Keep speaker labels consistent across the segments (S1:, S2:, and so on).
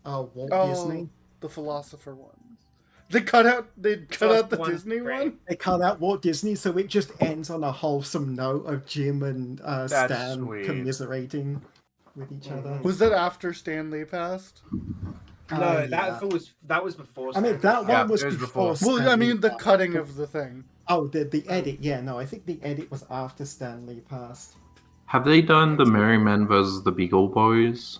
S1: Walt
S2: Oh,
S1: Disney.
S2: the philosopher ones. They cut out the
S3: one's
S2: Disney
S3: great.
S2: one.
S1: They cut out Walt Disney, so it just ends on a wholesome note of Jim and
S4: That's
S1: Stan
S4: sweet.
S1: commiserating with each other.
S2: Was that after Stan Lee passed?
S3: No,
S1: Yeah.
S3: that was before.
S1: I mean,
S3: Stanley.
S1: that
S4: Yeah,
S1: one was
S4: it was
S1: before.
S4: before.
S2: Well, I
S1: Stan Lee
S2: mean the
S1: passed.
S2: cutting of the thing.
S1: Oh, the edit. Yeah, no, I think the edit was after Stan Lee passed.
S5: Have they done the Merry Men versus the Beagle Boys?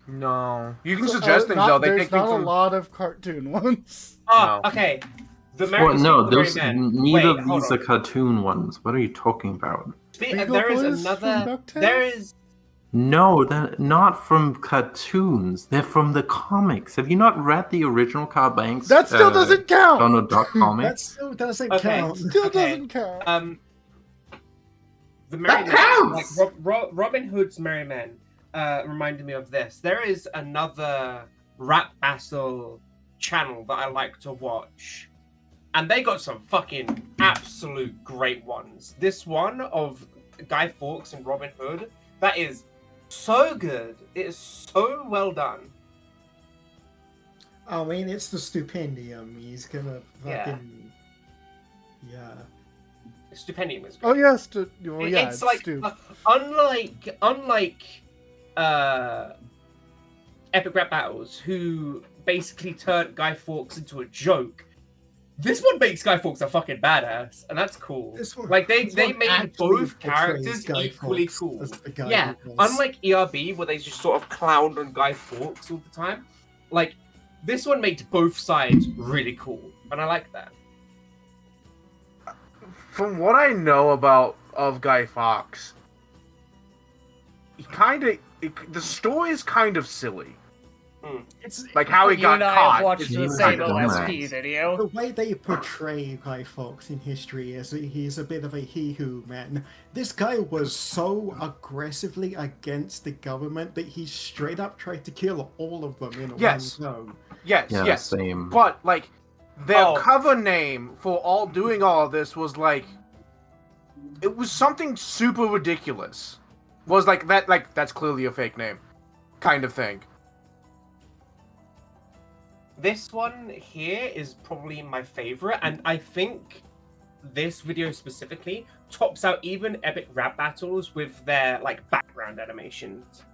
S4: No. You can
S2: So,
S4: suggest things, though. They
S2: there's
S4: take things
S2: not a
S4: from...
S2: lot of cartoon ones.
S3: Oh,
S4: No.
S3: okay. The
S5: Well, no,
S3: the
S5: there's
S3: Merry Men.
S5: neither
S3: Wait,
S5: of
S3: hold
S5: these
S3: on.
S5: are cartoon ones. What are you talking about?
S2: Beagle
S3: There is
S2: Boys
S3: another.
S2: from DuckTales?
S3: There is.
S5: No, they're not from cartoons. They're from the comics. Have you not read the original Carl Banks?
S2: That still doesn't count.
S5: Donald Duck
S1: That
S5: comics.
S1: still doesn't
S3: Okay.
S1: count.
S2: Still
S3: Okay.
S2: doesn't count.
S3: The Merry Men,
S6: counts!
S3: like Robin Hood's Merry Men, reminded me of this. There is another rap battle channel that I like to watch, and they got some fucking absolute great ones. This one of Guy Fawkes and Robin Hood, that is so good. It is so well done.
S1: I mean, it's the Stupendium. He's gonna
S3: Yeah.
S1: fucking... Yeah.
S3: Stupendium is
S2: Oh
S3: great.
S2: yes, well, yeah,
S3: It's like
S2: Stu.
S3: unlike Epic Rap Battles, who basically turned Guy Fawkes into a joke. This one makes Guy Fawkes a fucking badass, and that's cool.
S1: This one-
S3: Like they
S1: this one
S3: made
S1: actually
S3: both
S1: portrays
S3: characters
S1: Guy
S3: equally
S1: Fawkes
S3: cool.
S1: as the guy
S3: Yeah,
S1: he was.
S3: unlike ERB where they just sort of clowned on Guy Fawkes all the time, like this one makes both sides really cool, and I like that.
S4: From what I know of Guy Fawkes, he the story is kind of silly.
S1: It's
S4: Like how he
S7: You
S4: got
S7: and I
S4: caught.
S7: have watched
S4: is
S7: the
S5: He's
S7: same
S5: a
S7: OSP
S5: dumbass.
S7: video.
S1: the way they portray Guy Fawkes in history is he's a bit of a he-who man. This guy was so aggressively against the government that he straight up tried to kill all of them in
S4: Yes.
S1: one go.
S4: Yes,
S5: Yeah,
S4: yes.
S5: same.
S4: But like their
S3: Oh.
S4: cover name for doing all of this was like it was something super ridiculous. Was like that's clearly a fake name, kind of thing.
S3: This one here is probably my favorite, and I think this video specifically tops out even Epic Rap Battles with their like background animations.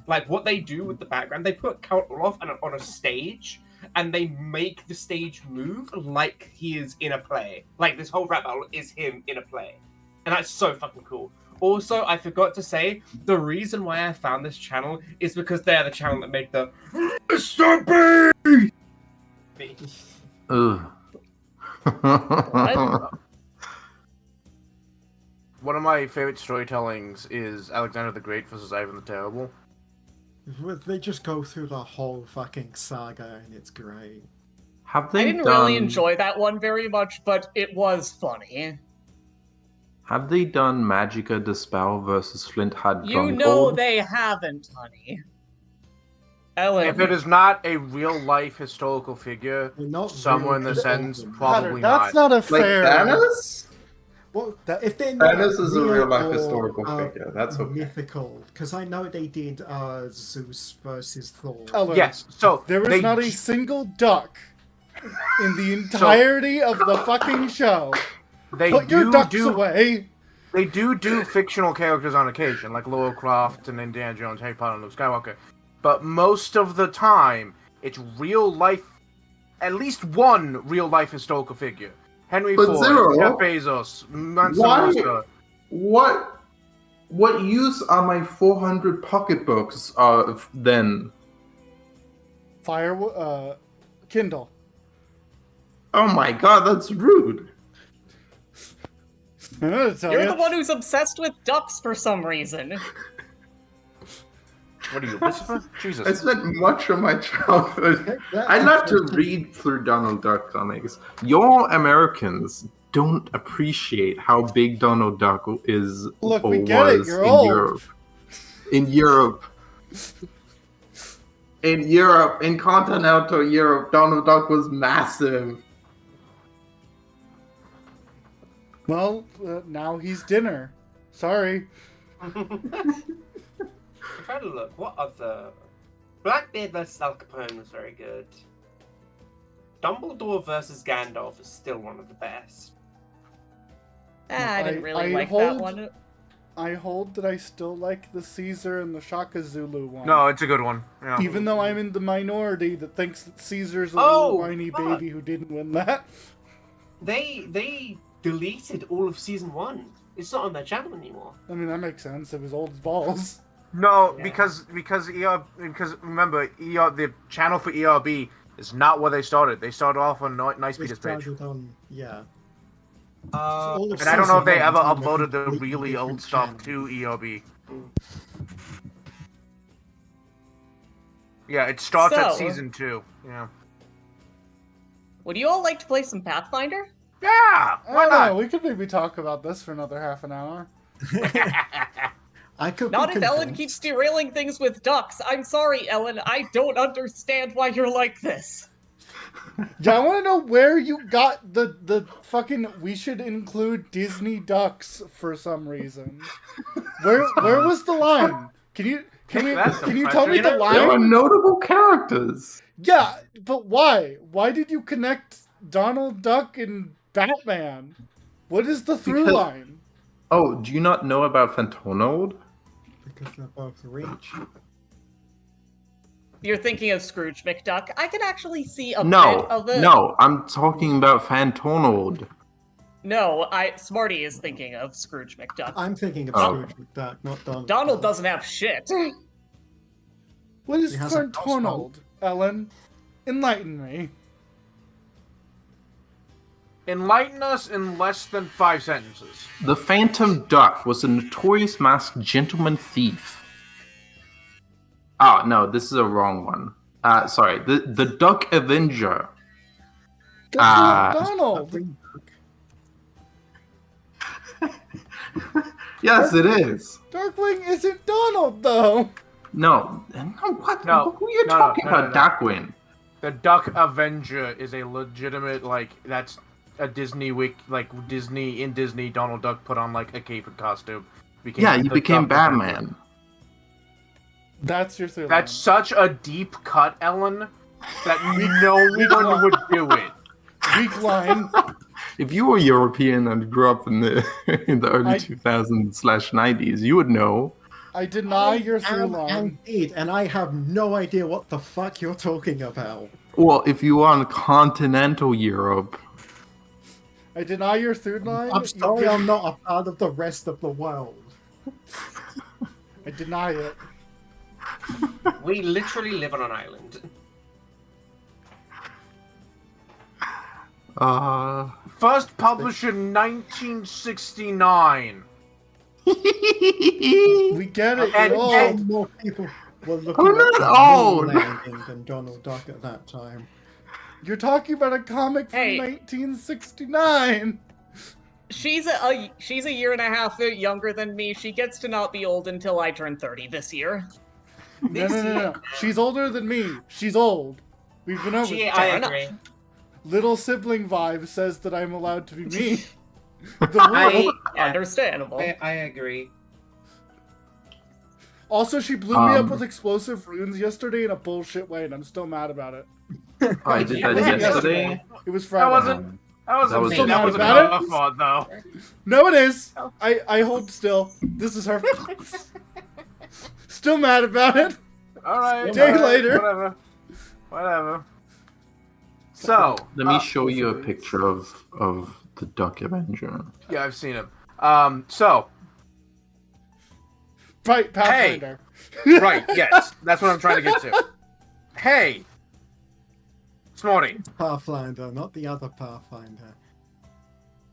S3: Like what they do with the background, they put Count Olaf on a stage, and they make the stage move like he is in a play. Like this whole rap battle is him in a play, and that's so fucking cool. Also, I forgot to say, the reason why I found this channel is because they're the channel that made the Mr. B.
S5: Ugh.
S4: One of my favorite storytellings is Alexander the Great versus Ivan the Terrible.
S1: They just go through the whole fucking saga and it's great.
S5: Have they
S7: I didn't
S5: done,
S7: really enjoy that one very much, but it was funny.
S5: Have they done Magica Dispel versus Flint Heart
S7: You know they haven't, honey. Ellen,
S4: If it is not a real life historical figure,
S1: They're not
S4: somewhere in the
S1: real
S4: sentence,
S1: people.
S4: probably
S2: That's
S4: not.
S2: not a
S6: Like
S2: fair.
S6: Thanos?
S1: Well, if they're not
S6: Thanos is a real-life
S1: or,
S6: historical figure, that's okay.
S1: mythical, because I know they did Zeus versus Thor.
S2: Ellen,
S4: Yes, so
S2: there was
S4: they
S2: not a single duck in the entirety of the fucking show.
S4: they
S2: Put your
S4: do
S2: ducks
S4: do
S2: away.
S4: they do fictional characters on occasion, like Lara Croft and Indiana Jones, Harry Potter, and Luke Skywalker. But most of the time, it's real life, at least one real life historical figure. Henry
S6: But
S4: Ford,
S6: Zero,
S4: Jeff Bezos, Manson
S6: why-
S4: Musa.
S6: What use are my 400 pocketbooks
S5: then?
S2: Kindle.
S6: Oh my god, that's rude.
S2: I'm gonna tell
S7: you're
S2: you.
S7: the one who's obsessed with ducks for some reason.
S4: What are you, Lucifer?
S6: I
S4: Jesus.
S6: spent much of my childhood. I love to read through Donald Duck comics.
S5: Your Americans don't appreciate how big Donald Duck is
S2: Look,
S5: or
S2: we get it,
S5: was
S2: you're
S5: in
S2: old.
S5: Europe.
S6: In Europe, in continental Europe, Donald Duck was massive.
S2: Well, now he's dinner. Sorry.
S3: I'm trying to look. What other Blackbeard versus Al Capone was very good. Dumbledore versus Gandalf is still one of the best.
S7: I didn't really
S2: I
S7: like that
S2: hold-
S7: one.
S2: I hold that I still like the Caesar and the Shaka Zulu one.
S4: No, it's a good one. Yeah.
S2: Even though I'm in the minority that thinks that Caesar's a
S3: Oh,
S2: little whiny
S3: fuck.
S2: baby who didn't win that.
S3: They deleted all of season 1. It's not on their channel anymore.
S2: I mean, that makes sense. It was old as balls.
S4: No,
S3: Yeah.
S4: because remember the channel for ERB is not where they started. They started off on Nice
S1: They
S4: Peter's page.
S1: started on, yeah.
S3: Uh,
S4: And I don't know if they
S1: Season
S4: ever
S1: one is on a
S4: uploaded the
S1: completely
S4: really old
S1: different
S4: stuff
S1: channel.
S4: to ERB. Yeah, it starts at
S7: So-
S4: season 2. Yeah.
S7: Would you all like to play some Pathfinder?
S4: Yeah,
S2: I
S4: why
S2: don't know.
S4: not?
S2: We could maybe talk about this for another half an hour.
S1: I could
S7: Not
S1: be
S7: if Ellen
S1: convinced.
S7: keeps derailing things with ducks. I'm sorry, Ellen. I don't understand why you're like this.
S2: Yeah, I want to know where you got the fucking. We should include Disney ducks for some reason. Where was the line? Can you
S4: That's
S2: can you tell me
S3: impressive.
S2: the
S5: There are
S2: line?
S5: notable characters.
S2: Yeah, but why? Why did you connect Donald Duck and Batman? What is the through
S5: Because-
S2: line?
S5: Oh, do you not know about Fantonold?
S1: Because they're both rich.
S7: You're thinking of Scrooge McDuck. I can actually see a
S5: No,
S7: bit of it.
S5: no, I'm talking about Fantonold.
S7: No, Smarty is thinking of Scrooge McDuck.
S1: I'm thinking of
S5: Oh.
S1: Scrooge McDuck, not Donald.
S7: Donald
S1: Duck.
S7: doesn't have shit.
S2: What is
S1: He has a house
S2: Fantonold? Ellen, enlighten me.
S4: Enlighten us in less than 5 sentences.
S5: The Phantom Duck was a notorious masked gentleman thief. Oh, no, this is a wrong one. Sorry, the Duck Avenger.
S2: That's not
S5: Ah.
S2: Donald.
S5: Yes, it is.
S2: Darkwing isn't Donald though.
S5: No, what?
S4: No,
S5: Who are you
S4: no,
S5: talking
S4: no, no,
S5: about,
S4: no.
S5: Darkwing?
S4: The Duck Avenger is a legitimate, that's a Disney Disney Donald Duck put on like a cape and costume.
S5: Yeah, he
S4: the
S5: became
S4: Duck Avenger.
S5: Batman.
S2: That's your through
S4: That's
S2: line.
S4: such a deep cut, Ellen, that no one would do it.
S2: Weak line.
S5: If you were European and grew up in the early
S2: I-
S5: 2000s/90s, you would know.
S2: I deny your through line.
S1: Indeed, and I have no idea what the fuck you're talking about.
S5: Well, if you are in continental Europe,
S2: I deny your through line.
S1: I'm sorry, I'm not a part of the rest of the world.
S2: I deny it.
S3: we literally live on an island.
S4: First published in 1969.
S2: We get it.
S4: And-
S2: You're
S1: So
S2: old.
S1: more people were looking
S5: I'm
S1: at
S5: not
S1: the
S5: old.
S1: moon landing than Donald Duck at that time.
S2: You're talking about a comic from
S7: Hey.
S2: 1969.
S7: She's a year and a half younger than me. She gets to not be old until I turn 30 this year.
S2: No. She's older than me. She's old. We've been over.
S3: I
S7: Fair enough.
S3: agree.
S2: Little sibling vibe says that I'm allowed to be me. The
S3: I,
S2: rule.
S7: Understandable.
S3: I agree.
S2: Also, she blew me up
S5: Um,
S2: with explosive runes yesterday in a bullshit way, and I'm still mad about it.
S5: I did that
S2: wasn't
S5: yesterday.
S2: It was Friday.
S4: wasn't- That
S5: That was
S4: wasn't
S2: about it.
S4: her fault, though.
S2: No, it is. I hold still. This is her. Still mad about it.
S4: Alright.
S2: Day
S4: alright,
S2: later.
S4: Whatever. So,
S5: Let me show you a picture of the Duck Avenger.
S4: yeah, I've seen him. So,
S2: Right, Pathfinder.
S4: right, yes, that's what I'm trying to get to. Hey, Smarty,
S1: Pathfinder, not the other Pathfinder.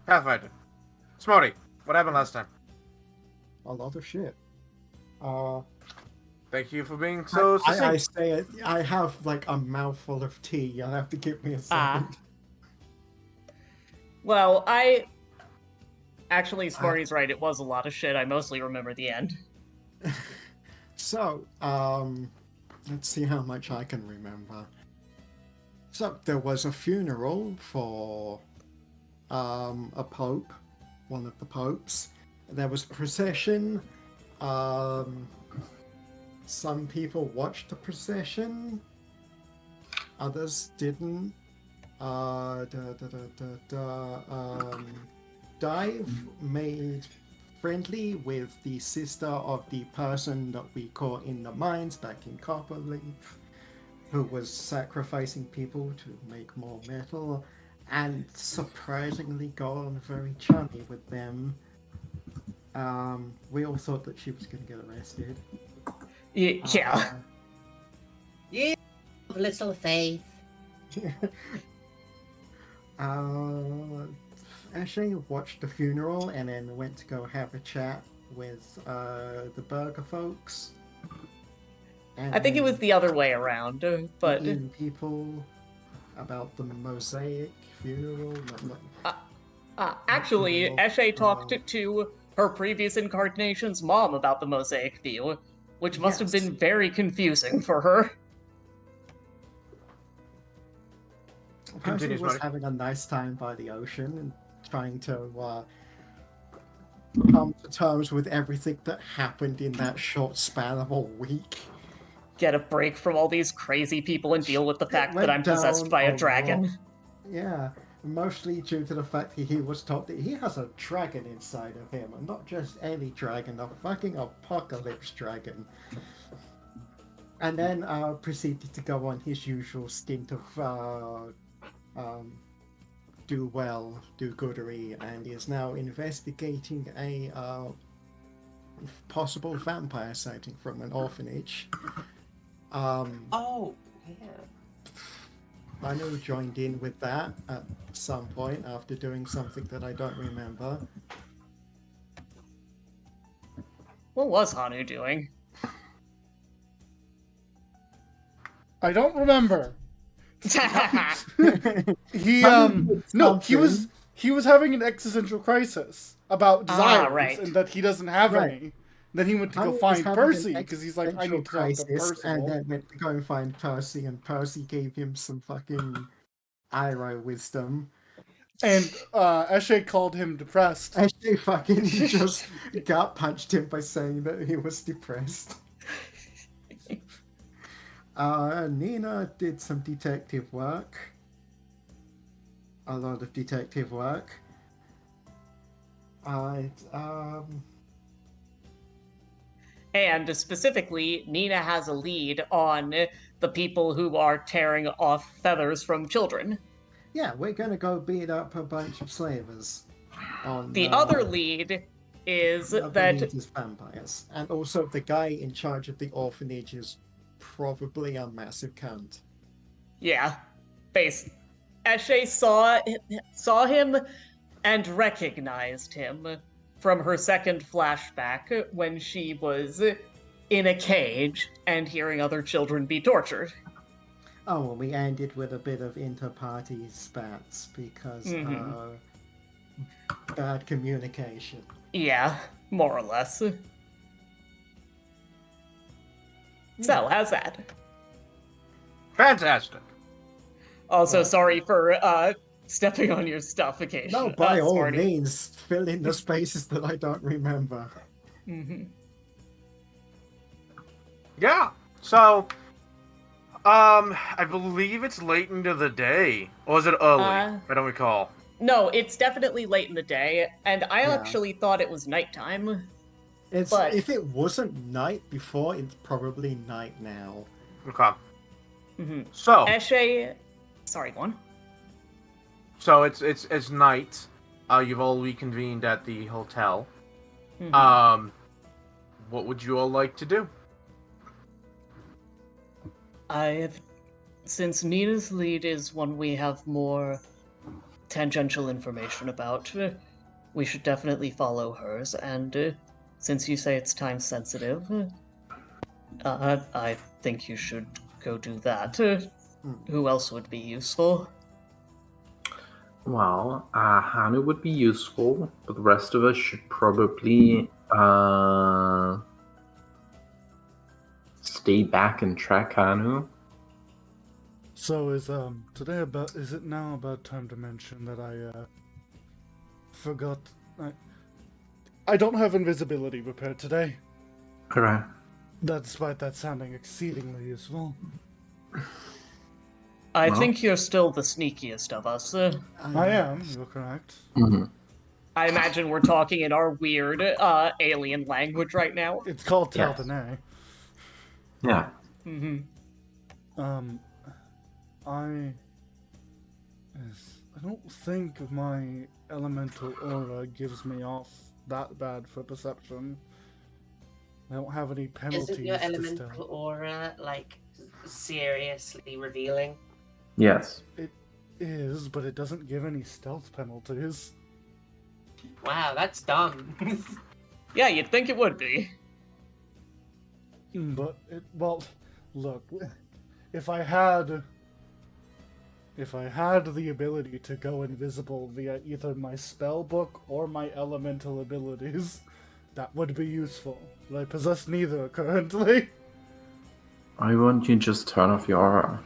S4: Pathfinder, Smarty, what happened last time?
S1: A lot of shit.
S4: Thank you for being so
S1: I
S4: succinct.
S1: say it. I have like a mouthful of tea. You'll have to give me a second.
S7: Well, actually, Smarty's right. It was a lot of shit. I mostly remember the end.
S1: So, let's see how much I can remember. So there was a funeral for a pope, one of the popes. There was a procession. some people watched the procession, others didn't. Dive made friendly with the sister of the person that we caught in the mines back in Copperleaf, who was sacrificing people to make more metal, and surprisingly got on very chummy with them. We all thought that she was going to get arrested.
S7: Yeah.
S8: Yeah, little faith.
S1: Ashley watched the funeral and then went to go have a chat with the burger folks. And
S7: I think it was the other way around, but
S1: Indian people about the mosaic funeral.
S7: actually,
S1: funeral,
S7: Eshe talked to her previous incarnation's mom about the mosaic view, which must have
S1: Yes.
S7: been very confusing for her.
S1: Percy
S4: Continues,
S1: was
S4: Marty.
S1: having a nice time by the ocean and trying to come to terms with everything that happened in that short span of a week.
S7: Get a break from all these crazy people and deal with the fact
S1: went
S7: that I'm possessed
S1: down
S7: by a
S1: a
S7: dragon.
S1: lot. Yeah, mostly due to the fact that he was told that he has a dragon inside of him, and not just any dragon, a fucking apocalypse dragon. And then proceeded to go on his usual stint of do well, do goodery, and is now investigating a possible vampire sighting from an orphanage.
S3: Oh, yeah.
S1: Hanu joined in with that at some point after doing something that I don't remember.
S7: What was Hanu doing?
S2: I don't remember. He
S1: Hanu did
S2: no, he
S1: something.
S2: was having an existential crisis about desires
S7: right.
S2: and that he doesn't have
S1: Right.
S2: any. Then he went to
S1: Hanu
S2: go
S1: was
S2: find
S1: having an
S2: Percy because he's like, I need to talk to
S1: existential crisis, and
S2: Percival.
S1: then went to go and find Percy, and Percy gave him some fucking Iroh wisdom.
S2: And Eshe called him depressed.
S1: Actually, fucking just gut punched him by saying that he was depressed. Nina did some detective work. A lot of detective work.
S7: And specifically, Nina has a lead on the people who are tearing off feathers from children.
S1: Yeah, we're gonna go beat up a bunch of slavers. On
S7: The other lead is
S1: the
S7: that
S1: lead is vampires, and also the guy in charge of the orphanage is probably a massive cunt.
S7: yeah, Eshe saw him and recognized him from her second flashback when she was in a cage and hearing other children be tortured.
S1: Oh, well, we ended with a bit of inter-party spats because bad communication.
S7: Yeah, more or less. So, how's that?
S4: Fantastic.
S7: Also, sorry for stepping on your stuff occasionally.
S1: No, by all
S7: Smarty.
S1: means, fill in the spaces that I don't remember.
S4: Yeah. So, I believe it's late into the day, or is it early? I don't recall.
S7: No, it's definitely late in the day, and I
S1: Yeah.
S7: actually thought it was nighttime.
S1: It's
S7: But-
S1: if it wasn't night before, it's probably night now.
S4: Okay.
S7: Mm-hmm.
S4: So,
S7: Eshe, sorry, go on.
S4: so it's night. You've all reconvened at the hotel.
S7: Mhm.
S4: What would you all like to do?
S7: Since Nina's lead is one we have more tangential information about, we should definitely follow hers, and since you say it's time sensitive, I think you should go do that. Who else would be useful?
S5: Well, Hanu would be useful, but the rest of us should probably stay back and track Hanu.
S2: So is it now about time to mention that I forgot I don't have invisibility prepared today.
S5: Okay.
S2: Despite that sounding exceedingly useful.
S7: I
S5: Well.
S7: think you're still the sneakiest of us.
S2: I am, you're correct.
S5: Mhm.
S7: I imagine we're talking in our weird alien language right now.
S2: It's called
S5: Yes.
S2: Taldanay.
S5: Yeah.
S7: Hmm.
S2: I don't think my elemental aura gives me off that bad for perception. I don't have any penalties
S8: Isn't your
S2: to
S8: elemental
S2: stealth.
S8: aura like seriously revealing?
S5: Yes.
S2: It is, but it doesn't give any stealth penalties.
S3: Wow, that's dumb.
S7: Yeah, you'd think it would be.
S2: But well, look, if I had the ability to go invisible via either my spell book or my elemental abilities, that would be useful. But I possess neither currently.
S5: Why won't you just turn off your aura?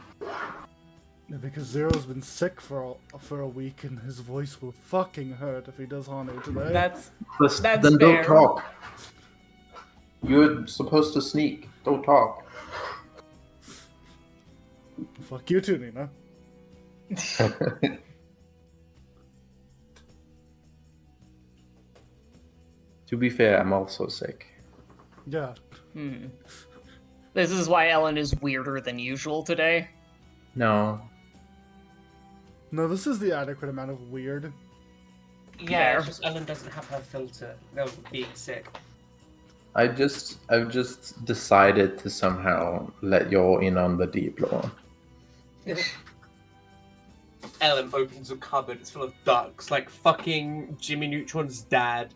S2: Because Zero's been sick for a week and his voice will fucking hurt if he does Hanu today.
S7: That's
S5: Then
S7: fair.
S5: don't talk. You're supposed to sneak. Don't talk.
S2: Fuck you too, Nina.
S5: To be fair, I'm also sick.
S2: Yeah.
S7: This is why Ellen is weirder than usual today.
S5: No.
S2: No, this is the adequate amount of weird.
S3: Yeah,
S7: Fair.
S3: it's just Ellen doesn't have her filter of being sick.
S5: I've just decided to somehow let you all in on the deep lore.
S3: Ellen opens a cupboard, it's full of ducks, like fucking Jimmy Neutron's dad.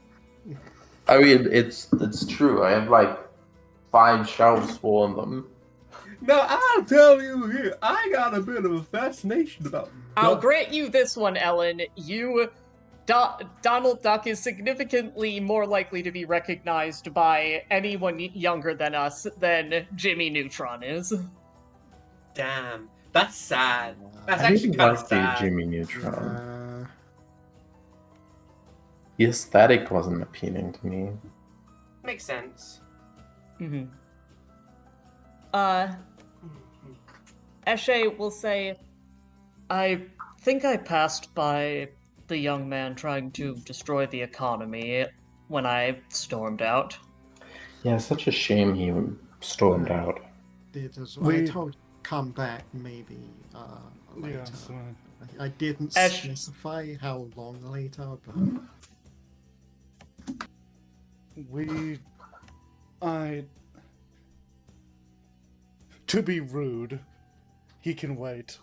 S5: I mean, it's true. I have like 5 shelves full of them.
S3: No, I'll tell you here, I got a bit of a fascination about
S7: I'll
S3: ducks.
S7: grant you this one, Ellen. Donald Duck is significantly more likely to be recognized by anyone younger than us than Jimmy Neutron is.
S3: Damn, that's sad. That's
S5: I
S3: actually
S5: didn't
S3: kind of
S5: like the
S3: sad.
S5: Jimmy Neutron. The aesthetic wasn't appealing to me.
S3: Makes sense.
S7: Mm-hmm. Eshe will say, I think I passed by the young man trying to destroy the economy when I stormed out.
S5: Yeah, such a shame he stormed out.
S1: Did as well.
S2: We-
S1: I told come back maybe later.
S2: Yes.
S1: I didn't
S7: Ash-
S1: specify how long later, but
S2: To be rude, he can wait.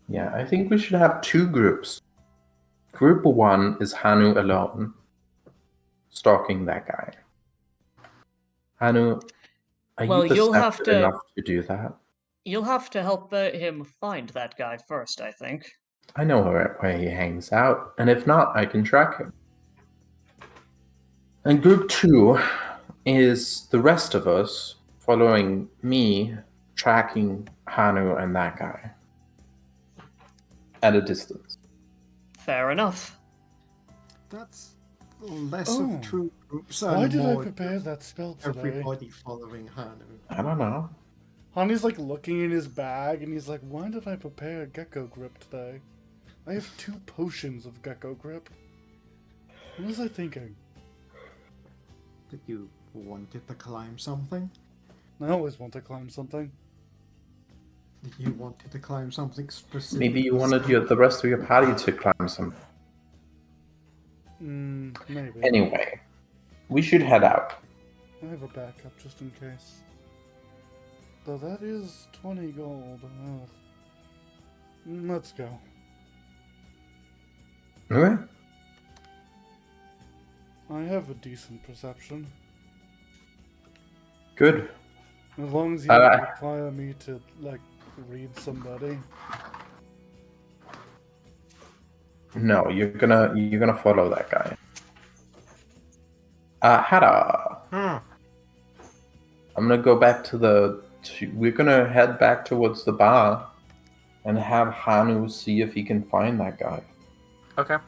S5: Yeah, I think we should have 2 groups. Group 1 is Hanu alone, stalking that guy. Hanu, are
S7: Well,
S5: you
S7: you'll have
S5: perceptive
S7: to-
S5: enough to do that?
S7: You'll have to help him find that guy first, I think.
S5: I know where he hangs out, and if not, I can track him. And group 2 is the rest of us following me, tracking Hanu and that guy at a distance.
S7: Fair enough.
S1: that's less
S2: Oh.
S1: of 2 groups
S2: Why
S1: and
S2: did I
S1: more
S2: prepare that spell today?
S1: everybody following Hanu.
S5: I don't know.
S2: Honey's like looking in his bag and he's like, why did I prepare Gecko Grip today? I have 2 potions of Gecko Grip. What was I thinking?
S1: That you wanted to climb something?
S2: I always want to climb something.
S1: That you wanted to climb something specific?
S5: Maybe you wanted the rest of your party to climb some.
S2: Maybe.
S5: Anyway, we should head out.
S2: I have a backup just in case. Though that is 20 gold. Let's go.
S5: Okay.
S2: I have a decent perception.
S5: Good.
S2: As long as you don't require me to, like, read somebody.
S5: No, you're gonna follow that guy. Hada. I'm gonna go back to we're gonna head back towards the bar and have Hanu see if he can find that guy.
S4: Okay.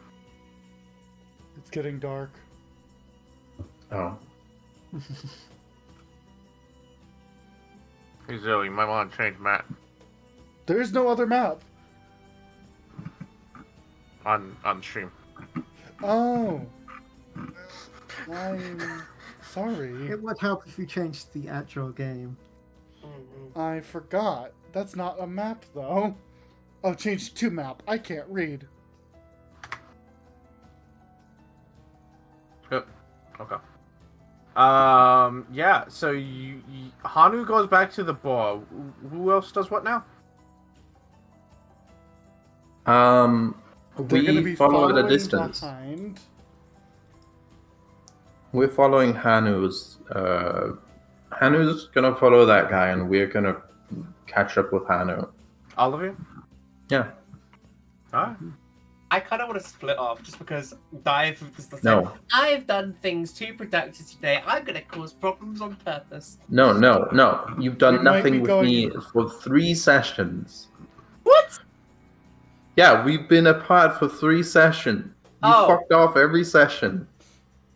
S2: It's getting dark.
S5: Oh.
S4: He's ill. You might want to change map
S2: There is no other map.
S4: on stream.
S2: Oh. I'm sorry.
S1: It would help if you changed the actual game.
S8: Mhm.
S2: I forgot. That's not a map, though. Oh, change to map. I can't read.
S4: Yep. Okay. Yeah. So Hanu goes back to the bar. Who else does what now?
S2: They're gonna
S5: We
S2: be
S5: follow at a
S2: following
S5: distance.
S2: behind.
S5: We're following Hanu's. Hanu's gonna follow that guy, and we're gonna catch up with Hanu.
S4: All of you?
S5: Yeah.
S4: Alright.
S3: I kind of want to split off just because Dive is the
S5: No.
S3: same. I've done things too productive today. I'm gonna cause problems on purpose.
S5: No. You've
S2: We
S5: done
S2: might
S5: nothing
S2: be
S5: with
S2: going-
S5: me for 3 sessions.
S3: What?
S5: Yeah, we've been apart for 3 sessions. You
S3: Oh.
S5: fucked off every session.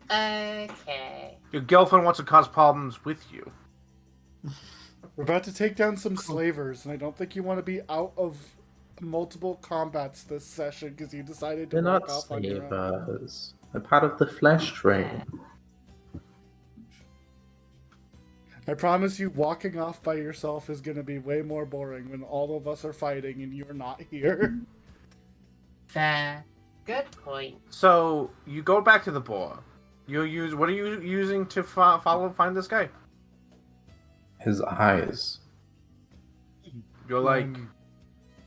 S8: Okay.
S4: Your girlfriend wants to cause problems with you.
S2: We're about to take down some slavers, and I don't think you want to be out of multiple combats this session because you decided to
S5: They're
S2: walk
S5: not
S2: off on your own.
S5: slavers. They're part of the flesh trade.
S2: I promise you, walking off by yourself is going to be way more boring when all of us are fighting and you're not here.
S8: Fair. Good point.
S4: So you go back to the bar. What are you using to find this guy?
S5: His eyes.
S4: You're like,
S2: I'm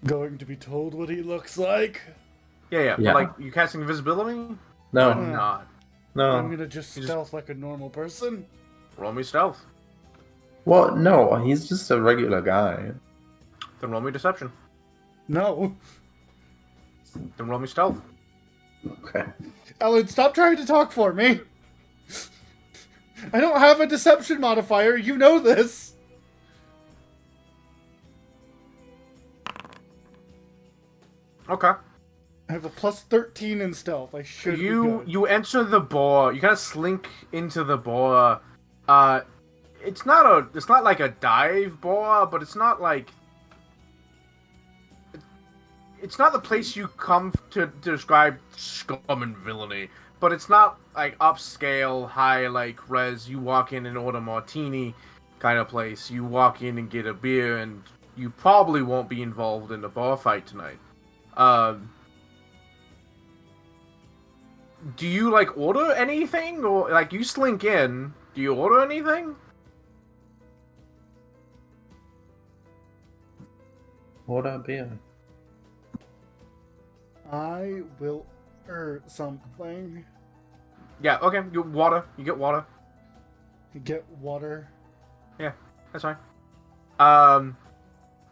S2: going to be told what he looks like.
S4: yeah.
S5: Yeah.
S4: But like, you casting invisibility?
S5: No,
S4: Or not.
S2: I'm
S5: no.
S2: going to just
S4: You just-
S2: stealth like a normal person.
S4: Roll me stealth.
S5: Well, no, he's just a regular guy.
S4: Then roll me deception.
S2: No.
S4: Then roll me stealth.
S5: Okay.
S2: Ellen, stop trying to talk for me. I don't have a deception modifier. You know this.
S4: Okay.
S2: I have a plus 13 in stealth. I should be good.
S4: You enter the bar. You kind of slink into the bar. It's not like a dive bar, but it's not like it's not the place you come to describe scum and villainy. But it's not like upscale, high like res. You walk in and order martini kind of place. You walk in and get a beer, and you probably won't be involved in the bar fight tonight. Do you like order anything, or like you slink in? Do you order anything?
S5: Order a beer.
S2: I will something.
S4: Yeah. Okay. You water. You get water.
S2: Get water.
S4: That's fine.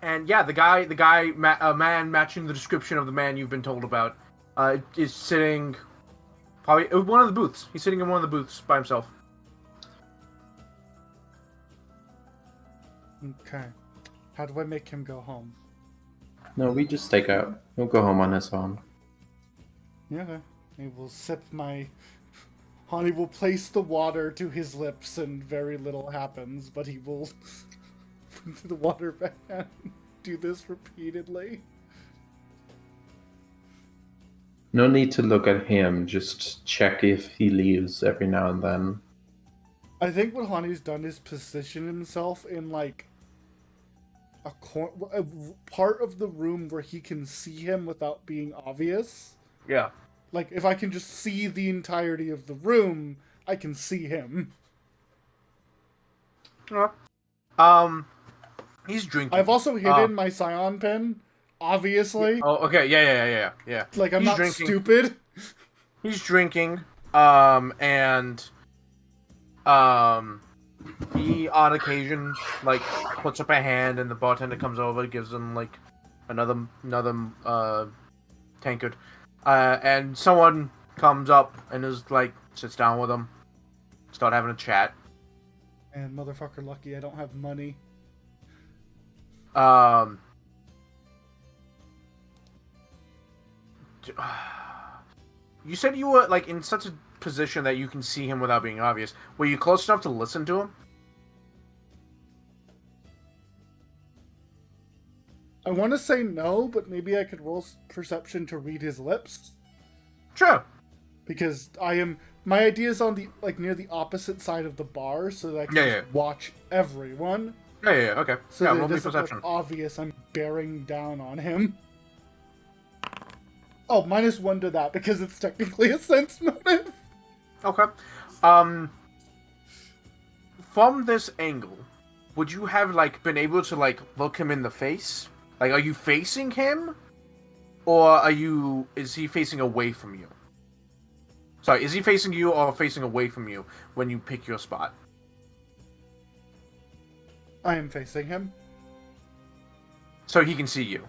S4: And yeah, a man matching the description of the man you've been told about, is sitting probably in one of the booths. He's sitting in one of the booths by himself.
S2: Okay. How do I make him go home?
S5: No, we just take out. He'll go home on his own.
S2: Yeah, okay. He will sip my... Hani will place the water to his lips and very little happens, but he will put the water back and do this repeatedly.
S5: No need to look at him, just check if he leaves every now and then.
S2: I think what Hani's done is position himself in like a part of the room where he can see him without being obvious.
S4: Yeah.
S2: Like if I can just see the entirety of the room, I can see him.
S4: He's drinking.
S2: I've also hidden my Scion pen, obviously.
S4: Oh, okay. Yeah.
S2: Like I'm
S4: He's
S2: not
S4: drinking.
S2: stupid.
S4: He's drinking. And he on occasion like puts up a hand, and the bartender comes over, gives him like another tankard. And someone comes up and is like sits down with him, start having a chat.
S2: And motherfucker, lucky I don't have money.
S4: You said you were like in such a position that you can see him without being obvious. Were you close enough to listen to him?
S2: I want to say no, but maybe I could roll perception to read his lips.
S4: Sure.
S2: Because my idea is on the near the opposite side of the bar, so that I can just watch everyone.
S4: Yeah. Okay.
S2: So
S4: yeah,
S2: that
S4: roll
S2: it
S4: me
S2: doesn't look
S4: perception.
S2: obvious I'm bearing down on him. Oh, -1 to that because it's technically a sense motive.
S4: Okay. From this angle, would you have been able to look him in the face? Like, are you facing him, or is he facing away from you? Sorry, is he facing you or facing away from you when you pick your spot?
S2: I am facing him.
S4: So he can see you.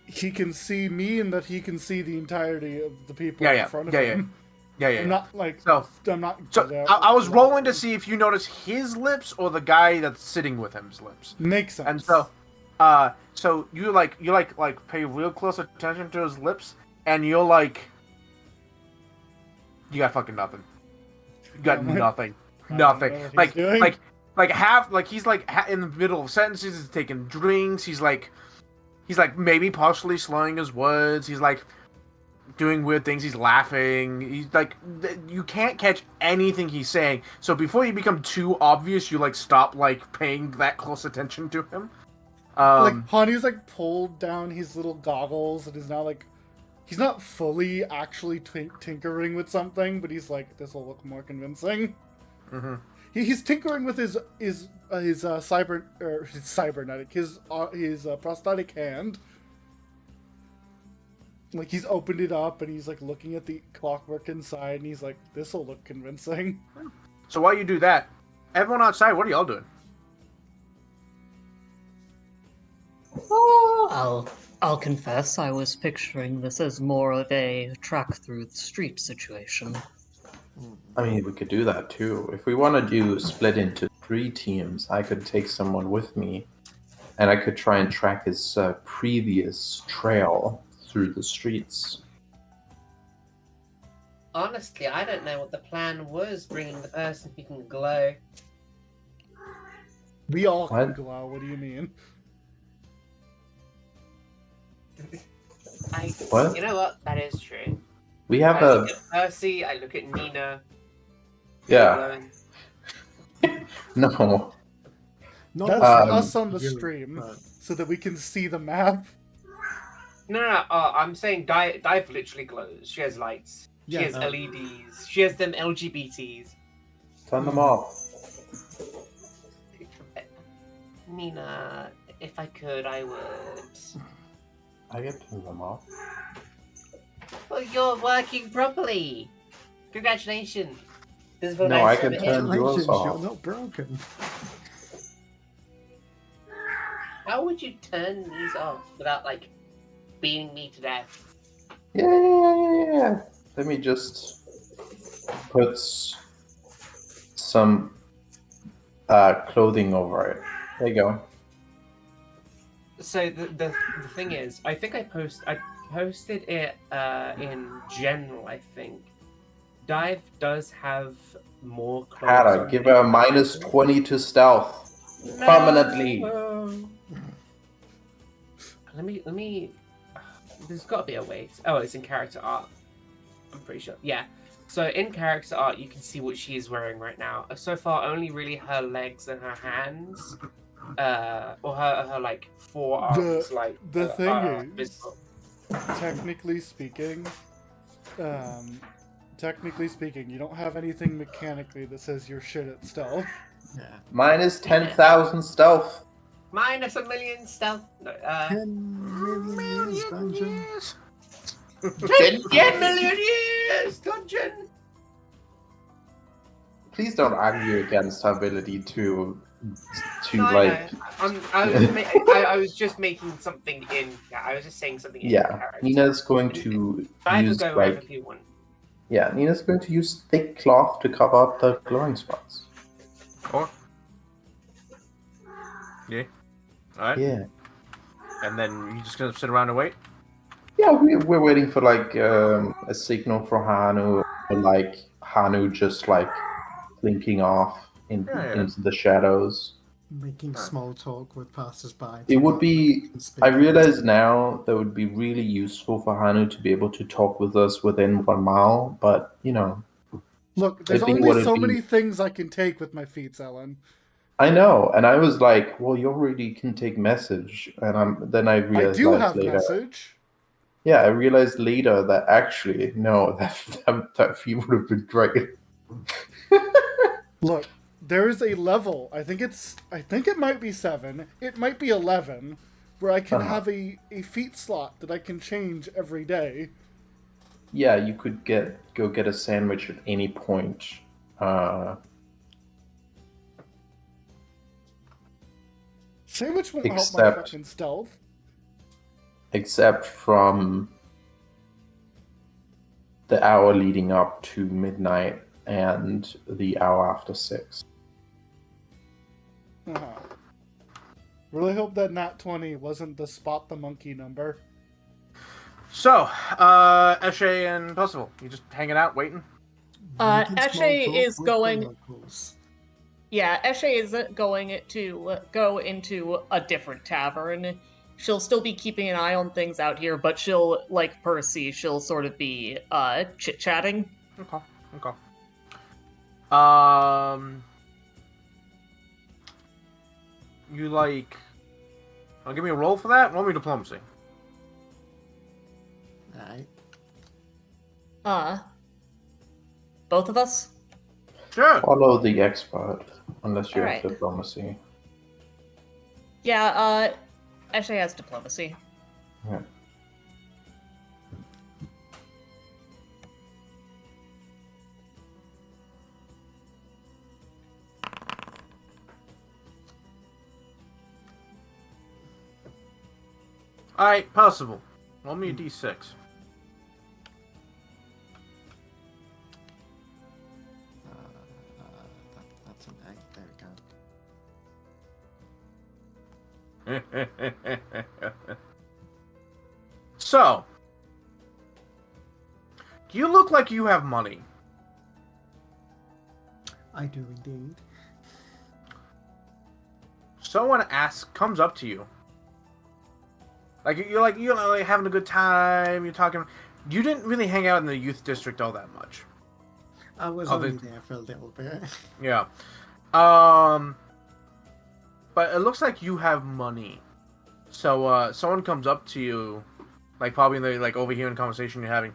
S2: He can see me, and that he can see the entirety of the people in front of him.
S4: Yeah.
S2: I'm not I'm not.
S4: So I was rolling to see if you notice his lips or the guy that's sitting with him's lips.
S2: Makes sense.
S4: And so you pay real close attention to his lips, and you're you got fucking nothing. You got nothing. Nothing. He's in the middle of sentences. He's taking drinks. He's maybe partially slurring his words. He's doing weird things. He's laughing. He's you can't catch anything he's saying. So before you become too obvious, you stop paying that close attention to him.
S2: Hani's pulled down his little goggles and is now he's not fully actually tinkering with something, but he's this will look more convincing.
S4: Mm-hmm.
S2: He's tinkering with his prosthetic hand. He's opened it up and he's looking at the clockwork inside, and he's this will look convincing.
S4: So while you do that, everyone outside, what are y'all doing?
S7: I'll confess, I was picturing this as more of a track through the street situation.
S5: I mean, we could do that too. If we want to do split into 3 teams, I could take someone with me, and I could try and track his previous trail through the streets.
S8: Honestly, I don't know what the plan was, bringing the person who can glow.
S2: We all can
S5: What?
S2: glow. What do you mean?
S5: What?
S8: You know what? That is true.
S5: We have
S8: I look at Percy, I look at Nina.
S5: Yeah.
S8: glowing.
S5: No.
S1: Not
S2: That's
S1: necessarily
S2: us on the
S1: you,
S2: stream,
S1: but-
S2: so that we can see the map.
S3: No, I'm saying Dive literally glows. She has lights. She
S1: Yeah,
S3: has LEDs. She has them LGBTs.
S5: Turn them off.
S8: Nina, if I could, I would.
S5: I can turn them off.
S8: Well, you're working properly. Congratulations. This is for
S5: No,
S8: nice
S5: I can
S8: over
S5: turn
S8: here.
S5: yours
S1: Congratulations,
S5: off.
S1: you're not broken.
S8: How would you turn these off without beating me to death?
S5: Yeah. Let me just put some clothing over it. There you go.
S3: So the thing is, I think I posted it in general. I think Dive does have more clothes.
S5: Ada,
S3: on
S5: give
S3: than
S5: her a
S3: Dive.
S5: -20 to stealth. Permanently.
S3: Let me. There's got to be a way. Oh, it's in character art. I'm pretty sure. Yeah. So in character art, you can see what she is wearing right now. So far, only really her legs and her hands, or her forearms.
S2: The thing
S3: are
S2: is,
S3: visible.
S2: technically speaking, you don't have anything mechanically that says you're shit at stealth.
S1: Yeah.
S5: -10,000 stealth.
S8: Minus a million stealth. No,
S1: 10 million years dungeon.
S8: 10 million years dungeon.
S5: Please don't argue against her ability to
S8: No, I know. I was just making something in. Yeah, I was just saying something in
S5: Yeah,
S8: character.
S5: Nina's going to
S3: Dive will
S5: use
S3: go over if you want.
S5: yeah, Nina's going to use thick cloth to cover up the glowing spots.
S4: Or yeah. All right.
S5: Yeah,
S4: And then you just gonna sit around and wait.
S5: yeah, we're waiting for a signal for Hanu, or Hanu just blinking off
S4: Yeah.
S5: into the shadows.
S1: Making small talk with passers-by.
S5: It would be. I
S1: Speaking.
S5: realize now that would be really useful for Hanu to be able to talk with us within 1 mile, but you know.
S2: Look, there's
S5: think what
S2: only
S5: it'd
S2: so
S5: be-
S2: many things I can take with my feet, Ellen.
S5: I know, and I was like, "Well, you already can take message," and then I
S2: I
S5: realized
S2: do have
S5: later.
S2: message.
S5: Yeah, I realized later that actually no, that feat would have been great.
S2: Look, there is a level. I think it might be 7. It might be 11, where I can
S5: Uh-huh.
S2: have a feat slot that I can change every day.
S5: Yeah, you could go get a sandwich at any point.
S2: Sandwich won't help my
S5: Except-
S2: fucking stealth.
S5: Except from the hour leading up to midnight and the hour after 6.
S2: Uh-huh. Really hope that nat 20 wasn't the spot the monkey number.
S4: So, Eshe and Percival, you just hanging out, waiting?
S1: Making small
S7: Eshe
S1: talk
S7: is
S1: with the
S7: going-
S1: locals.
S7: Yeah, Eshe is going to go into a different tavern. She'll still be keeping an eye on things out here, but she'll, like Percy, she'll sort of be chit-chatting.
S4: Okay. You like... give me a roll for that? Roll me diplomacy.
S1: Alright.
S7: Both of us?
S4: Sure.
S5: Follow the expert, unless you
S7: Alright.
S5: have diplomacy.
S7: Yeah, Eshe has diplomacy.
S5: Yeah.
S4: Alright, Percival. Roll me a d6.
S1: That's an 8. There we go.
S4: So, you look like you have money.
S1: I do indeed.
S4: Someone comes up to you. You're like having a good time. You're talking. You didn't really hang out in the youth district all that much.
S1: I was
S4: Oh,
S1: only
S4: they-
S1: there for a little bit.
S4: Yeah. But it looks like you have money. So, someone comes up to you, like probably in the overhearing conversation you're having,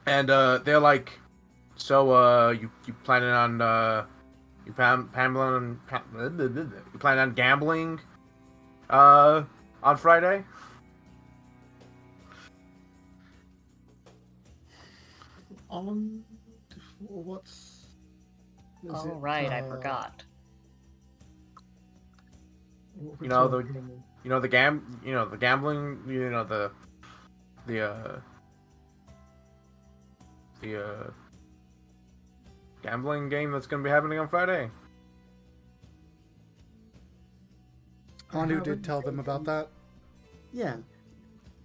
S4: and they're like, "So, you planning on you planning on gambling on Friday?"
S1: What's... is
S7: Oh,
S1: it,
S7: right, I forgot.
S1: what
S4: You
S1: we're
S4: know,
S1: talking-
S4: the gambling, the gambling game that's gonna be happening on Friday.
S2: Hanu
S1: haven't
S2: did tell them about that.
S1: Yeah.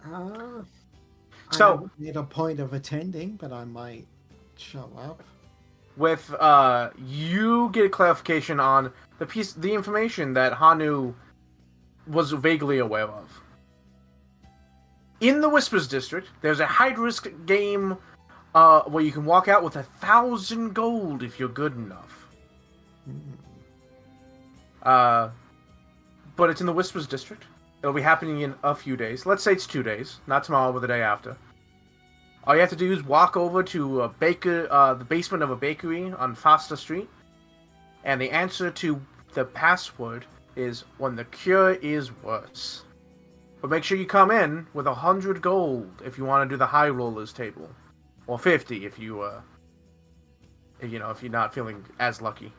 S1: I
S4: So-
S1: haven't made a point of attending, but I might show up.
S4: With you get clarification on the information that Hanu was vaguely aware of. In the Whispers District, there's a high-risk game where you can walk out with 1,000 gold if you're good enough. But it's in the Whispers District. It'll be happening in a few days. Let's say it's 2 days, not tomorrow, but the day after. All you have to do is walk over to the basement of a bakery on Foster Street, and the answer to the password is "When the cure is worse." But make sure you come in with 100 gold if you want to do the high rollers table, or 50 if you're not feeling as lucky.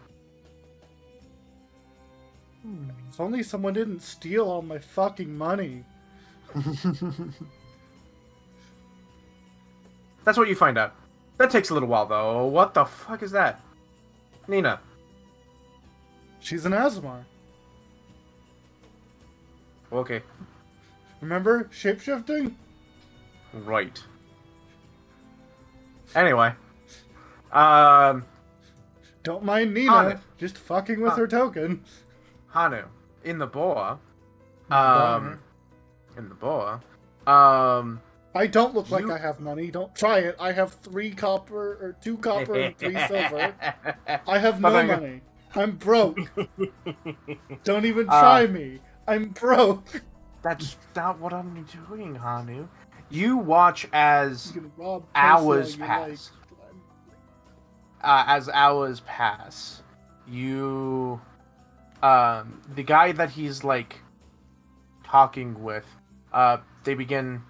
S2: If only someone didn't steal all my fucking money.
S4: That's what you find out. That takes a little while though. What the fuck is that? Nina.
S2: She's an Asmar.
S4: Okay.
S2: Remember shapeshifting?
S4: Right. Anyway.
S2: Don't mind Nina,
S4: Hanu.
S2: just fucking with her token.
S4: Hanu, in the boar,
S2: Bar.
S4: in the boar,
S2: I don't look like
S4: You-
S2: I have money. Don't try it. I have 2 copper and 3 silver. I have no
S4: Motherfucker.
S2: money. I'm broke. Don't even try me. I'm broke.
S4: That's not what I'm doing, Hanu. You watch as
S2: You can rob
S4: hours
S2: Percy all you
S4: pass.
S2: like.
S4: As hours pass, you, the guy that he's like talking with, they begin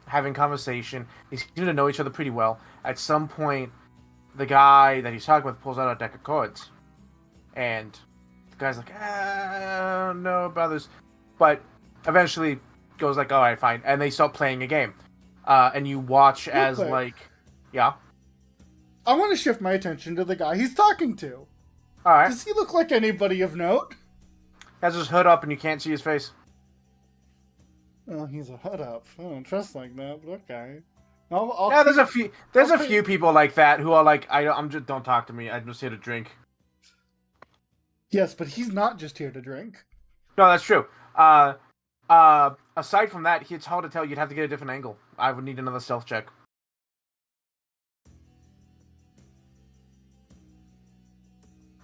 S4: having conversation. They seem to know each other pretty well. At some point, the guy that he's talking with pulls out a deck of cards, and the guy's like, I don't know about this, but eventually goes like, all right, fine, and they start playing a game. And you watch
S2: Real
S4: as
S2: quick.
S4: like, yeah,
S2: I want to shift my attention to the guy he's talking to.
S4: all right.
S2: Does he look like anybody of note?
S4: Has his hood up and you can't see his face.
S2: Oh, he's a hood up. I don't trust like that, but okay. I'll
S4: Yeah, there's
S2: keep-
S4: a few. There's a
S2: Okay.
S4: few people like that who are like, I'm just don't talk to me. I'm just here to drink.
S2: Yes, but he's not just here to drink.
S4: No, that's true. Aside from that, it's hard to tell. You'd have to get a different angle. I would need another stealth check.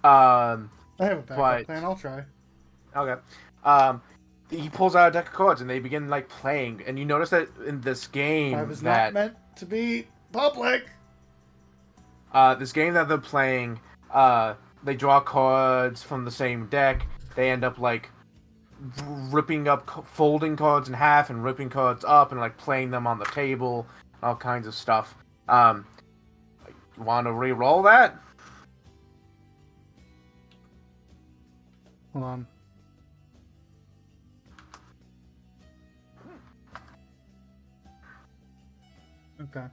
S2: I have a backup
S4: But-
S2: plan. I'll try.
S4: Okay. He pulls out a deck of cards and they begin like playing, and you notice that in this game
S2: I was
S4: that
S2: not meant to be public.
S4: this game that they're playing, they draw cards from the same deck. They end up like ripping up, folding cards in half and ripping cards up and like playing them on the table, all kinds of stuff. Want to re-roll that?
S2: Hold on. Okay.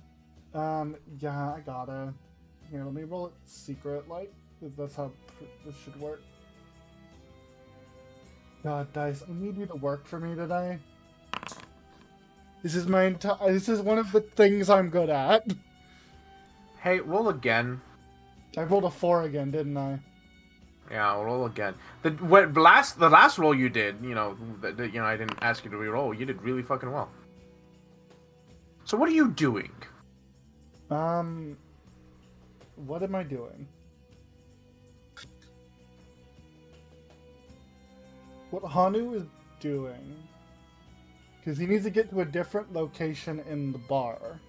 S2: Yeah, I gotta. Here, let me roll it secret, like, because that's how this should work. God, dice, I need you to work for me today. This is my entire. This is one of the things I'm good at.
S4: Hey, roll again.
S2: I rolled a 4 again, didn't I?
S4: Yeah, I'll roll again. The last roll you did, I didn't ask you to re-roll. You did really fucking well. So what are you doing?
S2: What am I doing? What Hanu is doing, because he needs to get to a different location in the bar.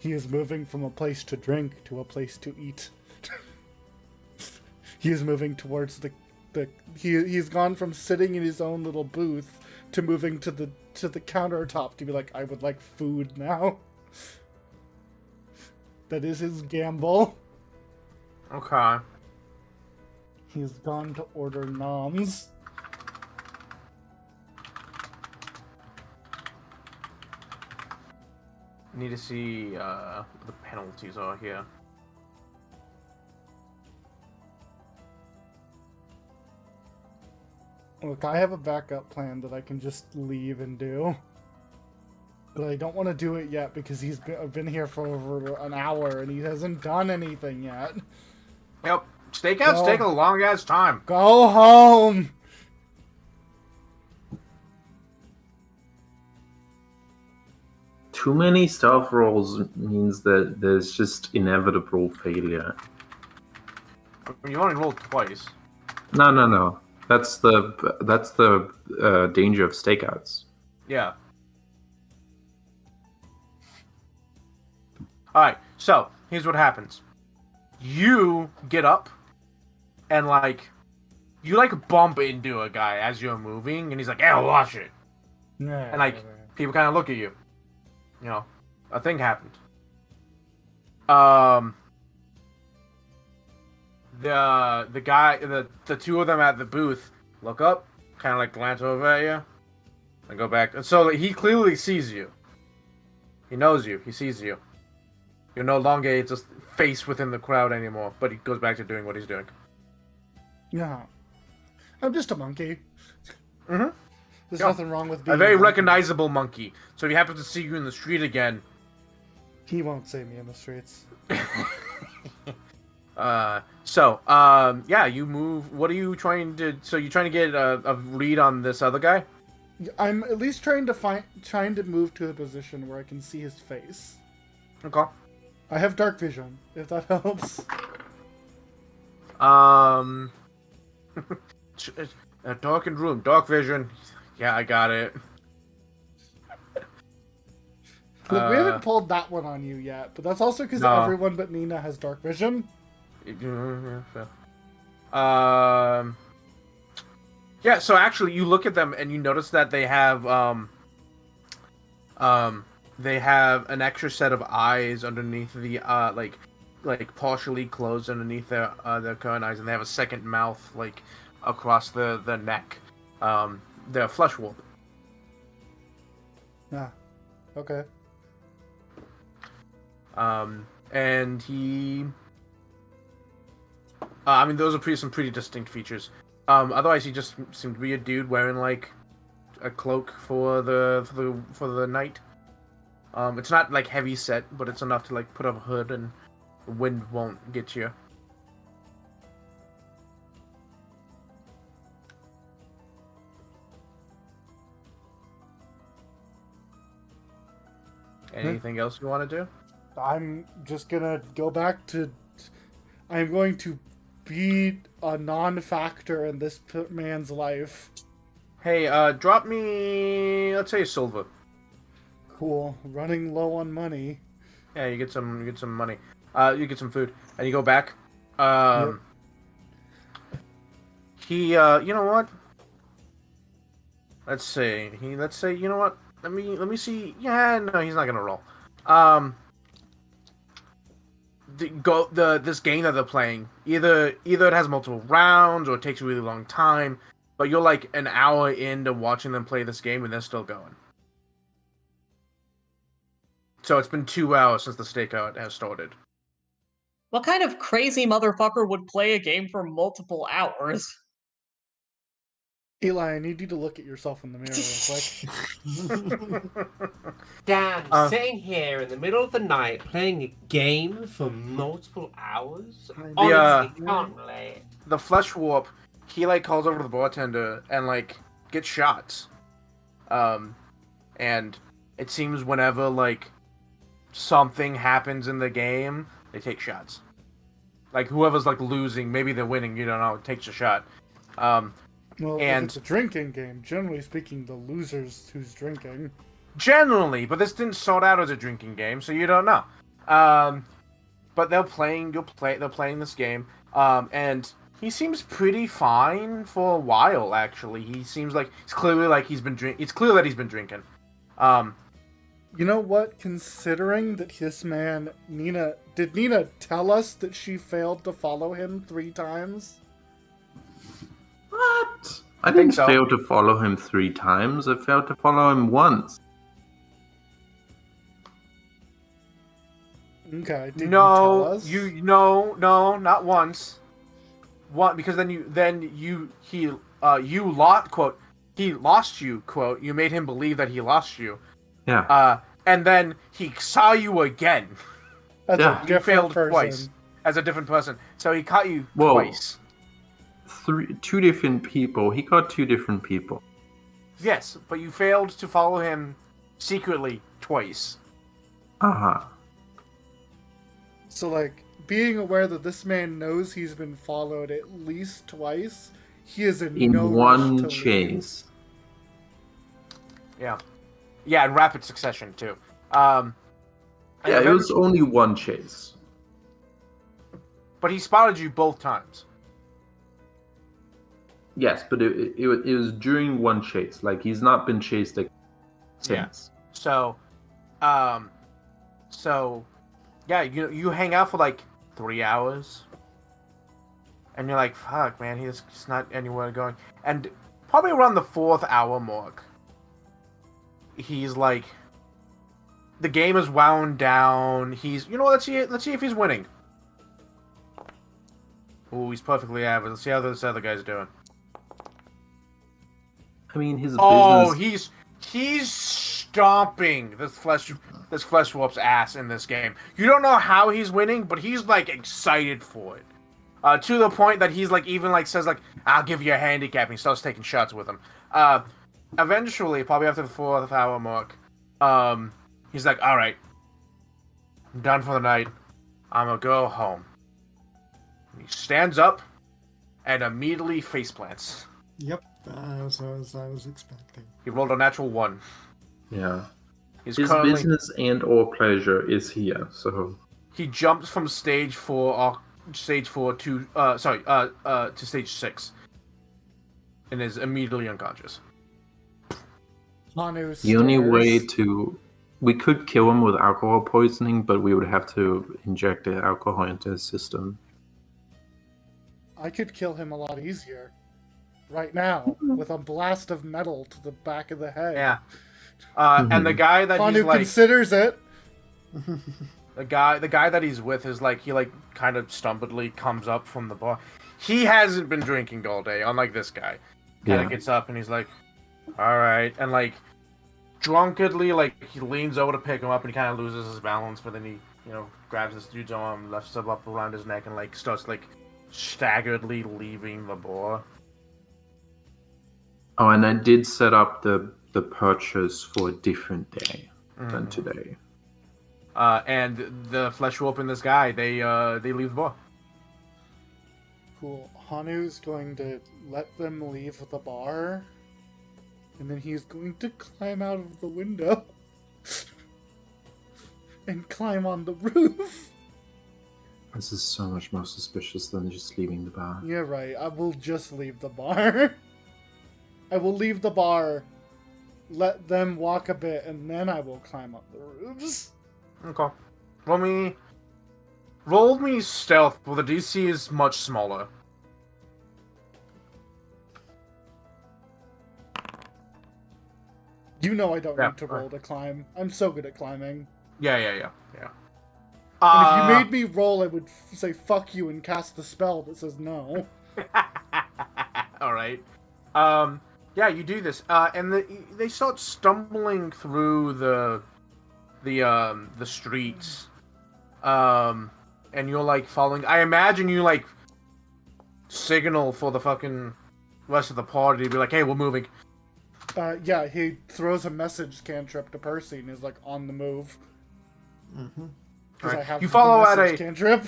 S2: He is moving from a place to drink to a place to eat. He is moving towards he's gone from sitting in his own little booth to moving to the countertop to be like, I would like food now. That is his gamble.
S4: Okay.
S2: He's gone to order noms.
S4: Need to see what the penalties are here.
S2: Look, I have a backup plan that I can just leave and do. But I don't want to do it yet because I've been here for over an hour and he hasn't done anything yet.
S4: Yep. Stakeouts
S2: Go.
S4: take a long ass time.
S2: Go home!
S5: Too many stealth rolls means that there's just inevitable failure.
S4: You only rolled twice.
S5: No. That's the danger of stakeouts.
S4: Yeah. Alright, so here's what happens. You get up and you bump into a guy as you're moving and he's like, yeah, watch it. And people kind of look at you. A thing happened. The guy, the two of them at the booth look up, kind of glance over at you, and go back. And so he clearly sees you. He knows you. He sees you. You're no longer just face within the crowd anymore, but he goes back to doing what he's doing.
S2: Yeah. I'm just a monkey.
S4: Mm-hmm.
S2: There's
S4: Yeah.
S2: nothing wrong with being
S4: A very
S2: monkey.
S4: recognizable monkey. So if he happens to see you in the street again,
S2: He won't see me in the streets.
S4: yeah, you move. What are you trying to? So you're trying to get a read on this other guy?
S2: I'm at least trying to move to a position where I can see his face.
S4: Okay.
S2: I have dark vision, if that helps.
S4: A darkened room, dark vision. Yeah, I got it.
S2: Look, we haven't pulled that one on you yet, but that's also because
S4: No.
S2: everyone but Nina has dark vision.
S4: Yeah, so actually you look at them and you notice that they have an extra set of eyes underneath the like partially closed underneath their current eyes, and they have a second mouth like across the neck. They're flesh warp.
S2: Ah, okay.
S4: And he I mean, those are some pretty distinct features. Otherwise, he just seemed to be a dude wearing like a cloak for the night. It's not like heavy set, but it's enough to like put up a hood and the wind won't get you. Anything else you want to do?
S2: I'm just gonna go back to. I'm going to be a non-factor in this man's life.
S4: Hey, drop me, let's say, a silver.
S2: Cool. Running low on money.
S4: Yeah, you get some money. You get some food, and you go back. He, you know what? Let's say, you know what? Let me see. Yeah, no, he's not gonna roll. This game that they're playing, either it has multiple rounds or it takes a really long time, but you're like an hour into watching them play this game and they're still going. So it's been 2 hours since the stakeout has started.
S7: What kind of crazy motherfucker would play a game for multiple hours?
S2: Eli, I need you to look at yourself in the mirror real quick.
S3: Damn, sitting here in the middle of the night playing a game for multiple hours? Honestly, can't relate.
S4: The flesh warp, he like calls over to the bartender and like gets shots. And it seems whenever like something happens in the game, they take shots. Like whoever's like losing, maybe they're winning, you don't know, takes a shot.
S2: Well,
S4: And-
S2: if it's a drinking game, generally speaking, the loser's who's drinking.
S4: Generally, but this didn't start out as a drinking game, so you don't know. But they're playing this game, and he seems pretty fine for a while. Actually, he seems like it's clearly like he's been drinking. It's clear that he's been drinking.
S2: You know what? Considering that this man, did Nina tell us that she failed to follow him 3 times?
S6: What? I
S4: think
S6: didn't
S4: so.
S6: fail to follow him 3 times. I failed to follow him once.
S2: Okay. Did
S4: No,
S2: you tell us?
S4: no, not once. One, because he lost you, quote, you made him believe that he lost you.
S6: Yeah.
S4: And then he saw you again
S2: That's
S6: Yeah.
S2: a
S4: You
S2: different
S4: failed
S2: person.
S4: twice. as a different person. So he caught you
S6: Whoa.
S4: twice.
S6: 2 different people. He got 2 different people.
S4: Yes, but you failed to follow him secretly twice.
S6: Uh-huh.
S2: So, like, being aware that this man knows he's been followed at least twice, he is in
S6: In
S2: no rush
S6: one
S2: to leave.
S6: chase.
S4: Yeah, in rapid succession too. And
S6: Yeah, it was only one chase.
S4: But he spotted you both times.
S6: Yes, but it was during one chase. Like, he's not been chased like since.
S4: So, yeah, you hang out for like 3 hours, and you're like, fuck, man, he's not anywhere going. And probably around the 4th hour mark, he's like, the game is wound down. He's, let's see if he's winning. Ooh, he's perfectly average. Let's see how this other guy's doing.
S5: I mean, his
S4: Oh,
S5: business.
S4: he's stomping this flesh wolf's ass in this game. You don't know how he's winning, but he's like excited for it. To the point that he's like even like says like, "I'll give you a handicap," and he starts taking shots with him. Eventually, probably after the 4th hour mark, he's like, "All right, I'm done for the night. I'm gonna go home." And he stands up and immediately face plants.
S1: Yep, as I was expecting.
S4: He rolled a natural 1.
S5: Yeah.
S4: He's
S5: His
S4: currently
S5: business and/or pleasure is here, so.
S4: he jumps from stage 4 to stage 6, and is immediately unconscious.
S2: Hanu
S5: The only way
S2: stares.
S5: to. We could kill him with alcohol poisoning, but we would have to inject the alcohol into his system.
S2: I could kill him a lot easier. Right now, with a blast of metal to the back of the head.
S4: Yeah. And the guy that
S2: Hanu
S4: he's like,
S2: considers it.
S4: the guy that he's with is like he like kind of stumbledly comes up from the bar. He hasn't been drinking all day, unlike this guy. Kind of
S5: Yeah.
S4: gets up and he's like, "All right," and like drunkenly like he leans over to pick him up and he kind of loses his balance, but then he grabs this dude's arm, lifts him up around his neck, and like starts like staggeredly leaving the bar.
S5: Oh, and I did set up the purchase for a different day than
S4: Mhm.
S5: today.
S4: And the flesh wolf and this guy, they leave the bar.
S2: Cool. Hanu's going to let them leave the bar, and then he's going to climb out of the window and climb on the roof.
S5: This is so much more suspicious than just leaving the bar.
S2: You're right. I will just leave the bar. I will leave the bar, let them walk a bit, and then I will climb up the roofs.
S4: Okay. Roll me stealth. Well, the DC is much smaller.
S2: You know I don't
S4: Yeah,
S2: need to roll to climb. I'm so good at climbing.
S4: Yeah.
S2: And if you made me roll, I would say fuck you and cast the spell that says no.
S4: All right. Yeah, you do this, and they start stumbling through the streets, and you're like following. I imagine you like signal for the fucking rest of the party to be like, "Hey, we're moving."
S2: Yeah, he throws a message cantrip to Percy and is like on the move.
S1: Mm-hmm.
S2: Because
S4: Right.
S2: I have
S4: You follow
S2: the
S4: at
S2: message
S4: a-
S2: cantrip.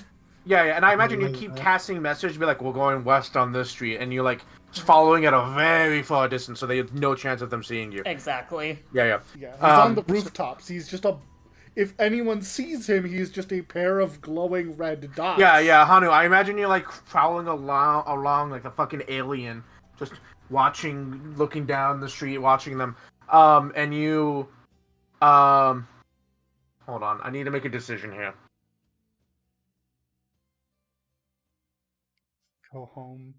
S4: Yeah, and I imagine you
S1: Like
S4: keep
S1: that.
S4: casting message, be like, "We're going west on this street," and you're like following at a very far distance, so they have no chance of them seeing you.
S7: Exactly.
S4: Yeah.
S2: Yeah, he's on the
S4: Um,
S2: rooftops. He's just a... If anyone sees him, he's just a pair of glowing red dots.
S4: Yeah, Hanu. I imagine you're like following along like a fucking alien, just watching, looking down the street, watching them. And you, hold on. I need to make a decision here.
S2: Go home.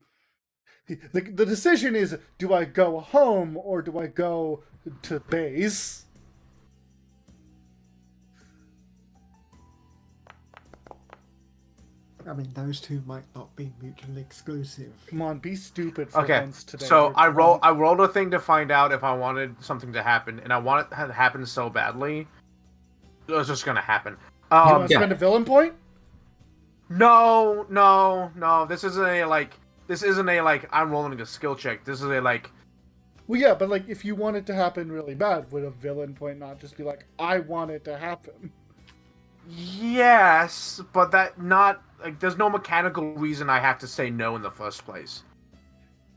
S2: The decision is, do I go home or do I go to base?
S1: I mean, those two might not be mutually exclusive.
S2: Come on, be stupid for
S4: Okay,
S2: once today.
S4: so
S2: You're
S4: I
S2: drunk.
S4: rolled a thing to find out if I wanted something to happen, and I want it to happen so badly. It was just gonna happen.
S2: You want to
S5: yeah.
S2: spend a villain point?
S4: No. This isn't a like I'm rolling a skill check. This is a like.
S2: Well, yeah, but like, if you want it to happen really bad, would a villain point not just be like, I want it to happen?
S4: Yes, but that not like there's no mechanical reason I have to say no in the first place.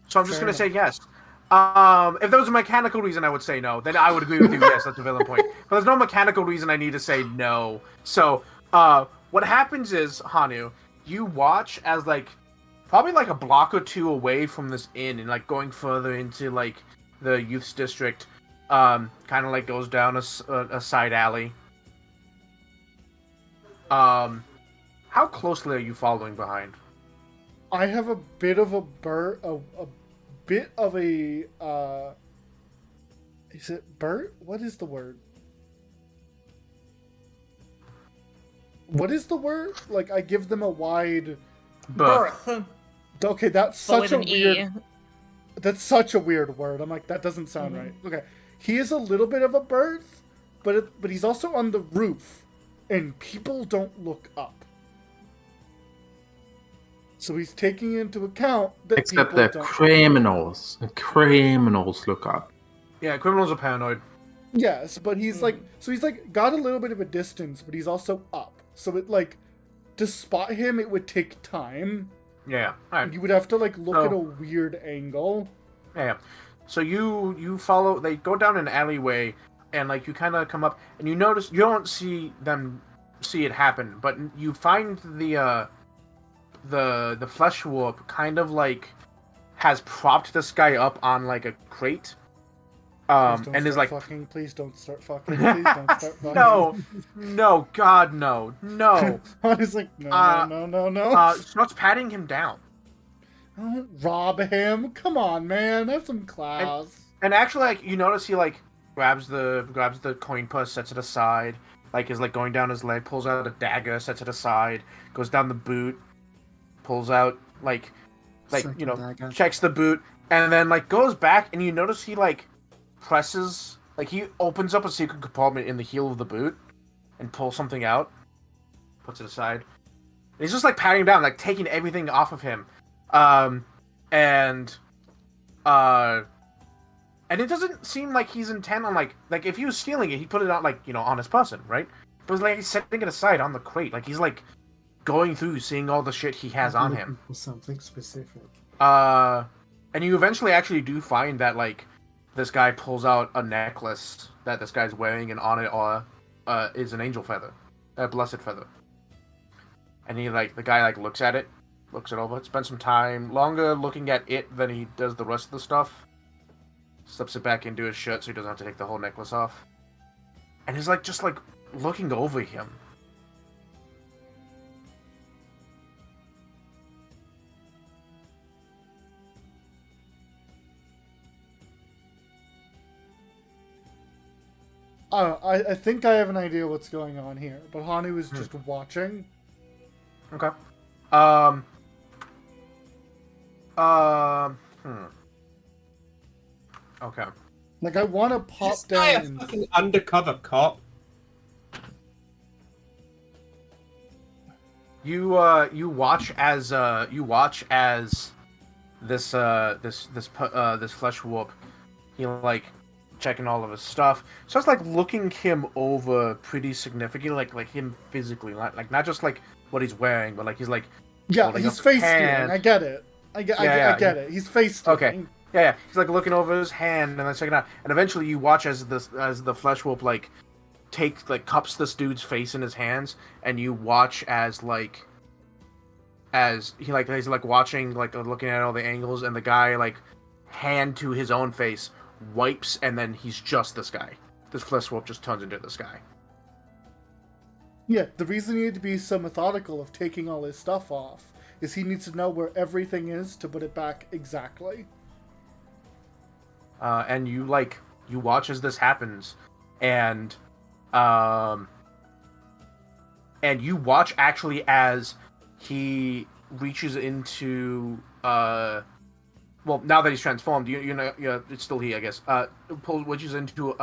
S4: So I'm just
S2: Fair
S4: gonna say yes. If there was a mechanical reason I would say no, then I would agree with you. Yes, that's a villain point. But there's no mechanical reason I need to say no. So what happens is, Hanu, you watch as like probably like a block or two away from this inn and like going further into like the youth's district, kind of like goes down a side alley. How closely are you following behind?
S2: I have a bit of a bit of a, is it Bert? What is the word? What is the word? Like, I give them a wide...
S4: Berth.
S7: Birth.
S2: Okay, that's
S7: But
S2: such
S7: with
S2: a
S7: an
S2: weird...
S7: E.
S2: That's such a weird word. I'm like, that doesn't sound right. Okay. He is a little bit of a bird, but he's also on the roof, and people don't look up. So he's taking into account that
S5: Except
S2: people
S5: that
S2: don't...
S5: criminals. Criminals look up.
S4: Yeah, criminals are paranoid.
S2: Yes, but he's like, so he's like got a little bit of a distance, but he's also up. So it like, to spot him, it would take time.
S4: Yeah. All right.
S2: You would have to like look
S4: So-
S2: at a weird angle.
S4: Yeah. So you follow. They go down an alleyway, and like you kind of come up, and you notice you don't see it happen, but you find the flesh warp kind of like has propped this guy up on like a crate, and is like,
S2: fucking. Please don't start fucking. Please don't start fucking.
S4: no, God, no.
S2: I was like, no.
S4: Starts patting him down.
S2: Don't rob him. Come on, man. Have some class.
S4: And actually, like, you notice he like grabs the coin purse, sets it aside, like is like going down his leg, pulls out a dagger, sets it aside, goes down the boot, pulls out like
S1: Second
S4: you know,
S1: dagger.
S4: checks the boot, and then like goes back, and you notice he like presses, like he opens up a secret compartment in the heel of the boot and pulls something out, puts it aside. And he's just like patting him down, like taking everything off of him. And it doesn't seem like he's intent on like if he was stealing it, he'd put it on like, you know, on his person, right? But like he's setting it aside on the crate, like he's like going through, seeing all the shit he has on him.
S1: For something specific.
S4: And you eventually actually do find that like this guy pulls out a necklace that this guy's wearing, and on it is an angel feather, a blessed feather. And he like the guy like looks it over, spends some time longer looking at it than he does the rest of the stuff. Slips it back into his shirt so he doesn't have to take the whole necklace off. And he's like just like looking over him.
S2: I think I have an idea what's going on here, but Hanu is just watching.
S4: Okay. Okay.
S2: Like, I want to pop
S3: This guy a
S2: down and...
S3: fucking undercover cop.
S4: You watch as this flesh warp, he like checking all of his stuff, starts like looking him over pretty significantly, like him physically, like not just like what he's wearing, but like he's like holding
S2: he's
S4: up
S2: face
S4: his
S2: stealing.
S4: hand.
S2: I get it. I get it. He's face stealing.
S4: Okay. Yeah. He's like looking over his hand and then checking out, and eventually you watch as the flesh warp like cups this dude's face in his hands, and you watch as he's watching, like looking at all the angles, and the guy like hand to his own face wipes, and then he's just this guy. This flesh warp just turns into this guy.
S2: Yeah, the reason he need to be so methodical of taking all his stuff off is he needs to know where everything is to put it back exactly.
S4: And you watch as this happens, and you watch actually as he reaches into well, now that he's transformed, you know, it's still he, I guess. Reaches into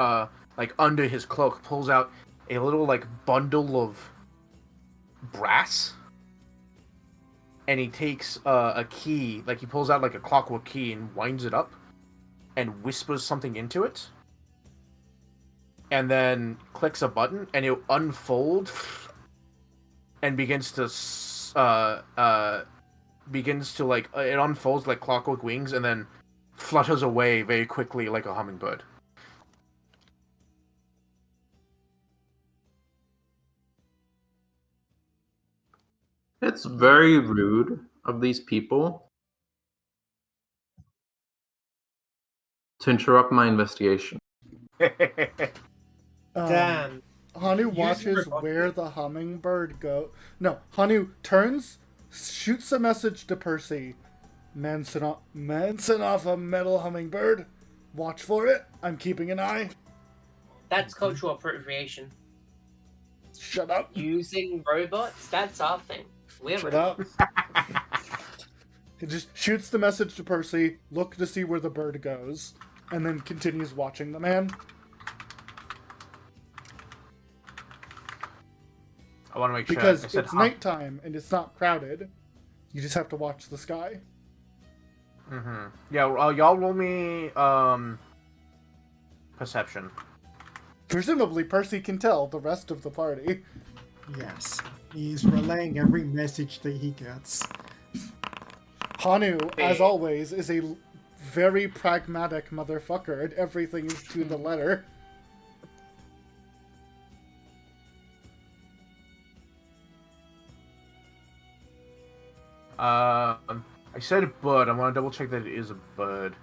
S4: like under his cloak, pulls out a little like bundle of brass, and he takes a key, like he pulls out like a clockwork key and winds it up, and whispers something into it, and then clicks a button, and it unfolds and begins to like it unfolds like clockwork wings, and then flutters away very quickly like a hummingbird.
S5: It's very rude of these people to interrupt my investigation.
S3: Damn.
S2: Hanu watches where the hummingbird go. No, Hanu turns, shoots a message to Percy. Manson off a metal hummingbird. Watch for it. I'm keeping an eye.
S8: That's cultural appropriation.
S2: Shut up.
S8: Using robots, that's our thing. We're
S2: Shut up. It just shoots the message to Percy, look to see where the bird goes, and then continues watching the man.
S4: I want to make sure.
S2: Because
S4: I said
S2: it's nighttime and it's not crowded. You just have to watch the sky.
S4: Mm-hmm. Yeah, y'all roll me perception.
S2: Presumably, Percy can tell the rest of the party.
S1: Yes. He's relaying every message that he gets.
S2: Hanu, as always, is a very pragmatic motherfucker, and everything is to the letter.
S4: I said bird. I want to double check that it is a bird.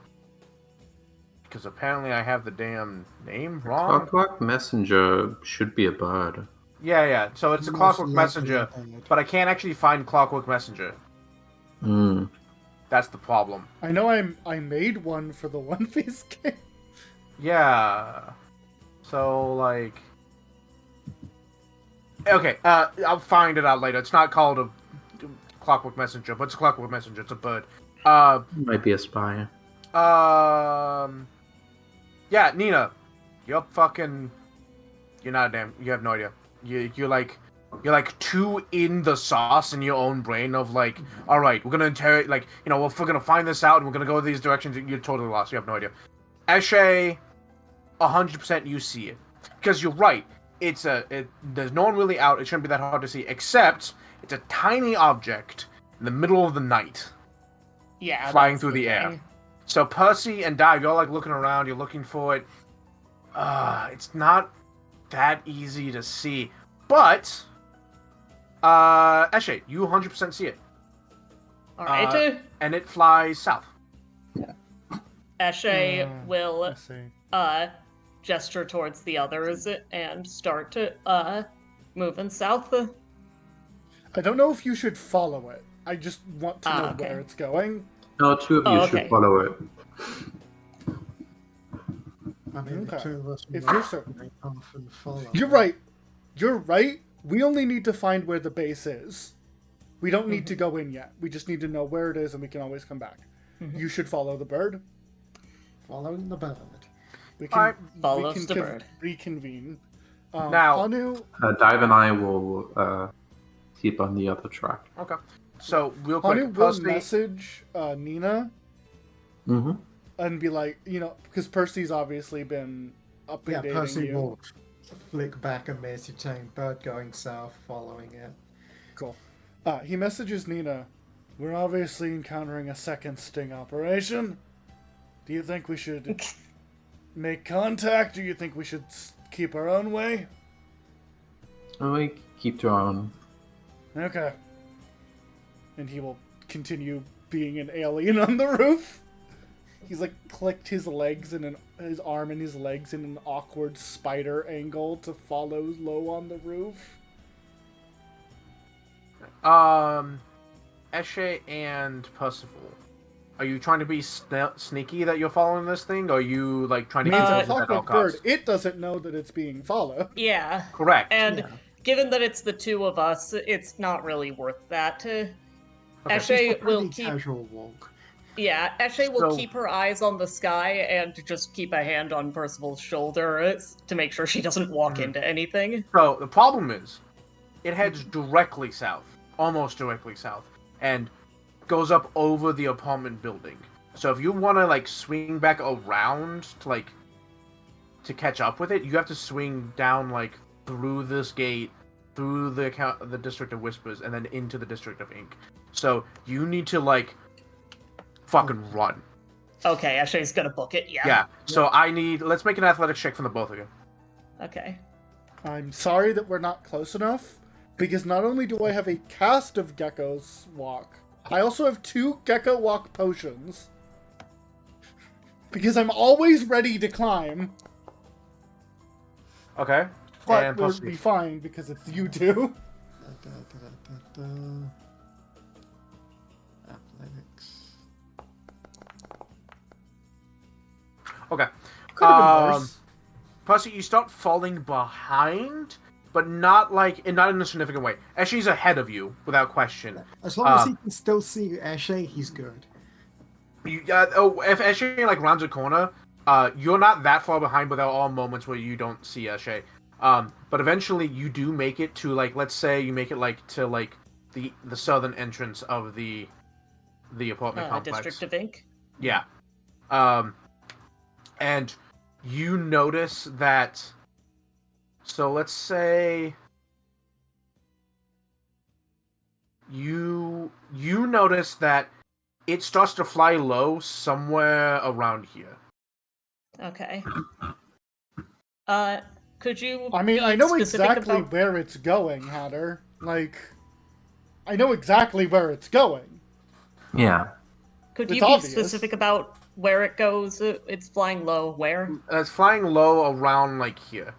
S4: Because apparently I have the damn name wrong.
S5: Clockwork Messenger should be a bird.
S4: Yeah. So it's a
S1: Most
S4: Clockwork
S1: likely
S4: Messenger,
S1: a bird.
S4: but I can't actually find Clockwork Messenger.
S5: Hmm.
S4: That's the problem.
S2: I know I made one for the One Piece game.
S4: Yeah. So, like... Okay, I'll find it out later. It's not called a Clockwork Messenger, but it's a Clockwork Messenger. It's a bird.
S5: Might be a spy.
S4: Yeah, Nina. You're fucking... You're not damn... You have no idea. You're like too in the sauce in your own brain of like, all right, we're gonna interrogate, like, you know, if we're gonna find this out and we're gonna go these directions, you're totally lost. You have no idea. Eshe, 100% you see it. Because you're right. There's no one really out. It shouldn't be that hard to see, except it's a tiny object in the middle of the night.
S7: Yeah.
S4: Flying
S7: that's
S4: through the air.
S7: thing.
S4: So Percy and Dive, you're like looking around, you're looking for it. It's not that easy to see. But, Eshe, you 100% see it.
S7: Alright.
S4: And it flies south.
S7: Eshe will
S2: Let's see.
S7: gesture towards the others and start moving south.
S2: I don't know if you should follow it. I just want to know
S7: okay.
S2: where it's going.
S5: No, two of you
S7: Oh,
S5: should
S7: okay.
S5: follow it.
S1: I mean, the
S2: Okay.
S1: two of us
S2: If
S1: might
S2: you're certain.
S1: very often follow.
S2: You're right. You're right. We only need to find where the base is. We don't need to go in yet. We just need to know where it is, and we can always come back. You should follow the bird.
S1: Following the bird.
S2: We
S4: Alright.
S2: can,
S7: Follows
S2: we
S7: the
S2: can
S7: bird.
S2: reconvene.
S4: Now-
S2: Hanu,
S5: Dive and I will keep on the other track.
S4: Okay. So, real
S2: Hanu
S4: quick,
S2: will
S4: Percy...
S2: message Nina
S5: Mm-hmm.
S2: and be like, you know, because Percy's obviously been
S1: Yeah,
S2: updating
S1: Percy
S2: you.
S1: will flick back a message saying bird going south, following it.
S2: Cool. He messages Nina, we're obviously encountering a second sting operation. Do you think we should make contact? Do you think we should keep our own way?
S5: We keep to our own.
S2: Okay. And he will continue being an alien on the roof. He's like clicked his legs and his arm and his legs in an awkward spider angle to follow low on the roof.
S4: Eshe and Percival, are you trying to be sneaky that you're following this thing, or are you, like, trying to
S2: It's
S4: get
S2: a
S4: it at all
S2: clockwork bird.
S4: costs?
S2: It doesn't know that it's being followed.
S7: Yeah.
S4: Correct.
S7: And
S1: Yeah.
S7: given that it's the two of us, it's not really worth that.
S4: Okay.
S1: Just a
S7: Eshe will
S1: pretty
S7: keep.
S1: casual walk.
S7: Yeah, Eshe will
S4: So-
S7: keep her eyes on the sky and just keep a hand on Percival's shoulder to make sure she doesn't walk
S4: Mhm.
S7: into anything.
S4: So, the problem is, it heads directly south. Almost directly south. And goes up over the apartment building. So if you want to, like, swing back around to, like, to catch up with it, you have to swing down, like, through this gate, through the District of Whispers, and then into the District of Ink. So you need to, like, fucking run.
S7: Okay, Eshe's gonna book it, yeah.
S4: Yeah. So let's make an athletics check from the both of you.
S7: Okay.
S2: I'm sorry that we're not close enough, because not only do I have a cast of Gecko's Walk, I also have 2 Gecko Walk potions. Because I'm always ready to climb,
S4: Okay.
S2: but
S4: And
S2: we'll
S4: plus
S2: be fine because it's you two.
S1: Athletics.
S4: Okay.
S2: Could have been worse.
S4: Percy, you start falling behind, but not not in a significant way. Eshe's ahead of you without question.
S1: As long as he can still see Eshe, he's good.
S4: If Eshe rounds a corner, you're not that far behind, but there are all moments where you don't see Eshe. But eventually you do make it to let's say you make it to the southern entrance of the apartment complex.
S7: District of Ink.
S4: Yeah. And you notice that. So let's say you notice that it starts to fly low somewhere around here.
S7: Okay. Could you?
S2: I mean,
S7: be
S2: I know
S7: specific
S2: exactly
S7: about...
S2: where it's going, Hatter. I know exactly where it's going.
S5: Yeah.
S7: Could
S2: It's
S7: you be
S2: obvious.
S7: specific about where it goes? It's flying low. Where?
S4: It's flying low around here.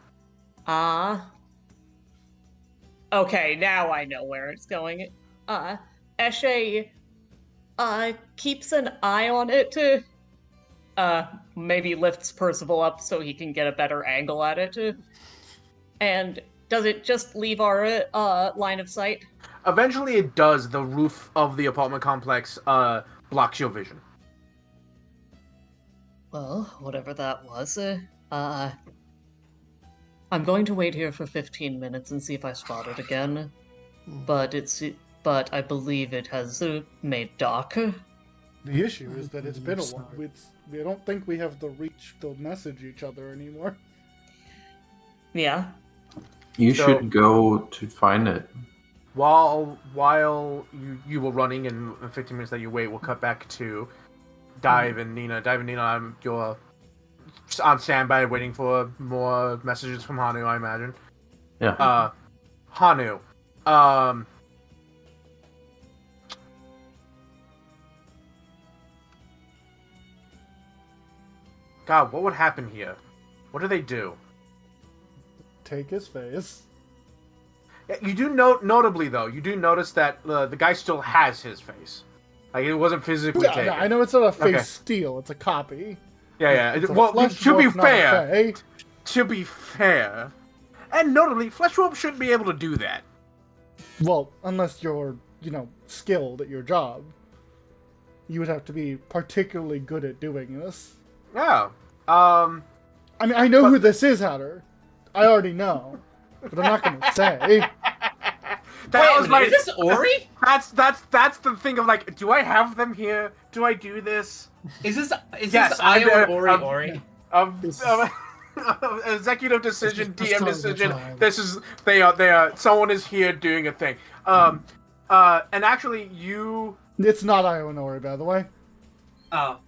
S7: Okay, now I know where it's going. Eshe, keeps an eye on it. Maybe lifts Percival up so he can get a better angle at it. And does it just leave our line of sight?
S4: Eventually it does. The roof of the apartment complex blocks your vision.
S7: Well, whatever that was, I'm going to wait here for 15 minutes and see if I spot it again. But I believe it has made dock.
S2: The issue is that it's been a while. I don't think we have the reach to message each other anymore.
S7: Yeah.
S5: You should go to find it.
S4: While you were running, and the 15 minutes that you wait, we'll cut back to Dive and Nina. Dive and Nina, you're on standby waiting for more messages from Hanu, I imagine.
S5: Yeah.
S4: Hanu. God, what would happen here? What do they do?
S2: Take his face.
S4: Yeah, you do notably though, you do notice that the guy still has his face. It wasn't physically taken.
S2: Yeah, I know it's not a face
S4: Okay.
S2: steal, it's a copy.
S4: Yeah.
S2: It's a
S4: Well,
S2: flesh
S4: to be
S2: warp, not a
S4: fair, and notably, Flesh Warp shouldn't be able to do that.
S2: Well, unless you're, skilled at your job. You would have to be particularly good at doing this.
S4: Yeah.
S2: I mean, I know who this is, Hatter. I already know. But I'm not gonna say.
S3: Is this Ori?
S4: That's the thing of do I have them here? Do I do this?
S3: Is this
S4: Yes,
S3: Io
S4: I'm-
S3: and Ori?
S4: Executive decision,
S1: This is
S4: DM
S1: the
S4: decision.
S1: time.
S4: This is they are. Someone is here doing a thing. And actually, you.
S2: It's not Ionori, by the way.
S3: Oh.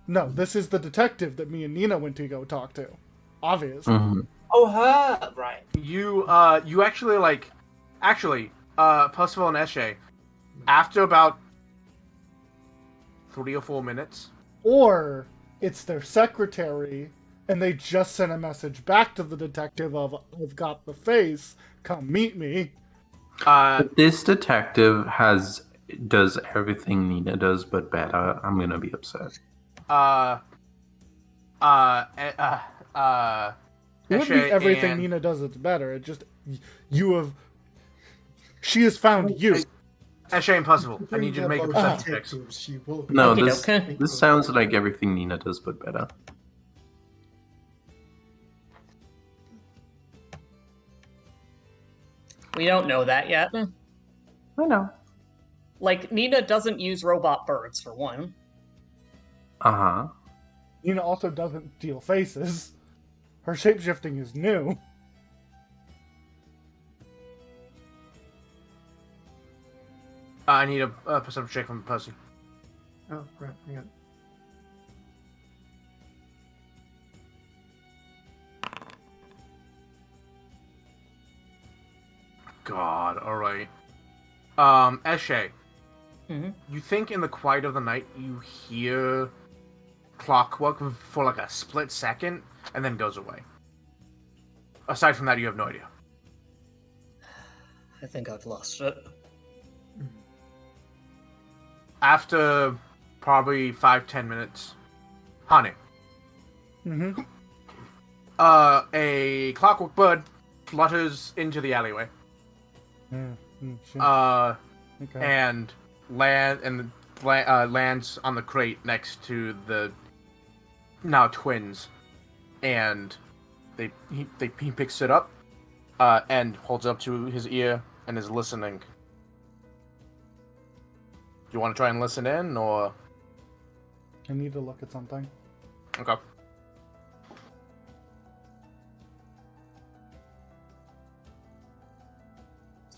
S2: No, this is the detective that me and Nina went to go talk to. Obvious.
S5: Mm-hmm.
S3: Oh, her. Right.
S4: You actually Percival and Eshe, after about 3 or 4 minutes.
S2: Or it's their secretary, and they just sent a message back to the detective of, I've got the face, come meet me.
S5: But this detective does everything Nina does, but better. I'm gonna be upset.
S2: It wouldn't be
S4: Eshe
S2: everything
S4: and-
S2: Nina does it's better. It just, she has found you.
S4: Eshe and Percival, I need you to make a perception check.
S1: She will be.
S5: No,
S7: Okay.
S5: this sounds like everything Nina does, but better.
S7: We don't know that yet.
S5: I know.
S7: Nina doesn't use robot birds, for one.
S5: Uh-huh.
S2: Nina also doesn't steal faces. Her shapeshifting is new.
S4: I need a perception check from Percy.
S1: Oh, right. Hang on.
S4: God, alright. Eshe,
S7: Mm-hmm.
S4: you think in the quiet of the night you hear clockwork for a split second, and then goes away. Aside from that, you have no idea.
S7: I think I've lost it.
S4: After probably 5-10 minutes, Hanu,
S2: Mm-hmm.
S4: a clockwork bird flutters into the alleyway.
S2: Shit. Okay.
S4: And lands on the crate next to the now twins, and he picks it up, and holds it up to his ear and is listening. Do you want to try and listen in, or?
S2: I need to look at something.
S4: Okay.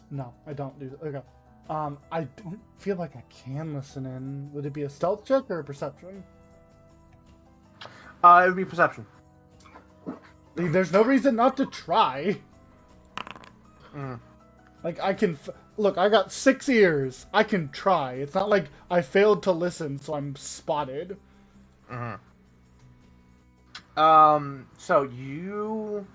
S2: No, I don't do. Okay. I don't feel like I can listen in. Would it be a stealth check or a perception?
S4: It would be perception.
S2: There's no reason not to try.
S4: Mm.
S2: Like, I can... Look, I got 6 ears. I can try. It's not like I failed to listen, so I'm spotted.
S4: Mm-hmm. So you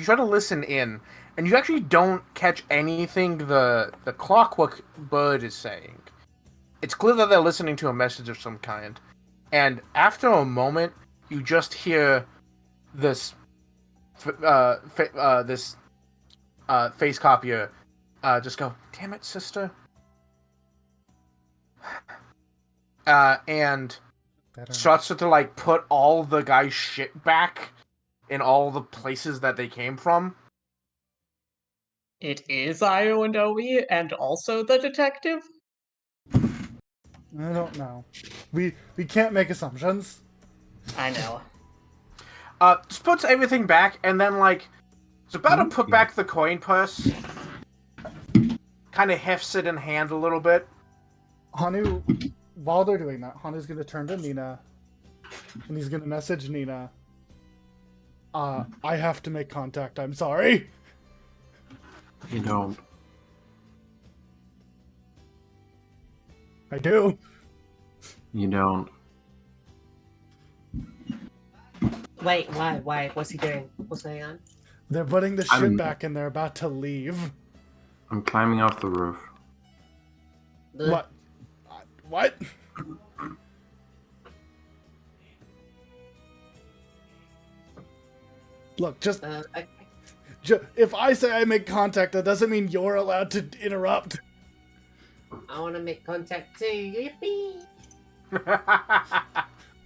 S4: try to listen in, and you actually don't catch anything the Clockwork Bird is saying. It's clear that they're listening to a message of some kind, and after a moment, you just hear this face copier just go, "Damn it, sister," and starts to like put all the guy's shit back in all the places that they came from.
S7: It is Io and Owie, and also the detective?
S2: I don't know. We can't make assumptions.
S7: I know.
S4: Just puts everything back, and then like is about to put back the coin purse. Kind of hefts it in hand a little bit.
S2: Hanu, while they're doing that, Hanu's gonna turn to Nina, and he's gonna message Nina. I have to make contact. I'm sorry.
S5: You don't.
S2: I do.
S5: You don't.
S8: Wait, why? What's he doing? What's going on?
S2: They're putting the ship
S5: I'm-
S2: back, and they're about to leave.
S5: I'm climbing off the roof.
S2: What? What? Look, just if I say I make contact, that doesn't mean you're allowed to interrupt.
S8: I want to make contact too. Yippee!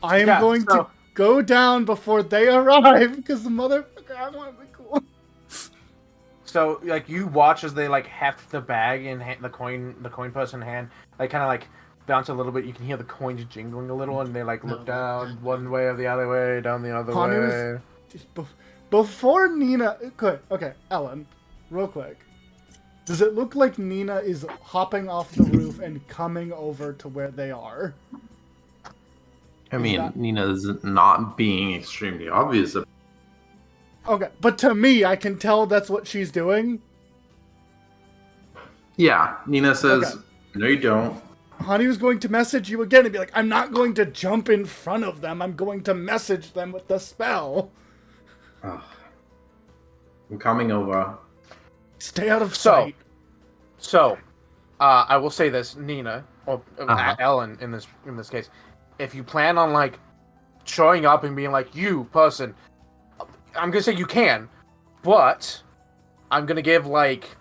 S2: I am going to go down before they arrive because the motherfucker. I want to be cool.
S4: So like you watch as they like heft the bag in the coin purse in hand, like kind of like bounce a little bit. You can hear the coins jingling a little, and they like look down one way or the other way, down the other way.
S2: Before Nina, okay, Ellen, real quick. Does it look like Nina is hopping off the roof and coming over to where they are?
S5: I mean, Nina's not being extremely obvious.
S2: Okay, but to me, I can tell that's what she's doing.
S5: Yeah, Nina says,
S2: Okay.
S5: No, you don't.
S2: Honey was going to message you again and be like, I'm not going to jump in front of them. I'm going to message them with the spell.
S5: Ugh. I'm coming over.
S2: Stay out of sight.
S4: So, I will say this, Nina, or Ellen in this case, if you plan on like showing up and being like, you person, I'm gonna say you can, but I'm gonna give like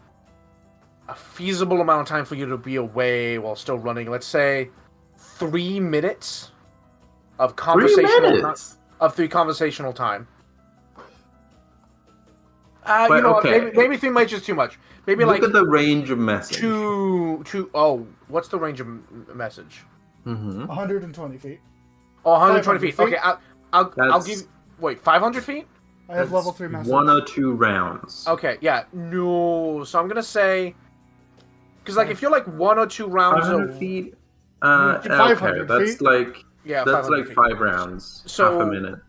S4: a feasible amount of time for you to be away while still running. Let's say 3 minutes of conversational conversational time.
S5: But,
S4: you know
S5: okay.
S4: what, maybe 3 minutes is too much. Maybe
S5: Look
S4: like
S5: at the range of message.
S4: What's the range of message?
S2: 120 feet.
S4: Oh, 120 feet.
S2: 500
S4: Okay, I'll give. Wait, 500 feet?
S2: I have level 3 message.
S5: 1 or 2 rounds.
S4: Okay, yeah, no. So I'm gonna say, because like if you're like 1 or 2 rounds,
S5: 500 feet.
S2: 500
S5: okay, that's
S2: feet?
S5: like
S4: yeah,
S5: that's
S4: 500
S5: like
S4: feet.
S5: 5 rounds.
S4: So-
S5: half a minute.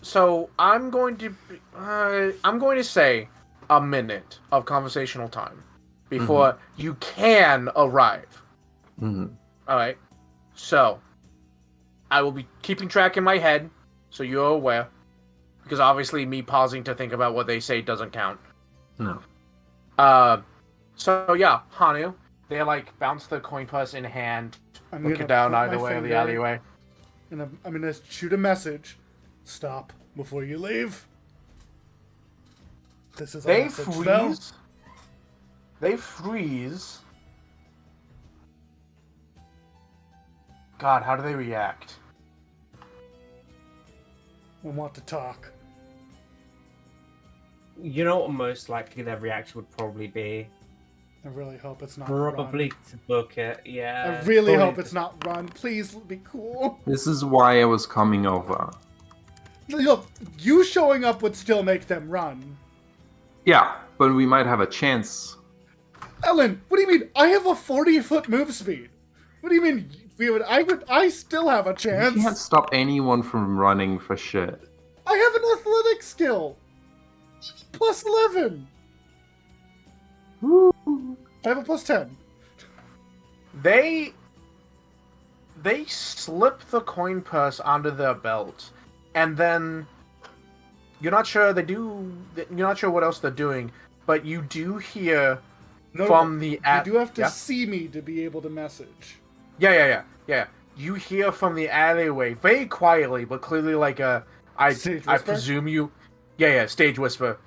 S4: So I'm going to say a minute of conversational time before you can arrive.
S5: Mhm.
S4: All right. So I will be keeping track in my head, so you're aware, because obviously me pausing to think about what they say doesn't count.
S5: No.
S4: So yeah, Hanu, they like bounce the coin purse in hand,
S2: I'm
S4: looking
S2: gonna
S4: down
S2: put
S4: either
S2: my
S4: way of the
S2: finger,
S4: alleyway.
S2: And I'm gonna shoot a message. Stop before you leave. This is a
S4: They
S2: message, though.
S4: freeze. They freeze. God, how do they react?
S2: I want to talk.
S3: You know what most likely their reaction would probably be?
S2: I really hope it's not
S3: Probably
S2: Run.
S3: to book it, yeah.
S2: I really
S3: Probably
S2: hope it's not Run. Please be cool.
S5: This is why I was coming over.
S2: Look, you showing up would still make them run.
S5: Yeah, but we might have a chance.
S2: Ellen, what do you mean? I have a 40-foot move speed. What do you mean? I still have a
S5: You
S2: chance.
S5: can't stop anyone from running for shit.
S2: I have an athletic skill. Plus 11.
S5: Woo.
S2: I have a plus 10.
S4: They slip the coin purse onto their belt, and then you're not sure what else they're doing, but you do hear from the
S2: You do have to see me to be able to message.
S4: Yeah. You hear from the alleyway very quietly, but clearly like I
S2: Stage
S4: I
S2: whisper?
S4: presume you. Yeah, stage whisper.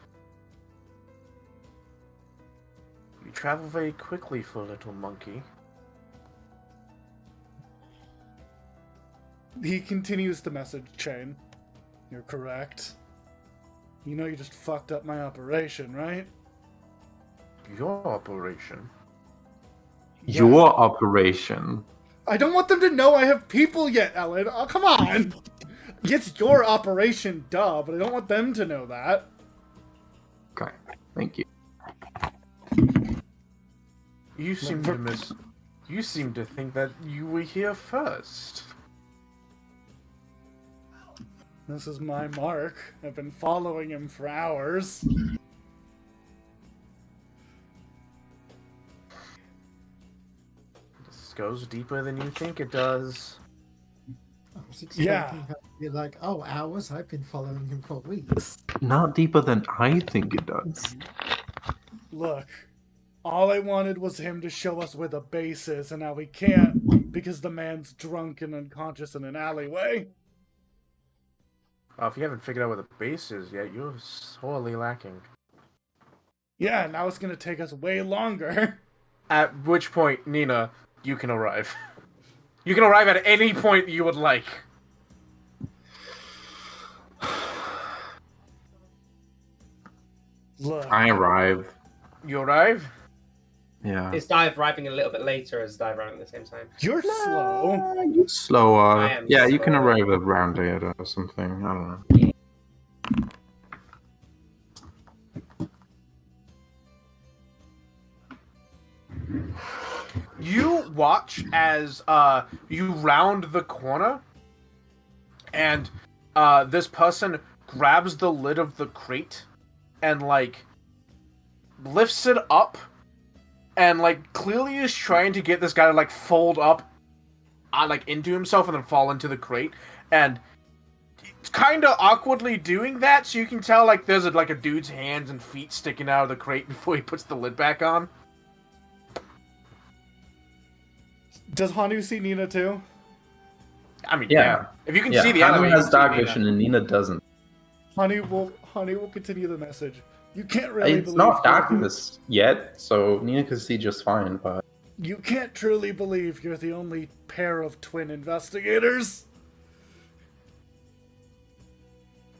S4: You travel very quickly for a little monkey.
S2: He continues the message chain. You're correct. You know you just fucked up my operation, right?
S4: Your operation.
S5: Your operation.
S2: I don't want them to know I have people yet, Ellen. Oh, come on! It's your operation, duh, but I don't want them to know that.
S5: Okay, thank you.
S4: You seem to think that you were here first.
S2: This is my mark. I've been following him for hours.
S4: This goes deeper than you think it does.
S1: I was expecting
S2: Yeah.
S1: her to be like, oh, hours? I've been following him for weeks.
S5: Not deeper than I think it does.
S2: Look, all I wanted was him to show us where the base is, and now we can't because the man's drunk and unconscious in an alleyway.
S4: If you haven't figured out where the base is yet, you're sorely lacking.
S2: Yeah, now it's gonna take us way longer.
S4: At which point, Nina, you can arrive. You can arrive at any point you would like.
S2: Look,
S5: I arrive.
S4: You arrive?
S5: Yeah.
S3: Is Dive arriving a little bit later as Dive arriving at the same time?
S2: you're slow.
S5: You're slower.
S3: I am
S5: Yeah, you can
S3: slower.
S5: arrive around it or something. I don't know.
S4: You watch as you round the corner, and this person grabs the lid of the crate and like lifts it up, and like clearly is trying to get this guy to like fold up, like into himself and then fall into the crate, and it's kind of awkwardly doing that. So you can tell like there's a dude's hands and feet sticking out of the crate before he puts the lid back on.
S2: Does Hanu see Nina too?
S4: I mean,
S5: Yeah.
S4: If you can
S5: Yeah,
S4: see the
S5: Hanu
S4: alleyway,
S5: has
S4: you can see
S5: dark
S4: Nina.
S5: vision and Nina doesn't.
S2: Hanu will continue the message. You can't really
S5: It's
S2: believe
S5: not
S2: you're the-
S5: darkness yet, so Nina can see just fine, but
S2: You can't truly believe you're the only pair of twin investigators.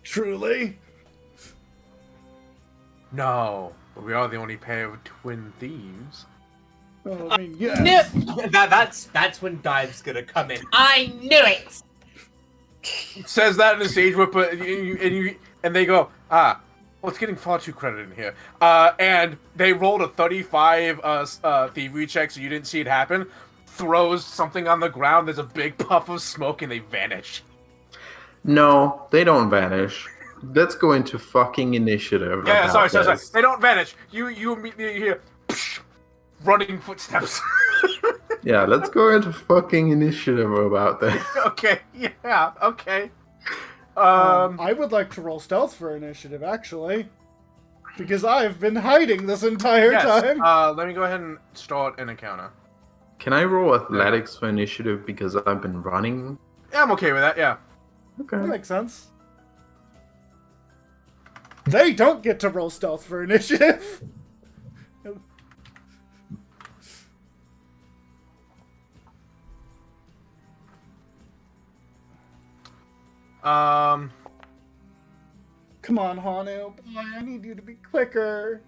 S2: Truly?
S4: No, but we are the only pair of twin thieves.
S2: Oh, I mean, yes.
S3: That's when Dive's gonna come in. I knew it!
S4: Says that in the stage whip, and they go, well, it's getting far too credited in here. And they rolled a 35 thievery check, so you didn't see it happen. Throws something on the ground. There's a big puff of smoke, and they vanish.
S5: no, they don't vanish. Let's go into fucking initiative.
S4: Yeah,
S5: about
S4: sorry.
S5: this.
S4: They don't vanish. You immediately hear running footsteps.
S5: Yeah, let's go into fucking initiative about this.
S4: Okay. Yeah. Okay.
S2: I would like to roll stealth for initiative, actually. Because I've been hiding this entire
S4: Yes.
S2: time.
S4: Let me go ahead and start an encounter.
S5: Can I roll athletics for initiative because I've been running?
S4: Yeah, I'm okay with that. Yeah.
S5: Okay.
S2: That makes sense. They don't get to roll stealth for initiative. Come on, Hanu. Boy, I need you to be quicker.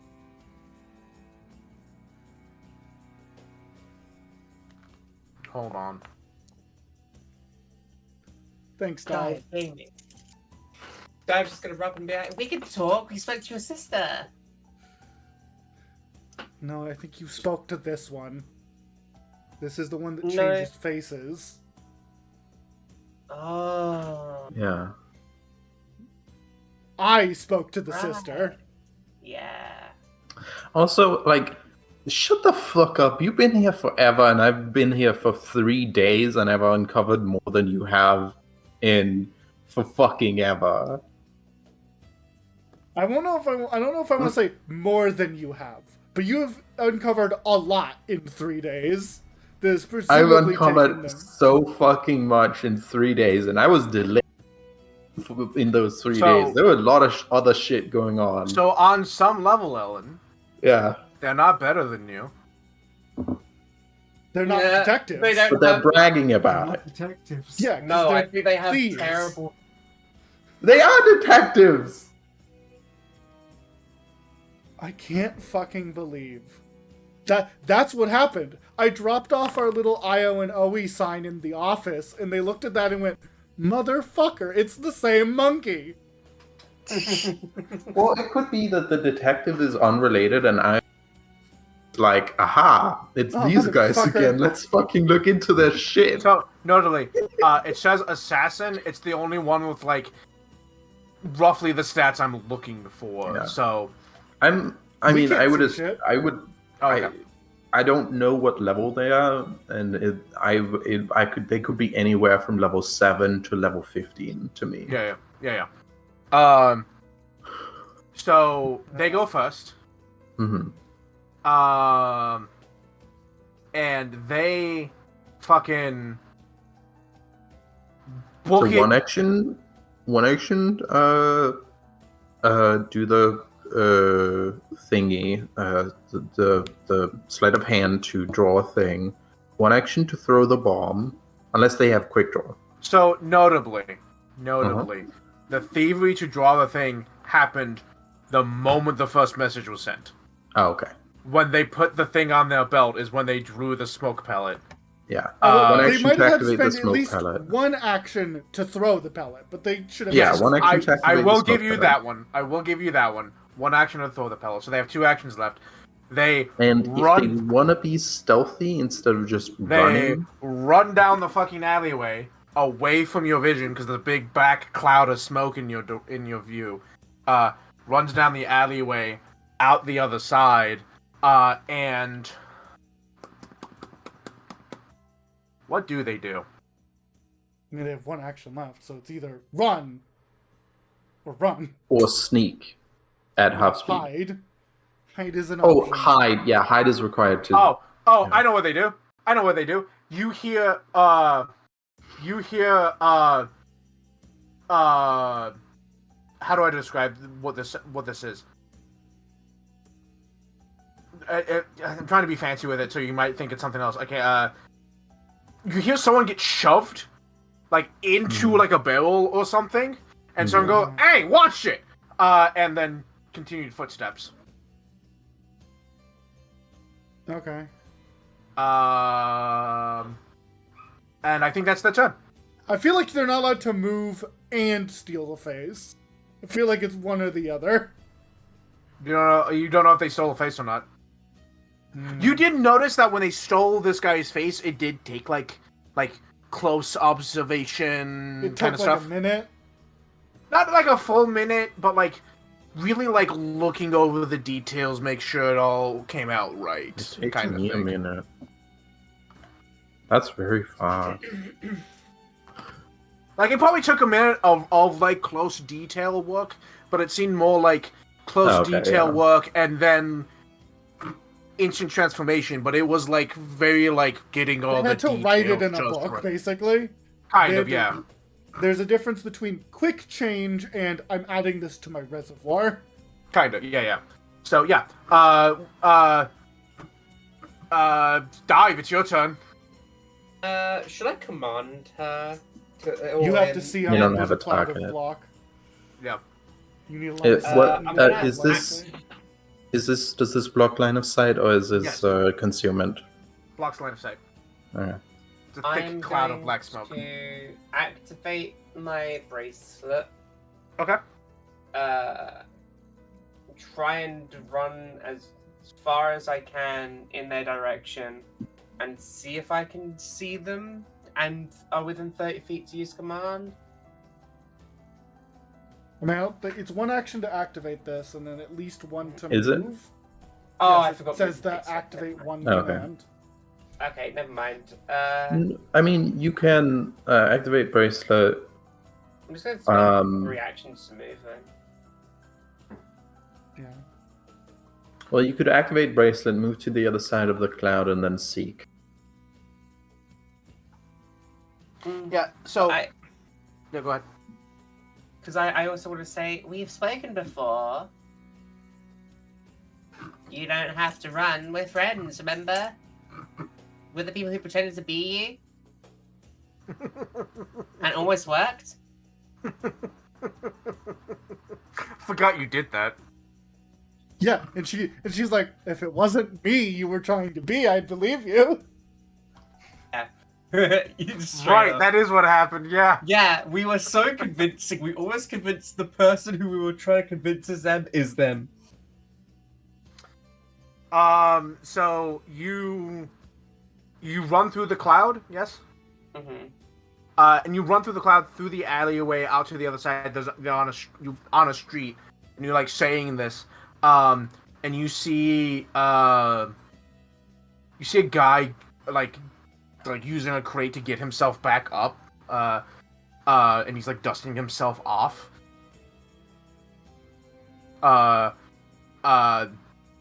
S4: Hold on.
S2: Thanks, Dive.
S8: Dive's just gonna rub and be like, we can talk. We spoke to your sister.
S2: No, I think you spoke to this one. This is the one that
S8: No.
S2: changes faces.
S8: Oh.
S5: Yeah.
S2: I spoke to the
S8: Right.
S2: sister.
S8: Yeah.
S5: Also, like, shut the fuck up. You've been here forever, and I've been here for 3 days, and I've uncovered more than you have for fucking ever.
S2: I don't know if I want to say more than you have, but you have uncovered a lot in 3 days. There's
S5: I've
S2: presumably taken
S5: uncovered
S2: them.
S5: so fucking much in 3 days, and I was delayed in those 3
S4: So-
S5: days. There were a lot of other shit going on.
S4: So on some level, Ellen,
S5: Yeah,
S4: they're not better than you.
S2: They're not
S8: Yeah,
S2: detectives.
S8: they don't-
S5: but they're bragging about
S1: Not
S5: it.
S1: detectives.
S2: Yeah, 'cause
S8: No, I
S2: they're
S8: think they have
S2: thieves.
S8: terrible.
S5: They are detectives!
S2: I can't fucking believe that's what happened. I dropped off our little IO and OE sign in the office, and they looked at that and went, "Motherfucker, it's the same monkey."
S5: Well, it could be that the detective is unrelated, and I'm like, aha, it's
S2: Oh,
S5: these guys
S2: motherfucker.
S5: again. Let's fucking look into their shit.
S4: So, notably, it says assassin. It's the only one with, like, roughly the stats I'm looking for.
S5: Yeah.
S4: So,
S5: I
S2: We
S5: mean,
S2: can't
S5: I would,
S2: see shit.
S4: okay.
S5: I don't know what level they are, and they could be anywhere from level 7 to level 15 to me.
S4: Yeah. So they go first.
S5: hmm
S4: And they fucking
S5: So
S4: book it.
S5: one action, do the thingy, the sleight of hand to draw a thing. One action to throw the bomb, unless they have quick draw.
S4: So notably, the thievery to draw the thing happened the moment the first message was sent.
S5: Oh, okay.
S4: When they put the thing on their belt is when they drew the smoke pellet.
S5: Yeah.
S4: Uh,
S5: one
S2: They
S5: action
S2: might
S5: to
S2: have had to
S5: activate the
S2: spend at
S5: smoke
S2: least
S5: pellet.
S2: one action to throw the pellet, but they should have.
S5: Yeah, one action to
S4: I
S5: activate
S4: will
S5: the
S4: give
S5: smoke
S4: you
S5: pellet.
S4: that one. I will give you that one. One action to throw the pellet. So they have 2 actions left. They
S5: And if
S4: run.
S5: they want to be stealthy instead of just
S4: They
S5: running,
S4: run down the fucking alleyway away from your vision because the big black cloud of smoke in your view. Runs down the alleyway out the other side. And what do they do?
S2: I mean, they have one action left, so it's either run or run.
S5: or sneak at half speed.
S2: Hide. Hide is an
S5: Oh,
S2: option.
S5: hide. Yeah, hide is required too.
S4: Oh,
S5: Yeah.
S4: I know what they do. You hear, how do I describe what this is? I'm trying to be fancy with it, so you might think it's something else. Okay, you hear someone get shoved, like, into, like, a barrel or something, and someone go, "Hey, watch it!" And then continued footsteps.
S2: Okay.
S4: And I think that's the turn.
S2: I feel like they're not allowed to move and steal the face. I feel like it's one or the other.
S4: You don't know if they stole a face or not. You did notice that when they stole this guy's face, it did take like close observation
S2: It
S4: kind
S2: took
S4: of
S2: like
S4: stuff.
S2: a minute.
S4: Not like a full minute, but like really like looking over the details, make sure it all came out right.
S5: It takes
S4: kind of
S5: me a
S4: thing.
S5: minute. That's very fast.
S4: Like it probably took a minute of like close detail work, but it seemed more like close
S5: Okay,
S4: detail
S5: yeah.
S4: work and then instant transformation, but it was like very like getting all
S2: I
S4: the
S2: had to
S4: details
S2: write it in a
S4: just
S2: book,
S4: right.
S2: basically.
S4: Kind
S2: They
S4: of,
S2: had
S4: yeah.
S2: to- There's a difference between quick change and I'm adding this to my reservoir.
S4: Kind of, yeah. So yeah, Dive, it's your turn.
S8: Should I command her?
S2: You have to see how
S5: You don't
S2: there's
S5: have
S2: a
S5: a
S2: cloud of
S5: target.
S2: block.
S4: Yeah.
S2: You need a lot
S5: Uh,
S2: of
S5: what-
S2: stuff.
S8: I'm gonna
S5: is this-
S8: actually-
S5: Does this block line of sight or is this
S4: Yes.
S5: concealment?
S4: Blocks line of sight.
S5: Okay.
S4: It's a thick
S8: I'm
S4: cloud
S8: going
S4: of black smoke.
S8: to activate my bracelet.
S4: Okay.
S8: Try and run as far as I can in their direction, and see if I can see them and are within 30 feet to use command.
S2: I mean, it's one action to activate this, and then at least one to
S5: Is it?
S2: move.
S8: Oh,
S2: Yes,
S8: I forgot.
S2: It says
S8: to
S2: that
S8: fix it.
S2: activate one
S5: Oh, okay.
S2: command.
S8: Okay, never mind.
S5: I mean, you can activate bracelet.
S8: I'm just going to spend
S5: Um,
S8: 3 actions to move then.
S2: Yeah.
S5: Well, you could activate bracelet, move to the other side of the cloud, and then seek.
S4: Yeah. So.
S8: I-
S4: Yeah, go ahead.
S8: Because I also want to say, we've spoken before. You don't have to run. We're friends, remember? We're the people who pretended to be you. And almost worked.
S4: Forgot you did that.
S2: Yeah, and she's like, if it wasn't me you were trying to be, I'd believe you.
S4: Right, that is what happened. Yeah.
S3: Yeah, we were so convincing. We always convinced the person who we were trying to convince is them.
S4: So you run through the cloud, yes?
S8: Mm-hmm.
S4: And you run through the cloud through the alleyway out to the other side. You're on a street, and you're like saying this. And you see a guy like using a crate to get himself back up. And he's like dusting himself off.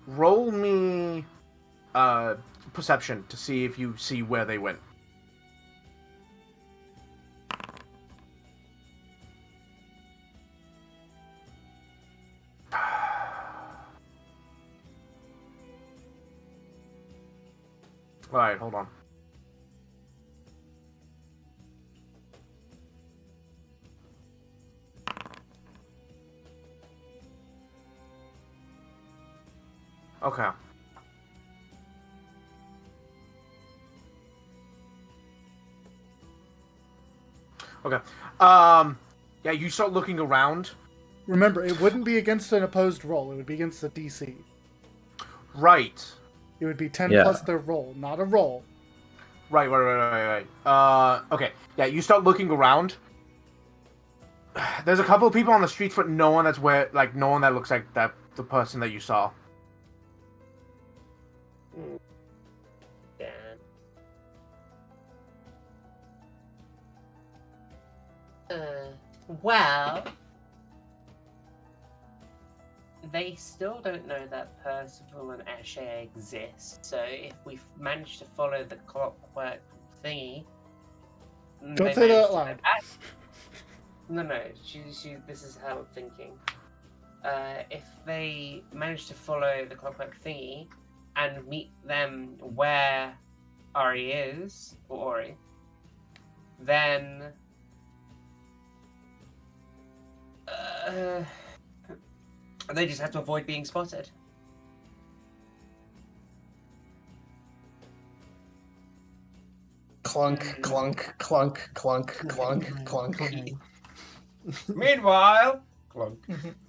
S4: Roll me perception to see if you see where they went. Alright, hold on. Okay. Okay. Yeah, you start looking around.
S2: Remember, it wouldn't be against an opposed roll, it would be against the DC.
S4: Right.
S2: It would be 10
S5: Yeah.
S2: plus their roll, not a roll.
S4: Right. Okay. Yeah, you start looking around. There's a couple of people on the streets, but no one no one that looks like the person that you saw.
S8: Dan. Well, they still don't know that Percival and Ashe exist. So if we manage to follow the clockwork thingy,
S2: Don't say that out loud.
S8: No. She. This is how I'm thinking. If they manage to follow the clockwork thingy and meet them where Ori is, or Ori, then they just have to avoid being spotted.
S7: Clunk, clunk, clunk, clunk, clunk, clunk.
S1: Okay.
S3: Meanwhile, clunk.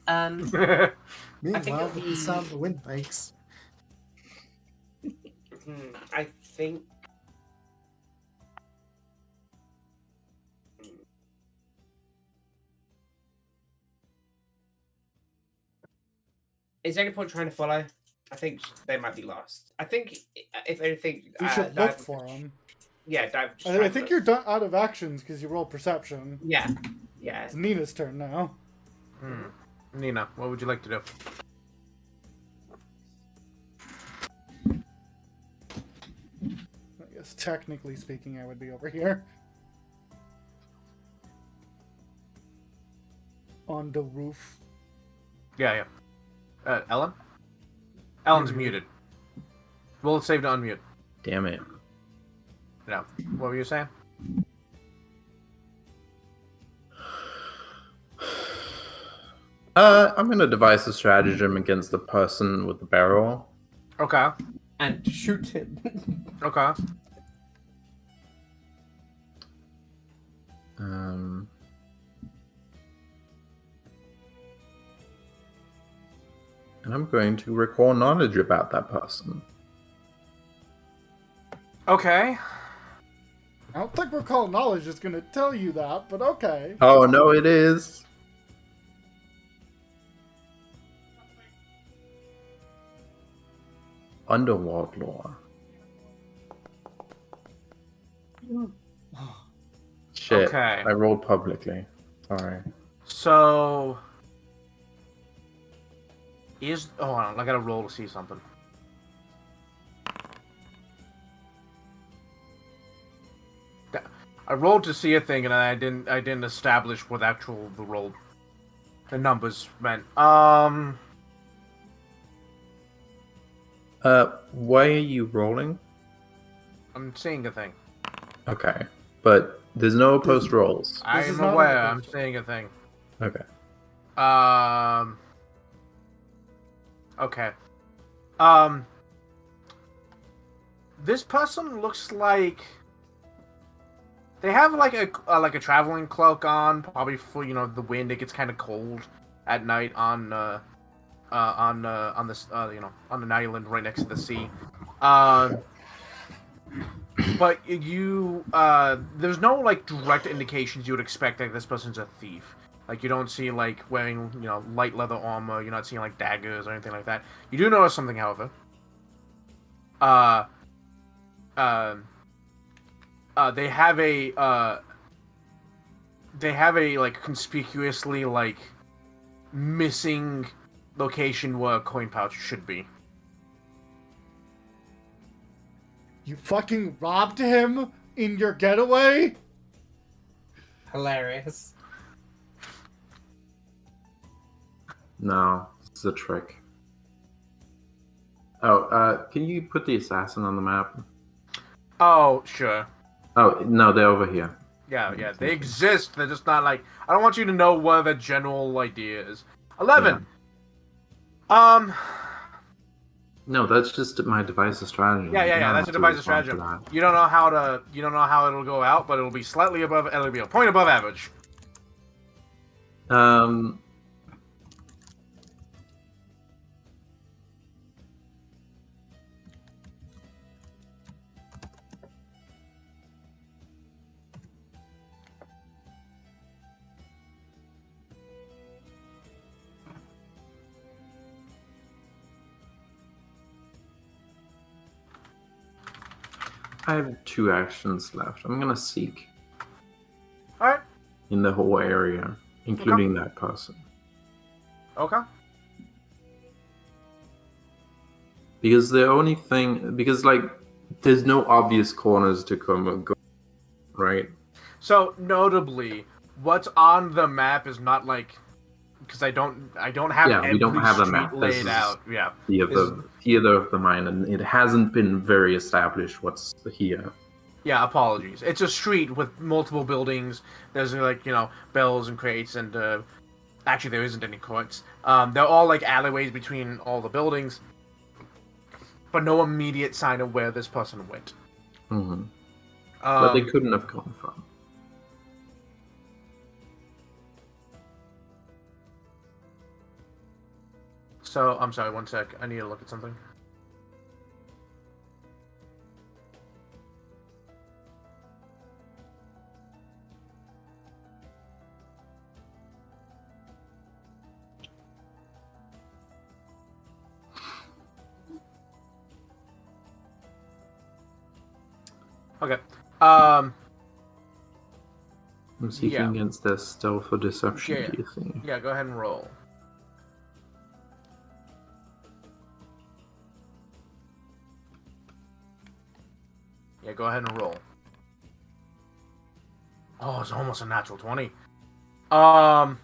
S1: Meanwhile,
S8: it'll
S1: with the
S8: be-
S1: sound the wind makes.
S8: I think. Is there any point trying to follow? I think they might be lost. I think, if anything,
S2: You should
S8: Dive-
S2: look for them.
S8: Yeah, Dive.
S2: I think you're done out of actions because you roll perception.
S8: Yeah.
S2: It's Nina's turn now.
S4: Nina, what would you like to do?
S2: guess technically speaking, I would be over here. On the roof.
S4: Yeah. Ellen? Ellen's
S2: Mhm.
S4: muted. We'll save to unmute.
S5: Damn it.
S4: No. What were you saying?
S5: I'm gonna devise a stratagem against the person with the barrel.
S4: Okay.
S3: And shoot him.
S4: Okay.
S5: And I'm going to recall knowledge about that person.
S4: Okay.
S2: I don't think recall knowledge is going to tell you that, but okay.
S5: Oh no, it is. Underworld lore. Shit.
S4: Okay.
S5: I rolled publicly. Sorry.
S4: So hold on, I gotta roll to see something. I rolled to see a thing and I didn't establish what the numbers meant.
S5: Why are you rolling?
S4: I'm seeing a thing.
S5: Okay. But there's no opposed rolls.
S4: I
S2: This is
S4: am
S2: not
S4: aware.
S2: an
S4: I'm
S2: opposed
S4: seeing a thing.
S5: Okay.
S4: Okay. This person looks like they have like a traveling cloak on, probably for the wind. It gets kind of cold at night on the on an island right next to the sea. But there's no like direct indications you would expect that this person's a thief. Like you don't see like wearing light leather armor. You're not seeing like daggers or anything like that. You do notice something, however. They have a like conspicuously like missing location where a coin pouch should be.
S2: You fucking robbed him in your getaway?
S3: Hilarious.
S5: No, it's a trick. Oh, can you put the assassin on the map?
S4: Oh, sure.
S5: Oh, no, they're over here.
S4: Yeah, they exist. They're just not like. I don't want you to know what the general idea is. 11.
S5: No, that's just my device of strategy.
S4: Yeah. That's a device of strategy. You don't know how it'll go out, but it'll be slightly above. It'll be a point above average.
S5: I have 2 actions left. I'm gonna seek
S4: All right.
S5: in the whole area, including that person.
S4: Okay.
S5: Because like there's no obvious corners to come and go, right?
S4: So notably, what's on the map is not like because I don't have
S5: Yeah, we don't
S4: every
S5: have a
S4: street
S5: map. This
S4: laid
S5: is
S4: out. Yeah.
S5: Theater of the mind, and it hasn't been very established what's here.
S4: Yeah, apologies. It's a street with multiple buildings. There's like bells and crates, and actually there isn't any courts. They're all like alleyways between all the buildings, but no immediate sign of where this person went.
S5: Mm-hmm. But they couldn't have gone from.
S4: So I'm sorry. 1 sec. I need to look at something. Okay.
S5: I'm seeking
S4: Yeah.
S5: against their stealth or deception
S4: Yeah.
S5: DC.
S4: Yeah, go ahead and roll. Yeah, go ahead and roll. Oh, it's almost a natural 20. Yeah,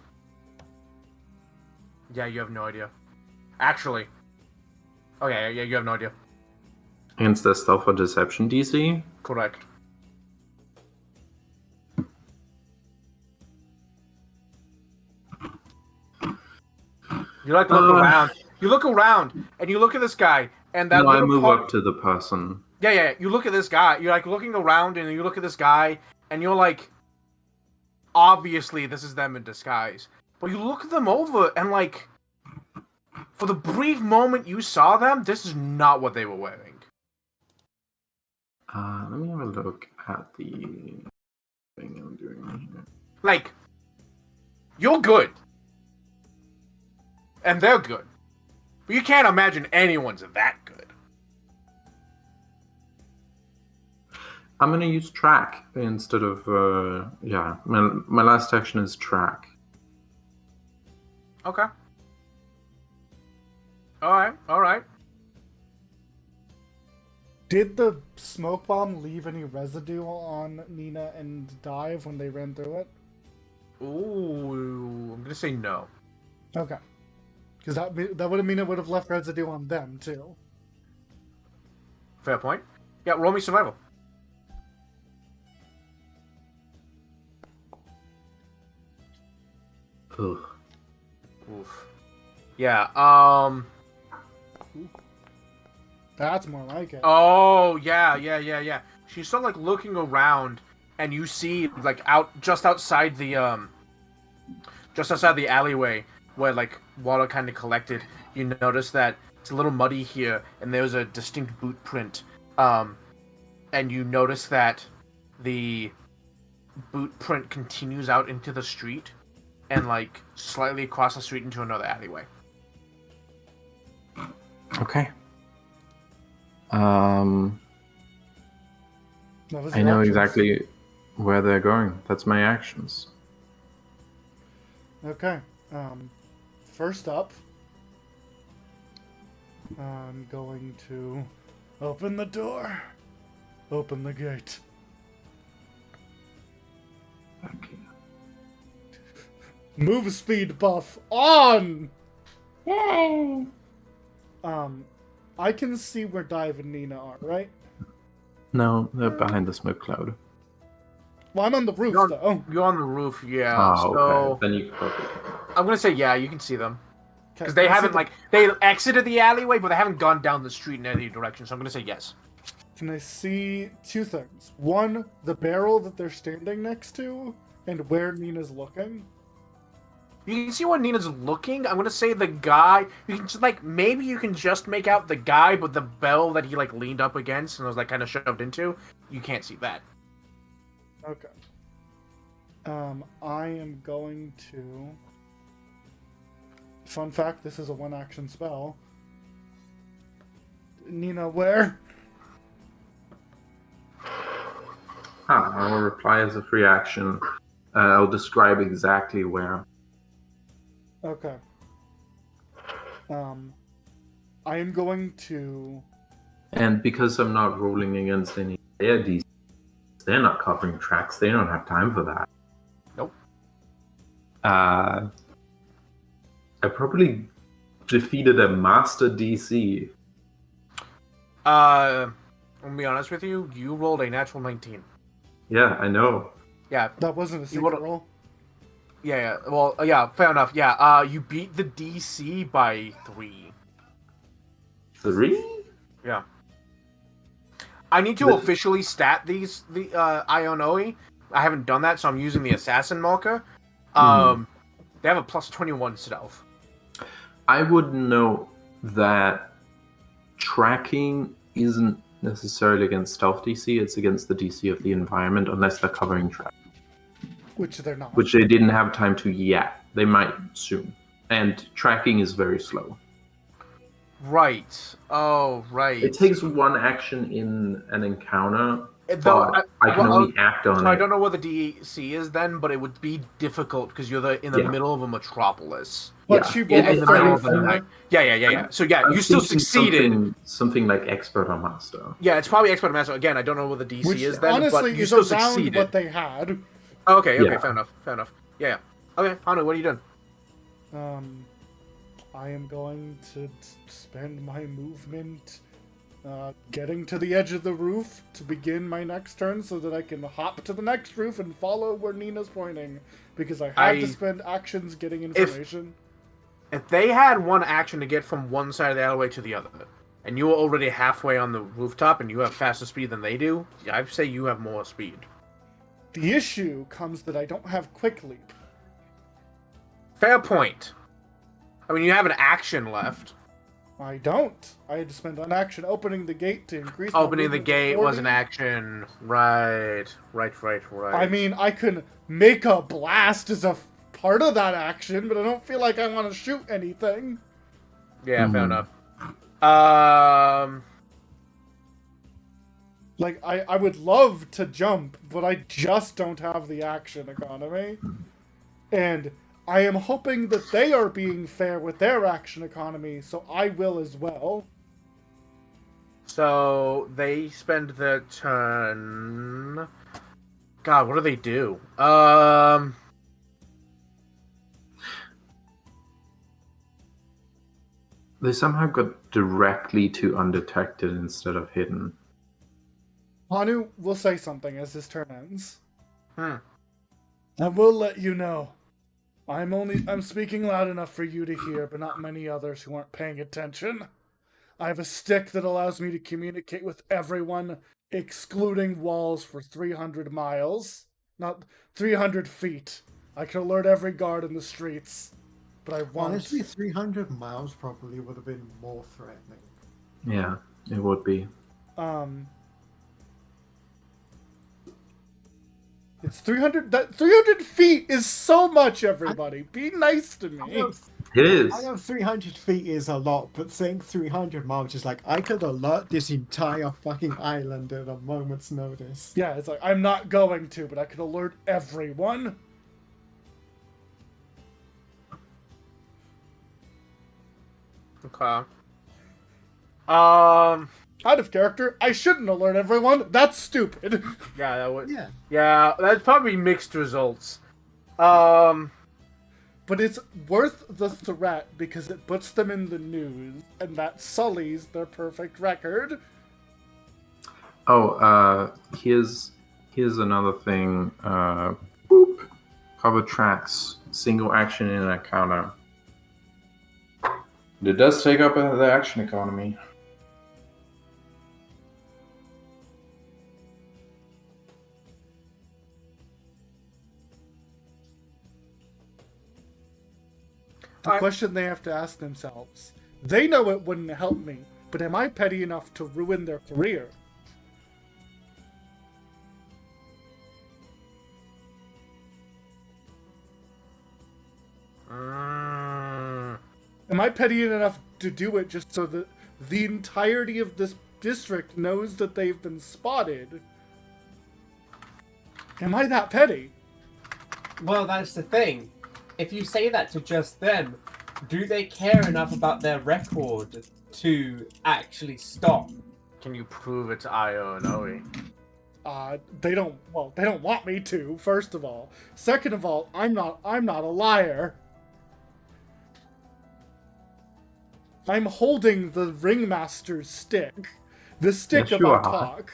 S4: you have no idea. Actually. Okay, yeah, you have no idea.
S5: Against the stealth or deception DC?
S4: Correct. You like look around. You look around, and you look at this guy, and that
S5: No, I
S4: little
S5: move
S4: part-
S5: up to the person.
S4: Yeah. You look at this guy. You're like looking around, and you look at this guy, and you're like, obviously this is them in disguise. But you look them over, and like, for the brief moment you saw them, this is not what they were wearing.
S5: Let me have a look at the thing I'm doing here.
S4: Like, you're good, and they're good, but you can't imagine anyone's that good.
S5: I'm gonna use track instead of yeah. My last action is track.
S4: Okay. All right.
S2: Did the smoke bomb leave any residue on Nina and Dive when they ran through it?
S4: Ooh, I'm gonna say no.
S2: Okay. Because that would mean it would have left residue on them, too.
S4: Fair point. Yeah, roll me survival.
S5: Ugh.
S4: Oof. Yeah,
S2: That's more like it.
S4: Oh, yeah. She's still, like, looking around, and you see, like, just outside the alleyway, where, like, water kind of collected, you notice that it's a little muddy here, and there's a distinct boot print. And you notice that the boot print continues out into the street, and, like, slightly across the street into another alleyway.
S5: Okay.
S2: That was
S5: I
S2: your
S5: know
S2: actions.
S5: exactly where they're going. That's my actions.
S2: Okay. First up, I'm going to open the door. Open the gate.
S5: Okay.
S2: Move speed buff on!
S5: Yay!
S2: I can see where Dive and Nina are, right?
S5: No, they're behind the smoke cloud.
S2: Well, I'm on the roof,
S4: You're
S2: though.
S4: You're on the roof, yeah.
S5: Oh,
S4: So
S5: okay. Then you probably.
S4: I'm gonna say yeah, you can see them.
S2: Okay,
S4: Because they
S2: can I see
S4: haven't,
S2: the-
S4: like, they exited the alleyway, but they haven't gone down the street in any direction, so I'm gonna say yes.
S2: Can I see two things? One, the barrel that they're standing next to, and where Nina's looking.
S4: You can see where Nina's looking. I'm gonna say the guy. You can just, like, maybe you can just make out the guy, but the bell that he, like, leaned up against and was, like, kind of shoved into, you can't see that.
S2: Okay. I am going to... Fun fact, this is a one-action spell. Nina, where?
S5: I'll reply as a free action. I'll describe exactly where.
S2: Okay. I am going to...
S5: And because I'm not rolling against any air DC, they're not covering tracks. They don't have time for that.
S4: Nope.
S5: I probably defeated a master DC.
S4: I'll be honest with you. You rolled a natural 19.
S5: Yeah, I know.
S4: Yeah.
S2: That wasn't a
S4: You
S2: secret
S4: would've-
S2: roll.
S4: Yeah. Well, yeah. Fair enough. Yeah. You beat the DC by 3.
S5: 3?
S4: Yeah. I need to
S5: But-
S4: officially stat the Ionoi. I haven't done that, so I'm using the assassin marker. They have a plus 21 stealth.
S5: I would know that tracking isn't necessarily against stealth DC, it's against the DC of the environment, unless they're covering track,
S2: Which they're not.
S5: which they didn't have time to yet. They might soon. And tracking is very slow.
S4: Right. Oh, right.
S5: It takes one action in an encounter
S4: Though,
S5: But I can only act on
S4: so
S5: it.
S4: I don't know what the DC is then, but it would be difficult because you're in the
S5: Yeah.
S4: middle of a metropolis.
S2: But
S5: Yeah.
S2: she rolled
S5: In
S2: a
S4: In the middle of the
S2: 34.
S4: night. Yeah. So yeah,
S5: I'm
S4: you still
S5: thinking
S4: succeeded.
S5: Something like expert or master.
S4: Yeah, it's probably expert master. Again, I don't know what the DC
S2: Which
S4: is then,
S2: honestly
S4: but you
S2: is
S4: still
S2: around
S4: succeeded.
S2: what they had.
S4: Okay,
S5: Yeah.
S4: fair enough. Yeah. Okay, Hanu, what are you doing?
S2: I am going to spend my movement getting to the edge of the roof to begin my next turn so that I can hop to the next roof and follow where Nina's pointing. Because I had to spend actions getting information.
S4: If they had one action to get from one side of the alleyway to the other, and you were already halfway on the rooftop and you have faster speed than they do, I'd say you have more speed.
S2: The issue comes that I don't have Quick Leap.
S4: Fair point. I mean, you have an action left.
S2: I don't. I had to spend an action opening the gate to increase my
S4: Opening the
S2: movement to
S4: gate
S2: 40.
S4: was an action. Right.
S2: I mean, I can make a blast as a part of that action, but I don't feel like I want to shoot anything.
S4: Yeah, fair
S5: Mhm.
S4: enough.
S2: Like, I would love to jump, but I just don't have the action economy. And I am hoping that they are being fair with their action economy, so I will as well.
S4: So they spend their turn. God, what do they do?
S5: They somehow got directly to undetected instead of hidden.
S2: Hanu will say something as his turn ends.
S4: Hmm.
S2: I will let you know. I'm speaking loud enough for you to hear, but not many others who aren't paying attention. I have a stick that allows me to communicate with everyone, excluding walls for 300 miles. Not 300 feet. I can alert every guard in the streets, but I won't.
S1: Honestly, 300 miles probably would have been more threatening.
S5: Yeah, it would be.
S2: It's 300. That 300 feet is so much, everybody. Be nice to me.
S5: It is.
S1: I know 300 feet is a lot, but saying 300 miles is like, I could alert this entire fucking island at a moment's notice.
S2: Yeah, it's like, I'm not going to, but I could alert everyone.
S4: Okay.
S2: Out of character, I shouldn't alert everyone. That's stupid.
S4: Yeah, that would.
S1: Yeah.
S4: Yeah, that's probably mixed results.
S2: But it's worth the threat because it puts them in the news, and that sullies their perfect record.
S5: Oh, here's another thing. Boop. Cover tracks. Single action in a counter. It does take up the action economy.
S2: The question they have to ask themselves. They know it wouldn't help me, but am I petty enough to ruin their career? Am I petty enough to do it just so that the entirety of this district knows that they've been spotted? Am I that petty?
S3: Well, that's the thing. If you say that to just them, do they care enough about their record to actually stop?
S4: Can you prove it's Io and Oe?
S2: They don't want me to, first of all. Second of all, I'm not a liar. I'm holding the ringmaster's stick. The stick
S5: Yes,
S2: of
S5: you
S2: our
S5: are.
S2: talk.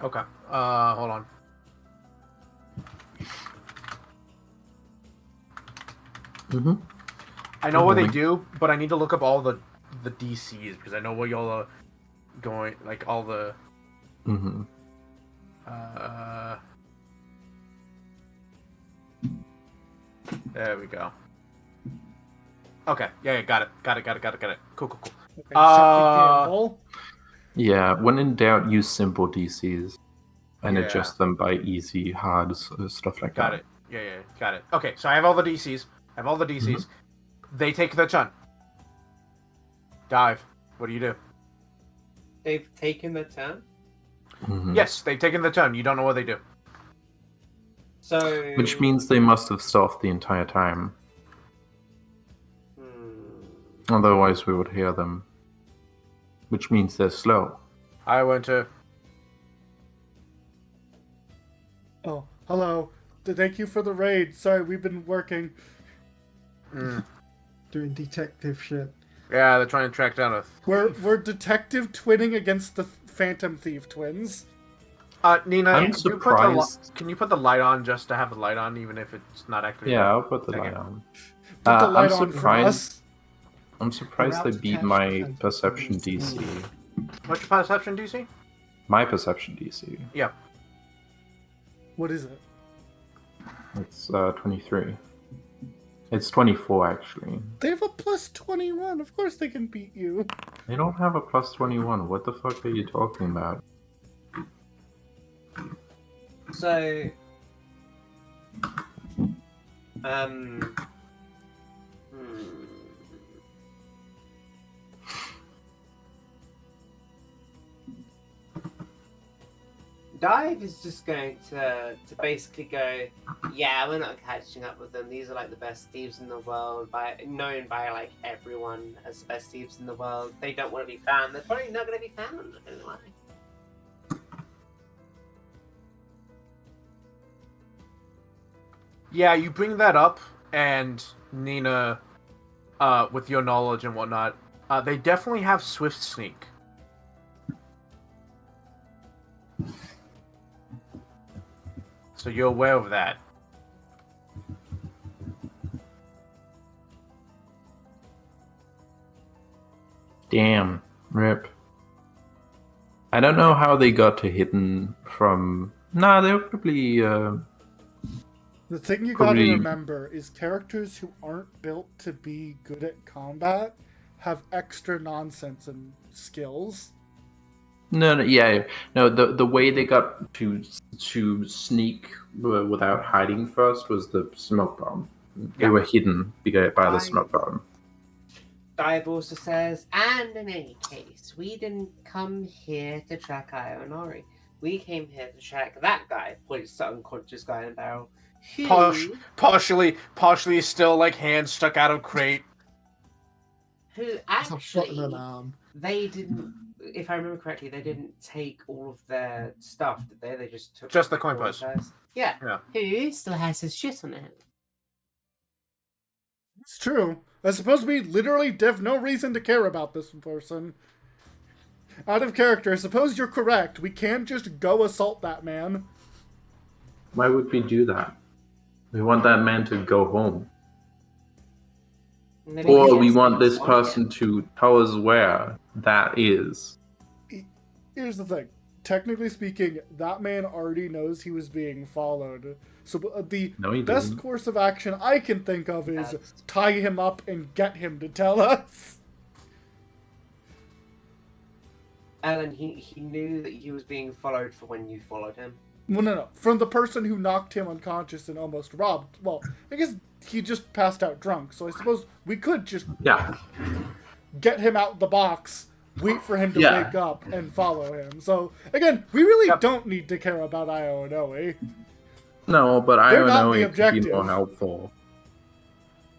S4: Okay. Hold on.
S5: Mm-hmm.
S4: I know what they
S5: Rolling.
S4: do, but I need to look up all the DCs because I know where y'all are going. Like all the.
S5: Mm-hmm.
S4: There we go. Okay. Yeah. Got it. Cool.
S2: Okay, Shakti Gamble.
S5: Yeah, when in doubt, use simple DCs and
S4: Yeah.
S5: adjust them by easy, hard, stuff like
S4: Got
S5: that.
S4: it. Yeah. Got it. Okay. So I have all the DCs. I have all the DCs. They take their turn. Dive. What do you do?
S8: They've taken their turn.
S5: Mhm.
S4: Yes, they've taken their turn. You don't know what they do.
S8: So.
S5: Which means they must have stealthed the entire time. Otherwise, we would hear them. Which means they're slow.
S4: I went to.
S2: Oh, hello. Thank you for the raid. Sorry, we've been working.
S1: Doing detective shit.
S4: Yeah, they're trying to track down a.
S2: We're detective twinning against the Phantom Thief twins.
S4: Nina,
S5: I'm surprised.
S4: Can you put the light on just to have the light on, even if it's not active?
S5: Yeah, I'll put the
S4: Okay.
S5: light on.
S2: Put the light
S5: I'm
S2: on for
S5: surprised.
S2: us.
S5: I'm surprised they
S1: Route
S5: beat
S1: cache
S5: my
S1: and
S5: perception
S1: things.
S5: DC.
S4: What's your perception DC?
S5: My perception DC.
S4: Yeah.
S2: What is it?
S5: It's 23. It's 24 actually.
S2: They have a plus 21. Of course they can beat you.
S5: They don't have a plus 21. What the fuck are you talking about?
S8: So. Dive is just going to basically go, yeah, we're not catching up with them. These are like the best thieves in the world, known by like everyone as the best thieves in the world. They don't want to be found. They're probably not going to be found. I don't know why.
S4: Yeah, you bring that up, and Nina, with your knowledge and whatnot, they definitely have swift sneak. So you're aware of that.
S5: Damn, rip. I don't know how they got to hidden from. Nah, they're probably.
S2: The thing you gotta
S5: Probably-
S2: remember is characters who aren't built to be good at combat have extra nonsense and skills.
S5: No, yeah, no. The way they got to sneak without hiding first was the smoke bomb. They
S4: Yeah.
S5: were hidden by the smoke bomb.
S8: Dive also says, and in any case, we didn't come here to track Ionori. We came here to track that guy, points to unconscious guy in the barrel. Who,
S4: Partially still like hands stuck out of crate.
S8: who
S1: It's a foot and
S8: actually,
S1: an arm.
S8: they didn't, if I remember correctly, they didn't take all of their stuff, did they? They just took
S4: Just the coin
S8: all of
S4: purse.
S8: theirs. Yeah.
S4: Yeah.
S8: Who still has his shit on it.
S2: It's true. I suppose we literally have no reason to care about this person. Out of character, I suppose you're correct. We can't just go assault that man.
S5: Why would we do that? We want that man to go home.
S8: Maybe
S5: Or
S8: he
S5: we
S8: has
S5: want this
S8: on
S5: person to tell us where that is.
S2: Here's the thing. Technically speaking, that man already knows he was being followed. So the
S5: No, he
S2: best
S5: doesn't.
S2: course of action I can think of is
S8: That's-
S2: tie him up and get him to tell us.
S8: Ellen, he knew that he was being followed for when you followed him.
S2: Well, no. From the person who knocked him unconscious and almost robbed. Well, I guess he just passed out drunk, so I suppose we could just
S5: Yeah.
S2: get him out the box, wait for him to
S5: Yeah.
S2: wake up, and follow him. So, again, we really
S4: Yep.
S2: don't need to care about Io Inoue.
S5: No, but I
S2: They're
S5: don't
S2: not
S5: know
S2: the
S5: it could be
S2: objective.
S5: more helpful.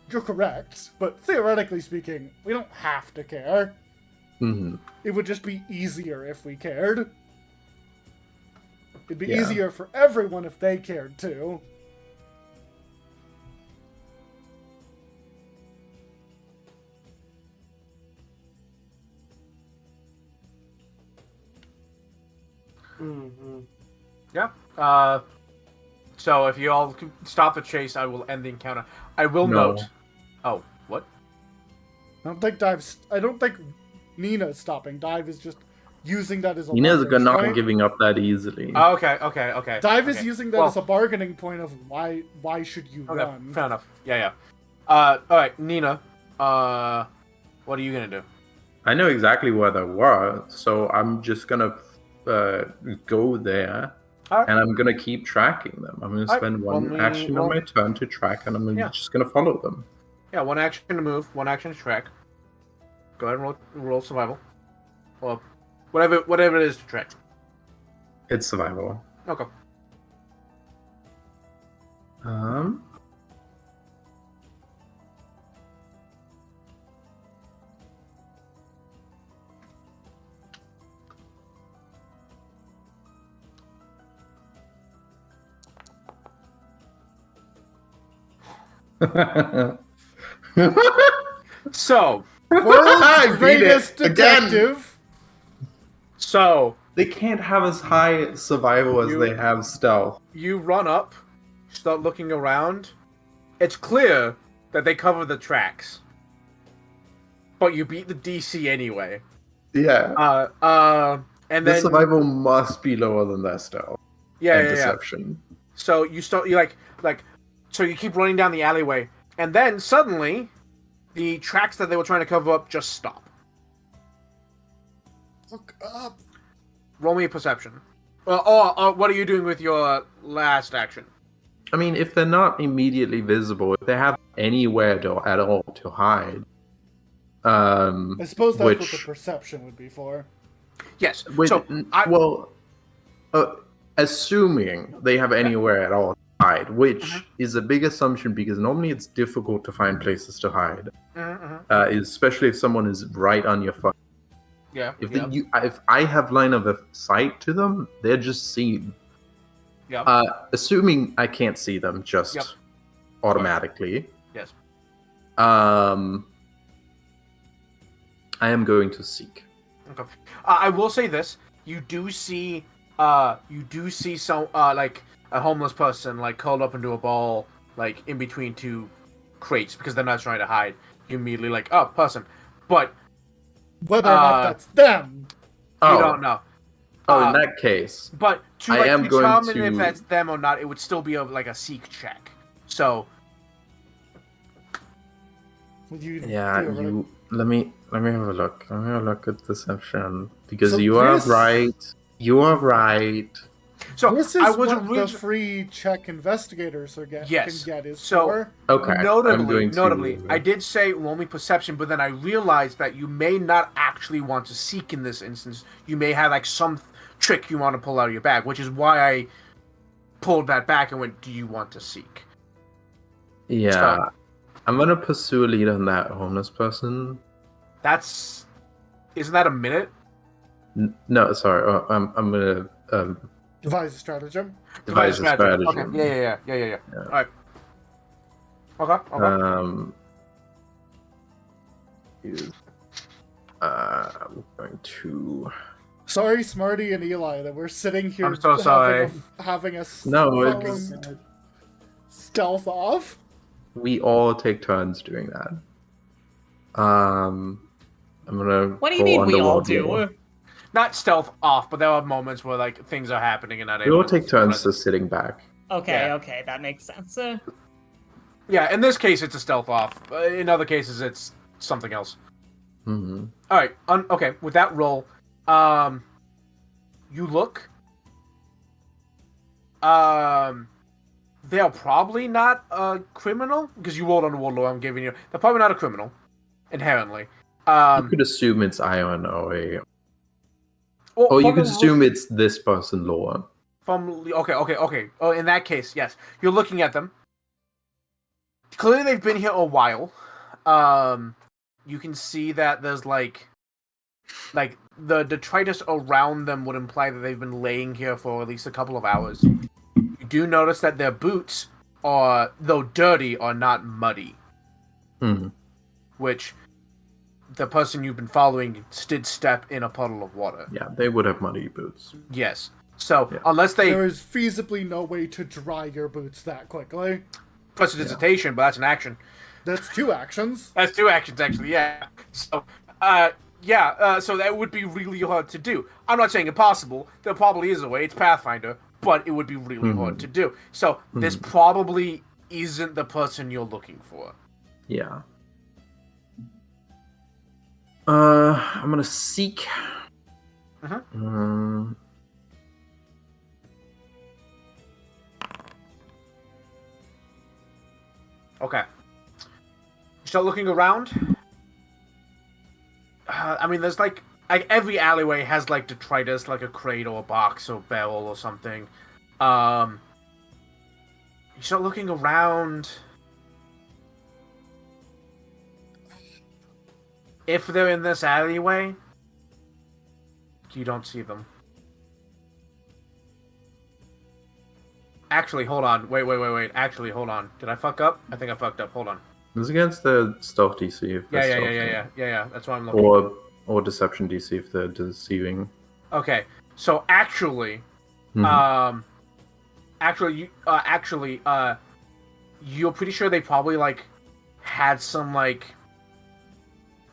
S2: You're correct, but theoretically speaking, we don't have to care.
S5: Hmm.
S2: It would just be easier if we cared. It'd be
S5: Yeah.
S2: easier for everyone if they cared too.
S8: Mm-hmm.
S4: Yeah. So if you all can stop the chase, I will end the encounter. I will
S5: No.
S4: note. Oh, what?
S2: I don't think Nina's stopping. Dive is just using that as a
S5: Nina's
S2: leverage
S5: not
S2: point.
S5: giving up that easily.
S4: Oh, okay.
S2: Dive is
S4: okay.
S2: using that
S4: Well,
S2: as a bargaining point of why should you
S4: Okay,
S2: run?
S4: fair enough. Yeah. All right, Nina. What are you gonna do?
S5: I know exactly where they were, so I'm just gonna go there
S4: Alright.
S5: And I'm gonna keep tracking them. I'm gonna
S4: Alright,
S5: spend
S4: roll
S5: one
S4: me-
S5: action
S4: roll-
S5: on my turn to track, and I'm
S4: Yeah.
S5: just gonna follow them.
S4: Yeah, one action to move, one action to track. Go ahead and roll survival. Or whatever it is to track.
S5: It's survival.
S4: Okay. So,
S2: World's
S6: beat
S2: greatest
S6: it again.
S2: detective.
S4: so
S5: They can't have as high survival as
S4: You-
S5: they have stealth.
S4: you run up, start looking around. It's clear that they cover the tracks, but you beat the DC anyway.
S5: Yeah.
S4: And
S5: The
S4: then
S5: survival must be lower than their stealth and deception.
S4: So you start, so you keep running down the alleyway, and then suddenly, the tracks that they were trying to cover up just stop.
S2: Look up.
S4: Roll me a perception. Or what are you doing with your last action?
S5: I mean, if they're not immediately visible, if they have anywhere at all to hide,
S2: I suppose that's what the
S5: which
S2: perception would be for.
S4: Yes.
S5: with,
S4: So
S5: assuming they have anywhere at all to hide, which
S4: Mhm.
S5: is a big assumption because normally it's difficult to find places to hide, especially if someone is right on your phone.
S4: Yeah.
S5: If
S4: yeah.
S5: if I have line of sight to them, they're just seen.
S4: Yeah.
S5: Assuming I can't see them just
S4: Yep.
S5: automatically.
S4: Yes.
S5: I am going to seek.
S4: Okay. I will say this: you do see some like a homeless person like curled up into a ball, like in between two crates because they're not trying to hide. You immediately like, oh, person, but
S2: Whether or not that's them.
S4: you don't know.
S5: Oh, in that case,
S4: But to
S5: I
S4: like
S5: am going
S4: determine if
S5: to-
S4: that's them or not, it would still be like a seek check. So
S2: Would you
S5: yeah,
S2: do it?
S5: you let me have a look. Let me have a look at deception because
S2: So
S5: you are
S2: this-
S5: right. You are right.
S2: This is
S4: I was
S2: what the
S4: originally
S2: free check investigators are
S4: Yes.
S2: can get is
S4: So-
S2: for.
S5: Okay. I'm
S4: notably,
S5: going to,
S4: I did say roll me perception, but then I realized that you may not actually want to seek in this instance. You may have like some trick you want to pull out of your bag, which is why I pulled that back and went, "Do you want to seek?"
S5: Yeah.
S4: So-
S5: I'm gonna pursue a lead on that homeless person.
S4: Isn't that a minute?
S5: No, sorry. I'm gonna
S2: Devise a stratagem.
S5: devise a strategy.
S4: Okay. Yeah. All right. Okay.
S5: I'm going to.
S2: Sorry, Smarty and Eli, that we're sitting here
S4: I'm so sorry.
S2: having a
S5: No,
S2: fucking
S5: it's
S2: stealth off.
S5: we all take turns doing that. I'm gonna.
S7: What do you
S5: go
S7: mean we all
S5: underwater.
S7: do?
S4: Not stealth off, but there are moments where like things are happening and not
S5: We all
S4: able to
S5: take turns
S4: spread.
S5: to sitting back.
S7: Okay,
S4: Yeah.
S7: okay, that makes sense.
S4: Yeah, in this case, it's a stealth off. In other cases, it's something else.
S5: Hmm.
S4: All right. Okay. With that roll, you look. They're probably not a criminal because you rolled underwater law. I'm giving you. They're probably not a criminal, inherently.
S5: You could assume it's Ion or a. Or you could assume it's this person, Laura.
S4: Okay. Oh, in that case, yes. You're looking at them. Clearly, they've been here a while. You can see that there's like the detritus around them would imply that they've been laying here for at least a couple of hours. You do notice that their boots are, though dirty, are not muddy,
S5: Hmm.
S4: which the person you've been following did step in a puddle of water.
S5: Yeah, they would have muddy boots.
S4: Yes. So
S5: Yeah.
S4: unless they
S2: There is feasibly no way to dry your boots that quickly.
S4: prestidigitation, but that's an action.
S2: That's 2 actions.
S4: That's 2 actions, actually, yeah. So, so that would be really hard to do. I'm not saying impossible. There probably is a way. It's Pathfinder, but it would be really hard to do. So, this probably isn't the person you're looking for.
S5: Yeah. I'm gonna seek.
S4: Uh-huh. Okay. You start looking around. I mean, there's like every alleyway has like detritus, like a crate or a box or barrel or something. You start looking around. If they're in this alleyway, you don't see them. Actually, hold on. Wait. Actually, hold on. Did I fuck up? I think I fucked up. Hold on.
S5: It's against the stealth DC. If they're stealthing.
S4: Yeah. That's why I'm looking.
S5: Or deception DC if they're deceiving.
S4: Okay. So actually,
S5: Mhm.
S4: you're pretty sure they probably like had some like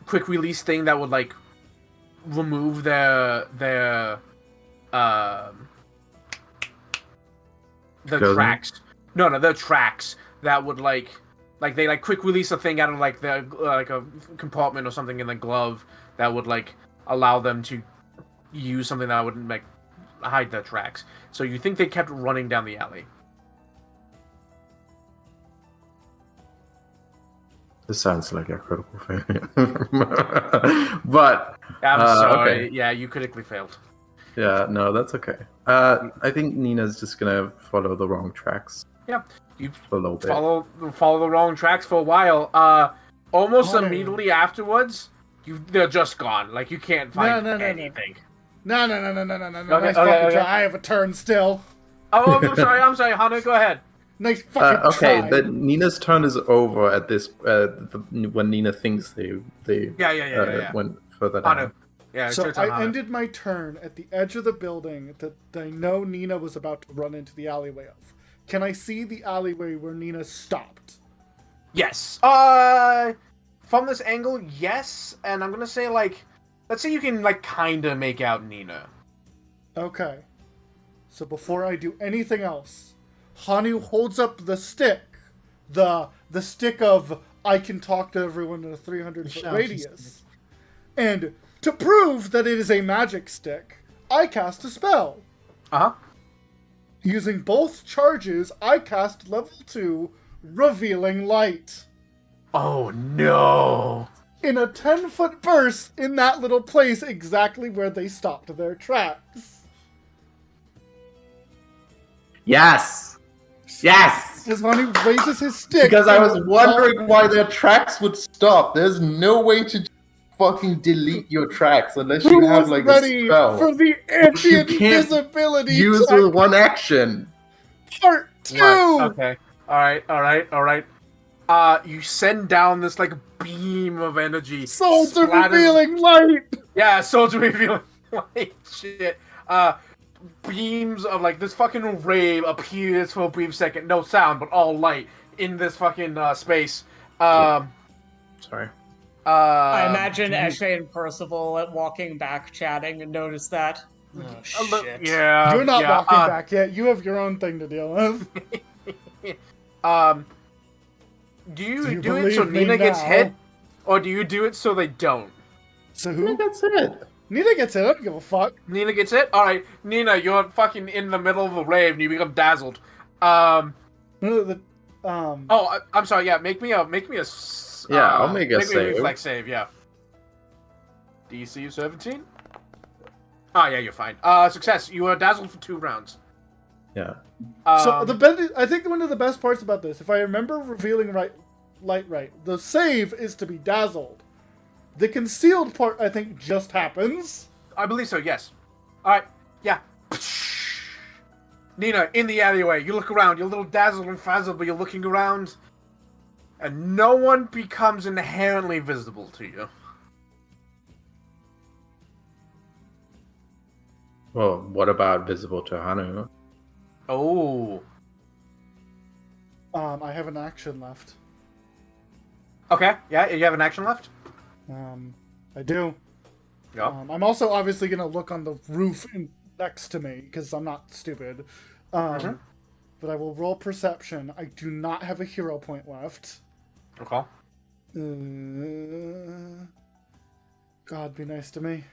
S4: quick release thing that would like remove their
S5: Skeleton?
S4: tracks. No, their tracks that would like they like quick release a thing out of like their like a compartment or something in the glove that would like allow them to use something that wouldn't like hide their tracks. So you think they kept running down the alley?
S5: This sounds like a critical failure. But
S4: I'm sorry.
S5: okay.
S4: Yeah, you critically failed.
S5: Yeah, no, that's okay. I think Nina's just gonna follow the wrong tracks.
S4: Yeah, you
S5: For a little bit.
S4: follow the wrong tracks for a while. Almost
S2: Oh, no.
S4: immediately afterwards, they're just gone. Like you can't find
S2: No.
S4: anything.
S2: No.
S4: Okay,
S2: Nice
S4: okay,
S2: fucking
S4: okay.
S2: try. I have a turn still.
S4: Oh, I'm sorry, Hunter. Go ahead.
S2: Nice fucking
S5: Okay,
S2: try.
S5: then Nina's turn is over at this. When Nina thinks they
S4: Yeah.
S5: went further down.
S4: Hunter. Yeah, it's
S2: So
S4: your turn,
S2: I
S4: Hunter.
S2: ended my turn at the edge of the building that I know Nina was about to run into the alleyway of. Can I see the alleyway where Nina stopped?
S4: Yes. From this angle, yes. And I'm gonna say like, let's say you can like kind of make out Nina.
S2: Okay. So before I do anything else, Hanu holds up the stick. The stick of I can talk to everyone in a 300
S1: The
S2: foot
S1: shouty
S2: radius. And to prove that it is a magic stick, I cast a spell.
S4: Uh-huh.
S2: Using both charges, I cast level 2 Revealing Light.
S4: Oh no.
S2: In a 10-foot burst in that little place exactly where they stopped their tracks.
S6: Yes! Yes!
S2: As Hanu raises his stick.
S6: Because I was
S2: and-
S6: wondering why their tracks would stop. There's no way to fucking delete your tracks unless
S2: Who
S6: you have
S2: was
S6: like
S2: ready
S6: a spell.
S2: for the
S6: You can't
S2: anti-invisibility
S6: Use
S2: check
S6: with one action.
S2: part 2!
S4: Right, okay. All right. You send down this like beam of energy.
S2: Souls of
S4: splatters-
S2: revealing light!
S4: Yeah, soldier revealing light. Shit. Beams of like this fucking ray appears for a brief second, no sound, but all light in this fucking space.
S5: Sorry.
S7: I imagine Eshe and Percival walking back chatting and notice that. Oh, shit.
S4: Yeah.
S2: You're not
S4: yeah,
S2: walking back yet. You have your own thing to deal with.
S4: Do you
S2: Do you
S4: do it so
S2: believe me
S4: Nina gets
S2: now?
S4: hit, or do you do it so they don't?
S2: So
S5: I think
S2: who?
S5: that's it.
S2: Nina gets it. I don't give a fuck.
S4: Nina gets hit. All right, Nina, you're fucking in the middle of a rave and you become dazzled.
S2: Oh,
S4: I'm sorry. Yeah, make me a.
S5: Yeah, I'll make a
S4: Make me a
S5: save.
S4: reflex save. Yeah. DC 17. Oh yeah, you're fine. Success. You are dazzled for 2 rounds.
S5: Yeah.
S2: so I think one of the best parts about this, if I remember revealing light right, the save is to be dazzled. The concealed part, I think, just happens.
S4: I believe so. Yes. All right. Yeah. Nina, in the alleyway, you look around. You're a little dazzled and frazzled, but you're looking around, and no one becomes inherently visible to you.
S5: Well, what about visible to Hanu?
S4: Oh.
S2: I have an action left.
S4: Okay. Yeah. You have an action left.
S2: I do.
S4: Yeah.
S2: I'm also obviously gonna look on the roof next to me because I'm not stupid. But I will roll perception. I do not have a hero point left.
S4: Okay.
S2: God, be nice to me.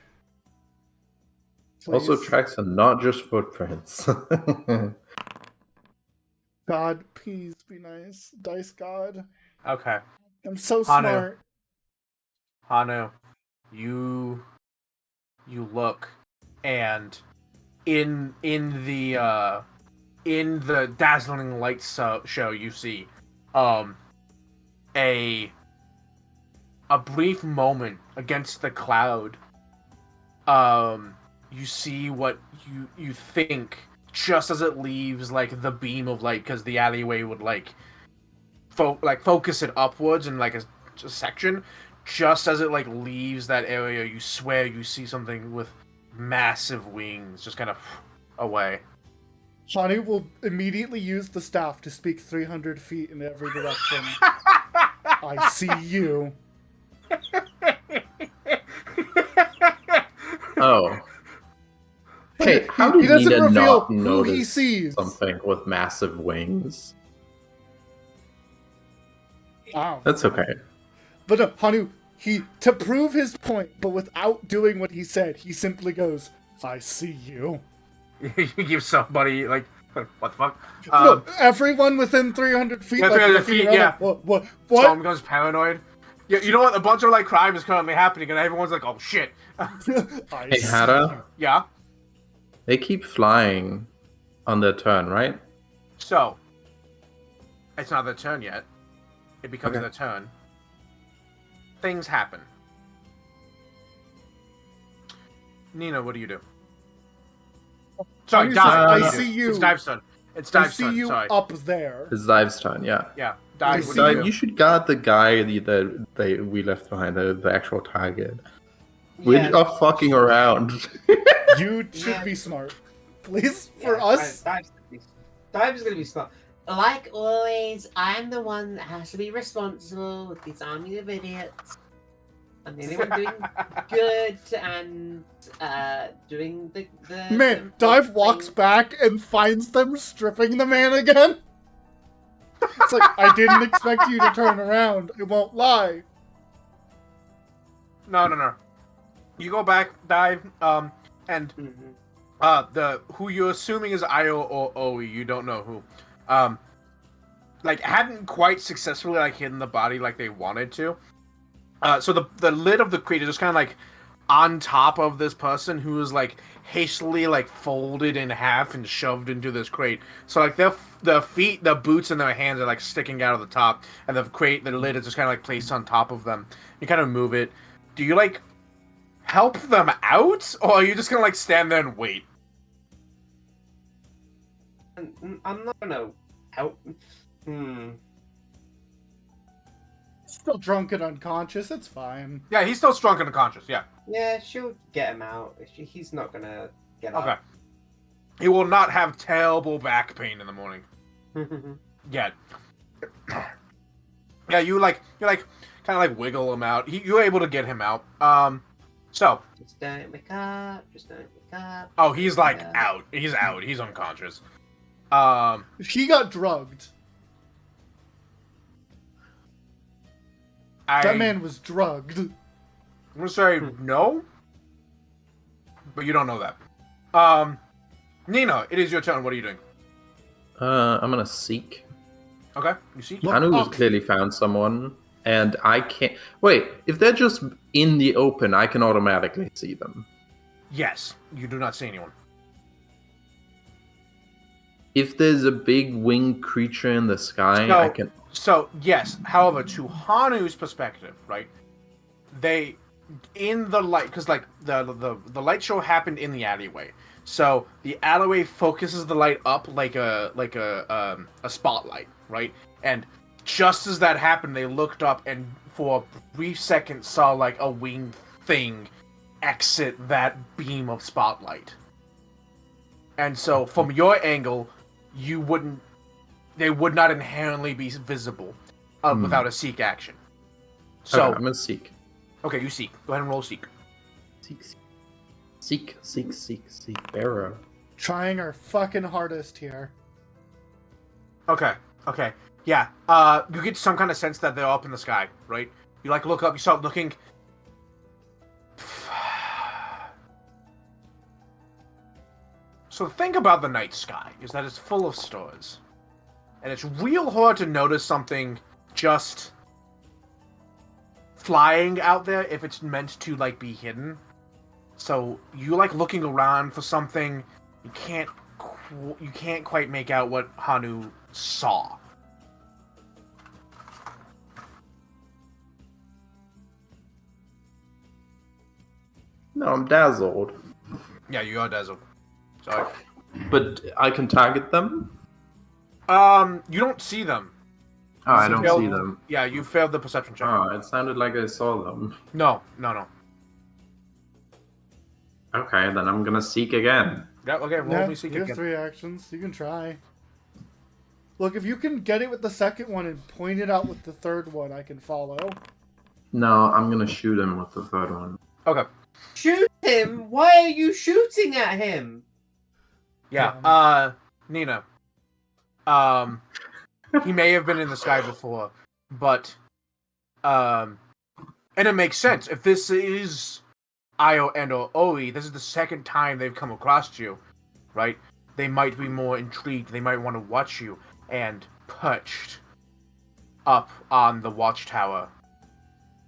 S5: Also,
S2: Please.
S5: tracks are not just footprints.
S2: God, please be nice. Dice God.
S4: Okay.
S2: I'm so
S4: Hanu.
S2: smart.
S4: Hanu, you look, and in the dazzling light show you see a brief moment against the cloud. You see what you think just as it leaves like the beam of light, because the alleyway would focus it upwards in like a section. Just as it like leaves that area, you swear you see something with massive wings just kind of away.
S2: Shawnee will immediately use the staff to speak 300 feet in every direction. I see you.
S5: Oh. Hey, how did
S2: he doesn't
S5: Nina
S2: reveal
S5: not
S2: who he
S5: notice
S2: sees.
S5: something with massive wings?
S2: Wow.
S5: That's okay.
S2: But no, Hanu, to prove his point, but without doing what he said, he simply goes, I see you.
S4: You give somebody like, what the fuck?
S2: No, everyone within 300 feet.
S4: Yeah,
S2: like,
S4: 300
S2: looking
S4: feet,
S2: around,
S4: yeah.
S2: like, What?
S4: Someone becomes paranoid. Yeah, you know what? A bunch of like crime is currently happening, and everyone's like, "Oh shit!"
S5: Hey, Hada,
S4: Yeah.
S5: they keep flying on their turn, right?
S4: So, it's not their turn yet. It becomes
S5: Okay.
S4: their turn. Things happen. Nina, what do you do? Sorry,
S2: Hanu's
S4: Dive.
S2: like,
S4: what do
S2: I
S4: do?
S2: see you.
S4: It's Dive's turn. It's
S2: I
S4: Dive's
S2: see
S4: turn.
S2: you
S4: Sorry.
S2: up there.
S5: It's Dive's turn, yeah.
S4: Yeah,
S2: I
S4: Dive.
S2: see
S4: What do you
S5: Dive,
S4: do?
S5: you should guard the guy that we left behind, the actual target. We
S8: Yeah.
S5: are fucking around.
S2: You should
S8: Yeah.
S2: be smart. Please,
S8: Yeah,
S2: for us.
S8: Dive's gonna be smart. Like always, I'm the one that has to be responsible with this army of idiots. I'm the only one doing good and doing the
S2: Man,
S8: the
S2: Dive walks
S8: thing.
S2: back and finds them stripping the man again. It's like, I didn't expect you to turn around. I won't lie.
S4: No. You go back, Dive, and
S8: Mhm.
S4: the who you're assuming is Io or Oe, you don't know who, like hadn't quite successfully like hidden the body like they wanted to. So the lid of the crate is just kind of like on top of this person who is like hastily like folded in half and shoved into this crate. So like the feet, the boots, and their hands are like sticking out of the top, and the crate, the lid is just kind of like placed on top of them. You kind of move it. Do you like help them out, or are you just gonna like stand there and wait?
S8: I'm not gonna help.
S2: Still drunk and unconscious. It's fine.
S4: Yeah, he's still drunk and unconscious. Yeah.
S8: Yeah, she'll get him out. He's not gonna get
S4: Okay.
S8: up.
S4: He will not have terrible back pain in the morning. Yet. Yeah, you like kind of like wiggle him out. You're able to get him out. So.
S8: Just don't wake up. Just don't wake up.
S4: Oh, he's like
S8: Yeah.
S4: out. He's out. He's unconscious.
S2: He got drugged. That man was drugged.
S4: I'm gonna say no, but you don't know that. Nina, it is your turn. What are you doing?
S5: I'm gonna seek.
S4: Okay, you see.
S2: Look
S5: Hanu has
S2: up.
S5: clearly found someone, and I can't. Wait, if they're just in the open, I can automatically see them.
S4: Yes, you do not see anyone.
S5: If there's a big winged creature in the sky,
S4: No.
S5: I can.
S4: So yes, however, to Hanu's perspective, right? They in the light, because like the light show happened in the alleyway, so the alleyway focuses the light up like a spotlight, right? And just as that happened, they looked up and for a brief second saw like a winged thing exit that beam of spotlight. And so from your angle, they would not inherently be visible without a seek action. So,
S5: Okay, I'm gonna seek.
S4: okay, you seek. Go ahead and roll seek.
S5: Seek. Barrow.
S2: Trying our fucking hardest here.
S4: Okay. Yeah. You get some kind of sense that they're up in the sky, right? You like look up, you start looking. So the thing about the night sky is that it's full of stars. and it's real hard to notice something just flying out there if it's meant to like be hidden. So you like looking around for something, you can't quite make out what Hanu saw.
S5: No, I'm dazzled.
S4: Yeah, you are dazzled. Sorry.
S5: But I can target them?
S4: You don't see them.
S5: Oh, I
S4: You
S5: don't
S4: failed-
S5: see them.
S4: Yeah, you failed the perception check.
S5: Oh, it sounded like I saw them.
S4: No.
S5: Okay, then I'm gonna seek again.
S4: Yeah, okay, roll
S2: Yeah,
S4: me seek
S2: you have
S4: again.
S2: 3 actions. You can try. Look, if you can get it with the second one and point it out with the third one, I can follow.
S5: No, I'm gonna shoot him with the third one.
S4: Okay.
S8: Shoot him? Why are you shooting at him?
S4: Yeah, Nina. He may have been in the sky before, but, and it makes sense. If this is Io and or Oi, this is the second time they've come across you, right? They might be more intrigued. They might want to watch you. And perched up on the watchtower,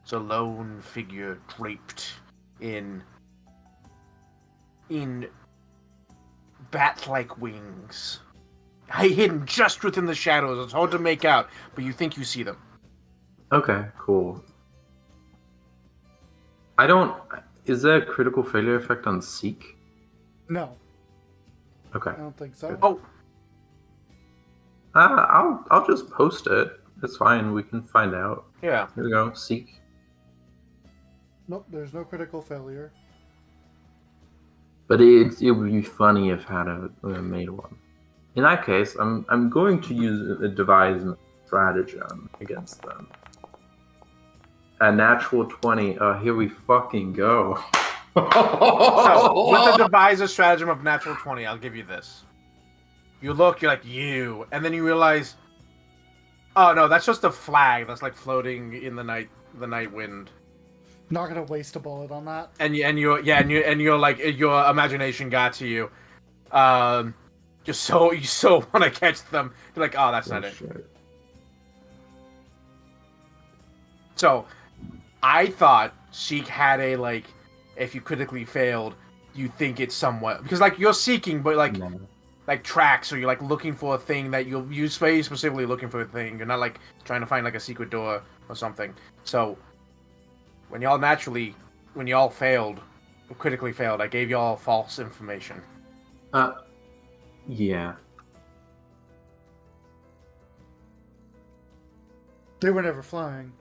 S4: it's a lone figure draped in bat-like wings, hidden just within the shadows. It's hard to make out, but you think you see them.
S5: Okay, cool. Is there a critical failure effect on seek?
S2: No,
S5: Okay.
S2: I don't think so.
S4: Oh,
S5: I'll just post it. It's fine. We can find out.
S4: yeah.
S5: Here we go. Seek.
S2: Nope, there's no critical failure.
S5: But it would be funny if had made one. In that case, I'm going to use a devised stratagem against them. A natural 20. Here we fucking go.
S4: So, with the deviser stratagem of natural 20, I'll give you this. You look, you're like, you, and then you realize, oh no, that's just a flag that's like floating in the night wind.
S2: Not gonna waste a bullet on that.
S4: And you're like, your imagination got to you. You so want to catch them. You're like, oh, that's not it.
S5: Shit.
S4: So, I thought Seek had a like, if you critically failed, you think it's somewhat because like you're seeking, but like.
S5: No.
S4: Like tracks, or you're like looking for a thing that you'll use specifically looking for a thing. You're not like trying to find like a secret door or something. So when y'all failed, or critically failed, I gave y'all false information.
S5: Yeah.
S2: They were never flying.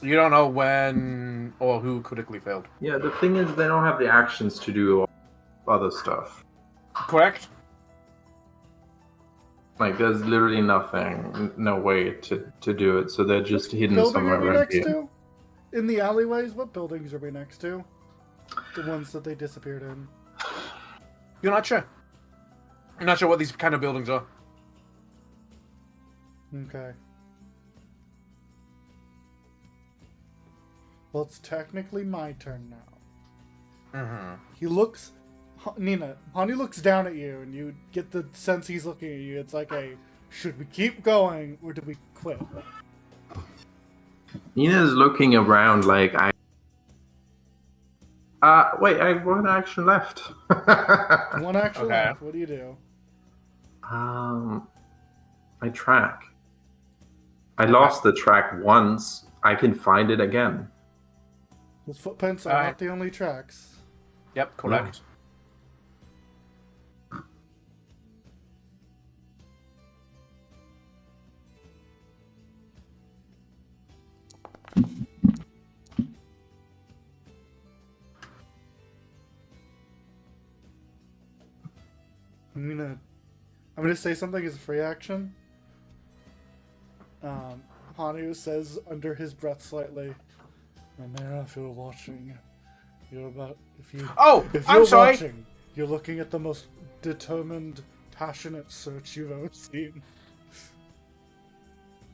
S4: You don't know when or who critically failed.
S5: Yeah, the thing is, they don't have the actions to do other stuff.
S4: Correct?
S5: Like, there's literally nothing, no way to do it, so they're just hidden
S2: Building
S5: somewhere
S2: are we
S5: around
S2: next
S5: here.
S2: to? In the alleyways? What buildings are we next to? The ones that they disappeared in.
S4: You're not sure. You're not sure what these kind of buildings are.
S2: Okay. Well, it's technically my turn now.
S4: Mm-hmm.
S2: He looks... Nina, Hani looks down at you, and you get the sense he's looking at you. It's like a, should we keep going, or do we quit?
S5: Nina's looking around like wait, I have one action left.
S2: One action
S4: Okay.
S2: left. What do you do?
S5: I track. I lost the track once. I can find it again.
S2: Those footprints are
S4: Alright.
S2: not the only tracks.
S4: Yep, correct.
S2: I'm gonna say something as a free action. Hanu says under his breath slightly, "Man, if you're watching, if
S4: Oh,
S2: you're
S4: I'm sorry.
S2: watching, you're looking at the most determined, passionate search you've ever seen."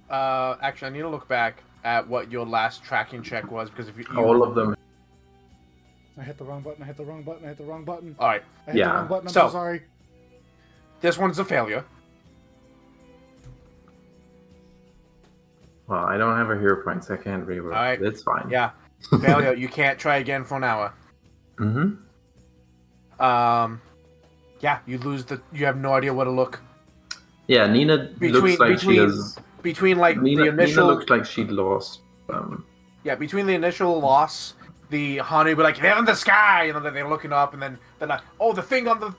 S4: Actually, I need to look back at what your last tracking check was because if you
S5: All of them.
S2: I hit the wrong button. I hit the wrong button. I hit the wrong button.
S4: All right,
S2: I hit the
S5: Yeah.
S2: wrong button. I'm
S4: So-
S2: so sorry.
S4: this one's a failure.
S5: Well, I don't have a hero points. I can't reroll.
S4: Alright.
S5: It's fine.
S4: Yeah, failure. You can't try again for an hour.
S5: Mm-hmm.
S4: Yeah, you lose the. You have no idea where to look.
S5: Yeah, Nina looks like she is.
S4: between like
S5: Nina,
S4: the initial.
S5: Nina looks like she'd lost.
S4: Yeah, between the initial loss, the Hanu be like, they're in the sky, and then they're looking up, and then they're like, oh, the thing on the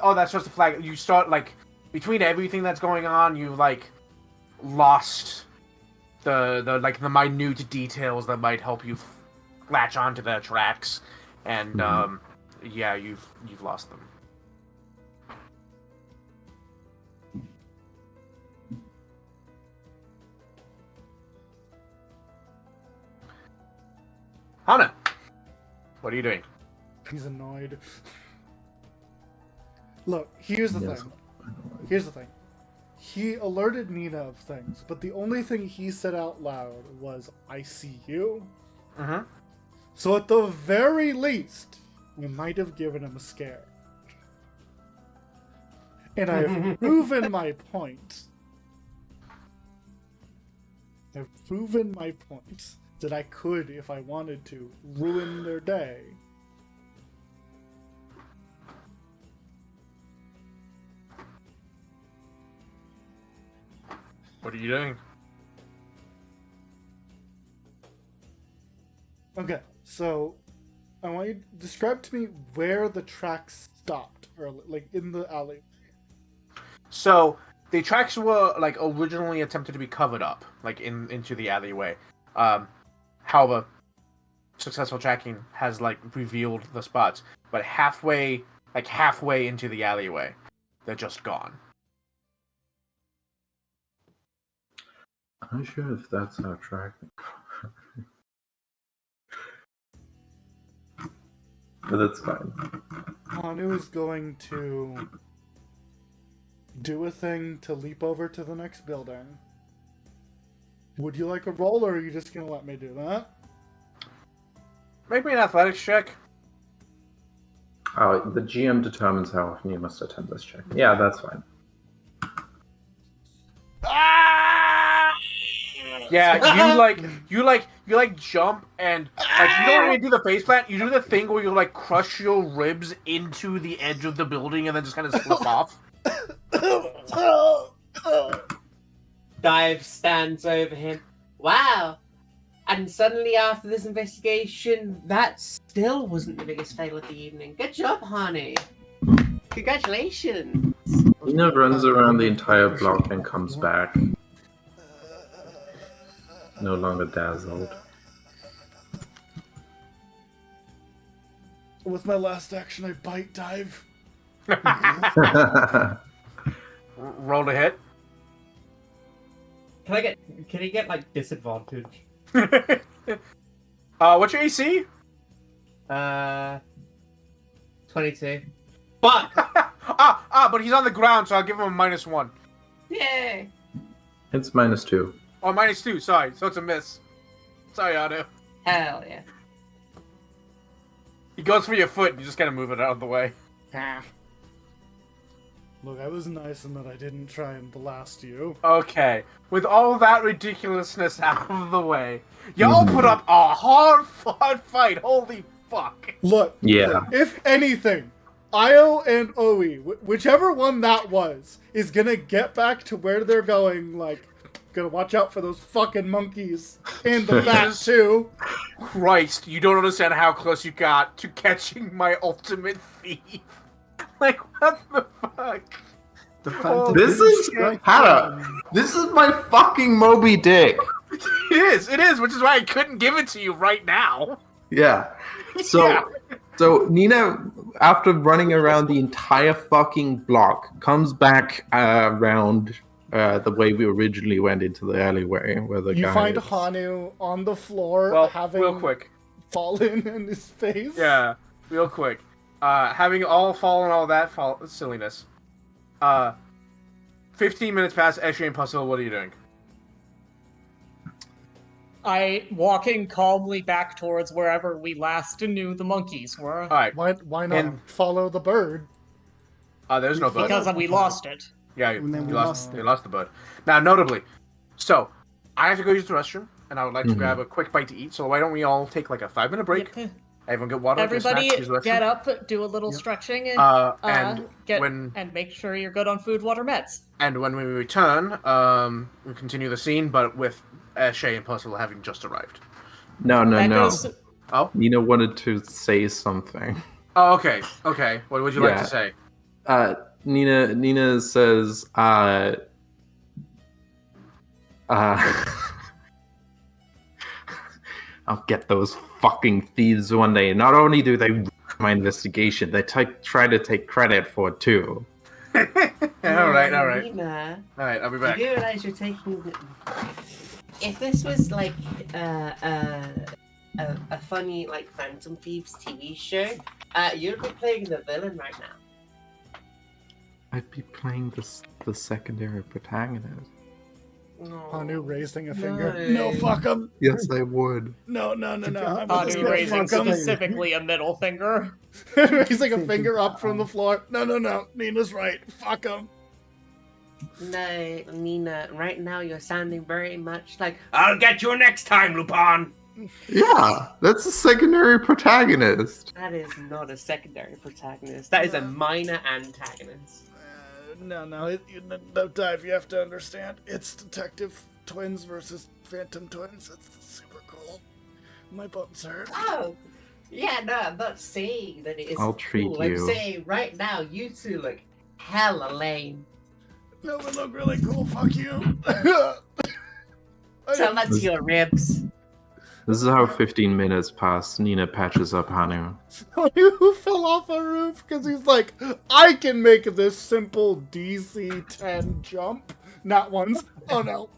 S4: oh, that's just a flag. You start like between everything that's going on, you've like lost the like the minute details that might help you latch onto their tracks, and yeah, you've lost them. Hana, what are you doing?
S2: He's annoyed. Look, here's the
S5: Yes.
S2: thing. Here's the thing. He alerted Nina of things, but the only thing he said out loud was, "I see you."
S4: Mm-hmm.
S2: So at the very least, we might have given him a scare. And I've proven my point. I've proven my point that I could, if I wanted to, ruin their day.
S4: What are you doing?
S2: Okay, so I want you to describe to me where the tracks stopped, or like in the alley.
S4: So the tracks were like originally attempted to be covered up, like into the alleyway. However, successful tracking has like revealed the spots, but halfway into the alleyway, they're just gone.
S5: I'm not sure if that's our track. But that's fine.
S2: Hanu is going to do a thing to leap over to the next building. Would you like a roll, or are you just gonna let me do that?
S4: Make me an athletics check.
S5: Oh, the GM determines how often you must attempt this check. Yeah, that's fine.
S4: Yeah, you jump and like you don't really do the face plant. You do the thing where you like crush your ribs into the edge of the building and then just kind of slip off.
S8: Dive stands over him. Wow. And suddenly after this investigation, that still wasn't the biggest fail of the evening. Good job, honey. Congratulations.
S5: Nina runs around the entire block and comes back. No longer dazzled.
S2: With my last action, I bite dive.
S4: Roll to hit.
S9: Can he get like disadvantage?
S4: What's your AC?
S8: 22.
S4: But but he's on the ground, so I'll give him a -1.
S8: Yay!
S5: It's -2.
S4: Oh, -2. Sorry, so it's a miss. Sorry, Otto.
S8: Hell yeah.
S4: He goes for your foot, and you just gotta move it out of the way.
S2: Look, I was nice in that I didn't try and blast you.
S4: Okay, with all that ridiculousness out of the way, y'all put up a hard-fought fight. Holy fuck!
S2: Look,
S5: Yeah.
S2: if anything, Io and Oe, whichever one that was, is gonna get back to where they're going, like, gonna watch out for those fucking monkeys. And the bat, too.
S4: Christ, you don't understand how close you got to catching my ultimate thief. Like, what the fuck?
S1: The Phantom
S6: This
S1: didn't
S6: is
S1: strike
S6: Hannah.
S1: down.
S6: This is my fucking Moby Dick.
S4: It is, which is why I couldn't give it to you right now.
S6: Yeah. So,
S4: Yeah.
S6: so Nina, after running around the entire fucking block, comes back around the way we originally went into the alleyway, where the
S2: You
S6: guy
S2: find
S6: is.
S2: Hanu on the floor,
S4: Well,
S2: having
S4: real quick.
S2: fallen in his face.
S4: Yeah, real quick. Having all fallen all that silliness. 15 minutes past Esri and Puzzle, what are you doing?
S7: walking calmly back towards wherever we last knew the monkeys were.
S4: All right.
S2: Why not
S4: And-
S2: follow the bird?
S4: There's no bird.
S7: Because we lost it.
S4: Yeah,
S1: And then
S4: you
S1: we
S4: lost.
S1: lost it.
S4: You lost the bird. Now, notably, so I have to go use the restroom, and I would like to
S6: Mhm.
S4: grab a quick bite to eat. So why don't we all take like a 5-minute break?
S7: Yep.
S4: Everyone get water.
S7: Everybody
S4: get snacks, use the restroom.
S7: get up, do a little
S1: Yep.
S7: stretching,
S4: And
S7: get
S4: when
S7: and make sure you're good on food, water, meds.
S4: when we return, we continue the scene, but with Shay and Percival having just arrived.
S6: No.
S7: That goes.
S6: Nina wanted to say something.
S4: Oh, okay. Okay. What would you like
S6: Yeah.
S4: to say?
S6: Nina says, I'll get those fucking thieves one day. Not only do they ruin my investigation, they try to take credit for it too.
S4: all right.
S8: Nina,
S4: All right, I'll be
S8: you
S4: back.
S8: realize you're taking. If this was like a funny like Phantom Thieves TV show, you'd be playing the villain right now.
S6: I'd be playing the secondary protagonist.
S2: Hanu raising a finger.
S8: No.
S2: No, fuck him.
S6: Yes, I would.
S2: No. I'm
S1: Hanu
S2: just
S7: Anu
S2: gonna
S7: raising
S2: fuck 'em.
S7: specifically a middle finger.
S2: Raising a finger up from the floor. No. Nina's right. Fuck him.
S8: No, Nina, right now you're sounding very much like I'll get you next time, Lupin!
S6: Yeah, that's a secondary protagonist.
S8: That is not a secondary protagonist. That is a minor antagonist.
S2: No, Dive, you have to understand. It's Detective Twins versus Phantom Twins. It's super cool. My bones hurt.
S8: Oh! Yeah, no, I'm not saying that it is
S6: I'll treat
S8: cool. I'm
S6: you.
S8: saying right now you two look hella lame.
S2: No, we look really cool. Fuck you.
S8: Tell that to your ribs.
S6: This is how 15 minutes pass. Nina patches up Hanu.
S2: Who fell off a roof because he's like, I can make this simple DC 10 jump. Not once. Oh no.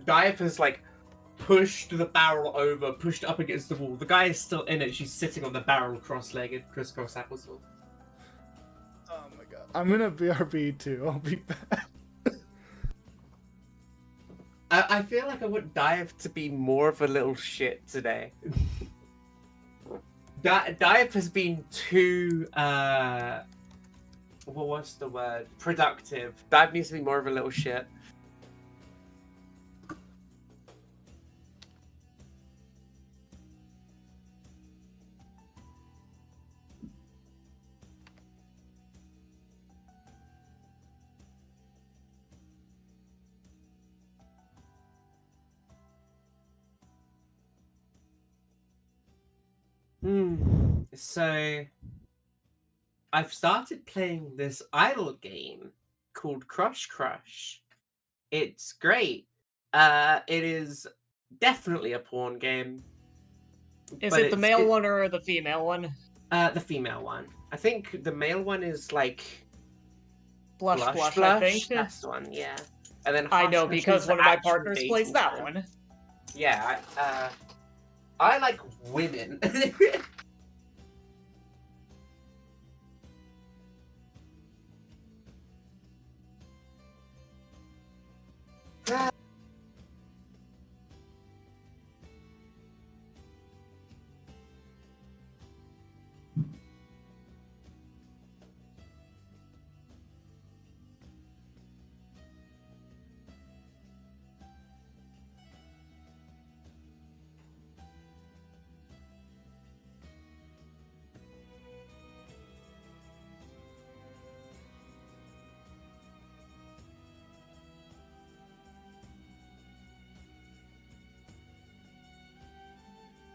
S3: Dive has like pushed the barrel over, pushed up against the wall. The guy is still in it. She's sitting on the barrel, cross-legged, crisscross applesauce.
S2: Oh my god. I'm gonna BRB too. I'll be back.
S3: I feel like I want Dive to be more of a little shit today. Dive has been too what's the word? Productive. Dive needs to be more of a little shit. So I've started playing this idle game called Crush Crush. It's great. It is definitely a porn game.
S7: Is
S3: but
S7: it the male one or the female one?
S3: The female one. I think the male one is like
S7: Blush,
S3: Blush.
S7: I think.
S3: That's the one, yeah. And then
S7: I
S3: Hush
S7: know
S3: Hush
S7: because
S3: is
S7: one
S3: the
S7: of my
S3: actual
S7: partners
S3: dating
S7: plays that one.
S3: Yeah, I like women.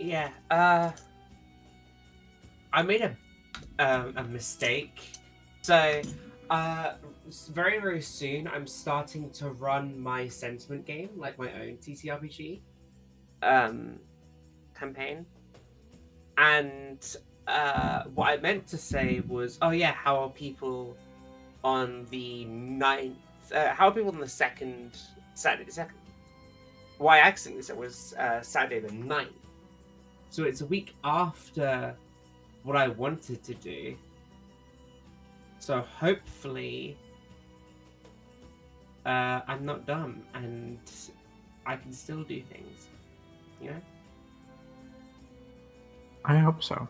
S3: Yeah, I made a mistake. So, very, very soon I'm starting to run my sentiment game, like my own TTRPG campaign. And what I meant to say was, oh yeah, how are people on the 9th? How are people on the Saturday the 2nd? Why accidentally said it was Saturday the 9th. So it's a week after what I wanted to do. So hopefully I'm not dumb and
S8: I can still do things. You know?
S6: I hope so.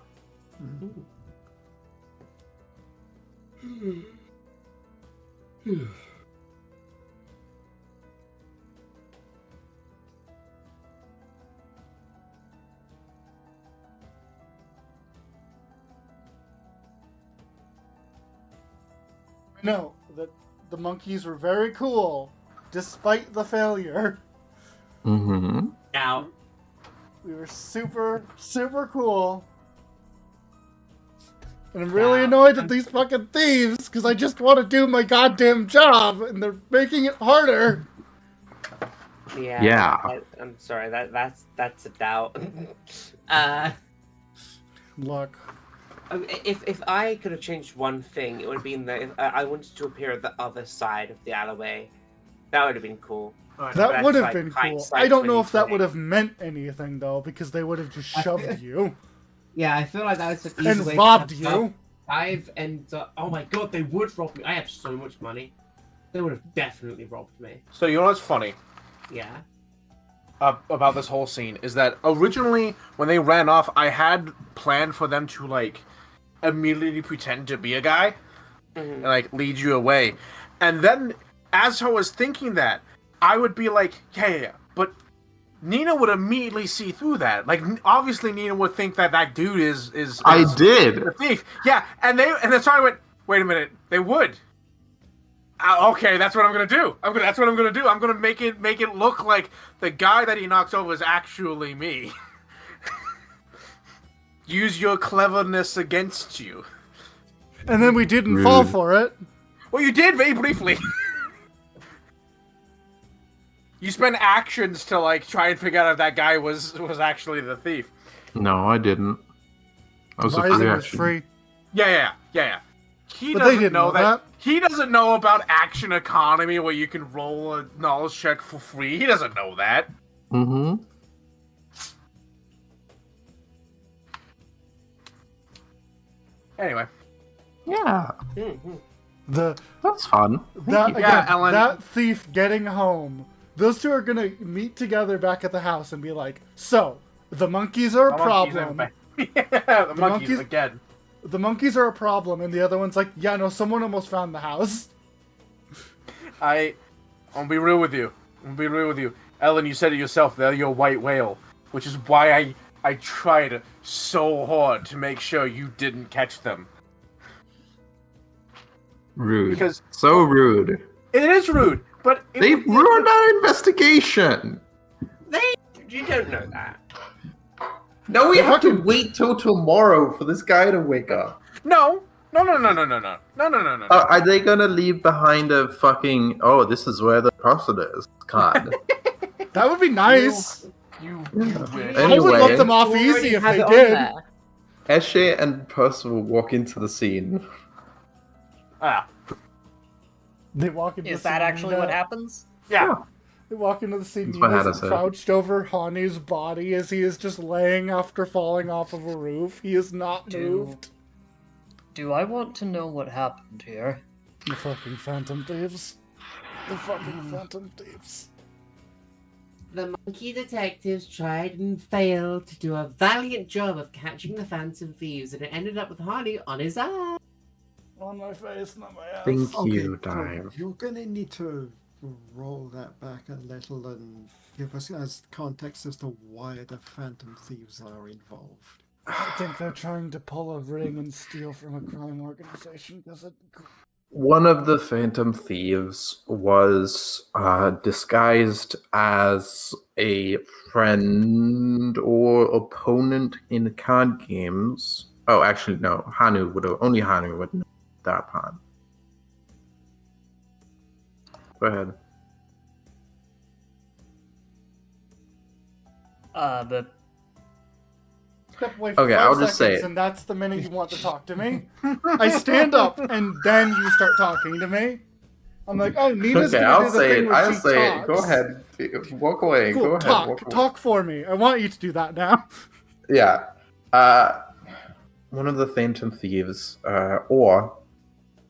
S2: No, the monkeys were very cool, despite the failure.
S6: Mm-hmm.
S8: Now,
S2: We were super, super cool. And I'm really
S8: Yeah.
S2: annoyed at these fucking thieves, because I just want to do my goddamn job, and they're making it harder.
S8: yeah.
S6: Yeah.
S8: I'm sorry. That's a doubt.
S2: Look.
S8: If I could have changed one thing, it would have been that I wanted to appear at the other side of the alleyway. That would have been cool.
S2: That
S8: That's
S2: would have
S8: like
S2: been cool.
S8: hindsight
S2: I don't know if that
S8: 2020.
S2: would have meant anything, though, because they would have just shoved you
S9: Yeah, I feel like that was an easy
S2: and
S9: way
S2: robbed
S9: to
S2: you.
S8: I've and oh my god, they would rob me. I have so much money. They would have definitely robbed me.
S4: So you know what's funny
S8: Yeah.
S4: about this whole scene is that originally when they ran off, I had planned for them to like immediately pretend to be a guy and like lead you away, and then as I was thinking that, I would be like, yeah, but Nina would immediately see through that. Like, obviously, Nina would think that that dude is
S6: I did.
S4: the thief. Yeah, and then so I went, wait a minute, they would. Okay, that's what I'm gonna do. That's what I'm gonna do. I'm gonna make it look like the guy that he knocks over is actually me. Use your cleverness against you.
S2: And then we didn't fall
S6: Rude.
S2: for it.
S4: Well, you did very briefly. You spent actions to like try and figure out if that guy was actually the thief.
S6: No, I didn't. I was a
S2: Rising
S6: free
S2: was
S6: action.
S2: free.
S4: Yeah. He
S2: But they
S4: doesn't
S2: didn't know that.
S4: He doesn't know about action economy where you can roll a knowledge check for free. He doesn't know that.
S6: Mm-hmm.
S4: Anyway.
S6: Yeah, that's fun.
S2: That,
S4: Yeah,
S2: again,
S4: Ellen.
S2: that thief getting home. Those two are gonna meet together back at the house and be like, "So, the monkeys are a problem.
S4: Yeah, the monkeys
S2: monkeys-
S4: again.
S2: The monkeys are a problem," and the other one's like, "Yeah, no, someone almost found the house."
S4: I'll be real with you. Ellen, you said it yourself, they're your white whale. Which is why I tried so hard to make sure you didn't catch them.
S6: Rude.
S4: Because
S6: So rude.
S4: it is rude, but...
S6: They ruined our investigation.
S8: You don't know that.
S6: No, we have to wait till tomorrow for this guy to wake up.
S4: No.
S6: Are they gonna leave behind a fucking? Oh, this is where the person is. God.
S2: That would be nice.
S4: You
S6: Yeah.
S4: wish.
S2: I would let
S6: Anyway.
S2: them off
S8: You
S2: easy
S8: already
S2: if
S8: have
S2: they
S8: it on
S2: did.
S8: there.
S6: Eshe and Percival walk into the scene.
S4: Ah,
S2: They walk into
S7: Is
S2: the
S7: that
S2: scene,
S7: actually what happens?
S4: yeah.
S2: They walk into the scene.
S6: That's what Hannah
S2: Nina's
S6: said.
S2: crouched over Hani's body as he is just laying after falling off of a roof. He is not moved.
S7: Do I want to know what happened here?
S2: The fucking phantom thieves. The fucking phantom thieves.
S8: The monkey detectives tried and failed to do a valiant job of catching the phantom thieves, and it ended up with Harley on his ass.
S2: On my face, not my ass.
S6: Thank you,
S1: so
S6: Dive.
S1: you're gonna need to roll that back a little and give us as context as to why the Phantom Thieves are involved.
S2: I think they're trying to pull a ring and steal from a crime organization because it.
S6: One of the Phantom Thieves was disguised as a friend or opponent in card games. Oh, actually, no. Only Hanu would know that part. Go ahead.
S7: But
S2: Step away for
S6: Okay,
S2: 5
S6: I'll just say
S2: seconds,
S6: it.
S2: and that's the minute you want to talk to me. I stand up, and then you start talking to me. I'm like, oh, Nina's
S6: Okay,
S2: gonna
S6: I'll
S2: do the
S6: say
S2: thing
S6: it.
S2: where
S6: I'll
S2: she
S6: say
S2: talks.
S6: it. Go ahead. Walk away.
S2: Cool,
S6: Go ahead.
S2: talk,
S6: Walk away.
S2: talk for me. I want you to do that now.
S6: Yeah. One of the Phantom Thieves,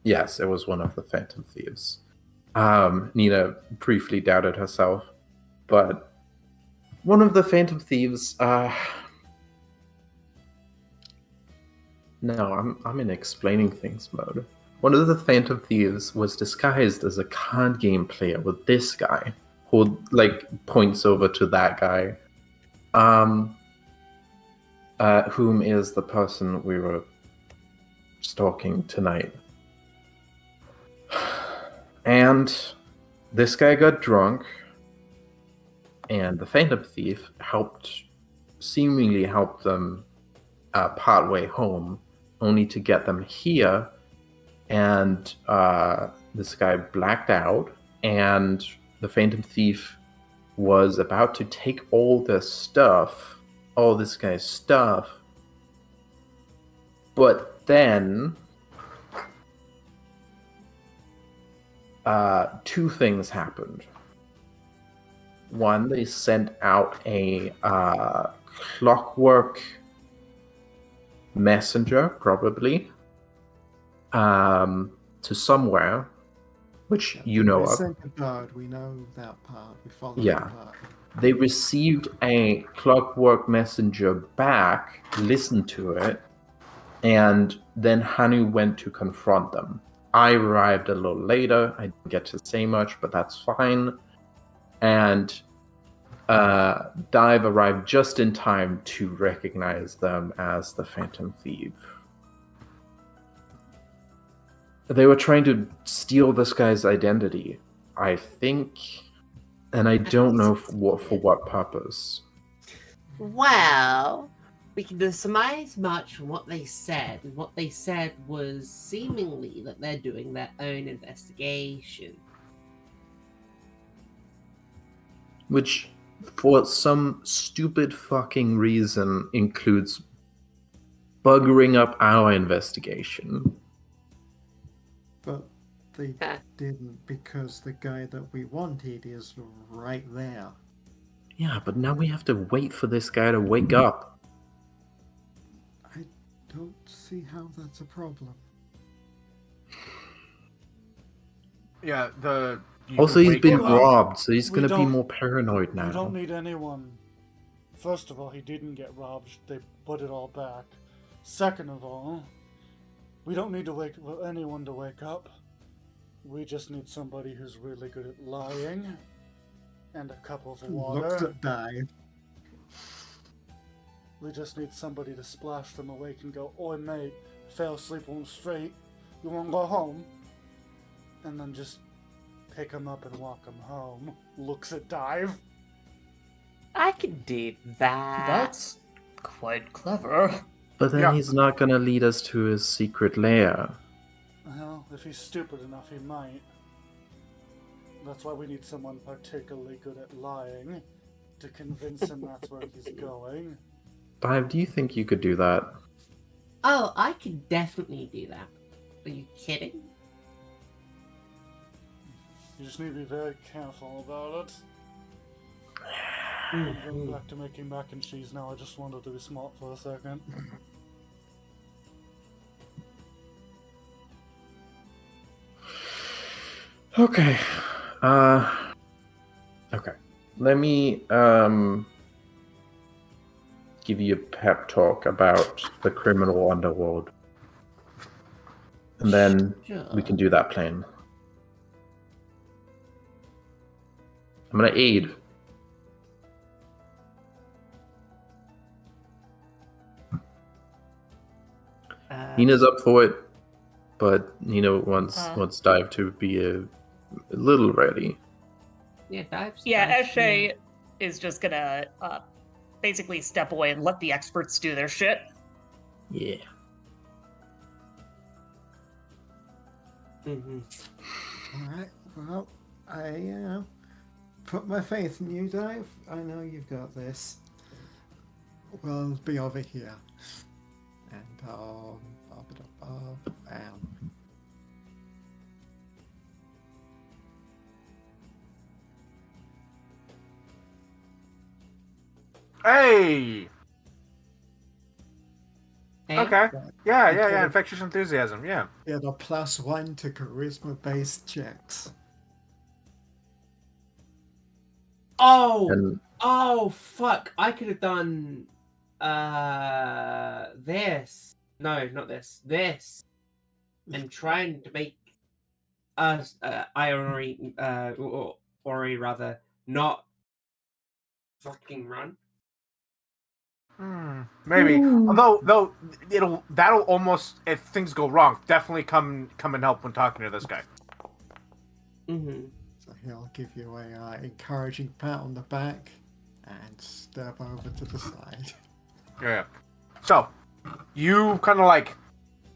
S6: yes, it was one of the Phantom Thieves. Nina briefly doubted herself, but
S5: one of the Phantom Thieves. No, I'm in explaining things mode. One of the Phantom Thieves was disguised as a card game player with this guy, who like points over to that guy. Whom is the person we were stalking tonight. And this guy got drunk, and the Phantom Thief seemingly helped them partway home, only to get them here, and this guy blacked out, and the Phantom Thief was about to take all this guy's stuff, but then two things happened. One, they sent out a clockwork messenger, probably, to somewhere, which you know
S1: They
S5: of.
S1: sent a bird. We know that part. We followed
S5: Yeah.
S1: the bird.
S5: They received a clockwork messenger back, listened to it, and then Hanu went to confront them. I arrived a little later. I didn't get to say much, but that's fine. And Dive arrived just in time to recognize them as the Phantom Thief. They were trying to steal this guy's identity, I think, and I don't know for what purpose.
S8: Well, we can surmise much from what they said, and what they said was seemingly that they're doing their own investigation.
S5: Which, for some stupid fucking reason, includes buggering up our investigation.
S1: But they didn't, because the guy that we wanted is right there.
S5: Yeah, but now we have to wait for this guy to wake up.
S1: I don't see how that's a problem.
S4: Yeah,
S5: Also, he's been
S2: Well,
S5: robbed, so he's
S2: we
S5: gonna be
S2: don't-
S5: more paranoid
S2: We
S5: now.
S2: don't need anyone. First of all, he didn't get robbed. They put it all back. Second of all, we don't need to wait for anyone to wake up. We just need somebody who's really good at lying. And a cup of
S1: Looks
S2: water.
S1: at Dive.
S2: We just need somebody to splash them awake and go, "Oi mate, fell asleep on the street. You wanna go home?" And then just pick him up and walk him home. Looks at Dive.
S8: I can do that.
S7: That's quite clever.
S5: But then
S4: Yeah.
S5: he's not gonna lead us to his secret lair.
S2: Well, if he's stupid enough, he might. That's why we need someone particularly good at lying to convince him that's where he's going.
S5: Dive, do you think you could do that?
S8: Oh, I can definitely do that. Are you kidding?
S2: You just need to be very careful about it.
S8: Mm.
S2: I'm going back to making mac and cheese now. I just wanted to be smart for a second.
S5: Okay. Okay. Let me give you a pep talk about the criminal underworld. And then we can do that plan. I'm gonna aid. Nina's up for it, but Nina wants Dive to be a little ready.
S8: Yeah, Dive's
S7: Yeah, Eshe is just gonna basically step away and let the experts do their shit.
S5: Yeah.
S8: Mm-hmm.
S1: Alright, well, I put my faith in you, Dive. I know you've got this. We'll be over here. And
S4: Hey!
S8: Hey?
S4: Okay. Yeah. Infectious enthusiasm. Yeah.
S1: get a +1 to charisma-based checks.
S8: Oh!
S5: And
S8: Oh fuck! I could have done this. No, not this. This. I'm trying to make us Ori rather not fucking run.
S4: Maybe. Although, that'll almost, if things go wrong, definitely come and help when talking to this guy.
S8: Mm-hmm.
S1: So he'll give you a encouraging pat on the back and step over to the side.
S4: Yeah. So, you kind of like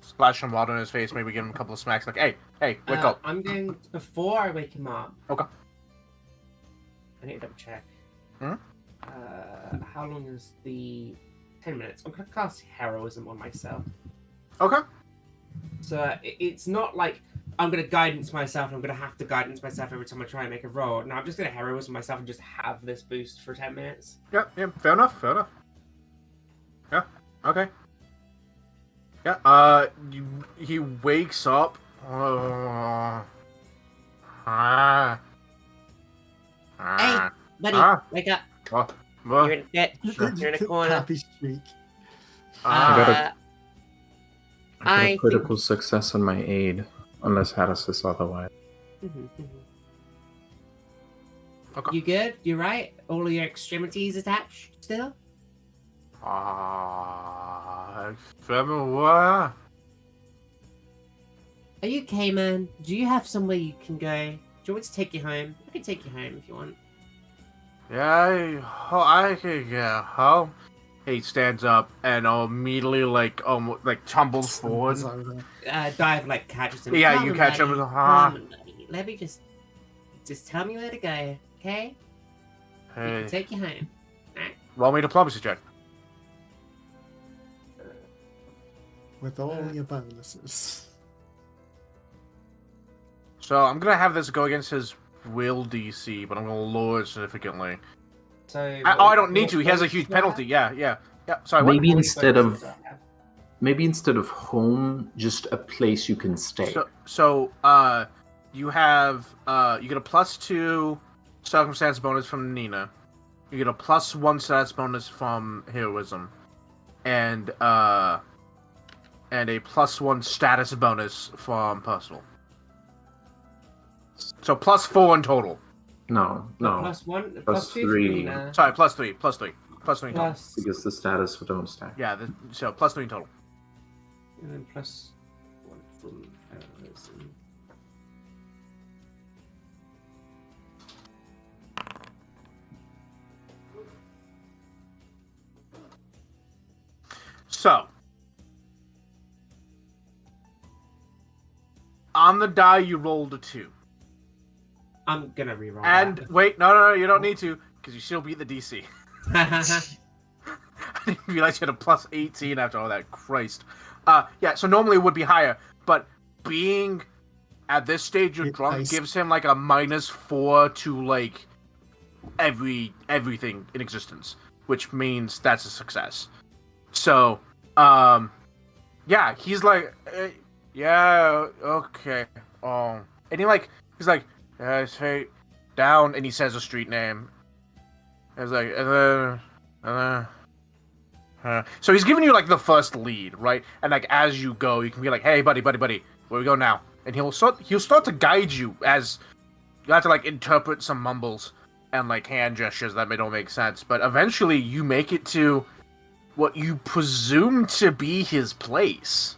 S4: splash some water in his face, maybe give him a couple of smacks, like, hey, wake up.
S8: I'm going before I wake him up.
S4: Okay.
S8: I need to double check.
S4: Hmm?
S8: How long is the 10 minutes? I'm gonna cast heroism on myself.
S4: Okay.
S8: So it's not like I'm gonna guidance myself and I'm gonna have to guidance myself every time I try and make a roll. No, I'm just gonna heroism myself and just have this boost for 10 minutes.
S4: Yeah, fair enough. Yeah, okay. Yeah, he wakes up.
S8: Hey, buddy, wake up. You're in a You're in a corner.
S1: Happy streak.
S5: I got
S8: I
S5: a critical success on my aid, unless Hadda says otherwise.
S4: Okay.
S8: You good? You right? All of your extremities attached still?
S4: What?
S8: Are you okay, man? Do you have somewhere you can go? Do you want me to take you home? I can take you home if you want.
S4: Yeah, I can get home. He stands up and immediately like tumbles forward.
S8: Dive like catches him.
S4: Yeah,
S8: Come
S4: you
S8: on,
S4: catch
S8: buddy.
S4: him.
S8: Come on, buddy. Let me just tell me where to go, okay? I
S4: Hey,
S8: can take you home.
S4: roll me diplomacy check.
S1: With all your bonuses.
S4: So I'm gonna have this go against his will DC, but I'm gonna lower it significantly.
S8: So
S4: I don't need to. He has a huge penalty. Yeah. Sorry. What?
S5: Maybe instead of home, just a place you can stay.
S4: So you have you get a +2 circumstance bonus from Nina. You get a +1 status bonus from heroism, and a +1 status bonus from personal. So +4 in total.
S5: No.
S8: +1,
S5: Plus
S8: +2
S5: 3.
S4: Sorry, +3 in total.
S8: plus
S5: Because the status don't stack.
S4: Yeah, so +3 in total.
S8: and then +1 from heroism.
S4: So, on the die, you rolled a 2.
S8: I'm gonna reroll.
S4: And wait, no, you don't need to, because you still beat the DC.
S8: that.
S4: I didn't realize you had a +18 after all that. Christ. Yeah, so normally it would be higher, but being at this stage of drunk gives him like a -4 to like everything in existence, which means that's a success. So, yeah, he's like, yeah, okay, and he's like, straight down, and he says a street name. It's like, so he's giving you like the first lead, right? And like as you go, you can be like, hey, buddy, where we go now? And he'll start to guide you as you have to like interpret some mumbles and like hand gestures that don't make sense. But eventually, you make it to what you presume to be his place.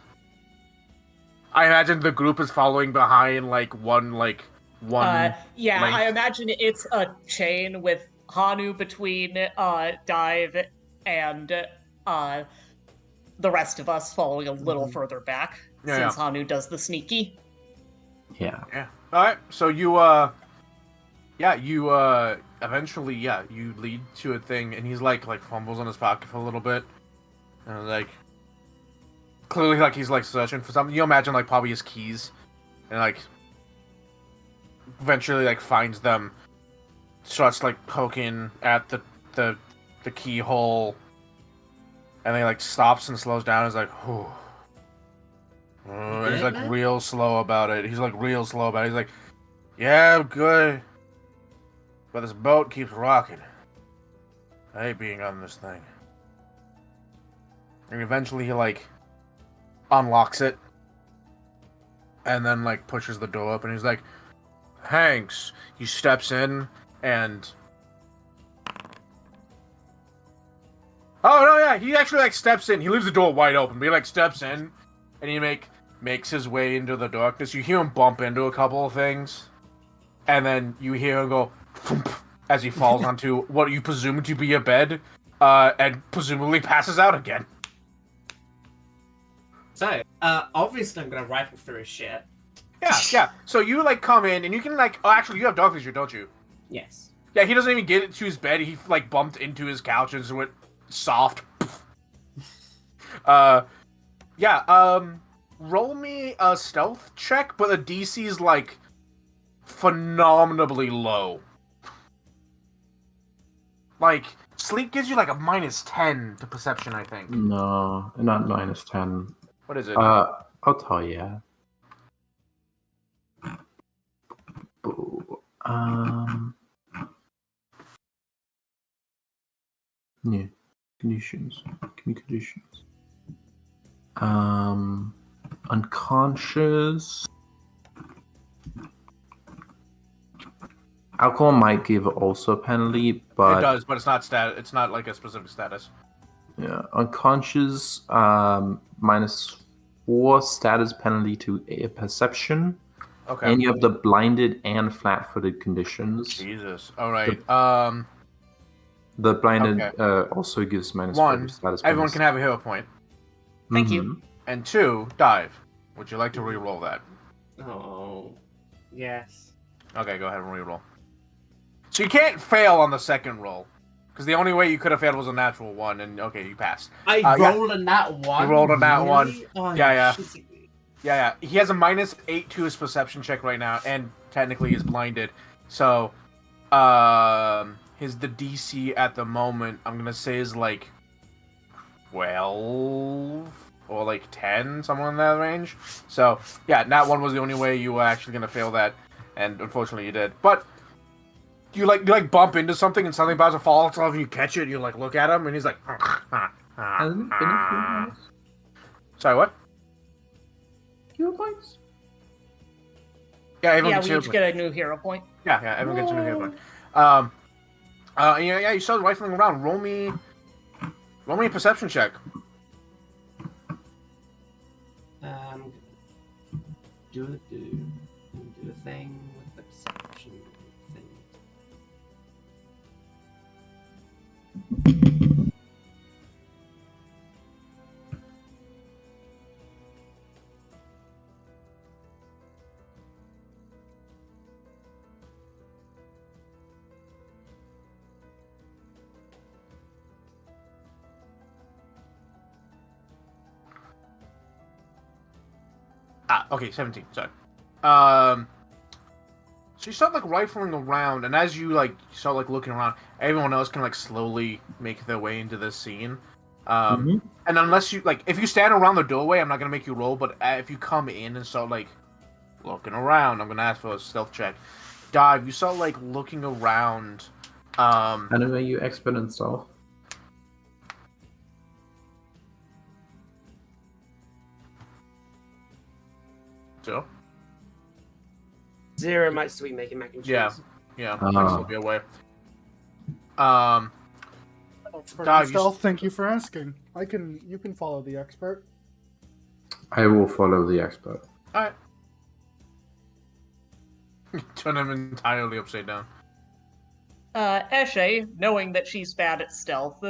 S4: I imagine the group is following behind one.
S7: Yeah,
S4: length.
S7: I imagine it's a chain with Hanu between Dive and the rest of us following a little further back, since Hanu does the sneaky.
S5: Yeah.
S4: All right. So you eventually you lead to a thing, and he's like fumbles on his pocket for a little bit, and like clearly like he's like searching for something. You imagine like probably his keys, and like eventually like finds them, starts like poking at the keyhole, and then like stops and slows down. He's like, whew. He's like real slow about it. He's like, yeah, I'm good. But this boat keeps rocking. I hate being on this thing. And eventually he, like, unlocks it. And then, like, pushes the door up and he's like, Hanks. He steps in and... Oh, no, yeah, he actually, like, steps in. He leaves the door wide open, but he, like, steps in and he makes his way into the darkness. You hear him bump into a couple of things. And then you hear him go... Thump, as he falls onto what you presume to be a bed, and presumably passes out again.
S3: So, obviously I'm gonna rifle through his shit.
S4: Yeah. So you, like, come in, and you can, like... Oh, actually, you have dog vision, don't you?
S3: Yes.
S4: Yeah, he doesn't even get to his bed. He, like, bumped into his couch and just went soft. Roll me a stealth check, but the DC's, like, phenomenally low. Like, sleep gives you, like, a -10 to perception, I think.
S5: No, not -10.
S4: What is it?
S5: I'll tell you. Yeah. Conditions. Give me conditions. Unconscious. Alcohol might give also a penalty, but
S4: It does, but it's not It's not like a specific status.
S5: yeah, unconscious. -4 status penalty to a perception,
S4: Okay.
S5: and you have the blinded and flat-footed conditions.
S4: Jesus. All right.
S5: The blinded
S4: Okay.
S5: also gives -4
S4: One,
S5: status.
S4: everyone
S5: bonus.
S4: can have a hero point,
S7: Thank you.
S5: Mhm.
S4: and two, dive. Would you like to re-roll that?
S3: Oh, yes.
S4: Okay, go ahead and re-roll. So you can't fail on the second roll, because the only way you could have failed was a natural one, and okay, you passed.
S9: I
S4: yeah.
S9: rolled a nat one.
S4: You rolled a nat one.
S9: Really? Oh,
S4: Yeah.
S9: shit.
S4: Yeah. He has a -8 to his perception check right now, and technically is blinded. So, the DC at the moment, I'm gonna say, is like 12 or like 10, somewhere in that range. So, yeah, nat 1 was the only way you were actually gonna fail that, and unfortunately you did. But you bump into something and something about to fall off, and you catch it, and you like look at him, and he's like,
S5: Hasn't it been a few rounds?
S4: Sorry, what?
S5: Hero points?
S4: Yeah, everyone
S7: Yeah,
S4: gets
S7: we
S4: hero
S7: each
S4: point.
S7: get a new hero point.
S4: Yeah, everyone gets a new hero point. You start rifling around. Roll me a perception check.
S9: Do a thing with the perception thing.
S4: Okay, 17. Sorry. So you start like rifling around, and as you start looking around, everyone else can slowly make their way into this scene. And unless you if you stand around the doorway, I'm not gonna make you roll. But if you come in and start looking around, I'm gonna ask for a stealth check. Dive. You start looking around.
S5: Anyway, you expert in stealth.
S4: So.
S3: 0 might still be making mac and cheese.
S4: Yeah.
S5: Oh.
S4: Might still be away.
S2: Expert
S4: Dog,
S2: in stealth, thank you for asking. You can follow the expert.
S5: I will follow the expert.
S4: Alright. Turn him entirely upside down.
S7: Eshe, knowing that she's bad at stealth,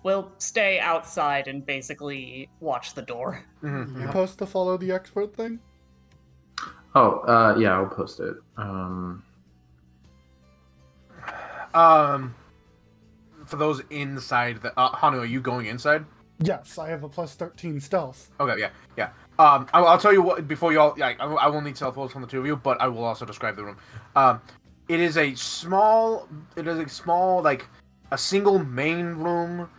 S7: will stay outside and basically watch the door.
S4: Mm-hmm.
S2: You post the follow the expert thing?
S5: Oh, yeah, I'll post it.
S4: For those inside the Hanu, are you going inside?
S2: Yes, I have a +13 stealth.
S4: Okay, yeah. I'll tell you what before y'all. Yeah, I will need stealth rolls from the two of you, but I will also describe the room. It is a small, a single main room.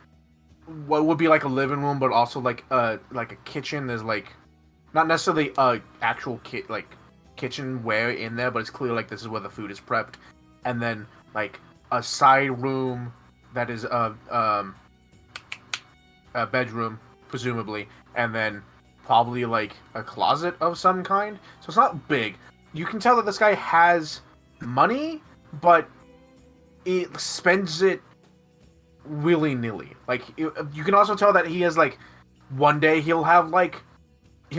S4: What would be like a living room, but also like a kitchen. There's not necessarily a actual kitchenware in there, but it's clear this is where the food is prepped, and then a side room that is a bedroom, presumably, and then probably like a closet of some kind. So it's not big. You can tell that this guy has money, but it spends it willy-nilly. Like, you can also tell that he has, like, one day he'll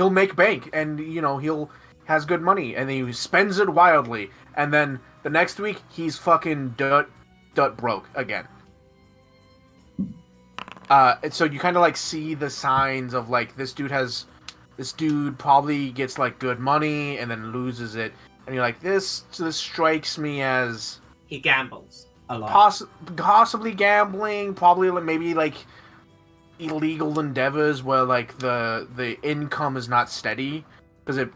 S4: make bank, and, you know, has good money, and he spends it wildly, and then the next week, he's fucking dirt broke again. And so you kind of, like, see the signs of, like, this dude probably gets, like, good money, and then loses it, and you're like, this strikes me as...
S9: He gambles a lot.
S4: Possibly gambling, probably maybe like illegal endeavors where like the income is not steady, because it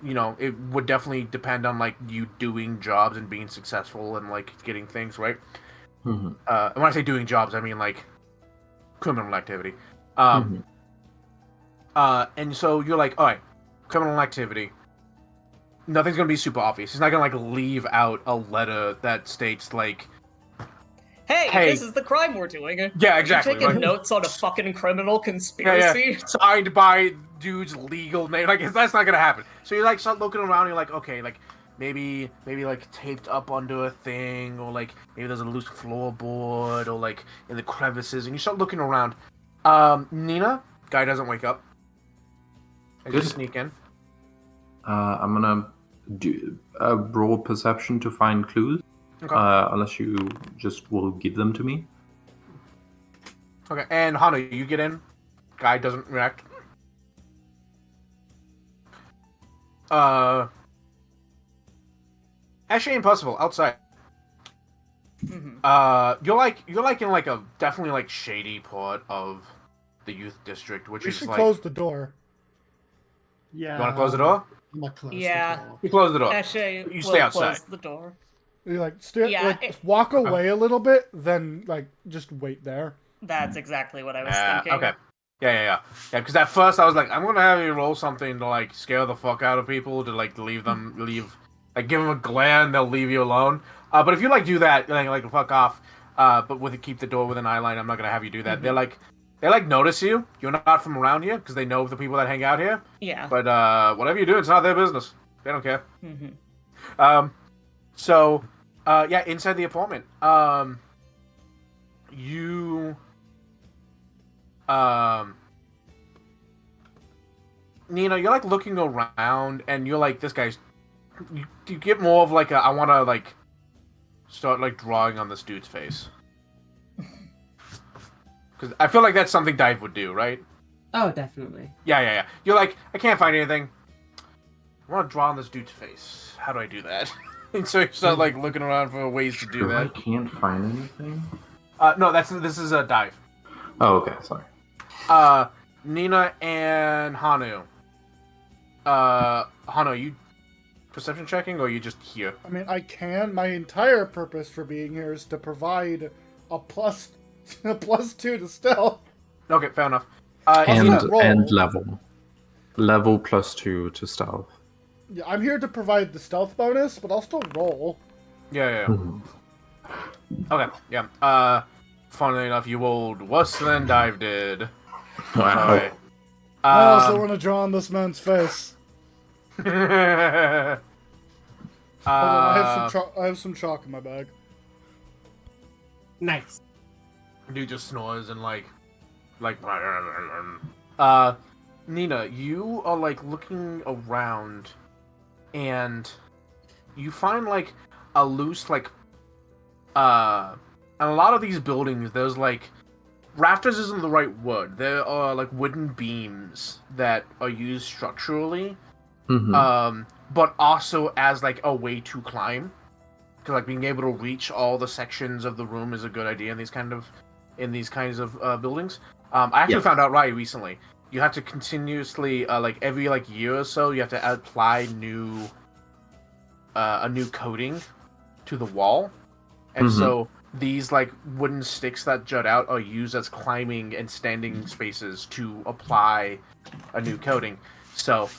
S4: would definitely depend on like you doing jobs and being successful and like getting things right.
S5: Mm-hmm.
S4: And when I say doing jobs, I mean like criminal activity.
S5: Mm-hmm.
S4: And so you're like, all right, criminal activity. Nothing's gonna be super obvious. He's not gonna like leave out a letter that states like,
S7: Hey, this is the crime we're doing.
S4: yeah, exactly.
S7: You taking
S4: like,
S7: notes on a fucking criminal conspiracy?
S4: Yeah. Signed by dude's legal name. Like, that's not gonna happen. So you like start looking around. And you're like, okay, like maybe like taped up under a thing, or like maybe there's a loose floorboard, or like in the crevices. And you start looking around. Nina, guy doesn't wake up. I
S5: Good.
S4: just sneak in.
S5: I'm gonna do a roll perception to find clues.
S4: Okay.
S5: Unless you just will give them to me.
S4: Okay, and Hana, you get in. Guy doesn't react. Actually, impossible. Outside.
S7: Mm-hmm.
S4: You're like in like a definitely like shady part of the youth district, which
S2: We
S4: is
S2: should
S4: like.
S2: close the door.
S1: Yeah.
S4: You want to close the door?
S1: I'm gonna close
S7: Yeah.
S1: the door.
S4: You close the door.
S7: Eshe
S4: You
S7: will
S4: stay outside.
S7: close the door.
S2: You like
S7: Yeah,
S2: walk away a little bit, then like just wait there.
S7: That's exactly what I was thinking.
S4: Okay. Yeah. Because at first I was like, I'm gonna have you roll something to like scare the fuck out of people, to like leave, like give them a glare and they'll leave you alone. But if you like do that, like fuck off. But keep the door with an eye line, I'm not gonna have you do that.
S7: Mm-hmm.
S4: They notice you. You're not from around here because they know the people that hang out here.
S7: Yeah.
S4: But whatever you do, it's not their business. They don't care.
S7: Mm-hmm.
S4: So, inside the apartment, you, Nina, you're like looking around, and you're like, this guy's. You get more of like I want to like start like drawing on this dude's face, because I feel like that's something Dive would do, right?
S9: Oh, definitely.
S4: Yeah. You're like, I can't find anything. I want to draw on this dude's face. How do I do that? And so you start like looking around for ways to do
S5: Sure, I
S4: that.
S5: can't find anything.
S4: No, this is a Dive.
S5: Oh, okay, sorry.
S4: Nina and Hanu. Hanu, you perception checking, or you just here?
S2: I mean, I can. My entire purpose for being here is to provide a plus 2 to stealth.
S4: Okay, fair enough.
S2: roll.
S5: And level +2 to stealth.
S2: Yeah, I'm here to provide the stealth bonus, but I'll still roll.
S4: Yeah.
S5: Mhm.
S4: Okay, yeah. Funnily enough, you rolled worse than Dive did.
S5: Wow.
S4: Alright.
S2: I also want to draw on this man's face. Hold on, I have some chalk in my bag.
S9: Nice.
S4: Dude just snores and like Nina, you are like looking around and you find like a loose like in a lot of these buildings there's like rafters isn't the right word. There are like wooden beams that are used structurally.
S5: Mhm.
S4: But also as like a way to climb. Because like being able to reach all the sections of the room is a good idea in these kinds of buildings. I actually found out right recently. You have to continuously like every like year or so you have to apply a new coating to the wall, and so these like wooden sticks that jut out are used as climbing and standing spaces to apply a new coating. So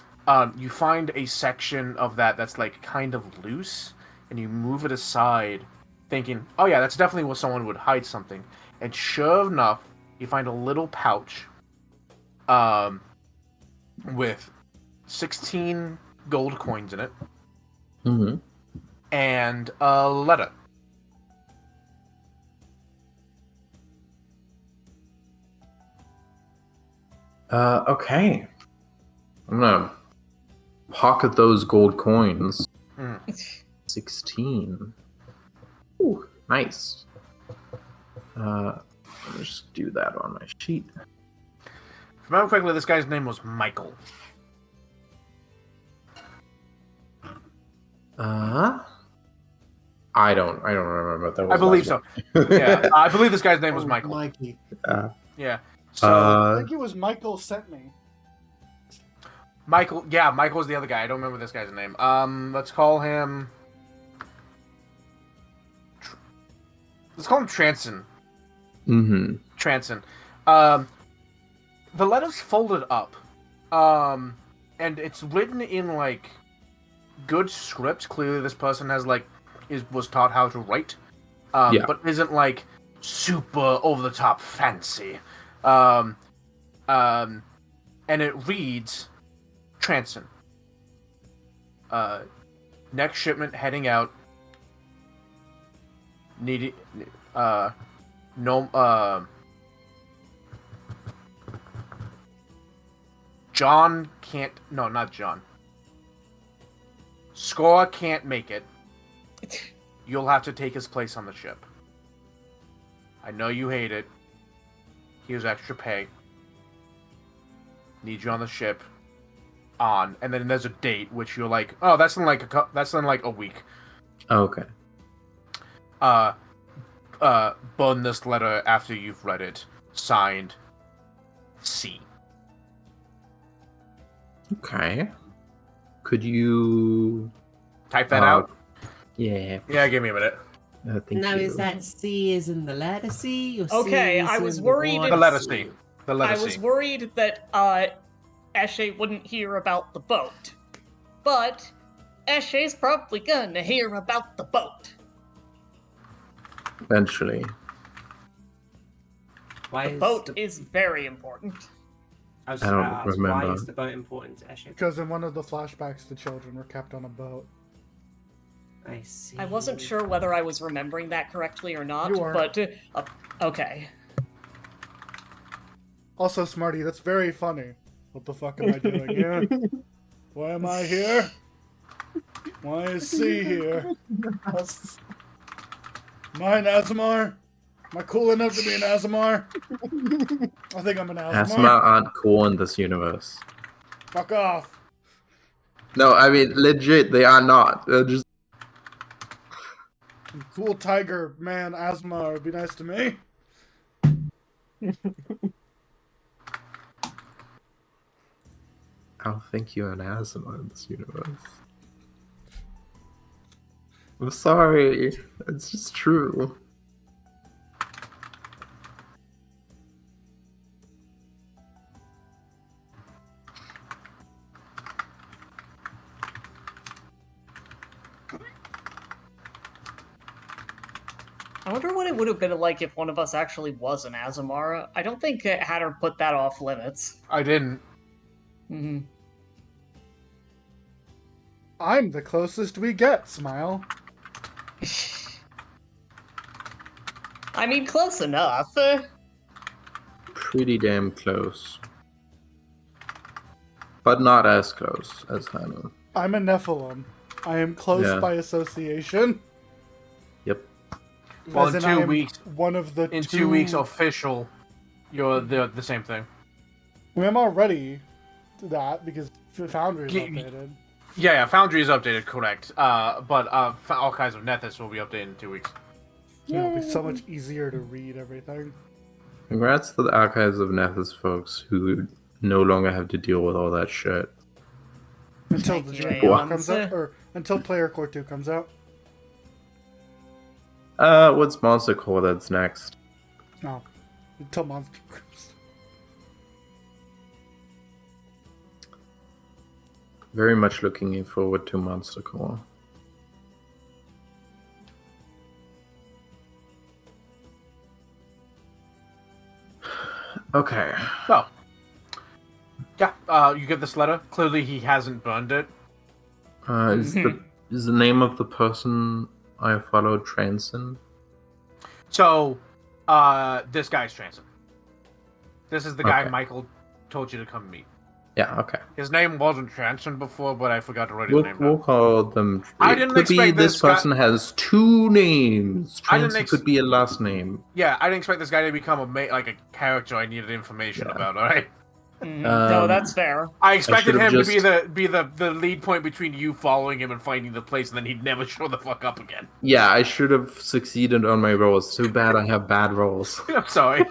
S4: you find a section of that's like kind of loose, and you move it aside, thinking, "Oh yeah, that's definitely where someone would hide something." and sure enough, you find a little pouch with 16 gold coins in it
S5: Mm-hmm.
S4: and a letter.
S5: Okay. I'm gonna pocket those gold coins.
S4: Hmm.
S5: 16. Ooh, nice. Let me just do that on my sheet.
S4: If I remember correctly, this guy's name was Michael.
S5: I don't remember. That was
S4: I believe so. Yeah, I believe this guy's name was
S1: Oh,
S4: Michael.
S1: Mikey.
S4: Yeah. So
S2: I think it was Michael sent me.
S4: Michael, yeah, Michael was the other guy. I don't remember this guy's name. Let's call him. Let's call him Transon.
S5: Mm-hmm.
S4: Transon. The letter's folded up, and it's written in like good script. Clearly, this person has was taught how to write,
S5: Yeah.
S4: but isn't like super over the top fancy. And it reads, Transon. Next shipment heading out. John can't. No, not John. Skora can't make it. You'll have to take his place on the ship. I know you hate it. Here's extra pay. Need you on the ship. On, and then there's a date which you're like, oh, that's in like a week.
S5: Okay.
S4: Burn this letter after you've read it. Signed, C.
S5: Okay. Could you
S4: Type that out.
S5: Yeah.
S4: Yeah, give me a minute.
S5: Thank
S9: Now,
S5: you.
S9: is that C is in the letter C? Or
S7: Okay,
S9: C is
S7: I was
S9: in
S7: worried
S9: water
S4: The letter C. The letter
S7: I
S4: C.
S7: was worried that Eshe wouldn't hear about the boat. But Eshe's probably gonna hear about the boat.
S5: Eventually.
S9: Why
S7: The
S9: is
S7: boat
S9: the-
S7: is very important.
S9: I was
S5: I
S9: just
S5: don't
S9: about to ask, why
S5: remember.
S9: is the boat important to Eshe?
S2: Because in one of the flashbacks, the children were kept on a boat.
S9: I see.
S7: I wasn't sure whether I was remembering that correctly or not,
S2: You are.
S7: but okay.
S2: Also, Smarty, that's very funny. What the fuck am I doing here? Why am I here? Why is C here? Am I an Azamar? Am I cool enough to be an Azamar? I think I'm an Azamar.
S5: Asma aren't cool in this universe.
S2: Fuck off.
S5: No, I mean, legit, they are not. They're just.
S2: Cool tiger man Asmar would be nice to me.
S5: I don't think you're an Asma in this universe. I'm sorry. It's just true.
S7: I wonder what it would have been like if one of us actually was an Azamara. I don't think Hatter put that off limits.
S4: I didn't.
S7: Hmm.
S2: I'm the closest we get, Smile.
S7: I mean, close enough.
S5: Pretty damn close. But not as close as Hanu.
S2: I'm a Nephilim. I am close
S5: Yeah.
S2: by association.
S5: Yep.
S4: Well,
S2: As
S4: in
S2: I
S4: 2
S2: am
S4: weeks,
S2: one of the
S4: in
S2: two
S4: 2 weeks official, you're the same thing.
S2: I mean, I'm already to that because Foundry is
S4: Ye-
S2: updated.
S4: Yeah, Foundry is updated, correct. But Archives of Nethys will be updated in 2 weeks.
S2: It'll be so much easier to read everything.
S5: Congrats to the Archives of Nethys folks who no longer have to deal with all that shit.
S2: Until
S7: Thank
S2: the
S7: you,
S2: Dream
S7: Aeons.
S2: comes out, or until Player Core 2 comes out.
S5: What's Monster Core that's next?
S2: No, until Monster comes.
S5: Very much looking forward to Monster Core.
S6: Okay.
S4: So, yeah, you get this letter. Clearly, he hasn't burned it.
S6: Is the name of the person I followed Transon?
S4: So, this guy's Transon. This is the guy
S6: Okay.
S4: Michael told you to come meet.
S6: Yeah. Okay.
S4: His name wasn't Transon before, but I forgot to write his
S6: We'll
S4: name
S6: we'll
S4: down.
S6: call them.
S4: I
S6: it
S4: didn't
S6: could be
S4: expect
S6: this
S4: this guy-
S6: person has two names.
S4: I didn't
S6: Transon could be a last name.
S4: Yeah, I didn't expect this guy to become like a character I needed information
S6: Yeah.
S4: about. All right.
S7: No,
S6: Um,
S7: that's fair.
S4: I expected
S6: should've
S4: him
S6: just-
S4: to be the lead point between you following him and finding the place, and then he'd never show the fuck up again.
S6: Yeah, I should have succeeded on my rolls. Too bad I have bad rolls.
S4: I'm sorry.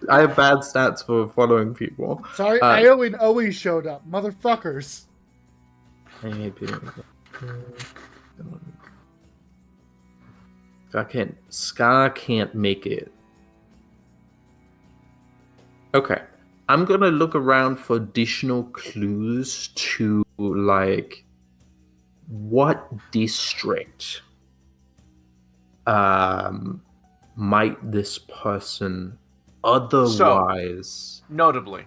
S6: I have bad stats for following people.
S2: Sorry,
S6: Uh,
S2: Io and Owie showed up. Motherfuckers.
S6: Scar can't make it. Okay. I'm gonna look around for additional clues to, like, what district might this person otherwise
S4: Notably.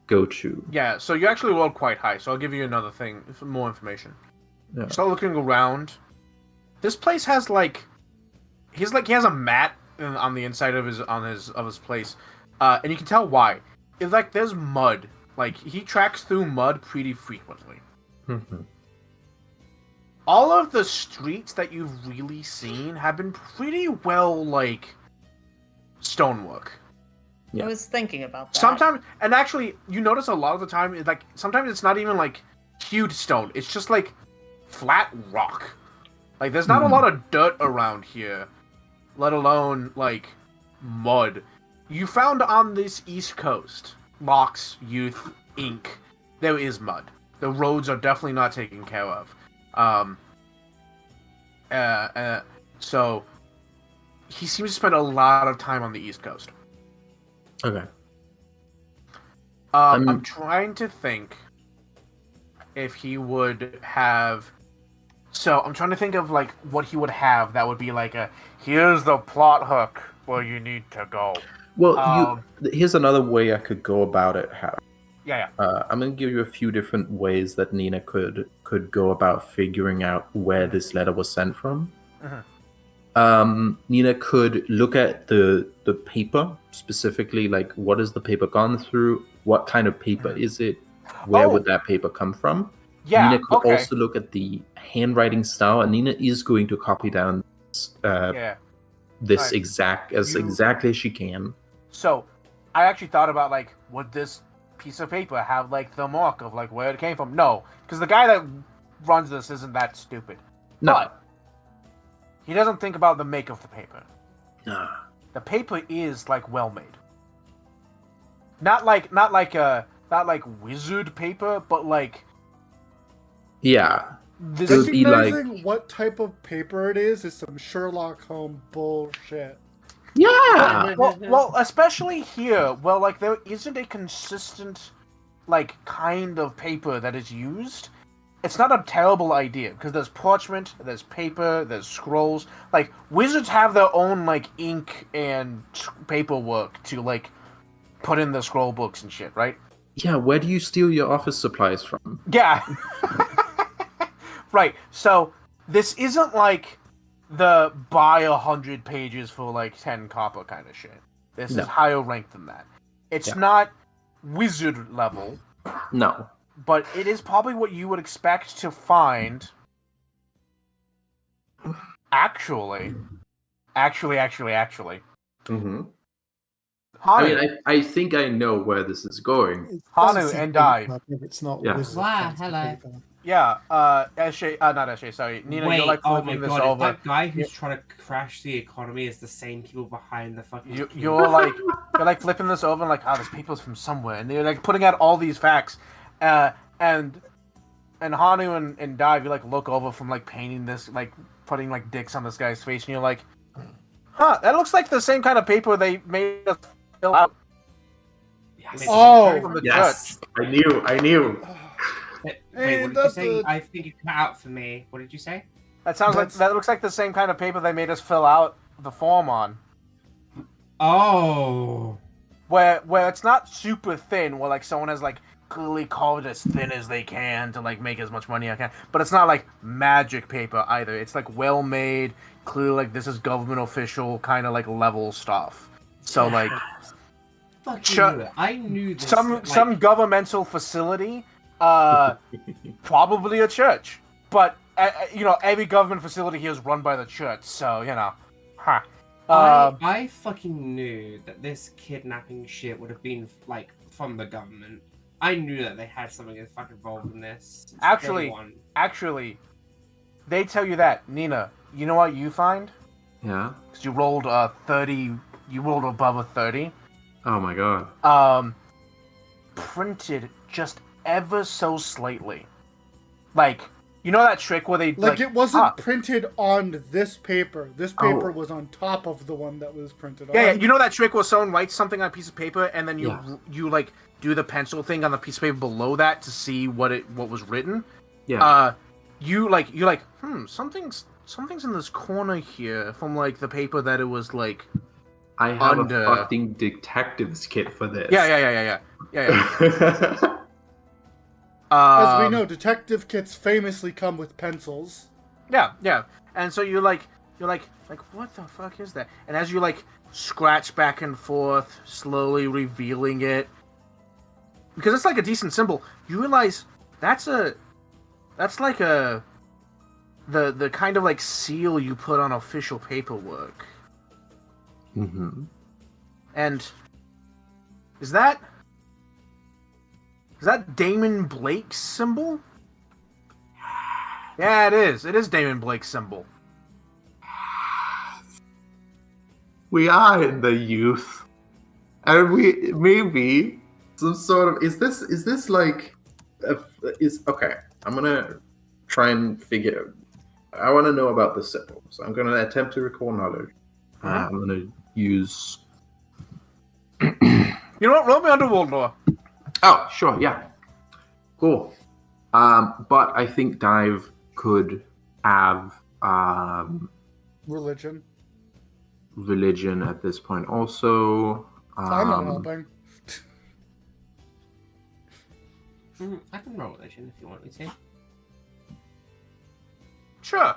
S6: go to.
S4: Yeah, so you actually rolled quite high, so I'll give you another thing, more information.
S6: Yeah.
S4: Start looking around. This place has he has a mat on the inside of his place, and you can tell why. It's like there's mud. Like he tracks through mud pretty frequently.
S6: Mhm.
S4: All of the streets that you've really seen have been pretty well stonework.
S6: Yeah.
S7: I was thinking about that.
S4: Sometimes, and actually, you notice a lot of the time, sometimes it's not even hewed stone. It's just flat rock. Like there's not a lot of dirt around here, let alone mud. You found on this East Coast, Locks, Youth, Inc. There is mud. The roads are definitely not taken care of. So he seems to spend a lot of time on the East Coast.
S6: Okay.
S4: I'm trying to think if he would have. So I'm trying to think of what he would have that would be here's the plot hook where you need to go.
S6: Well, here's another way I could go about it, Harry.
S4: Yeah.
S6: I'm gonna give you a few different ways that Nina could go about figuring out where this letter was sent from. Nina could look at the paper, specifically what is the paper gone through, what kind of paper is it, where would that paper come from.
S4: Yeah.
S6: Nina could
S4: Okay.
S6: also look at the handwriting style, and Nina is going to copy down
S4: Yeah.
S6: this
S4: Alright.
S6: exactly as she can.
S4: So I actually thought about would this piece of paper have the mark of where it came from? No, because the guy that runs this isn't that stupid.
S6: No.
S4: But he doesn't think about the make of the paper.
S6: Nah.
S4: The paper is well made. Not like wizard paper, but
S6: Yeah.
S4: this
S6: It would be
S2: Recognizing what type of paper it is some Sherlock Holmes bullshit.
S6: Yeah.
S4: well, especially here, there isn't a consistent kind of paper that is used. It's not a terrible idea because there's parchment, there's paper, there's scrolls. Wizards have their own ink and paperwork to put in the scroll books and shit, right?
S6: Yeah, where do you steal your office supplies from?
S4: Yeah. Right. So this isn't the buy 100 pages for 10 copper kind of shit. This
S6: No.
S4: is higher ranked than that. It's
S6: Yeah.
S4: not wizard level,
S6: No.
S4: but it is probably what you would expect to find. Actually.
S6: Mm-hmm.
S4: Hanu,
S6: I mean, I think I know where this is going.
S1: It
S4: Hanu
S1: doesn't
S4: and
S1: say
S4: Dai.
S1: paper if it's not
S6: Yeah.
S1: wizard
S9: Wow,
S1: fancy
S9: hello.
S1: paper.
S4: yeah, Eshe, not Eshe, sorry. Nina,
S9: Wait,
S4: you're
S9: oh my
S4: flipping this
S9: god,
S4: over.
S9: if that guy who's trying to crash the economy is the same people behind the fucking...
S4: You're
S9: queue.
S4: you're flipping this over and this paper's from somewhere, and they're putting out all these facts, and Hanu and Dive, you look over from painting this, putting dicks on this guy's face, and you're huh, that looks like the same kind of paper they made us fill out.
S9: Yes.
S2: Oh,
S4: From the
S6: Yes, I knew.
S9: Wait,
S2: Hey,
S9: what did you
S2: that's
S9: say?
S2: a-
S9: I think it cut out for me. What did you say?
S4: That sounds
S2: That's-
S4: that looks like the same kind of paper they made us fill out the form on.
S9: Oh.
S4: where it's not super thin, where like someone has like clearly carved as thin as they can to like make as much money as I can, but it's not like magic paper either. It's like well made, clearly like this is government official kind of like level stuff. So like
S9: I knew this.
S4: some governmental facility, probably a church, but every government facility here is run by the church, so
S9: I fucking knew that this kidnapping shit would have been like from the government. I knew that they had something fucking involved in this. Since day one.
S4: Actually, they tell you that, Nina. You know what you find?
S6: Yeah.
S4: Because you rolled 30. You rolled above a 30.
S6: Oh my god.
S4: Printed just ever so slightly. Like, you know that trick where they
S2: like it wasn't printed on this paper. This paper was on top of the one that was printed on.
S4: Yeah, you know that trick where someone writes something on a piece of paper and then you like do the pencil thing on the piece of paper below that to see what was written.
S6: Yeah.
S4: You're like, something's in this corner here from like the paper that it was like.
S6: I have a fucking detective's kit for this.
S4: Yeah.
S2: As we know, detective kits famously come with pencils.
S4: Yeah. And so you're like, what the fuck is that? And as you like scratch back and forth, slowly revealing it, because it's like a decent symbol, you realize that's like the kind of like seal you put on official paperwork.
S6: Mm-hmm.
S4: And is that Damon Blake's symbol? Yeah, it is. It is Damon Blake's symbol.
S6: We are in the youth, and we maybe some sort of is this like okay. I'm gonna try and figure. I want to know about the symbol, so I'm gonna attempt to recall knowledge. I'm gonna use.
S4: You know what? Roll me Underworld lore.
S6: Oh, sure, yeah. Cool. But I think Dive could have
S2: Religion.
S6: religion at this point also.
S2: I'm not helping.
S9: I can roll religion if you want me to.
S4: Sure.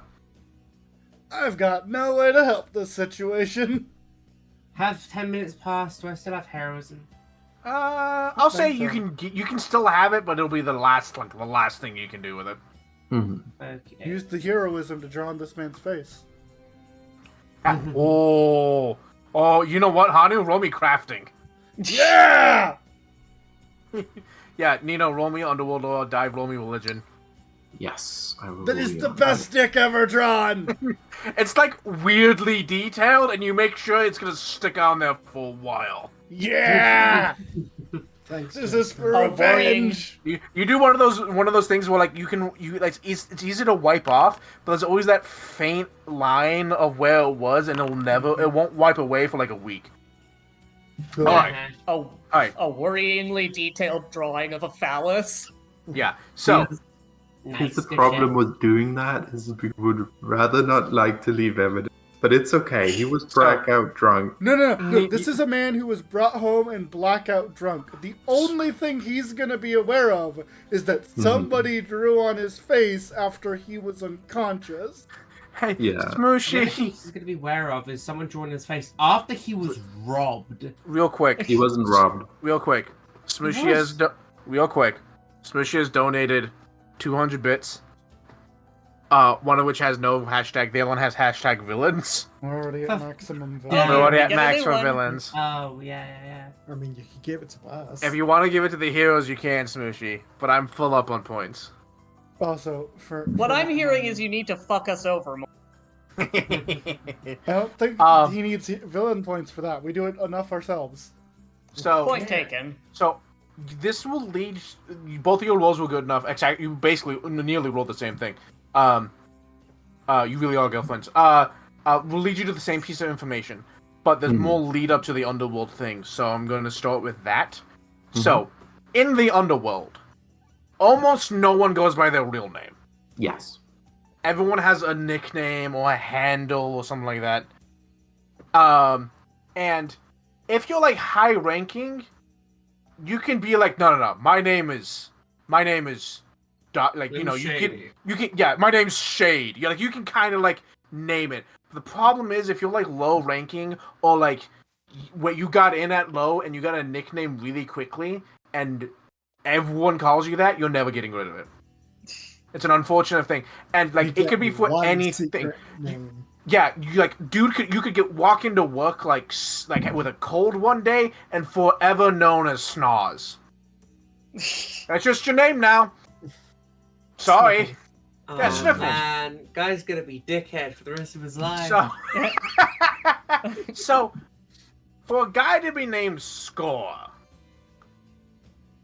S2: I've got no way to help this situation.
S9: Have 10 minutes passed? Do I still have heroism?
S4: I'll say you can still have it, but it'll be the last thing you can do with it.
S6: Mm-hmm.
S9: Okay.
S2: Use the heroism to draw on this man's face.
S4: Oh, you know what, Hanu? Roll me crafting.
S2: Yeah!
S4: Yeah, Nino, roll me Underworld lore. Dive, roll me religion.
S6: Yes, I will.
S2: That is the best dick ever drawn!
S4: It's like weirdly detailed, and you make sure it's gonna stick on there for a while.
S2: Yeah!
S1: Thanks.
S2: This is for
S7: Oh,
S2: revenge!
S4: You do one of those things where like it's easy to wipe off, but there's always that faint line of where it was, and it won't wipe away for like a week.
S2: Good.
S4: All right.
S7: A worryingly detailed drawing of a phallus.
S4: Yeah. So.
S6: Here's the problem with doing that is we would rather not like to leave evidence, but it's okay. He was blackout drunk.
S2: No. This is a man who was brought home and blackout drunk. The only thing he's gonna be aware of is that somebody drew on his face after he was unconscious.
S4: Hey,
S6: Yeah.
S4: Smooshy.
S9: He's going to be aware of is someone drawing his face after he was robbed.
S4: Real quick.
S6: He wasn't robbed.
S4: Real quick. Smooshy has donated 200 bits. One of which has no hashtag. The other one has hashtag villains.
S2: We're already at maximum value.
S7: Yeah.
S4: We're already at
S7: get a
S4: max
S7: new
S4: for
S7: one.
S4: villains.
S9: Oh, yeah.
S1: I mean, you could give it to us.
S4: If you want to give it to the heroes, you can, Smooshy. But I'm full up on points.
S2: Also,
S7: What I'm hearing is you need to fuck us over more.
S2: I don't think he needs villain points for that. We do it enough ourselves.
S4: So
S7: Point taken.
S4: So this will lead. Both of your rolls were good enough. Exactly. You basically nearly rolled the same thing. You really are girlfriends. Will lead you to the same piece of information, but there's more lead up to the underworld thing. So I'm going to start with that. So, in the underworld, almost no one goes by their real name.
S6: Yes.
S4: Everyone has a nickname or a handle or something like that. And if you're like high ranking, you can be like, no, my name is like, you know,
S9: Shady.
S4: you can yeah, my name's Shade. You like you can kind of like name it. The problem is if you're like low ranking or like where you got in at low and you got a nickname really quickly and everyone calls you that, you're never getting rid of it. It's an unfortunate thing, and like it could be for
S1: One
S4: anything.
S1: secret name.
S4: Yeah, you like, dude, you could walk into work like with a cold one day and forever known as Snaz. That's just your name now. Sorry.
S9: Oh,
S4: Yeah, Sniffles.
S9: man. Guy's gonna be dickhead for the rest of his life.
S4: So, so for a guy to be named Score,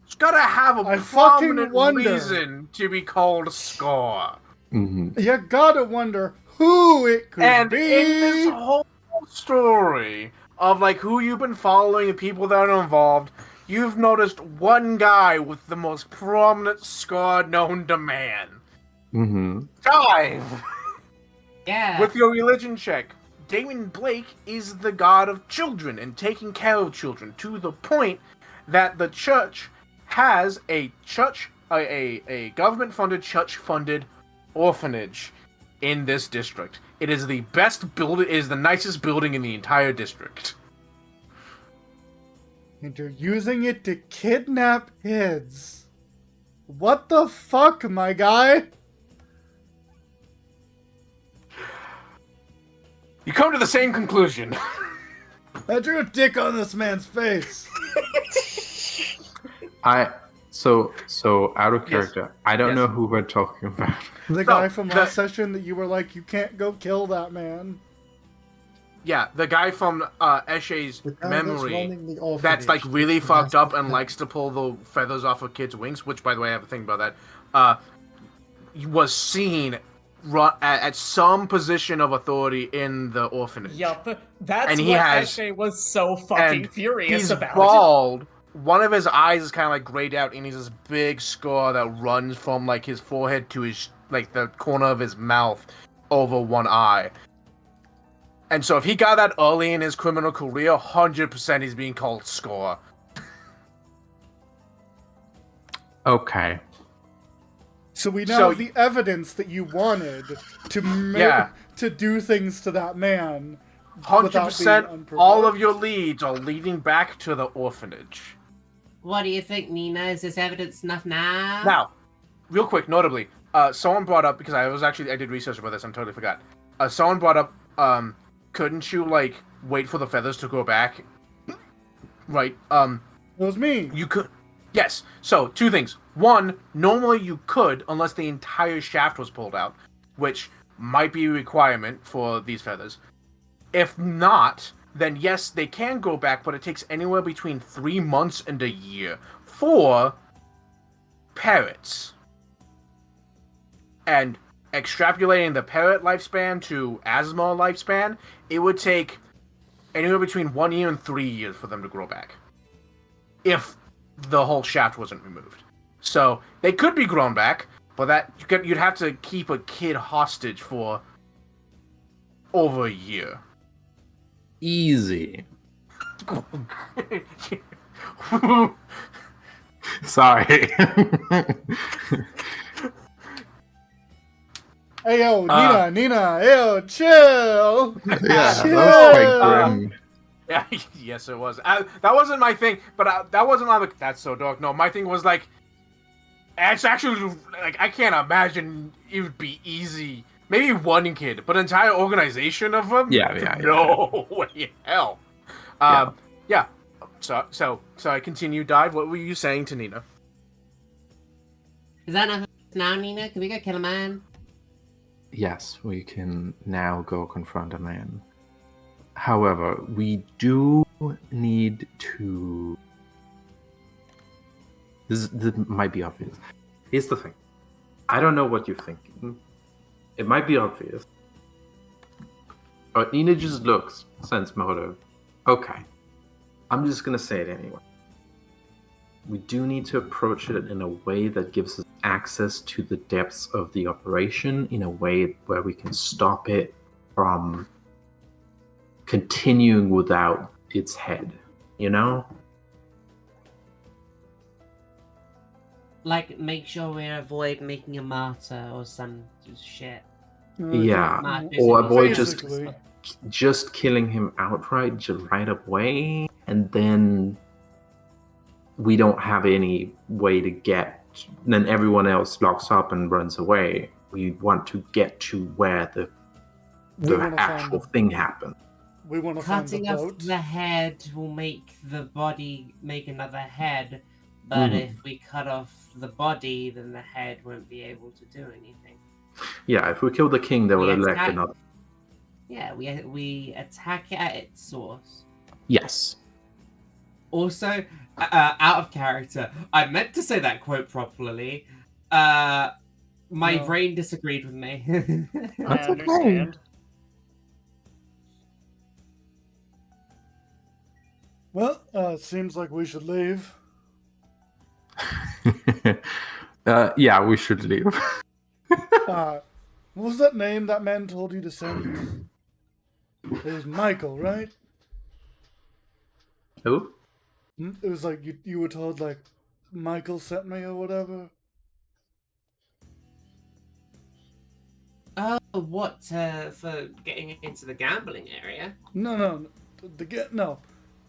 S4: he's gotta have a
S2: I fucking
S4: prominent
S2: wonder.
S4: reason to be called Score.
S5: Mhm.
S2: You gotta wonder who it could
S4: And
S2: be.
S4: in this whole story of like who you've been following, the people that are involved, you've noticed one guy with the most prominent scar known to man.
S5: Mhm.
S4: Dive
S9: Yeah.
S4: with your religion check. Damon Blake is the god of children and taking care of children to the point that the church has a government-funded, church-funded orphanage in this district. It is the best building. It is the nicest building in the entire district.
S2: And you're using it to kidnap kids. What the fuck, my guy?
S4: You come to the same conclusion.
S2: I drew a dick on this man's face.
S5: So out of character. I don't know who we're talking about.
S2: The guy from last session that you were like, you can't go kill that man.
S4: Yeah, the guy from Eshe's
S1: The guy
S4: memory
S1: running the orphanage.
S4: that's like really
S1: The
S4: fucked up
S1: master
S4: and
S1: plan.
S4: likes to pull the feathers off of kids' wings, which, by the way, I have a thing about that, was seen at some position of authority in the orphanage.
S7: Yup, that's
S4: And he
S7: what
S4: has-
S7: Eshe was so fucking
S4: and
S7: furious
S4: He's
S7: about.
S4: bald. One of his eyes is kind of like grayed out, and he's this big scar that runs from like his forehead to his like the corner of his mouth over one eye. And so, if he got that early in his criminal career, 100% he's being called Score.
S5: Okay.
S2: So we now
S4: So-
S2: have the evidence that you wanted to
S4: Yeah.
S2: to do things to that man.
S4: 100%.
S2: Without being
S4: All of
S2: unprovoked.
S4: your leads are leading back to the orphanage.
S9: What do you think, Nina? Is this evidence enough now?
S4: Now, real quick, notably, someone brought up, because I did research about this, I totally forgot. Someone brought up, couldn't you, like, wait for the feathers to grow back? Right,
S2: It was me.
S4: you could. Yes, so, two things. One, normally you could, unless the entire shaft was pulled out, which might be a requirement for these feathers. If not, then yes, they can go back, but it takes anywhere between 3 months and a year for parrots. And extrapolating the parrot lifespan to Asthma lifespan, it would take anywhere between 1 year and 3 years for them to grow back. If the whole shaft wasn't removed. So, they could be grown back, but you'd have to keep a kid hostage for over a year.
S5: Easy. Sorry.
S2: Hey yo, Nina, yo, chill.
S5: Yeah, that
S2: Chill.
S5: was quite grim.
S4: Yeah, yes, it was. That wasn't my thing, but that wasn't like, that's so dark. No, my thing was like, it's actually, like, I can't imagine it would be easy. Maybe one kid, but an entire organization of them?
S5: Yeah.
S4: No way, hell. Yeah. So I continue, Dive. What were you saying to Nina?
S9: Is that enough now, Nina? Can we go kill a man?
S5: Yes, we can now go confront a man. However, we do need to... This might be obvious. Here's the thing. I don't know what you're thinking. It might be obvious. But Nina just looks, sense motive. Okay. I'm just gonna say it anyway. We do need to approach it in a way that gives us access to the depths of the operation, in a way where we can stop it from continuing without its head. you know?
S9: Like, make sure we avoid making a martyr or some shit.
S5: Yeah.
S9: Martyrs
S5: Or
S9: and
S5: avoid
S2: Basically.
S5: just killing him outright, just right away, and then we don't have any way to get. Then everyone else locks up and runs away. We want to get to where the
S2: We wanna
S5: actual
S2: find-
S5: thing happened.
S2: We want to find the
S9: Cutting off
S2: boat.
S9: the head will make the body make another head, but
S5: Mhm.
S9: if we cut off the body, then the head won't be able to do anything.
S5: Yeah, if we kill the king, they will
S9: We
S5: elect
S9: attack-
S5: another.
S9: Yeah, we attack it at its source.
S5: Yes.
S9: Also, out of character, I meant to say that quote properly. My
S2: No.
S9: brain disagreed with me.
S7: I understand.
S2: Well, seems like we should leave.
S5: Yeah, we should leave.
S2: What was that name that man told you to send? It was Michael, right?
S5: Who?
S2: It was like you were told like Michael sent me or whatever.
S9: Oh, what for getting into the gambling area?
S2: No. No.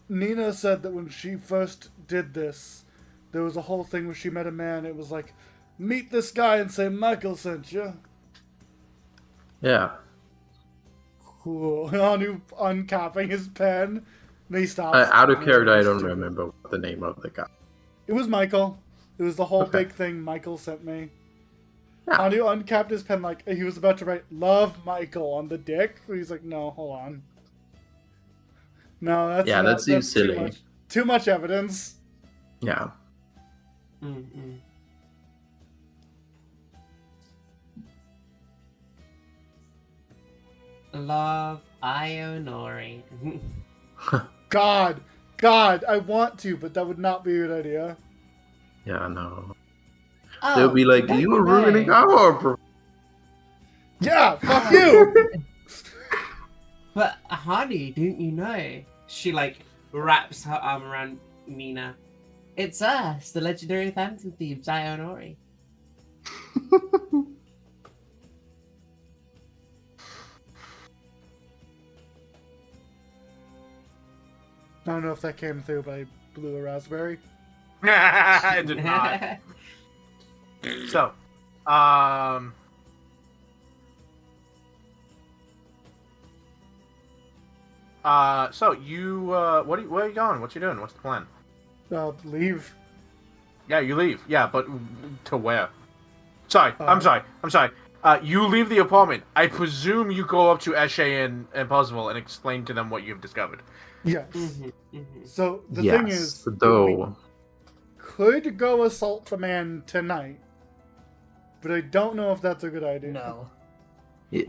S2: Nina said that when she first did this, there was a whole thing where she met a man. It was like, meet this guy and say Michael sent you.
S5: Yeah.
S2: Cool. Anu uncapping his pen. And he stops.
S5: Out of character, I don't remember what the name of the guy.
S2: It was Michael. It was the whole
S5: Okay.
S2: big thing Michael sent me.
S5: Yeah.
S2: Anu uncapped his pen like he was about to write "Love Michael" on the dick. He's like, no, hold on. No, that's
S5: Yeah, that seems silly.
S2: Too much evidence.
S5: Yeah.
S9: Mm-mm. Love Ionori.
S2: God, I want to, but that would not be a good idea.
S5: Yeah, no.
S9: Oh,
S5: They'll be like,
S9: don't
S5: you were ruining
S9: know.
S5: our.
S2: Yeah, fuck you.
S9: But honey, didn't you know? She like wraps her arm around Nina. It's us, the legendary Phantom Thieves, Ionori.
S2: I don't know if that came through, but I blew a raspberry.
S4: I did not. So, so you, where are you going? What you doing? What's the plan?
S2: Leave.
S4: Yeah, you leave. Yeah, but to where? Sorry,
S2: Uh,
S4: I'm sorry. You leave the apartment. I presume you go up to Eshe and Puzzle and explain to them what you've discovered.
S2: Yes.
S9: Mhm, mhm.
S2: So the
S5: yes,
S2: thing is,
S5: though.
S2: could go assault the man tonight, but I don't know if that's a good idea.
S7: No.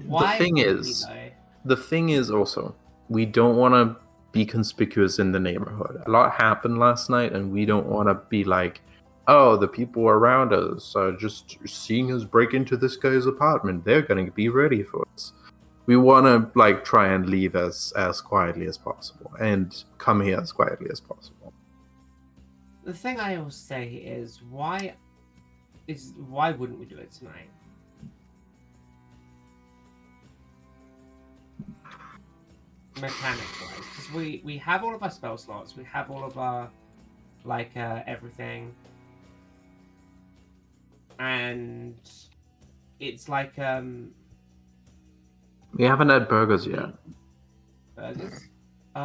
S9: Why
S5: The thing
S9: would we,
S5: is,
S9: though?
S5: the thing is also, we don't want to be conspicuous in the neighborhood. A lot happened last night, and we don't want to be like, oh, the people around us are just seeing us break into this guy's apartment. They're going to be ready for us. We want to like try and leave as quietly as possible and come here as quietly as possible.
S9: The thing I always say is why wouldn't we do it tonight? Mechanic wise, because we have all of our spell slots, we have all of our everything, and it's like
S5: We haven't had burgers yet.
S9: burgers.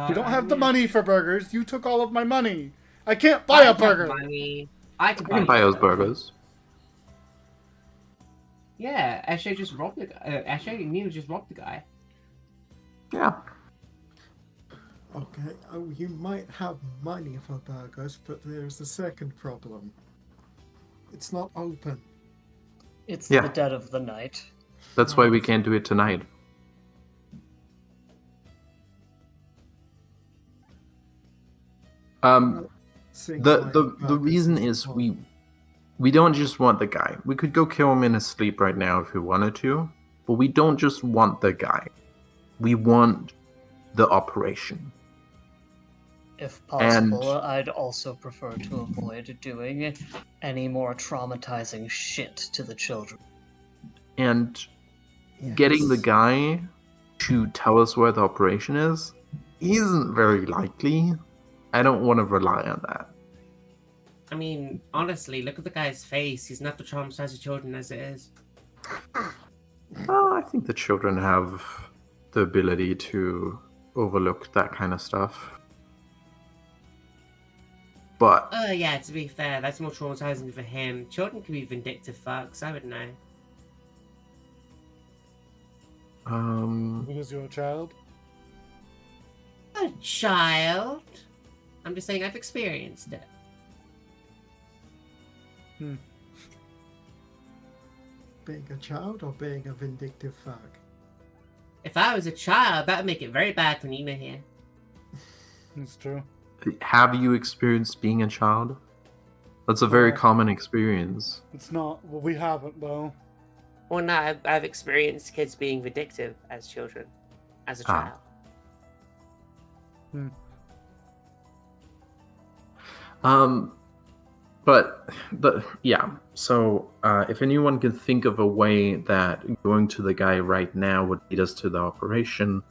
S2: You don't have the
S9: yeah.
S2: money for burgers. You took all of my money. I can't buy
S9: I
S2: a
S9: have
S2: burger.
S9: money. I can
S5: I can buy
S9: you
S5: those burgers.
S9: Yeah, Eshe just robbed the guy. Eshe and Nina just robbed the guy.
S5: Yeah.
S1: Okay, oh, you might have money for burgers, but there's a second problem. It's not open.
S7: It's
S5: Yeah.
S7: the dead of the night.
S5: That's why we can't do it tonight.
S1: Seeing
S5: The
S1: like
S5: the
S1: burgers
S5: reason is
S1: not-
S5: we don't just want the guy. We could go kill him in his sleep right now if we wanted to, but we don't just want the guy. We want the operation.
S7: If possible, I'd also prefer to avoid doing any more traumatizing shit to the children.
S6: And getting the
S1: Yes.
S6: guy to tell us where the operation is isn't very likely. I don't want to rely on that.
S9: I mean, honestly, look at the guy's face. He's not to traumatize the children as it is.
S6: Well, I think the children have the ability to overlook that kind of stuff. But
S9: Oh, yeah, to be fair, that's more traumatizing for him. Children can be vindictive fucks, I would know.
S2: Because you're a child?
S9: A child? I'm just saying I've experienced it.
S1: Being a child or being a vindictive fuck?
S9: If I was a child, that would make it very bad for Nina here.
S2: It's true.
S6: have you experienced being a child? That's a very
S2: No.
S6: common experience.
S2: It's not. Well, we haven't, though.
S8: Well, no, I've experienced kids being vindictive as children, as a
S6: Ah.
S8: child.
S6: But yeah. So if anyone can think of a way that going to the guy right now would lead us to the operation,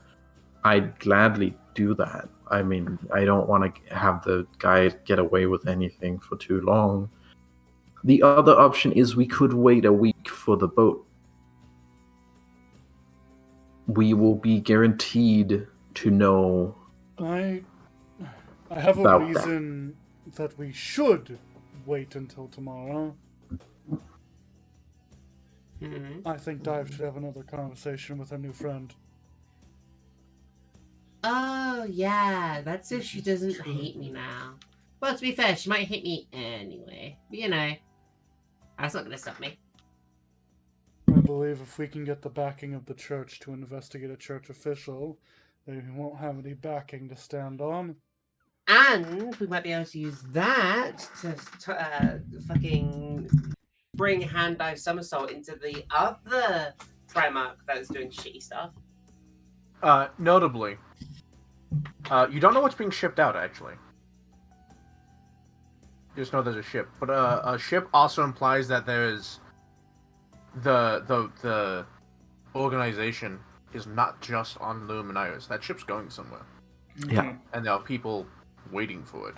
S6: I'd gladly do that. I mean, I don't want to have the guy get away with anything for too long. The other option is we could wait a week for the boat. We will be guaranteed to know.
S2: I have a
S6: About that.
S2: reason that we should wait until tomorrow.
S9: Mm-hmm.
S2: I think Dive should have another conversation with her new friend.
S9: Oh, yeah, that's if she doesn't hate me now. Well, to be fair, she might hate me anyway. But, you know, that's not going to stop me.
S2: I believe if we can get the backing of the church to investigate a church official, they won't have any backing to stand on.
S9: And we might be able to use that to fucking bring Hand Dive Somersault into the other Primarch that is doing shitty stuff.
S4: Notably, you don't know what's being shipped out, actually. You just know there's a ship. But a ship also implies that there's the organization is not just on Luminaris. That ship's going somewhere.
S6: Yeah.
S4: And there are people waiting for it.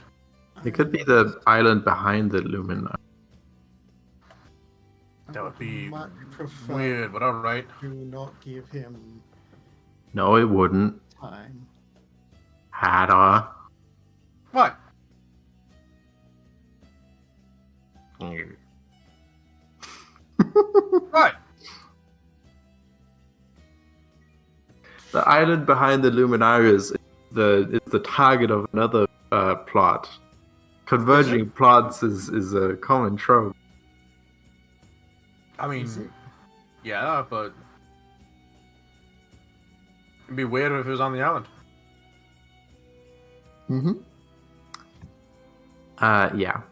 S6: It could be the island behind the Lumina.
S4: That would be
S1: much prefer
S4: weird, but alright.
S1: do not give him
S6: No, it wouldn't.
S1: time.
S6: Hadda.
S4: What? What?
S6: The island behind the Luminaris is the target of another plot. Converging plots is a common trope.
S4: I
S1: Is it?
S4: mean, yeah, but it'd be weird if it was on the island.
S6: Mm-hmm. Yeah.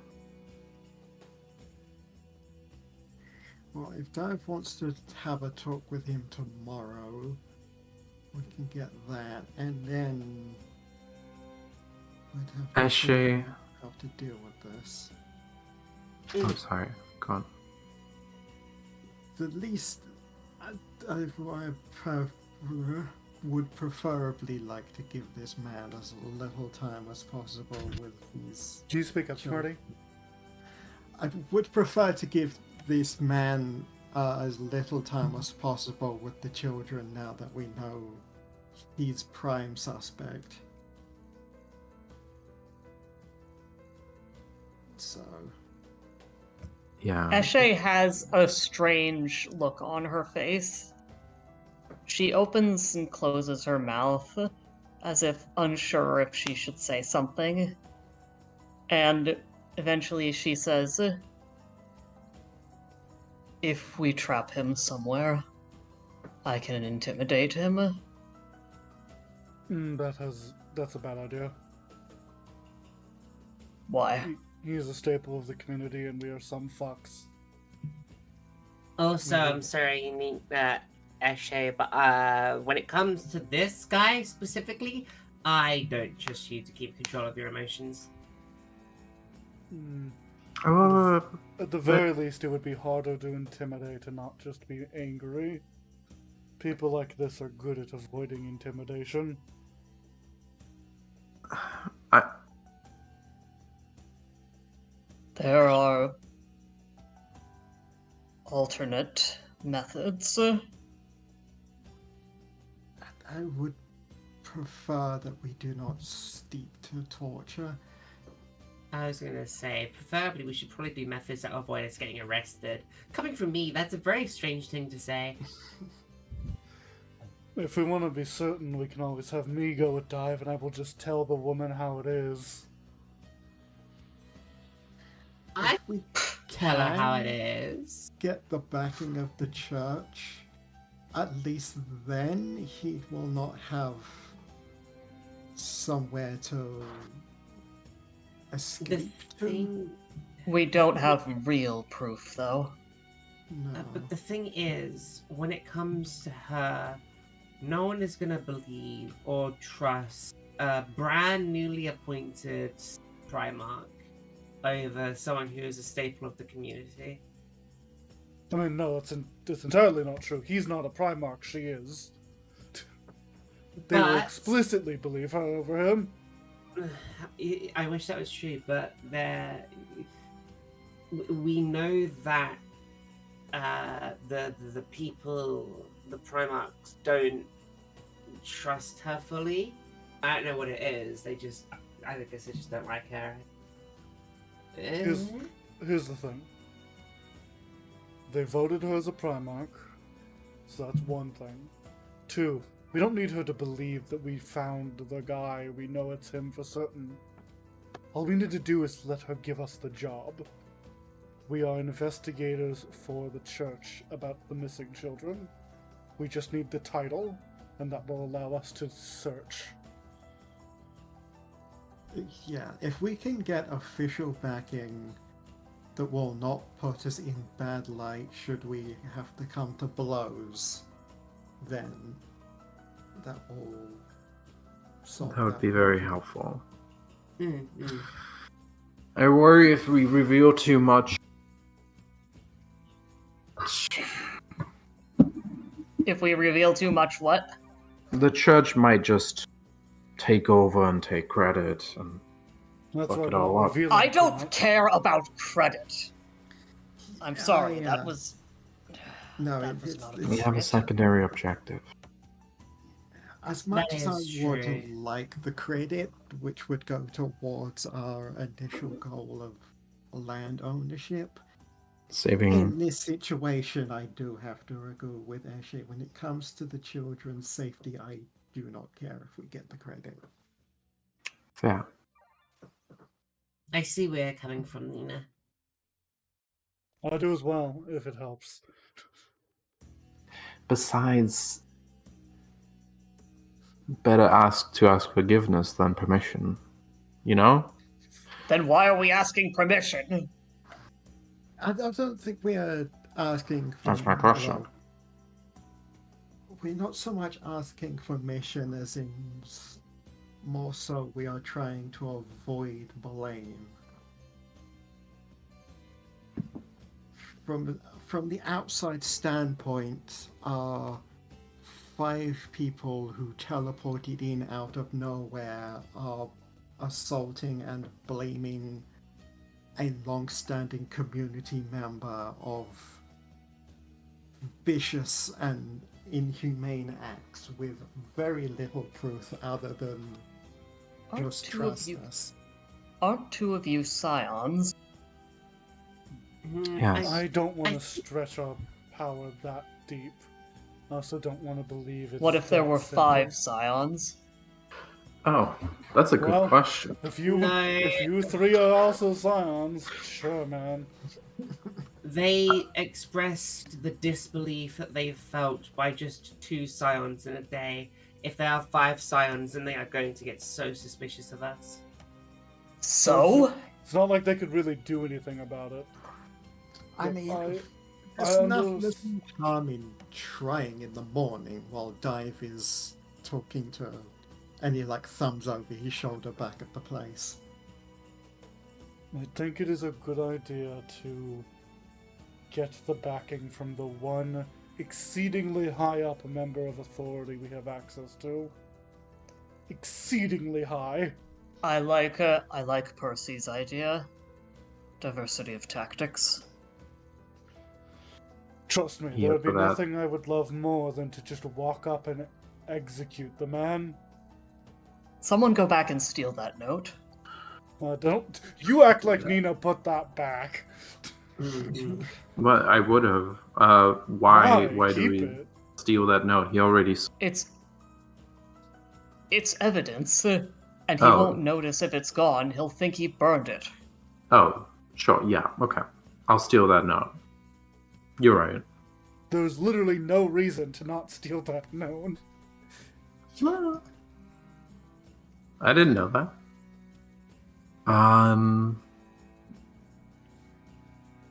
S1: Well, if Dive wants to have a talk with him tomorrow, we can get that, and then we'd have to
S6: Ashe.
S1: figure out how to deal with this.
S6: I'm sorry. Go on.
S1: The least I would preferably like to give this man as little time as possible with these.
S2: Do you speak up,
S1: Sure.
S2: Smarty?
S1: I would prefer to give this man as little time as possible with the children now that we know he's prime suspect. So,
S6: Yeah.
S7: Eshe has a strange look on her face. She opens and closes her mouth, as if unsure if she should say something. And eventually she says, "If we trap him somewhere, I can intimidate him."
S2: That's a bad idea.
S7: Why?
S2: He is a staple of the community, and we are some fucks.
S9: Also, I'm sorry, you mean Eshe, but when it comes to this guy specifically, I don't trust you to keep control of your emotions.
S2: Hmm.
S5: Uh,
S2: At the very least, it would be harder to intimidate and not just be angry. People like this are good at avoiding intimidation.
S7: There are alternate methods.
S1: I would prefer that we do not steep to torture.
S9: I was gonna say, preferably we should probably do methods that avoid us getting arrested. Coming from me, that's a very strange thing to say.
S2: If we want to be certain, we can always have me go with Dive, and I will just tell the woman how it is.
S9: I
S1: If we
S9: tell her how it
S1: can
S9: is.
S1: get the backing of the church, at least then he will not have somewhere to
S9: The
S1: escape to.
S9: thing,
S7: We don't have real proof, though.
S1: No.
S9: but the thing is, when it comes to her, no one is gonna believe or trust a brand newly appointed Primarch over someone who is a staple of the community.
S2: I mean, no, it's entirely not true. He's not a Primarch, she is. They will
S9: But-
S2: explicitly believe her over him.
S9: I wish that was true, but we know that the people, the Primarchs, don't trust her fully. I don't know what it is. I guess they just don't like her.
S2: Here's the thing. They voted her as a Primarch, so that's one thing. Two, we don't need her to believe that we found the guy. We know it's him for certain. All we need to do is let her give us the job. We are investigators for the church about the missing children. We just need the title, and that will allow us to search.
S1: Yeah, if we can get official backing that will not put us in bad light should we have to come to blows, then that will solve
S5: that would be very helpful.
S9: Mm-hmm.
S5: I worry if we reveal too much.
S7: If we reveal too much, what?
S5: The church might just take over and take credit. And
S2: That's
S5: Fuck
S2: why
S5: it
S2: we're
S5: all up.
S2: revealing
S7: I
S2: too
S7: don't
S2: much.
S7: care about credit. I'm sorry,
S1: yeah.
S7: that was.
S1: No,
S7: That was
S1: it's,
S7: not
S1: it's,
S5: we have a secondary objective.
S1: as much
S9: That
S1: as I
S9: is
S1: would
S9: true.
S1: like the credit, which would go towards our initial goal of land ownership,
S5: Saving.
S1: in this situation, I do have to agree with Ashe. When it comes to the children's safety, I do not care if we get the credit.
S5: Fair.
S9: I see where you're coming from, Nina.
S2: I do as well, if it helps.
S5: Besides, better ask forgiveness than permission. You know?
S7: Then why are we asking permission?
S1: I don't think we are asking for.
S5: That's my question.
S1: well, we're not so much asking for mission as in more so we are trying to avoid blame. From the outside standpoint, are 5 people who teleported in out of nowhere are assaulting and blaming a long-standing community member of vicious and inhumane acts with very little proof other than
S7: Aren't
S1: just
S7: two of
S1: trust
S7: you
S1: us.
S7: aren't two of you scions?
S5: Yes.
S2: I don't want
S9: I-
S2: to stretch our power that deep. I also don't want to believe it's
S7: What if there
S2: that
S7: were
S2: simple.
S7: 5 scions?
S5: Oh, that's a good
S2: Well,
S5: question.
S2: If you
S9: No.
S2: if you 3 are also scions, sure, man.
S9: They expressed the disbelief that they felt by just 2 scions in a day. If there are 5 scions, then they are going to get so suspicious of us.
S7: So?
S2: It's not like they could really do anything about it.
S1: I
S2: Look,
S1: mean,
S2: I
S1: there's
S2: under-
S1: nothing harm in trying in the morning while Dive is talking to And he like thumbs over his shoulder back at the place.
S2: I think it is a good idea to get the backing from the one exceedingly high up member of authority we have access to. Exceedingly high.
S7: I like Percy's idea. Diversity of tactics.
S2: Trust me,
S6: Yeah,
S2: there would be
S6: for that.
S2: nothing I would love more than to just walk up and execute the man.
S7: Someone go back and steal that note.
S2: Don't you act like Nina put that back.
S5: But I would have. Why do
S2: keep
S5: we
S2: it?
S5: steal that note? He already.
S7: It's evidence, and he
S5: Oh.
S7: won't notice if it's gone. He'll think he burned it.
S5: Oh, sure. Yeah. Okay. I'll steal that note. You're right.
S2: There's literally no reason to not steal that note.
S5: I didn't know that.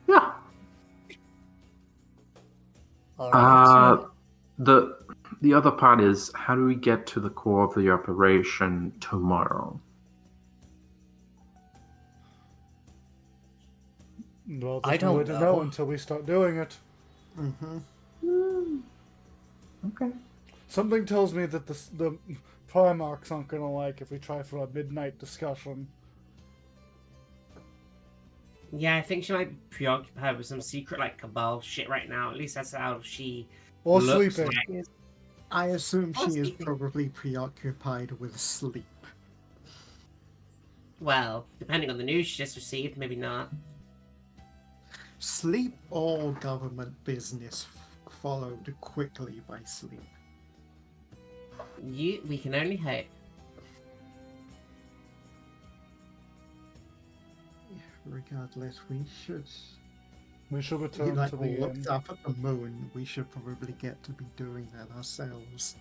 S5: Yeah.
S7: All right.
S5: The other part is, how do we get to the core of the operation tomorrow?
S2: Well,
S7: I
S2: there's no
S7: don't
S2: way to
S7: know.
S2: know until we start doing it.
S1: Mm-hmm.
S5: Okay.
S2: Something tells me that the Primarchs aren't gonna like if we try for a midnight discussion.
S9: Yeah, I think she might be preoccupied with some secret like cabal shit right now. At least that's how she
S2: Or
S9: looks
S2: sleeping.
S9: like.
S1: I assume she is
S9: sleeping.
S1: probably preoccupied with sleep.
S9: Well, depending on the news she just received, maybe not.
S1: Sleep or government business followed quickly by sleep.
S9: We can only hope.
S1: Regardless, we should.
S2: We should return
S1: Like
S2: to
S1: we
S2: the
S1: looked
S2: inn.
S1: up at the moon, we should probably get to be doing that ourselves.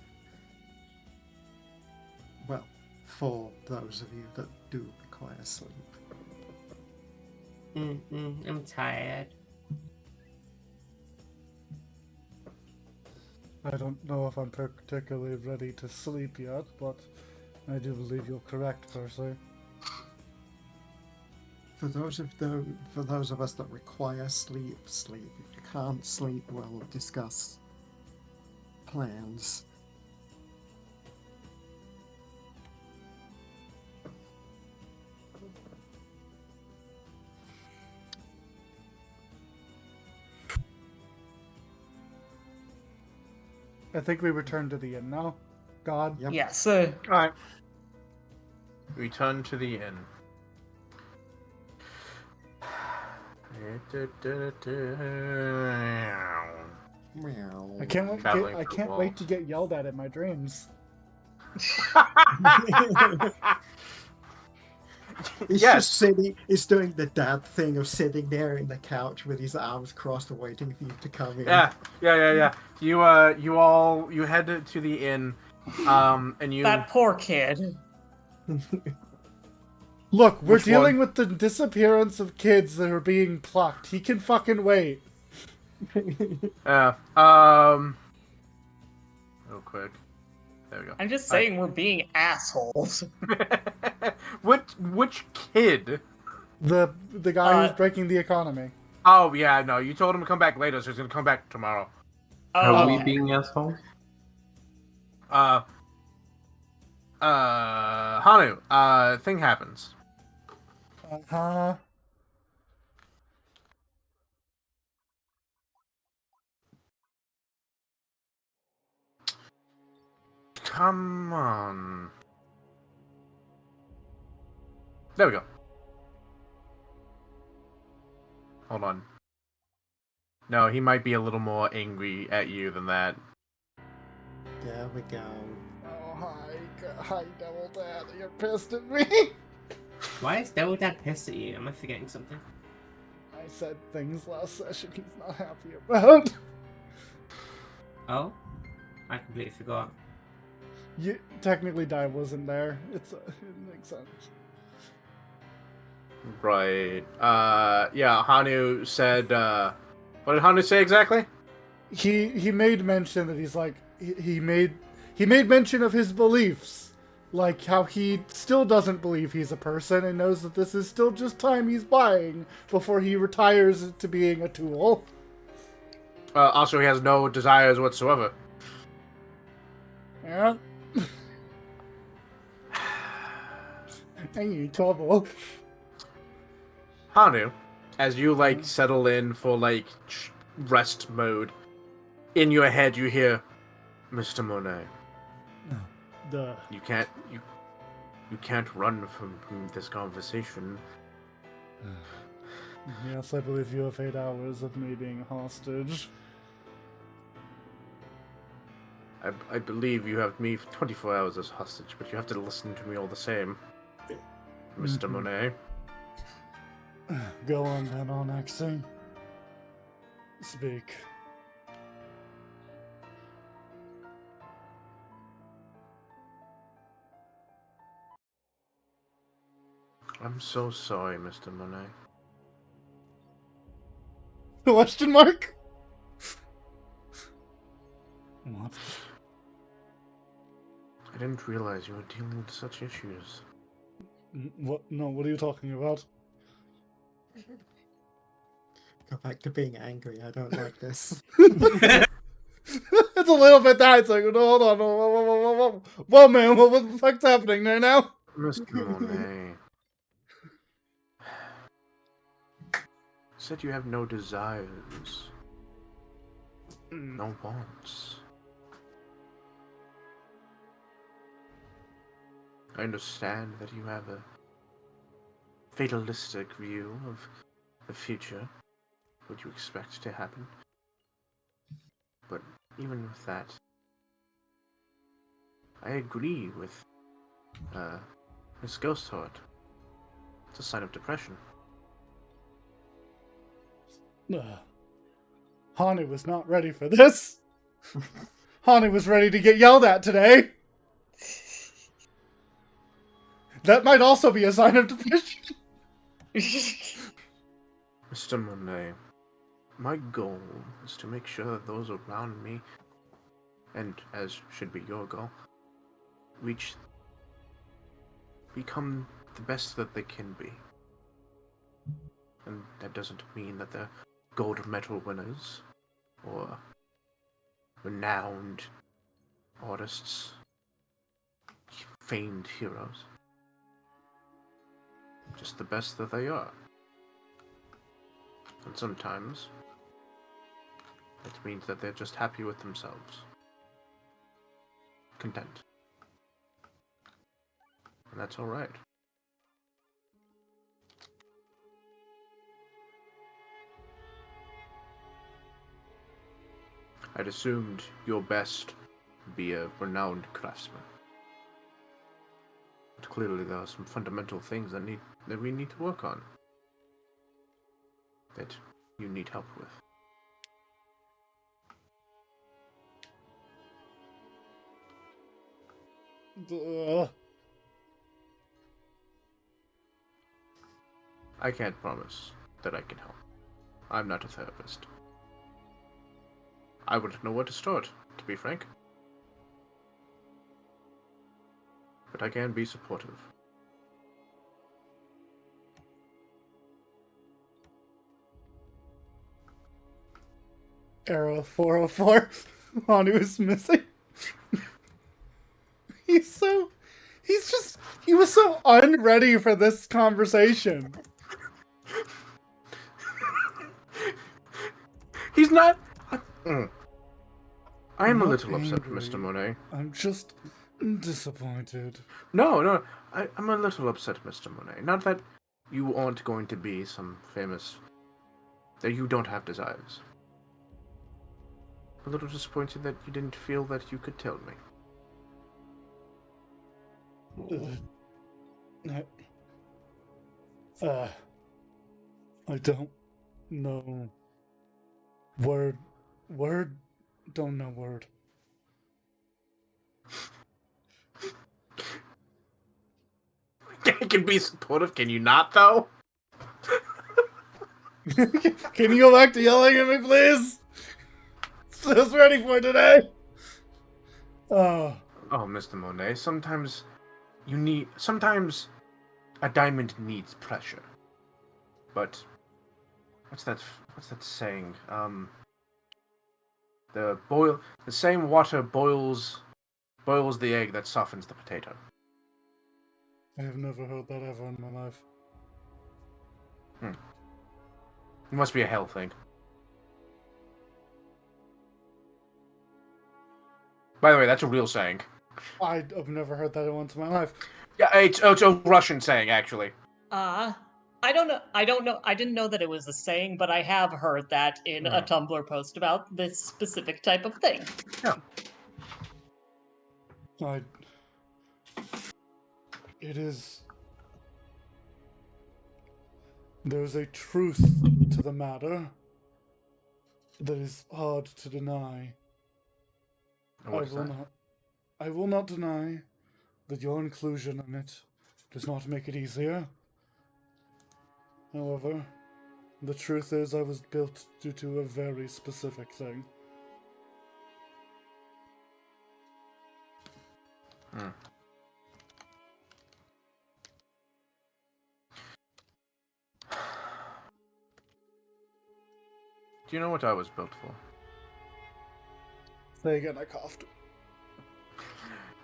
S1: Well, for those of you that do require sleep.
S9: I'm tired.
S2: I don't know if I'm particularly ready to sleep yet, but I do believe you're correct, Percy.
S1: For those of us that require sleep. If you can't sleep, we'll discuss plans.
S2: I think we return to the inn now. God.
S1: Yep.
S7: Yes.
S4: Alright. Return to the inn.
S1: Meow.
S2: I can't wait.
S4: Traveling
S2: I
S4: through
S2: can't wait
S4: walls.
S2: to get yelled at in my dreams.
S1: It's
S4: Yes.
S1: just sitting. It's doing the dad thing of sitting there in the couch with his arms crossed, waiting for you to come in.
S4: Yeah. You head to the inn, and you.
S7: That poor kid.
S2: Look, we're
S4: Which
S2: dealing with the disappearance of kids that are being plucked. He can fucking wait.
S4: Real quick. There we go.
S7: I'm just saying we're being assholes.
S4: Which kid?
S2: The guy who's
S7: Uh,
S2: breaking the economy.
S4: Oh yeah, no. You told him to come back later, so he's gonna come back tomorrow.
S5: Are
S7: Oh,
S5: we
S7: okay.
S5: being assholes?
S4: Hanu. Thing happens.
S2: Uh-huh.
S4: Come on. There we go. Hold on. No, he might be a little more angry at you than that.
S1: There we go.
S2: Oh, hi, Devil Dad. You're pissed at me.
S9: Why is Devil Dad pissed at you? Am I forgetting something?
S2: I said things last session he's not happy about.
S9: Oh? I completely forgot.
S2: You, technically, Dai wasn't there. It makes sense.
S4: Right. Yeah, Hanu said, what did Hanu say exactly?
S2: He made mention that he's like he made mention of his beliefs, Like how he still doesn't believe he's a person and knows that this is still just time he's buying before he retires to being a tool.
S4: Also, he has no desires whatsoever.
S2: Yeah. Ain't trouble.
S4: Hanu, as you settle in for rest mode, in your head you hear, Mr. Monet, you can't run from this conversation.
S2: Yes, I believe you have 8 hours of me being hostage.
S4: I believe you have me for 24 hours as hostage, but you have to listen to me all the same, Mr. Monet.
S2: Go on then, Onyxie. Speak.
S4: I'm so sorry, Mr. Monet.
S2: Question mark? What?
S4: I didn't realize you were dealing with such issues.
S2: What? No, what are you talking about?
S1: Go back to being angry. I don't like this.
S2: It's a little bit that. It's like, no, hold on. Whoa, man, what the fuck's happening there now?
S4: Mr. Monet. Said you have no desires. No wants. I understand that you have a fatalistic view of the future, what you expect to happen. But even with that, I agree with Miss Ghostheart. It's a sign of depression.
S2: Hanu was not ready for this. Hanu was ready to get yelled at today. That might also be a sign of depression.
S4: Mr. Monet, my goal is to make sure that those around me, and as should be your goal, become the best that they can be. And that doesn't mean that they're gold medal winners or renowned artists, famed heroes. Just the best that they are. And sometimes it means that they're just happy with themselves. Content. And that's alright. I'd assumed your best would be a renowned craftsman. But clearly there are some fundamental things that we need to work on. That you need help with. I can't promise that I can help. I'm not a therapist. I wouldn't know where to start, to be frank. But I can be supportive.
S2: Arrow 404. Hanu is missing. He was so unready for this conversation.
S4: He's not. I am a
S2: not
S4: little upset,
S2: angry.
S4: Mr. Monet.
S2: I'm just disappointed.
S4: No, I'm a little upset, Mr. Monet. Not that you aren't going to be some famous. That you don't have desires. A little disappointed that you didn't feel that you could tell me.
S2: I don't know. Word, don't know word.
S4: I can be supportive, can you not, though?
S2: Can you go back to yelling at me, please? I was ready for today.
S4: Oh, Mr. Monet, sometimes sometimes a diamond needs pressure. But what's that saying? The same water boils the egg that softens the potato.
S2: I have never heard that ever in my life.
S4: It must be a hell thing. By the way, that's a real saying.
S2: I've never heard that once in my life.
S4: Yeah, it's a Russian saying, actually.
S7: I don't know. I didn't know that it was a saying, but I have heard that in a Tumblr post about this specific type of thing.
S4: Yeah.
S2: There's a truth to the matter that is hard to deny. I will not deny that your inclusion in it does not make it easier. However, the truth is I was built due to a very specific thing.
S4: Do you know what I was built for?
S2: Say again, I coughed.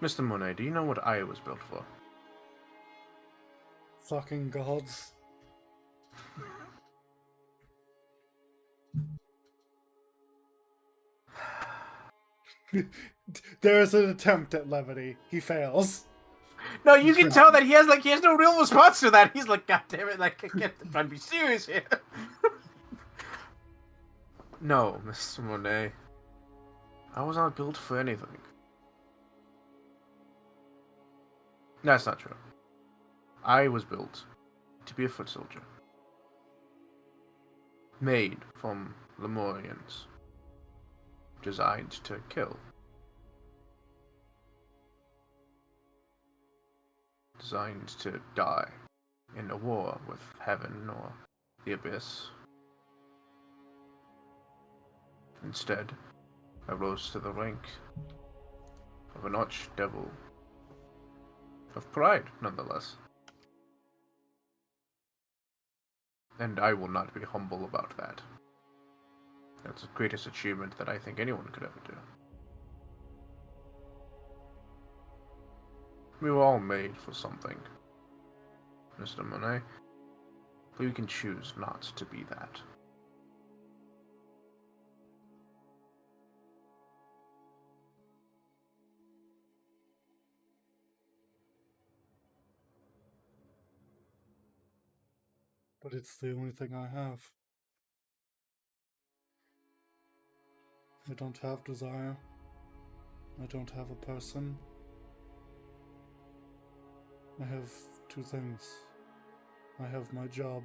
S4: Mr. Monet, do you know what I was built for?
S2: Fucking gods. There's an attempt at levity. He fails.
S4: No, you can tell that he has no real response to that. He's like, God damn it, I can't try to be serious here. No, Mr. Monet. I was not built for anything. That's not true. I was built to be a foot soldier. Made from Lemurians. Designed to kill. Designed to die in a war with heaven or the abyss. Instead, I rose to the rank of an archdevil. Of pride, nonetheless. And I will not be humble about that. That's the greatest achievement that I think anyone could ever do. We were all made for something, Mr. Monet. But you can choose not to be that.
S2: But it's the only thing I have. I don't have desire. I don't have a person. I have two things. I have my job.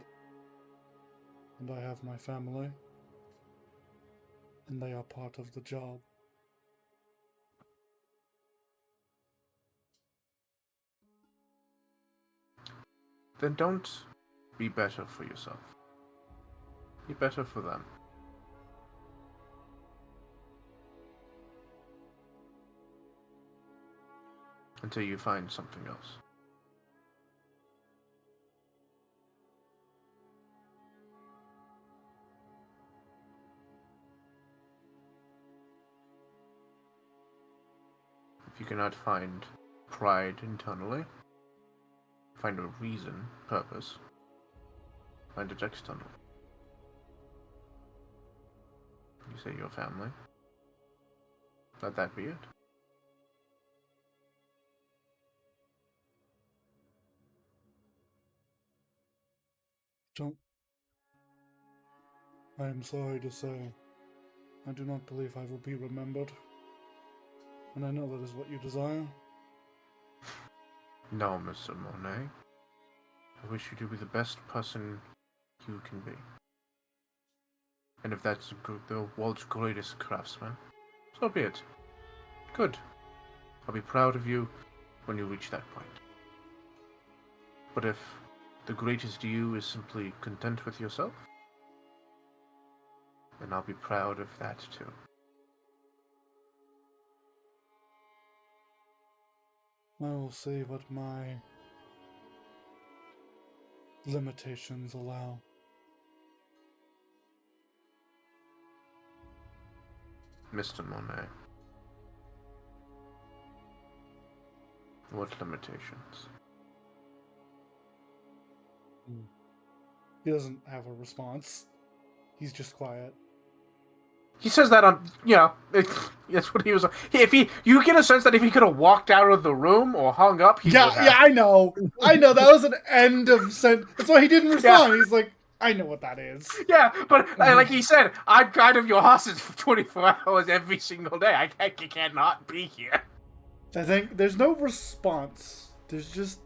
S2: And I have my family. And they are part of the job.
S4: Then don't be better for yourself. Be better for them. Until you find something else. If you cannot find pride internally, find a reason, purpose, find it external. You say your family. Let that be it.
S2: I am sorry to say, I do not believe I will be remembered. And I know that is what you desire.
S4: No, Mr. Monet. I wish you to be the best person you can be. And if that's the world's greatest craftsman, so be it. Good. I'll be proud of you when you reach that point. But if the greatest you is simply content with yourself, then I'll be proud of that too.
S2: I will see what my limitations allow.
S4: Mr. Monet. What limitations?
S2: He doesn't have a response. He's just quiet.
S4: He says that on, that's what he was. You get a sense that if he could have walked out of the room or hung up, he would have.
S2: Yeah, I know. That was an end of sentence. That's why he didn't respond. He's like, I know what that is.
S4: Yeah, but like he said, I'm kind of your hostage for 24 hours every single day. I cannot be here.
S2: I think there's no response. There's just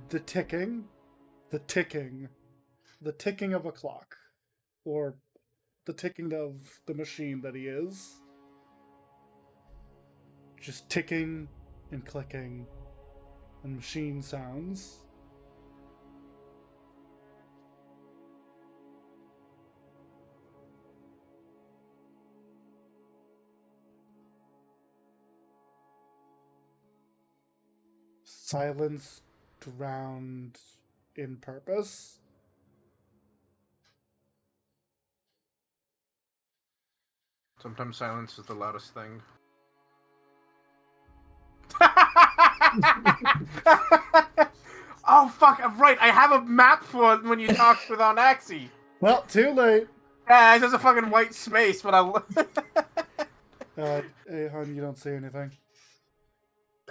S2: the ticking of a clock, or the ticking of the machine that he is. Just ticking and clicking and machine sounds. Silence drowned in purpose.
S4: Sometimes silence is the loudest thing. Oh fuck! I'm right. I have a map for when you talk with Onaxi.
S2: Well, too late.
S4: Yeah, it's just a fucking white space, but
S2: Hey, hon, you don't see anything.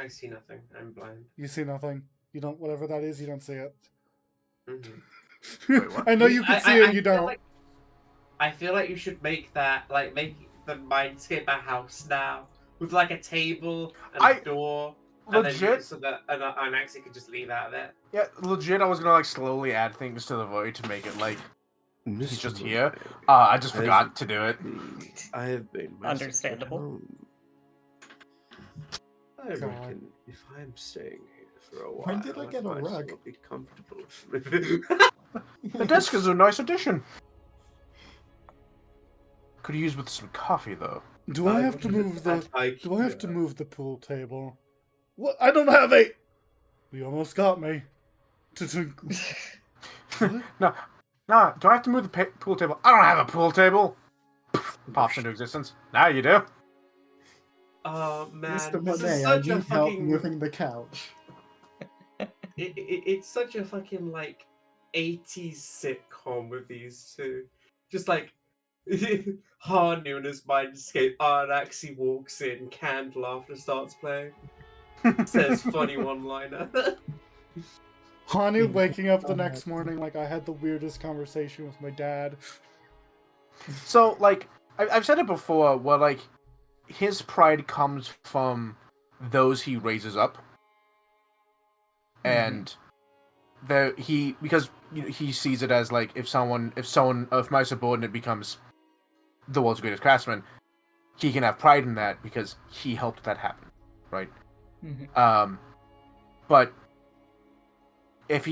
S9: I see nothing. I'm blind.
S2: You see nothing. You don't. Whatever that is, you don't see it.
S9: Mm-hmm.
S4: Wait, what?
S2: I know you can see it. You don't.
S9: I feel like you should make that make the Mindscape a house now with like a table and a door.
S4: Legit.
S9: So that Anaxi could just leave out of it.
S4: Yeah, legit. I was gonna slowly add things to the void to make it he's just here. I just forgot to do it.
S10: I have been
S7: Understandable.
S10: I reckon if I'm staying here for a while,
S1: When did I get a
S10: might as
S1: rug?
S10: well be comfortable.
S4: The desk is a nice addition. Could use with some coffee though.
S2: Do I have to move the? Do I have to move the pool table? What? I don't have a. You almost got me.
S4: No. Do I have to move the pool table? I don't have a pool table. Pops into existence. Now you do.
S9: Oh man,
S1: Mr.
S9: this is
S1: Monet, I
S9: such a
S1: need help
S9: fucking.
S1: moving the couch.
S9: It's such a fucking 80s sitcom with these two. Just Hanu and his Mindscape. Arnaxi walks in, canned laughter starts playing. Says funny one-liner.
S2: Hanu waking up the next morning like I had the weirdest conversation with my dad.
S4: So, I've said it before, where, his pride comes from those he raises up. And because he sees it as, if my subordinate becomes the world's greatest craftsman, he can have pride in that because he helped that happen, right?
S7: Mm-hmm.
S4: But if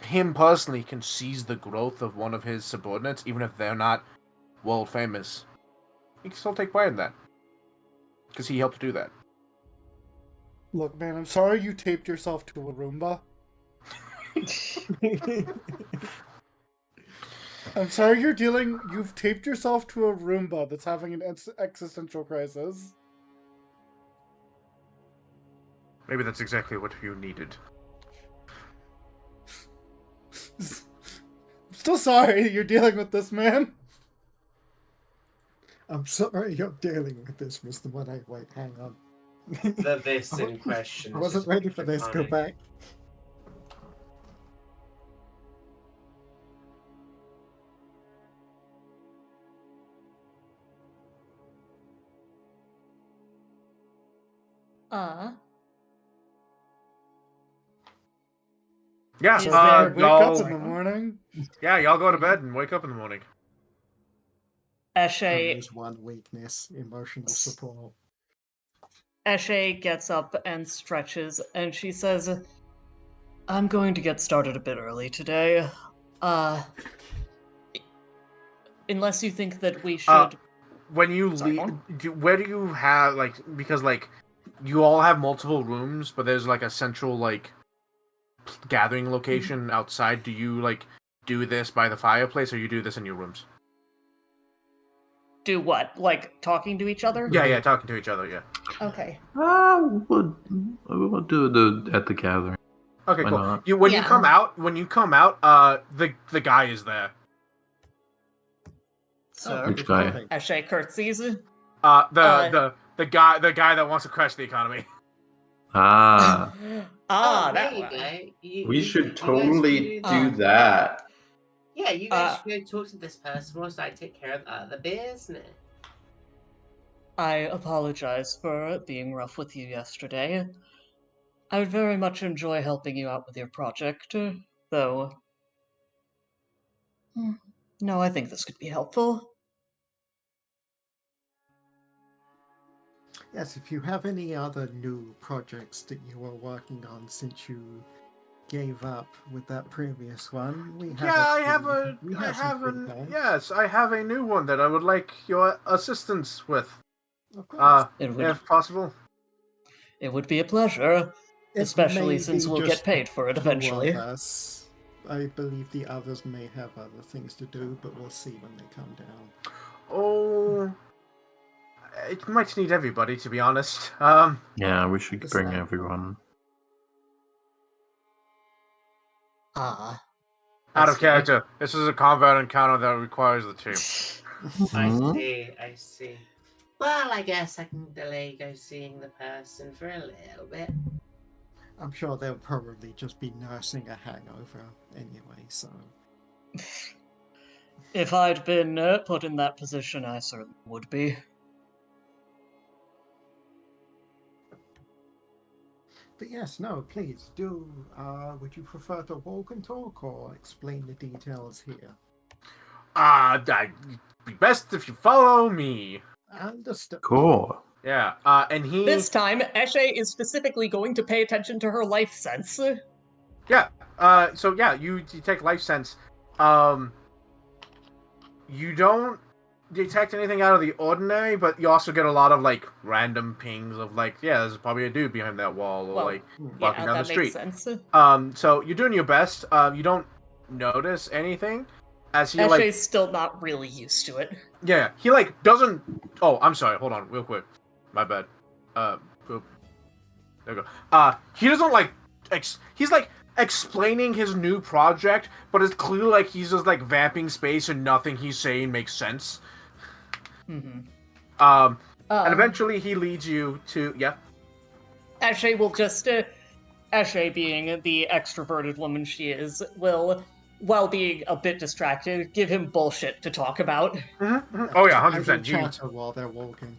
S4: him personally can seize the growth of one of his subordinates, even if they're not world famous, he can still take pride in that. Because he helped do that.
S2: Look, man, I'm sorry you taped yourself to a Roomba. I'm sorry you've taped yourself to a Roomba that's having an existential crisis.
S4: Maybe that's exactly what you needed.
S2: I'm still sorry you're dealing with this, man.
S1: I'm sorry you're dealing with this, Mr. Monet. Wait, hang on.
S9: The this in question.
S1: I wasn't ready for this. Go back.
S4: Yeah,
S2: So wake up in the morning.
S4: Yeah, y'all go to bed and wake up in the morning.
S7: Eshe
S1: There's one weakness: emotional support.
S7: Eshe gets up and stretches, and she says, I'm going to get started a bit early today. Unless you think that we should...
S4: When you
S7: Sorry,
S4: leave, where do you have, because, you all have multiple rooms, but there's like a central like gathering location outside. Do you like do this by the fireplace, or you do this in your rooms?
S7: Do what? Like talking to each other?
S4: Yeah, talking to each other. Yeah.
S7: Okay.
S6: We'll do it at the gathering.
S4: Okay,
S6: Why
S4: cool.
S6: not?
S4: When
S7: Yeah.
S4: you come out, the guy is there.
S7: So,
S6: Which guy?
S7: Eshe curtsies.
S4: The guy that wants to crash the economy.
S6: Ah,
S7: that
S8: there you
S7: one.
S8: go.
S5: We should
S8: you guys
S5: totally
S8: should
S5: do that.
S8: Yeah, you guys should go talk to this person whilst I take care of the business.
S7: I apologize for being rough with you yesterday. I would very much enjoy helping you out with your project, though. No, I think this could be helpful.
S1: Yes, if you have any other new projects that you are working on since you gave up with that previous one, we have
S4: I have a new one that I would like your assistance with,
S1: Of course.
S4: if possible.
S7: It would be a pleasure,
S1: It
S7: especially
S1: may
S7: since
S1: be
S7: we'll
S1: just
S7: get paid for it
S1: two
S7: eventually.
S1: of us. I believe the others may have other things to do, but we'll see when they come down.
S4: Oh, it might need everybody, to be honest.
S6: yeah, we should bring
S1: Decide.
S6: everyone.
S7: Ah.
S4: Out
S7: I
S4: of
S7: see.
S4: character. This is a combat encounter that requires the team.
S8: I see. Well, I guess I can delay go seeing the person for a little bit.
S1: I'm sure they'll probably just be nursing a hangover anyway, so...
S7: If I'd been put in that position, I certainly would be.
S1: But yes, no, please, do, would you prefer to walk and talk, or explain the details here?
S4: It'd be best if you follow me.
S1: Understood.
S6: Cool.
S4: Yeah, and he...
S7: This time, Eshe is specifically going to pay attention to her life sense.
S4: Yeah, so yeah, you take life sense. You don't detect anything out of the ordinary, but you also get a lot of, like, random pings of, like, yeah, there's probably a dude behind that wall, or,
S7: Well,
S4: like, walking down
S7: that
S4: the street.
S7: makes sense.
S4: So you're doing your best. You don't notice anything as he,
S7: Eshe's
S4: like...
S7: still not really used to it.
S4: Yeah, he, like, doesn't... Oh, I'm sorry, hold on, real quick. My bad. Boop. There we go. He doesn't, like... He's, like, explaining his new project, but it's clearly like he's just, like, vamping space and nothing he's saying makes sense.
S7: Mm-hmm.
S4: And eventually he leads you to... Yeah?
S7: Eshe will just... Eshe, being the extroverted woman she is, will, while being a bit distracted, give him bullshit to talk about.
S4: Mm-hmm. Oh, yeah,
S1: I will
S4: 100%.
S1: chatter while they're walking.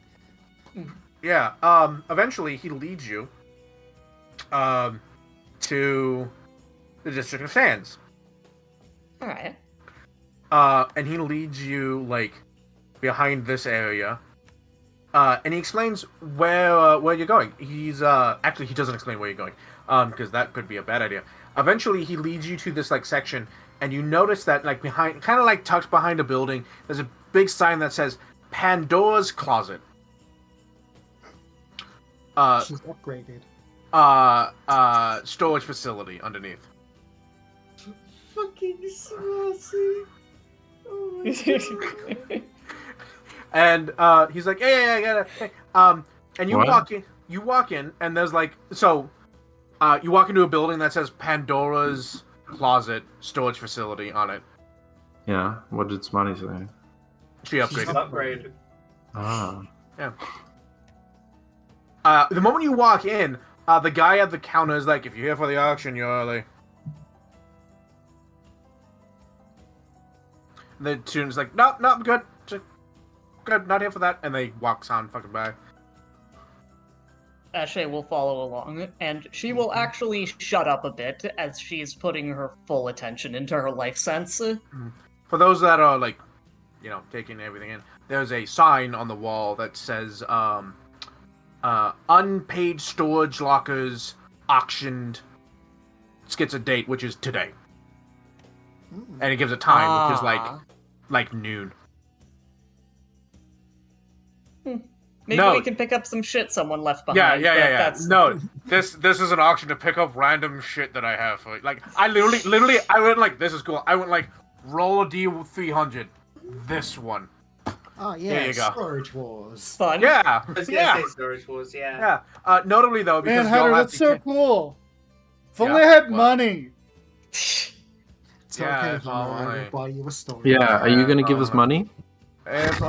S4: Yeah, eventually he leads you to the District of Sands.
S7: Alright.
S4: And he leads you, like, behind this area. And he explains where you're going. Actually, he doesn't explain where you're going, because that could be a bad idea. Eventually, he leads you to this, like, section, and you notice that, like, behind, kind of like tucked behind a building, there's a big sign that says Pandora's Closet.
S1: She's upgraded.
S4: Storage facility underneath.
S8: Fucking saucy. Oh my god.
S4: And he's like, yeah. And you
S6: What?
S4: walk in, and there's like, so, you walk into a building that says Pandora's Closet Storage Facility on it.
S6: Yeah, what did Smutty say?
S4: She upgraded.
S3: Upgraded.
S6: Ah.
S4: The moment you walk in, the guy at the counter is like, if you're here for the auction, you're early. The student's like, no, I'm good. Good, not here for that. And they walks on fucking by.
S7: Eshe will follow along, and she will actually shut up a bit as she's putting her full attention into her life sense.
S4: For those that are, like, you know, taking everything in, there's a sign on the wall that says, unpaid storage lockers auctioned. It gets a date, which is today. And it gives a time, which is like noon.
S7: Maybe
S4: No.
S7: we can pick up some shit someone left
S4: Yeah,
S7: behind.
S4: yeah,
S7: but
S4: yeah, yeah.
S7: That's...
S4: No, this is an auction to pick up random shit that I have. Like, I literally, I went like, this is cool. I went like, roll a D300. This one.
S1: Oh yeah,
S4: There you go.
S1: Storage Wars.
S7: Fun.
S4: Yeah,
S8: I was gonna
S4: yeah,
S8: say Storage Wars, yeah.
S4: yeah. Notably though, because
S2: Man,
S4: y'all
S2: Hunter,
S4: have
S2: that's
S4: to
S2: so cool. If only
S4: Yeah,
S2: I had
S4: well.
S2: money.
S1: It's
S4: Yeah,
S1: okay,
S4: if
S1: Hunter, I
S4: only.
S1: will buy you a storage.
S6: Yeah, are you gonna give us
S4: uh,
S6: money?
S4: If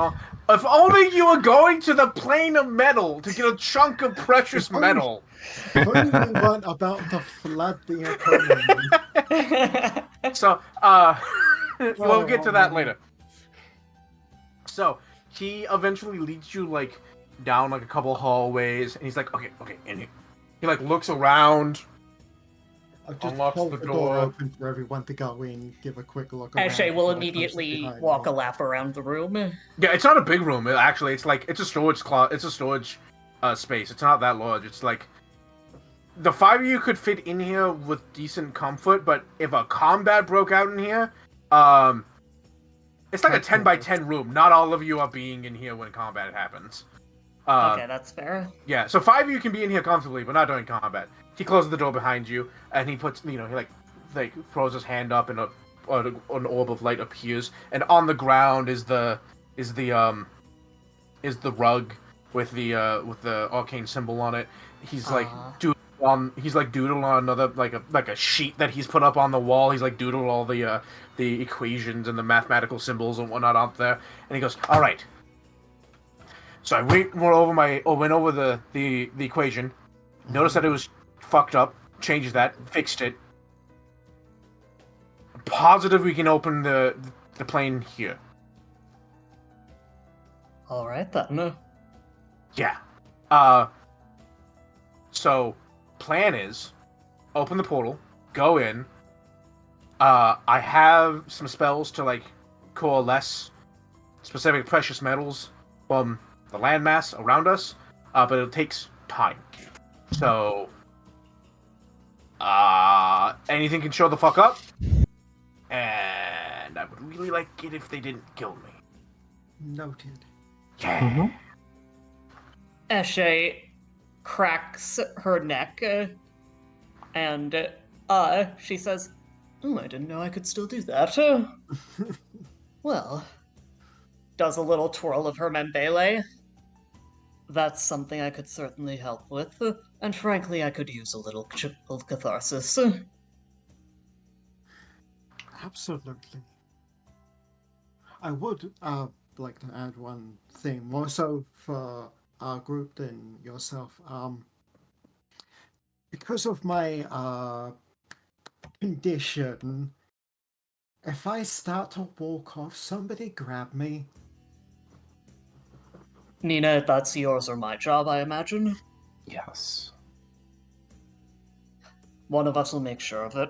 S4: only you were going to the plane of metal to get a chunk of precious metal.
S1: Only we weren't about to flood the economy.
S4: So, we'll get to that later. So, he eventually leads you, like, down, like, a couple hallways, and he's like, okay, in here. He, like, looks around.
S1: I'll just
S4: Unlocks
S1: hold
S4: the
S1: the
S4: door.
S1: door open for everyone to go in, give a quick look around.
S7: Ashay will
S1: before I close it
S7: immediately
S1: behind
S7: walk
S1: me.
S7: a lap around the room.
S4: Yeah, it's not a big room, actually. It's, like, it's a storage space. It's not that large. It's, like, the 5 of you could fit in here with decent comfort, but if a combat broke out in here, it's like a 10 by 10 room. Not all of you are being in here when combat happens.
S7: Okay, that's fair.
S4: Yeah, so 5 of you can be in here comfortably, but not during combat. He closes the door behind you, and he puts, he like throws his hand up, and an orb of light appears, and on the ground is the rug with the arcane symbol on it. He's like doodled on another like a sheet that he's put up on the wall. He's like doodled all the equations and the mathematical symbols and whatnot up there, and he goes, "All right." So I went over the equation, noticed that it was fucked up, changed that, fixed it. I'm positive we can open the plane here.
S7: All right then.
S4: Yeah. So plan is open the portal, go in. I have some spells to like coalesce specific precious metals from the landmass around us, but it takes time. So anything can show the fuck up, and I would really like it if they didn't kill me.
S1: Noted.
S4: Yeah.
S7: Ashay cracks her neck, and she says, "Oh, I didn't know I could still do that." Well, does a little twirl of her membele. That's something I could certainly help with, and frankly, I could use a little catharsis.
S1: Absolutely. I would like to add one thing, more so for our group than yourself. Because of my condition, if I start to walk off, somebody grab me.
S7: Nina, that's yours or my job, I imagine.
S5: Yes.
S7: One of us will make sure of it.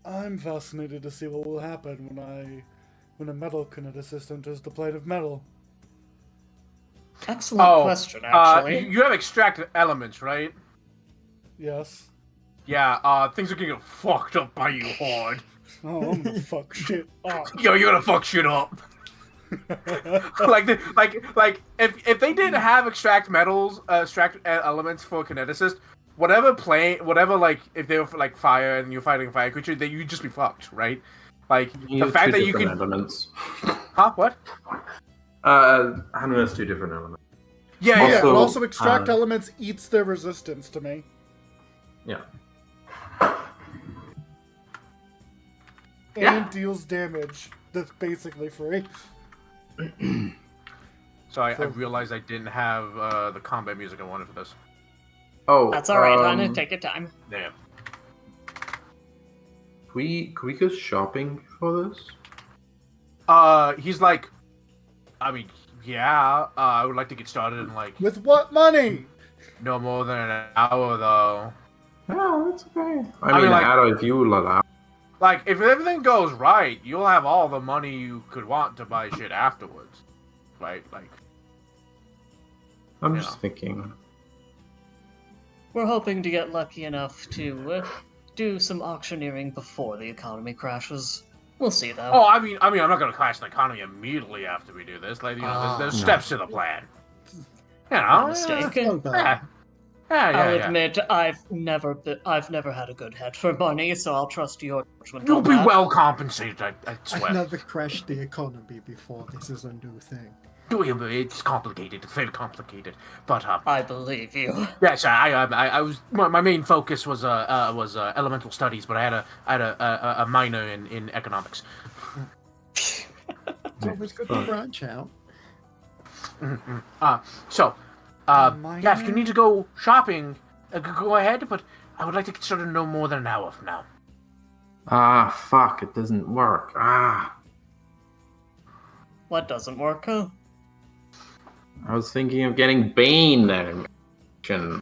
S2: I'm fascinated to see what will happen when a metal kineticist enters the plane of metal.
S7: Excellent question, actually.
S4: You have extracted elements, right?
S2: Yes.
S4: Yeah, things are gonna get fucked up by you hard.
S2: Oh, I'm gonna fuck shit up.
S4: Yo, you're gonna fuck shit up. If they didn't have extract elements for kineticist, whatever like if they were like fire and you're fighting a fire creature, then you'd just be fucked, right? Like the fact that you can
S5: elements.
S4: Huh? What?
S5: Hanu has 2 different elements.
S4: Yeah,
S2: Yeah,
S4: yeah.
S2: but also extract elements eats their resistance to me.
S5: Yeah.
S2: And deals damage. That's basically free.
S4: Sorry, I realized I didn't have the combat music I wanted for this.
S5: Oh,
S7: That's alright, Hannah. Take your time.
S4: Damn.
S5: Can we go shopping for this?
S4: He's like, I mean, yeah, I would like to get started in like
S2: With what money?
S4: no more than an hour though.
S5: Oh, that's okay. I
S4: mean,
S5: mean,
S4: like-
S5: if you allow.
S4: Like, if everything goes right, you'll have all the money you could want to buy shit afterwards. Right? Like,
S5: I'm
S4: Yeah.
S5: just thinking.
S7: We're hoping to get lucky enough to do some auctioneering before the economy crashes. We'll see, though.
S4: oh, I mean, I'm not gonna crash the economy immediately after we do this. Like, you know, there's
S5: No.
S4: steps to the plan. You
S7: My
S4: know,
S7: mistake.
S1: Oh, but
S4: yeah,
S7: I'll
S4: yeah.
S7: admit I've never had a good head for money, so I'll trust your judgment
S4: You'll
S7: on
S4: be
S7: that.
S4: well compensated, I
S1: I've
S4: swear.
S1: never crashed the economy before. This is a new thing.
S4: It's complicated. It's very complicated. But
S7: I believe you.
S4: yes, I was my main focus was elemental studies, but I had a minor in economics.
S1: It's always good to branch out.
S4: So, yeah, if you need to go shopping, go ahead. But I would like to sort of know more than an hour from now.
S6: Ah, fuck, it doesn't work. Ah.
S7: What doesn't work, huh?
S6: I was thinking of getting Bane animation.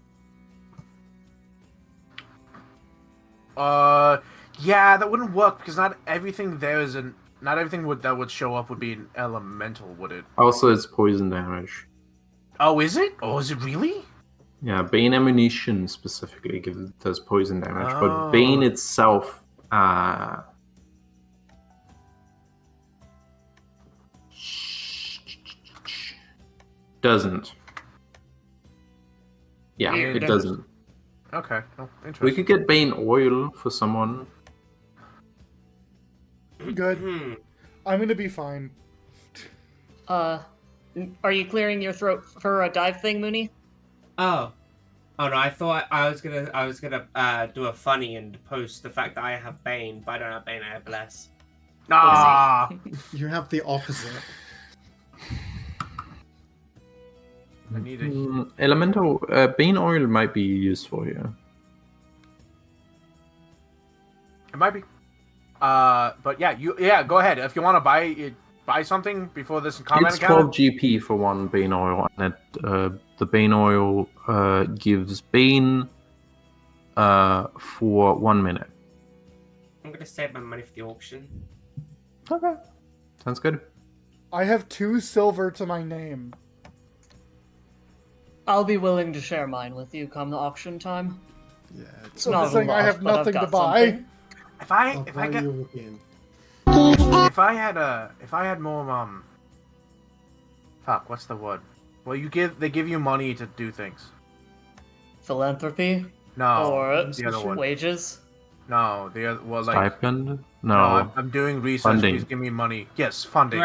S4: Yeah, that wouldn't work because not everything that would show up would be an elemental, would it?
S6: Also, it's poison damage.
S4: Oh, is it? Oh, is it really?
S6: Yeah, Bane ammunition specifically does poison damage,
S4: Oh.
S6: but Bane itself, doesn't. Yeah,
S7: Weird.
S6: it doesn't.
S4: Okay, oh, interesting.
S6: We could get Bane oil for someone.
S2: Good.
S3: Hmm.
S2: I'm gonna be fine.
S7: Are you clearing your throat for a dive thing, Mooney?
S9: Oh no! I thought I was gonna do a funny and post the fact that I have Bane, but I don't have Bane. I have Bless.
S4: Ah,
S1: You have the opposite.
S4: I need a...
S6: Elemental Bane oil might be useful here.
S4: It might be. But yeah, go ahead. If you want to buy something before this comment
S6: It's 12 GP for one Bane oil, and the Bane oil gives Bane for 1 minute.
S9: I'm gonna save my money for the auction.
S6: Okay, sounds good.
S2: I have 2 silver to my name.
S7: I'll be willing to share mine with you come the auction time.
S1: Yeah, it's
S7: It's not a
S2: saying I
S7: lot,
S2: have
S7: but I've
S2: nothing to
S7: got
S2: buy.
S7: something.
S4: If I
S1: I'll
S4: if
S1: buy
S4: I get
S1: you again.
S4: if I had more fuck, what's the word? Well, they give you money to do things.
S7: Philanthropy
S4: No,
S7: or
S4: the other one.
S7: wages.
S4: No, the other like
S6: Stipend?
S4: no,
S6: No.
S4: I'm doing research.
S6: Funding.
S4: Please give me money. Yes, funding.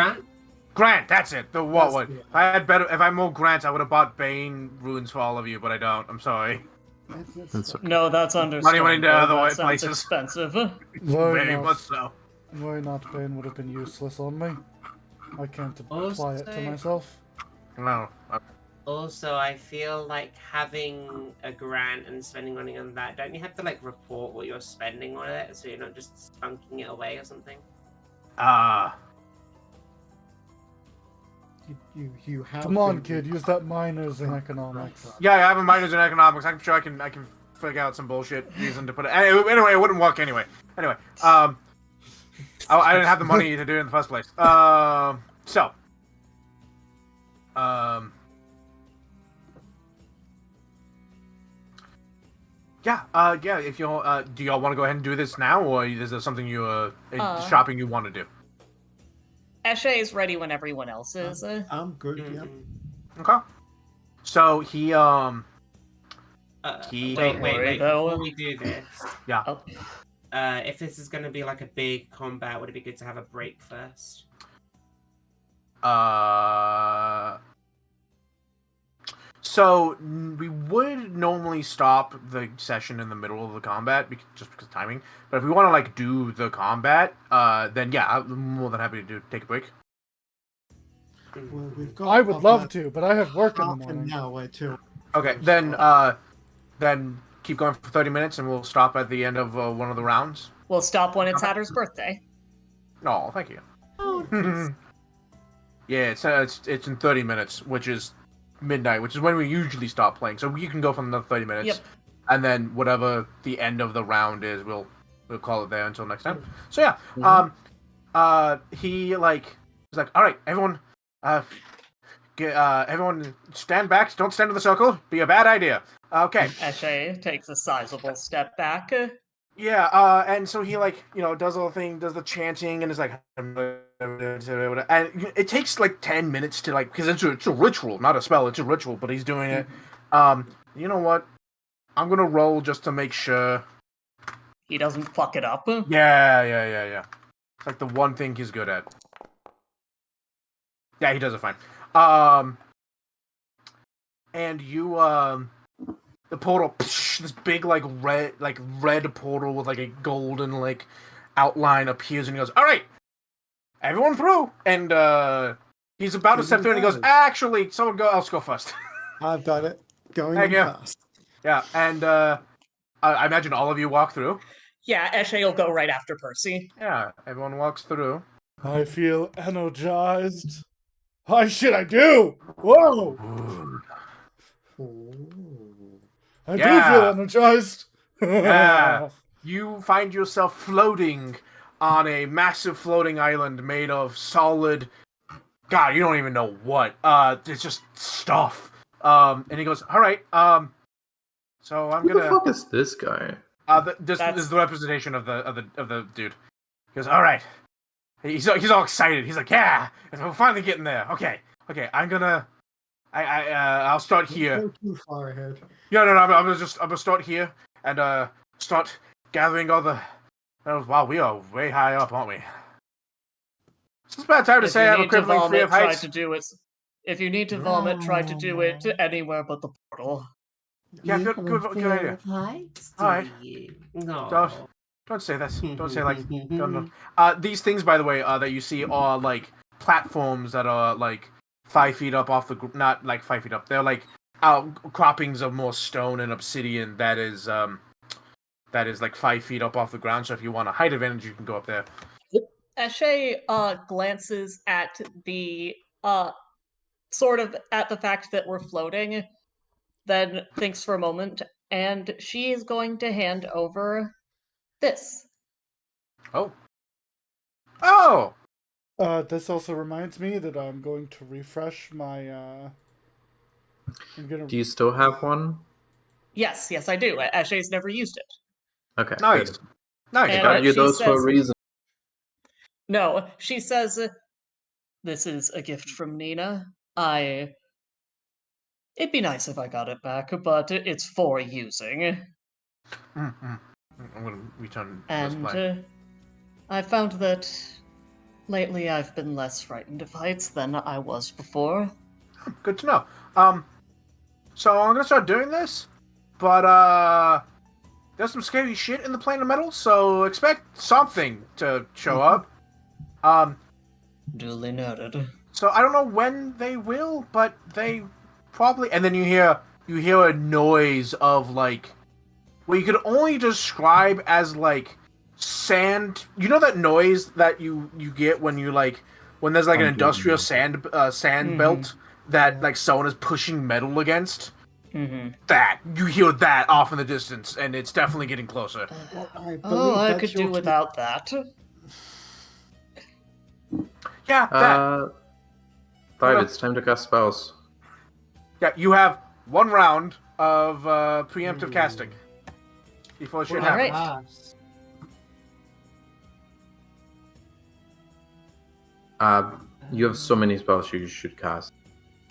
S9: Grant?
S4: That's it. The what?
S1: That's
S4: What?
S1: the-
S4: If I had more grants, I would have bought Bane runes for all of you, but I don't. I'm sorry.
S6: That's okay.
S7: No, that's understandable.
S4: went into other
S7: That sounds
S4: places.
S7: expensive.
S4: Very much so.
S2: Why not? Bane would have been useless on me. I can't apply it to
S9: Also-
S2: myself.
S4: No.
S9: Also, I feel like having a grant and spending money on that, don't you have to like report what you're spending on it so you're not just spunking it away or something?
S1: You have.
S2: Come on,
S1: been-
S2: kid, use that minors in economics.
S4: Yeah, I have a minors in economics. I'm sure I can figure out some bullshit reason to put it. Anyway, it wouldn't work anyway. Anyway, I didn't have the money to do it in the first place. Yeah. If you do, y'all want to go ahead and do this now, or is there something shopping you want to do?
S7: Eshe is ready when everyone else is.
S1: I'm good.
S9: Mm-hmm.
S1: Yep.
S4: Okay. So he
S7: Don't
S9: Wait,
S7: worry, though.
S9: before we do this,
S4: yeah.
S7: Oh,
S9: if this is gonna be like a big combat, would it be good to have a break first?
S4: So we would normally stop the session in the middle of the combat just because of timing. But if we want to like do the combat, then yeah, I'm more than happy to take a break.
S1: Well, we've got.
S2: I would
S1: about
S2: love to, but I have work in the
S1: half an
S2: morning.
S1: hour too.
S4: Okay, then keep going for 30 minutes, and we'll stop at the end of one of the rounds.
S7: we'll stop when it's Hatter's birthday.
S4: Oh, thank you. Yeah, it's in 30 minutes, which is midnight, which is when we usually stop playing. So you can go for another 30 minutes,
S7: Yep.
S4: and then whatever the end of the round is, we'll call it there until next time. So yeah, he was like, all right, everyone, everyone stand back. Don't stand in the circle. Be a bad idea. Okay.
S7: Eshe takes a sizable step back.
S4: Yeah, and so he like does the little thing, does the chanting, and is like, and it takes like 10 minutes to like because it's a ritual, not a spell, it's a ritual, but he's doing it. You know what? I'm gonna roll just to make sure.
S7: He doesn't fuck it up.
S4: Yeah. It's like the one thing he's good at. Yeah, he does it fine. And you the portal, this big like red portal with like a golden like outline appears, and he goes, "All right, everyone through." And he's about to step through, and he goes, "Actually, someone else go first."
S1: I've done it. Going
S4: Thank
S1: in
S4: you.
S1: fast.
S4: Yeah, and I imagine all of you walk through.
S7: Yeah, Eshe will go right after Percy.
S4: Yeah, everyone walks through.
S2: I feel energized. Oh shit, I do! Whoa! I do feel energized.
S4: Yeah. You find yourself floating on a massive floating island made of solid. God, you don't even know what. It's just stuff. And he goes, "All right. So I'm
S5: Who
S4: gonna."
S5: the fuck is this guy?
S4: This is the representation of the dude. He goes, "All right." He's all excited. He's like, "Yeah, we're finally getting there." Okay. I'm gonna. I'll start here.
S1: Don't go too far ahead.
S4: No. I'm gonna start here and start gathering all the. Wow, we are way high up, aren't we? It's about time to
S7: If
S4: say
S7: you
S4: I have a
S7: need to
S4: crippling fear
S7: vomit,
S4: of
S7: try
S4: heights.
S7: to do it. If you need to vomit, try to do it anywhere but the portal.
S4: Yeah,
S9: You
S4: good
S9: have a
S4: idea.
S9: fear of heights, do
S4: Alright.
S9: you? No.
S4: Don't say this. Don't say like. Don't. These things, by the way, that you see are like platforms that are like 5 feet up off the not like 5 feet up. They're like outcroppings of more stone and obsidian that is like 5 feet up off the ground. So if you want a height advantage, you can go up there.
S7: Eshe glances at the sort of at the fact that we're floating, then thinks for a moment, and she is going to hand over this.
S4: Oh.
S2: This also reminds me that I'm going to refresh my. I'm gonna.
S5: Do you still have one?
S7: Yes, I do. Eshe's never used it.
S5: Okay.
S4: Nice.
S5: Good.
S4: Nice.
S7: And,
S5: I got you
S7: she
S5: those for a
S7: says-
S5: reason.
S7: No, she says, "This is a gift from Nina. It'd be nice if I got it back, but it's for using."
S4: I'm gonna return this
S7: And
S4: play.
S7: I found that lately I've been less frightened of heights than I was before.
S4: Good to know. So I'm gonna start doing this, but there's some scary shit in the plane of metal, so expect something to show up.
S7: Duly noted.
S4: So I don't know when they will, but they probably. And then you hear a noise of like, what you could only describe as like sand. You know that noise that you get when you like when there's like an industrial sand belt that like someone is pushing metal against.
S7: Mm-hmm.
S4: That you hear that off in the distance, and it's definitely getting closer.
S7: I could do without that.
S4: Yeah, that.
S5: 5, it's time to cast spells.
S4: Yeah, you have 1 round of preemptive casting before shit happens.
S7: Alright.
S5: You have so many spells you should cast.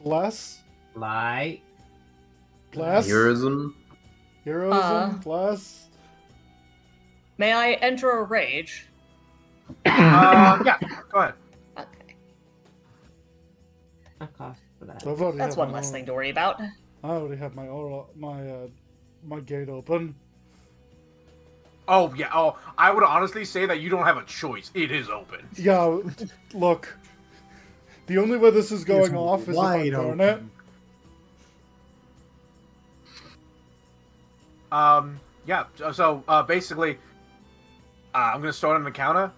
S2: Bless.
S9: Light.
S2: Bless.
S5: Heroism.
S2: Heroism. Bless.
S7: May I enter a rage?
S4: Yeah, go ahead.
S7: Okay.
S9: I cast for that.
S2: I've already
S7: That's
S2: had
S7: one
S2: my
S7: less
S2: own-
S7: thing to worry about.
S2: I already have my my gate open.
S4: Oh yeah. Oh, I would honestly say that you don't have a choice. It is open.
S2: Yeah, look. The only way this is going
S1: It's
S2: off is if I
S1: wide
S2: burn it.
S1: open.
S4: Yeah. So basically, I'm gonna start on the counter.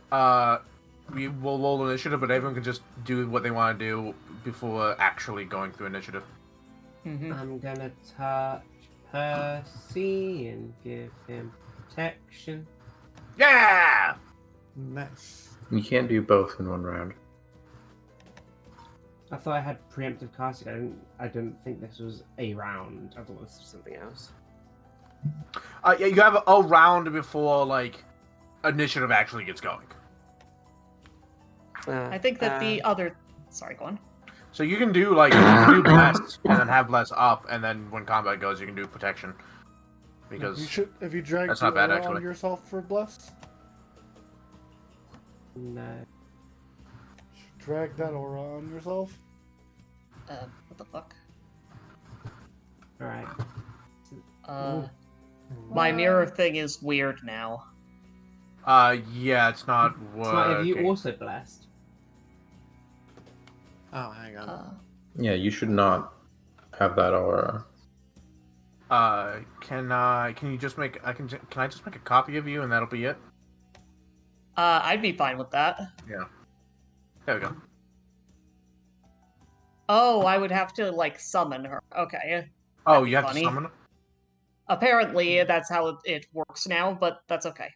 S4: We will roll initiative, but everyone can just do what they want to do before actually going through initiative.
S7: Mm-hmm.
S9: I'm gonna touch Percy and give him protection.
S4: Yeah.
S1: Nice.
S5: You can't do both in one round.
S9: I thought I had preemptive casting. I didn't think this was a round. I thought this was something else.
S4: Yeah, you have a round before like initiative actually gets going.
S7: I think that the other. Sorry, go on.
S4: So you can do like you can do bless and then have bless up, and then when combat goes, you can do protection. Because
S2: have you dragged
S4: that's
S2: the
S4: not bad,
S2: aura
S4: actually.
S2: on yourself for bless?
S9: No.
S2: Drag that aura on yourself.
S7: What the fuck?
S9: Alright.
S7: My mirror thing is weird now.
S4: Yeah, it's not
S9: It's not, have you
S4: working.
S9: also blessed?
S1: Oh, hang on.
S5: Yeah, you should not have that aura.
S4: Can you just make can I just make a copy of you and that'll be it?
S7: I'd be fine with that.
S4: Yeah. There we go.
S7: Oh, I would have to like summon her. Okay.
S4: Oh,
S7: That'd be
S4: you have
S7: funny.
S4: to summon her?
S7: Apparently, that's how it works now, but that's okay.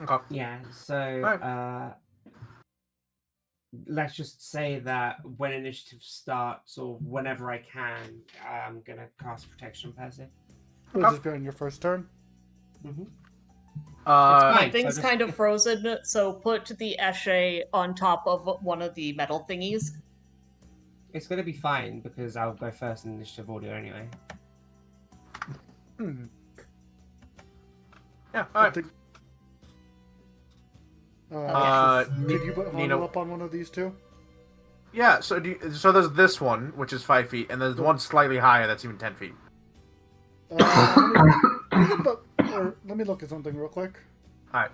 S4: Okay.
S9: Yeah, so
S4: Alright.
S9: let's just say that when initiative starts or whenever I can, I'm gonna cast protection on Percy.
S2: It'll just be on your first turn.
S9: Mm-hmm.
S7: My
S9: fine,
S7: thing's
S9: so
S7: kind of frozen, so put the Esche on top of one of the metal thingies.
S9: It's gonna be fine because I'll go first in initiative order anyway.
S4: Yeah,
S2: I
S4: alright.
S2: think.
S4: Ni-
S2: Could you put
S4: Nina-
S2: Hana up on one of these two?
S4: Yeah, so so there's this one, which is 5 feet, and there's one slightly higher that's even 10 feet.
S2: Let me look at something real quick.
S4: Alright.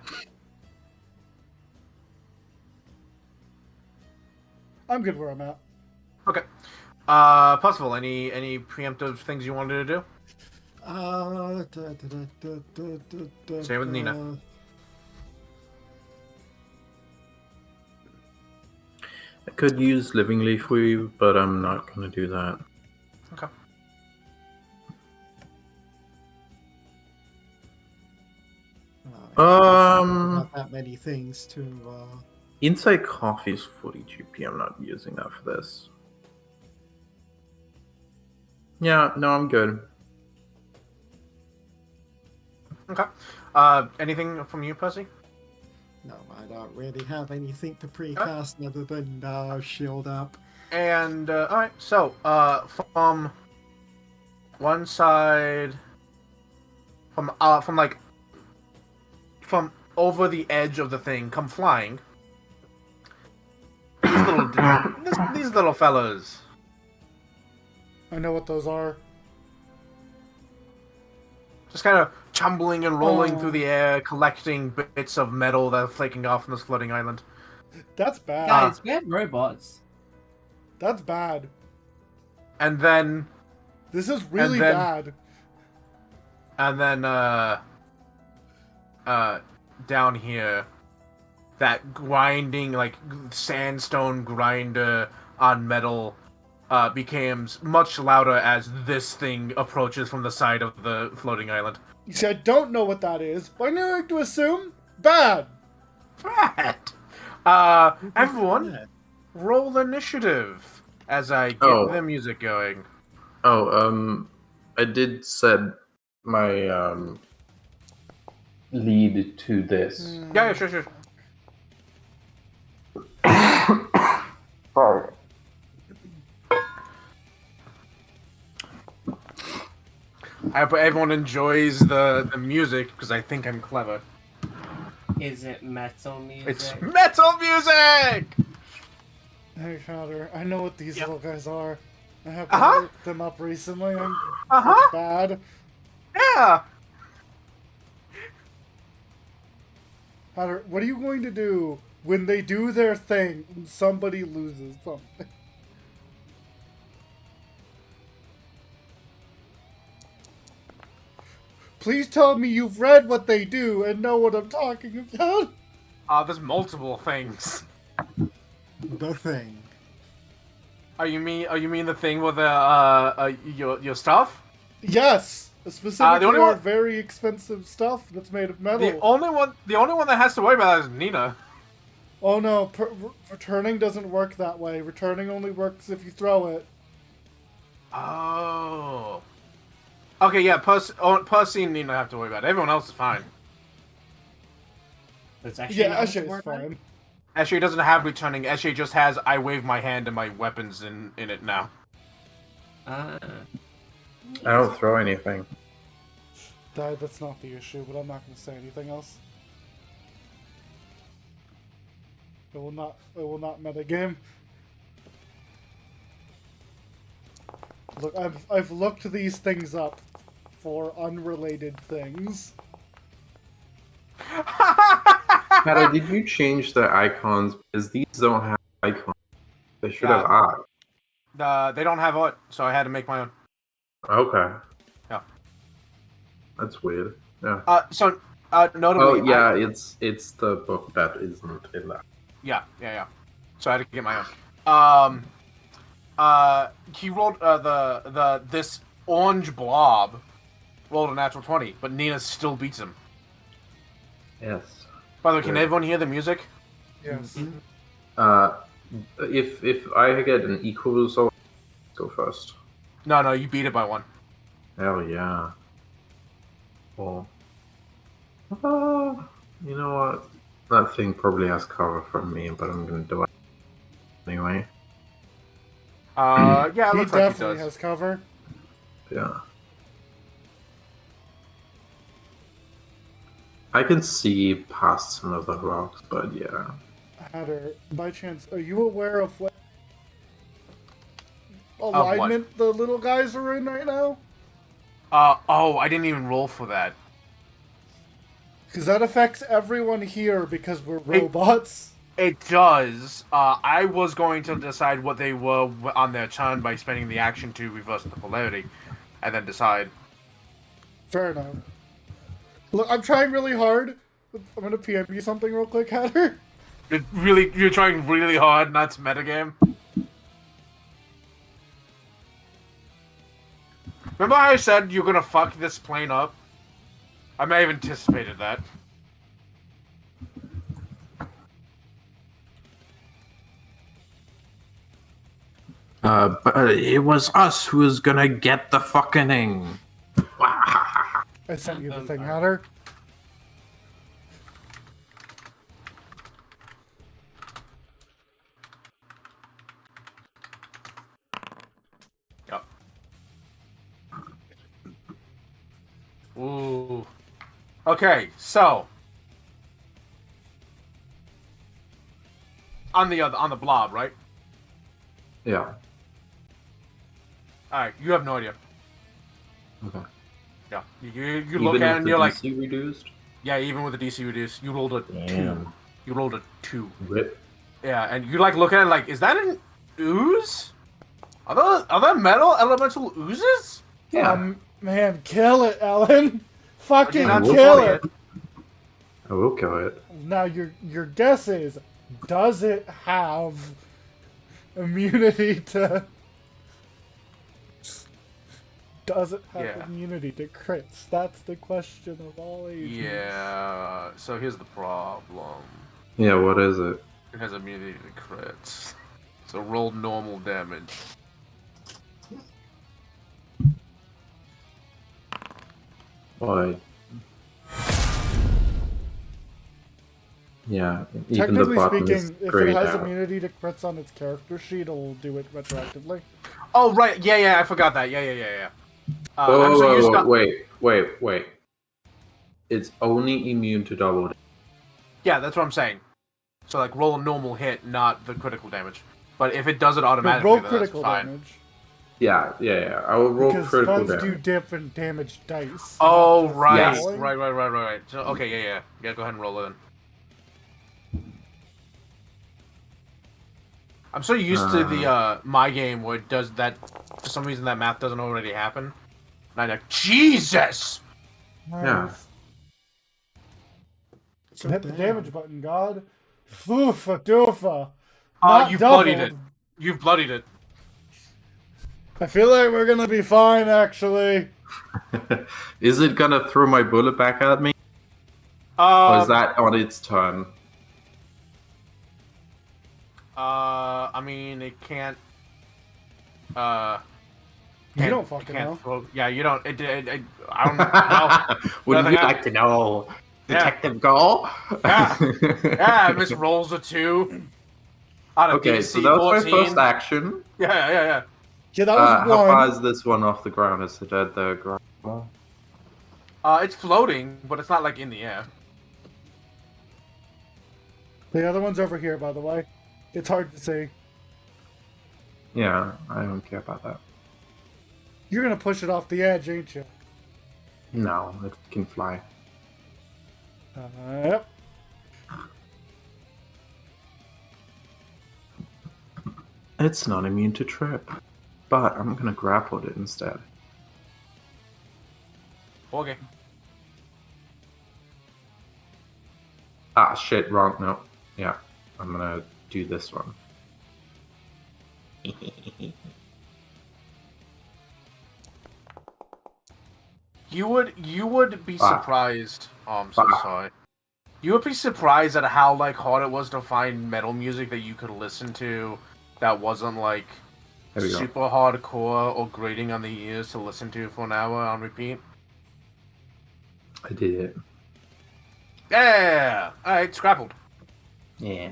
S2: I'm good where I'm at.
S4: Okay. Possible, any preemptive things you wanted to do? Say with Nina.
S5: I could use Living Leaf for you, but I'm not going to do that.
S4: Okay.
S1: Not that many things to.
S5: Inside Coffee is 40 GP. I'm not using that for this. Yeah, no, I'm good.
S4: Okay. Anything from you, Percy?
S1: No, I don't really have anything to precast other than shield up.
S4: And alright, so from one side, from over the edge of the thing, come flying. These little fellas.
S2: I know what those are.
S4: Just kind of tumbling and rolling through the air, collecting bits of metal that are flaking off from this floating island.
S2: That's bad.
S9: Guys, we have robots.
S2: That's bad.
S4: And then,
S2: This is really bad.
S4: and then, down here, that grinding, like, sandstone grinder on metal, becomes much louder as this thing approaches from the side of the floating island.
S2: You see, I don't know what that is, but I'm going to assume bad.
S4: Bad! Everyone, roll initiative as I get the music going.
S5: Oh, I did set my lead to this.
S4: Yeah, sure.
S5: Sorry.
S4: I hope everyone enjoys the music because I think I'm clever.
S9: Is it metal music?
S4: It's metal music!
S2: Hey, Shatter, I know what these little guys are. I have
S4: Uh-huh.
S2: looked them up recently. I'm
S4: Uh-huh.
S2: it's bad.
S4: Yeah!
S2: Shatter, what are you going to do when they do their thing and somebody loses something? Please tell me you've read what they do and know what I'm talking about.
S4: There's multiple things.
S1: The thing.
S4: Oh, you mean the thing with your stuff?
S2: Yes, specifically
S4: only
S2: our
S4: one-
S2: very expensive stuff that's made of metal.
S4: The only one that has to worry about that is Nina.
S2: Oh no, returning doesn't work that way. Returning only works if you throw it.
S4: Oh. Okay, yeah, Percy and Nina have to worry about it. Everyone else is fine.
S9: That's actually
S2: Yeah,
S9: not
S2: Eshe
S9: much
S2: is
S9: more
S2: fine.
S4: Eshe doesn't have returning. Eshe just has I wave my hand and my weapons in it now.
S5: I don't throw anything.
S2: That's not the issue, but I'm not going to say anything else. It will not metagame. Look, I've looked these things up for unrelated things.
S5: Kata, did you change the icons? Because these don't have icons. They should have art.
S4: They don't have art, so I had to make my own.
S5: Okay.
S4: Yeah.
S5: That's weird. Yeah.
S4: Notably.
S5: Oh yeah, it's the book that isn't in that.
S4: Yeah. So I had to get my own. He rolled this orange blob rolled a natural 20, but Nina still beats him.
S5: Yes.
S4: By the way, can everyone hear the music?
S2: Yes.
S5: If I get an equal result, go first.
S4: No, you beat it by 1.
S5: Hell yeah. Well, you know what? That thing probably has cover from me, but I'm gonna do it anyway.
S4: Yeah, it
S2: He
S4: looks like he
S2: definitely
S4: does.
S2: has cover.
S5: Yeah. I can see past some of the rocks, but yeah.
S2: Hatter, by chance, are you aware of what alignment the little guys are in right now?
S4: I didn't even roll for that.
S2: Because that affects everyone here because we're robots.
S4: It does. I was going to decide what they were on their turn by spending the action to reverse the polarity, and then decide.
S2: Fair enough. Look, I'm trying really hard. I'm gonna PM you something real quick, Hatter.
S4: You're trying really hard, not to metagame. Remember how I said you're gonna fuck this plane up? I may have anticipated that.
S6: But it was us who was gonna get the fucking.
S2: I sent you the thing, Hatter.
S4: Yep. Ooh. Okay, so on the blob, right?
S5: Yeah.
S4: Alright, you have no idea.
S5: Okay.
S4: Yeah. You
S5: Even
S4: look at it and you're like,
S5: DC reduced?
S4: yeah, even with the DC reduced, you rolled a 2.
S5: Damn.
S4: You rolled a 2.
S5: Rip.
S4: Yeah, and you like look at it like, is that an ooze? Are there metal elemental oozes?
S5: Yeah.
S2: Man, kill it, Ellen. Fucking
S4: not
S2: kill
S4: funny.
S2: it.
S5: I will kill it.
S2: Now your guess is, does it have immunity to? Does it have
S4: Yeah.
S2: immunity to crits? That's the question of all ages.
S4: Yeah, so here's the problem.
S5: Yeah, what is it?
S4: It has immunity to crits. So roll normal damage.
S5: Why? Yeah, even the
S2: Technically
S5: bottom
S2: speaking,
S5: is
S2: if it
S5: grayed
S2: has
S5: out.
S2: immunity to crits on its character sheet, it'll do it retroactively.
S4: Oh, right. Yeah, I forgot that. Yeah.
S5: Whoa,
S4: I'm so used to...
S5: wait. It's only immune to double damage.
S4: Yeah, that's what I'm saying. So, like, roll a normal hit, not the critical damage. But if it does it automatically,
S2: Roll
S4: then
S2: critical
S4: that's fine.
S2: damage.
S5: Yeah. I will roll
S2: Because
S5: critical
S2: guns do
S5: damage.
S2: different damage dice.
S4: Oh,
S2: not just
S4: right.
S5: Yes.
S2: rolling.
S4: Right. So, okay, yeah. Yeah, go ahead and roll it then. I'm so used to the my game where it does that. For some reason, that math doesn't already happen. And I'm like, Jesus!
S5: Yeah.
S1: So
S2: Hit the
S1: damn.
S2: damage button, God. Foofa doofa.
S4: Oh,
S2: Not
S4: you bloodied
S2: doubled.
S4: it. You've bloodied it.
S2: I feel like we're gonna be fine, actually.
S5: Is it gonna throw my bullet back at me? Or is that on its turn?
S4: I mean, it can't. can't,
S2: don't fucking
S4: can't
S2: know.
S4: Float. Yeah, you don't. I don't know.
S6: Wouldn't
S4: Nothing
S6: you like to know,
S4: Yeah.
S6: Detective Gall?
S4: Yeah. Yeah, Miss rolls a 2. Out of
S6: Okay,
S4: DC
S6: so that was
S4: 14.
S6: my first action.
S4: Yeah.
S2: Yeah, that was
S6: How far
S2: one.
S6: is this one off the ground? Is it at the ground level?
S4: It's floating, but it's not like in the air.
S2: The other one's over here, by the way. It's hard to see.
S6: Yeah, I don't care about that.
S2: You're gonna push it off the edge, ain't you?
S6: No, it can fly.
S2: Yep.
S6: It's not immune to trip, but I'm gonna grapple it instead.
S4: Okay.
S6: Ah, shit, wrong. No. Yeah, I'm gonna do this one.
S4: You would be
S6: Fuck.
S4: surprised. Oh, I'm so
S6: Fuck.
S4: sorry. You would be surprised at how like hard it was to find metal music that you could listen to that wasn't like
S6: There we go.
S4: super hardcore or grating on the ears to listen to for an hour on repeat.
S6: I did it.
S4: Yeah. All right, scrappled.
S6: Yeah.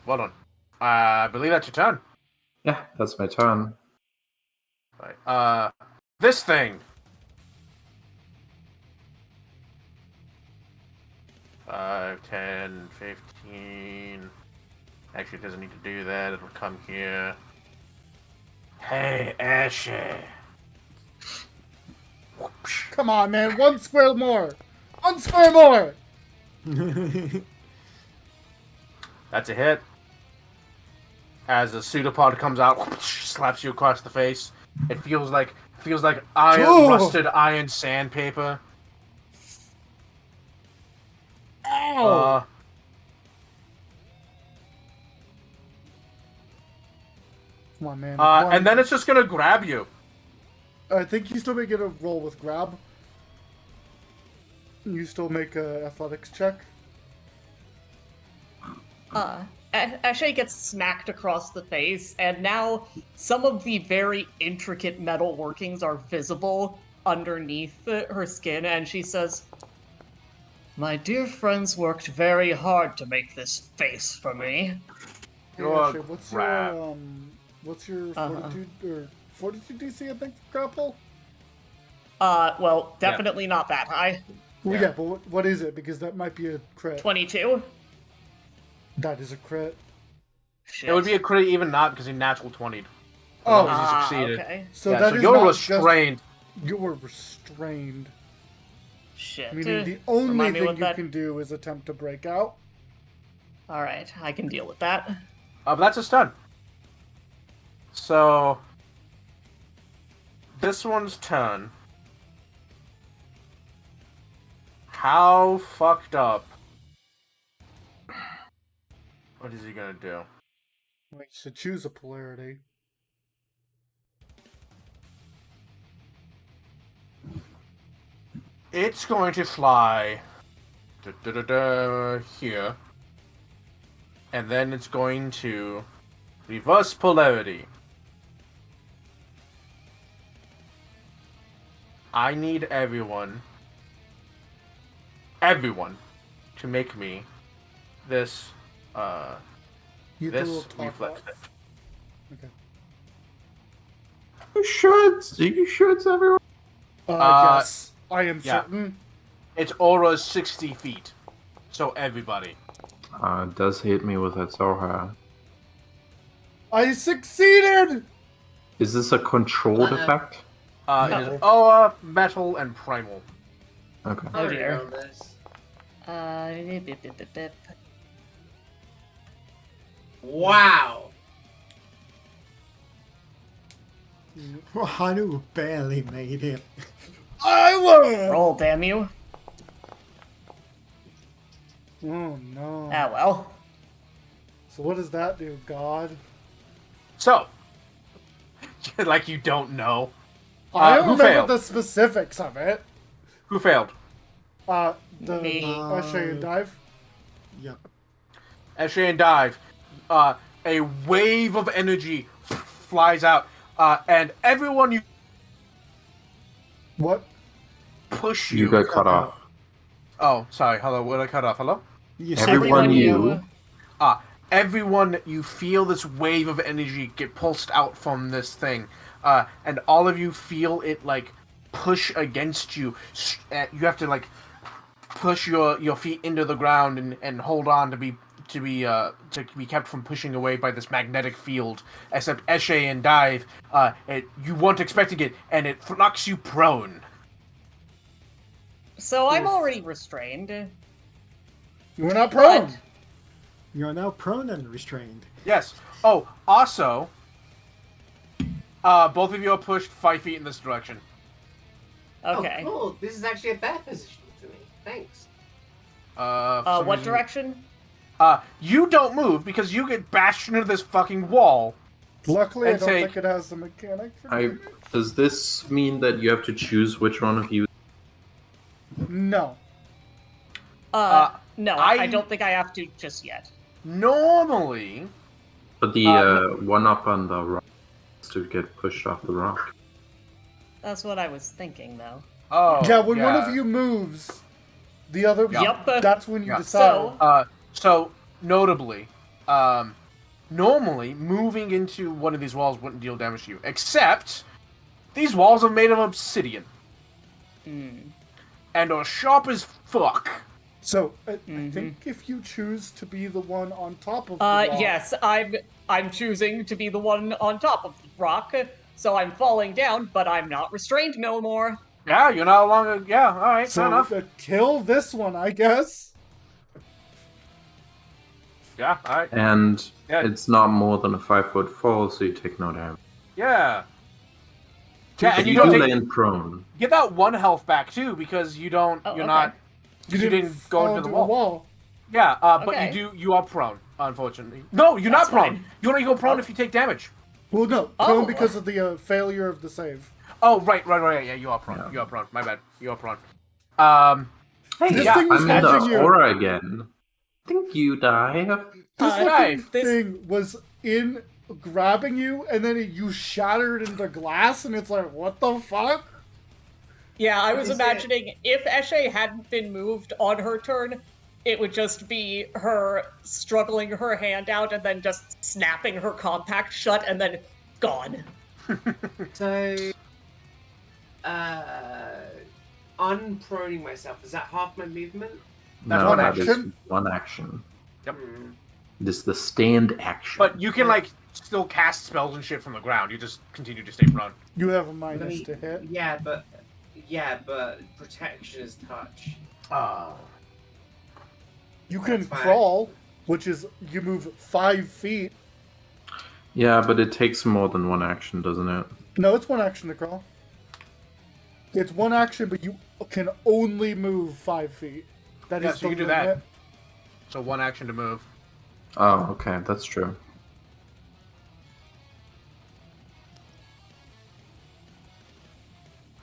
S4: Well done. I believe that's your turn.
S6: Yeah, that's my turn.
S4: Right. This thing. 5, 10, 15. Actually, it doesn't need to do that. It'll come here. Hey, Ashy. Whoopsh.
S2: Come on, man. 1 square more. 1 square more.
S4: That's a hit. As a pseudopod comes out, whoosh, slaps you across the face. It feels like iron,
S2: Ooh.
S4: rusted iron sandpaper.
S2: Ow. Come on, man.
S4: And then it's just gonna grab you.
S2: I think you still may get a roll with grab. You still make a athletics check.
S7: Ashay gets smacked across the face, and now some of the very intricate metal workings are visible underneath her skin, and she says, "My dear friends worked very hard to make this face for me."
S2: Hey,
S4: You're
S2: Ashley,
S4: grab.
S2: what's your
S7: Uh-huh.
S2: fortitude DC? I think for grapple.
S7: Well, definitely not that high.
S2: Well,
S4: Yeah.
S2: yeah, but what is it? Because that might be a crit.
S7: 22.
S2: That is a crit.
S7: Shit.
S4: It would be a crit even not because he natural 20'd.
S2: Oh.
S4: As he succeeded.
S7: Okay.
S2: So
S4: Yeah,
S2: that
S4: so
S2: is
S4: you're
S2: not
S4: restrained.
S2: just you were restrained.
S7: Shit.
S2: Meaning the only
S7: Remind me
S2: thing
S7: what
S2: you
S7: that-
S2: can do is attempt to break out.
S7: Alright, I can deal with that.
S4: But that's a stun. So this one's turn. How fucked up? What is he gonna do?
S2: Well, you should choose a polarity.
S4: It's going to fly here. And then it's going to reverse polarity. I need everyone to make me this
S2: You do a
S4: this
S2: little talk
S4: reflex.
S2: box. Okay.
S6: You sure it's everyone?
S2: Yes, I am
S4: yeah.
S2: certain.
S4: Its aura is 60 feet. So everybody.
S6: It does hit me with its aura.
S2: I succeeded!
S6: Is this a controlled effect?
S4: It is aura, metal, and primal.
S6: Okay.
S7: Oh
S8: I
S7: dear.
S8: know this.
S7: Bip, bip, bip, bip.
S8: Wow.
S1: Hanu barely made it.
S2: I won!
S7: Roll, damn you.
S2: Oh no.
S7: Ah, well.
S2: So what does that do, God?
S4: So, like you don't know.
S2: I don't
S4: who
S2: remember
S4: failed?
S2: the specifics of it.
S4: Who failed?
S2: The
S7: Me.
S2: Ashay and Dive.
S1: Yep.
S4: Eshe and Dive. A wave of energy flies out, and everyone you
S2: What?
S4: push
S5: You got cut off.
S4: Oh, sorry. Hello. What did I cut off? Hello.
S1: You said
S5: Everyone
S1: that
S5: you.
S4: Everyone, you feel this wave of energy get pulsed out from this thing, and all of you feel it like push against you. You have to like push your feet into the ground and hold on to be kept from pushing away by this magnetic field. Except Eshe and Dive, you weren't expecting it, and it knocks you prone.
S7: So I'm already restrained.
S2: You're not prone.
S7: But
S1: you're now prone and restrained.
S4: Yes. Oh, also, both of you are pushed 5 feet in this direction.
S7: okay.
S8: Oh, cool. This is actually a bad position for me. Thanks.
S4: For some
S7: What
S4: reason-
S7: direction?
S4: You don't move because you get bashed into this fucking wall.
S2: Luckily, I
S4: And
S2: don't
S4: say-
S2: think it has the mechanic for doing it.
S5: Does this mean that you have to choose which one of you?
S2: No.
S7: No,
S4: I-
S7: I don't think I have to just yet.
S4: Normally,
S5: But the one up on the rock is to get pushed off the rock.
S7: That's what I was thinking, though.
S2: Yeah, when one of you moves, the other.
S7: Yep.
S2: That's when you
S4: Yeah.
S2: decide.
S4: So notably, normally moving into one of these walls wouldn't deal damage to you, except these walls are made of obsidian and are sharp as fuck.
S2: So I think if you choose to be the one on top of the wall,
S7: Yes, I'm choosing to be the one on top of the rock, so I'm falling down, but I'm not restrained no more.
S4: Yeah, you're no longer. Yeah, all right, fair
S2: so
S4: enough.
S2: kill this one, I guess.
S4: Yeah, all right.
S5: And
S4: Yeah.
S5: it's not more than a 5-foot fall, so you take no damage.
S4: Yeah.
S5: But
S4: Yeah, and you
S5: you
S4: don't
S5: do
S4: take,
S5: land prone.
S4: get that 1 health back too because you don't.
S7: Oh,
S4: you're
S7: okay.
S4: not.
S2: You
S4: You
S2: didn't
S4: didn't go
S2: fall
S4: into the
S2: a
S4: wall. Yeah, but
S7: Okay.
S4: you are prone, unfortunately. No, you're
S7: That's
S4: not prone.
S7: fine.
S4: You only go prone if you take damage.
S2: Well, no,
S7: Oh.
S2: prone because of the failure of the save.
S4: Oh, right. Yeah, you are prone.
S5: Yeah.
S4: You are prone. My bad. You are prone. Hey,
S2: This
S4: yeah.
S2: thing was
S5: I'm in
S2: watching
S5: the
S2: you.
S5: aura again. Think you die.
S2: This fucking
S4: Dive.
S2: thing was in grabbing you, and then you shattered into glass, and it's like, what the fuck?
S7: Yeah, I was
S8: Is it-
S7: imagining if Eshe hadn't been moved on her turn, it would just be her struggling her hand out and then just snapping her compact shut and then gone.
S8: So, unproning myself, is that half my movement?
S4: That's
S5: No,
S2: one
S5: that is
S2: action?
S5: one action.
S4: Yep.
S5: This is the stand action.
S4: But you can like still cast spells and shit from the ground. You just continue to stay prone.
S2: You have a
S8: Let
S2: minus
S8: me-
S2: to hit.
S8: Yeah, but protection is touch.
S4: Oh.
S2: You can
S8: That's fine.
S2: crawl, which is you move 5 feet.
S5: Yeah, but it takes more than one action, doesn't it?
S2: No, it's one action to crawl. It's one action, but you can only move 5 feet. That
S4: Yeah,
S2: is
S4: so you
S2: the
S4: can do that.
S2: limit.
S4: So 1 action to move.
S5: Oh, okay, that's true.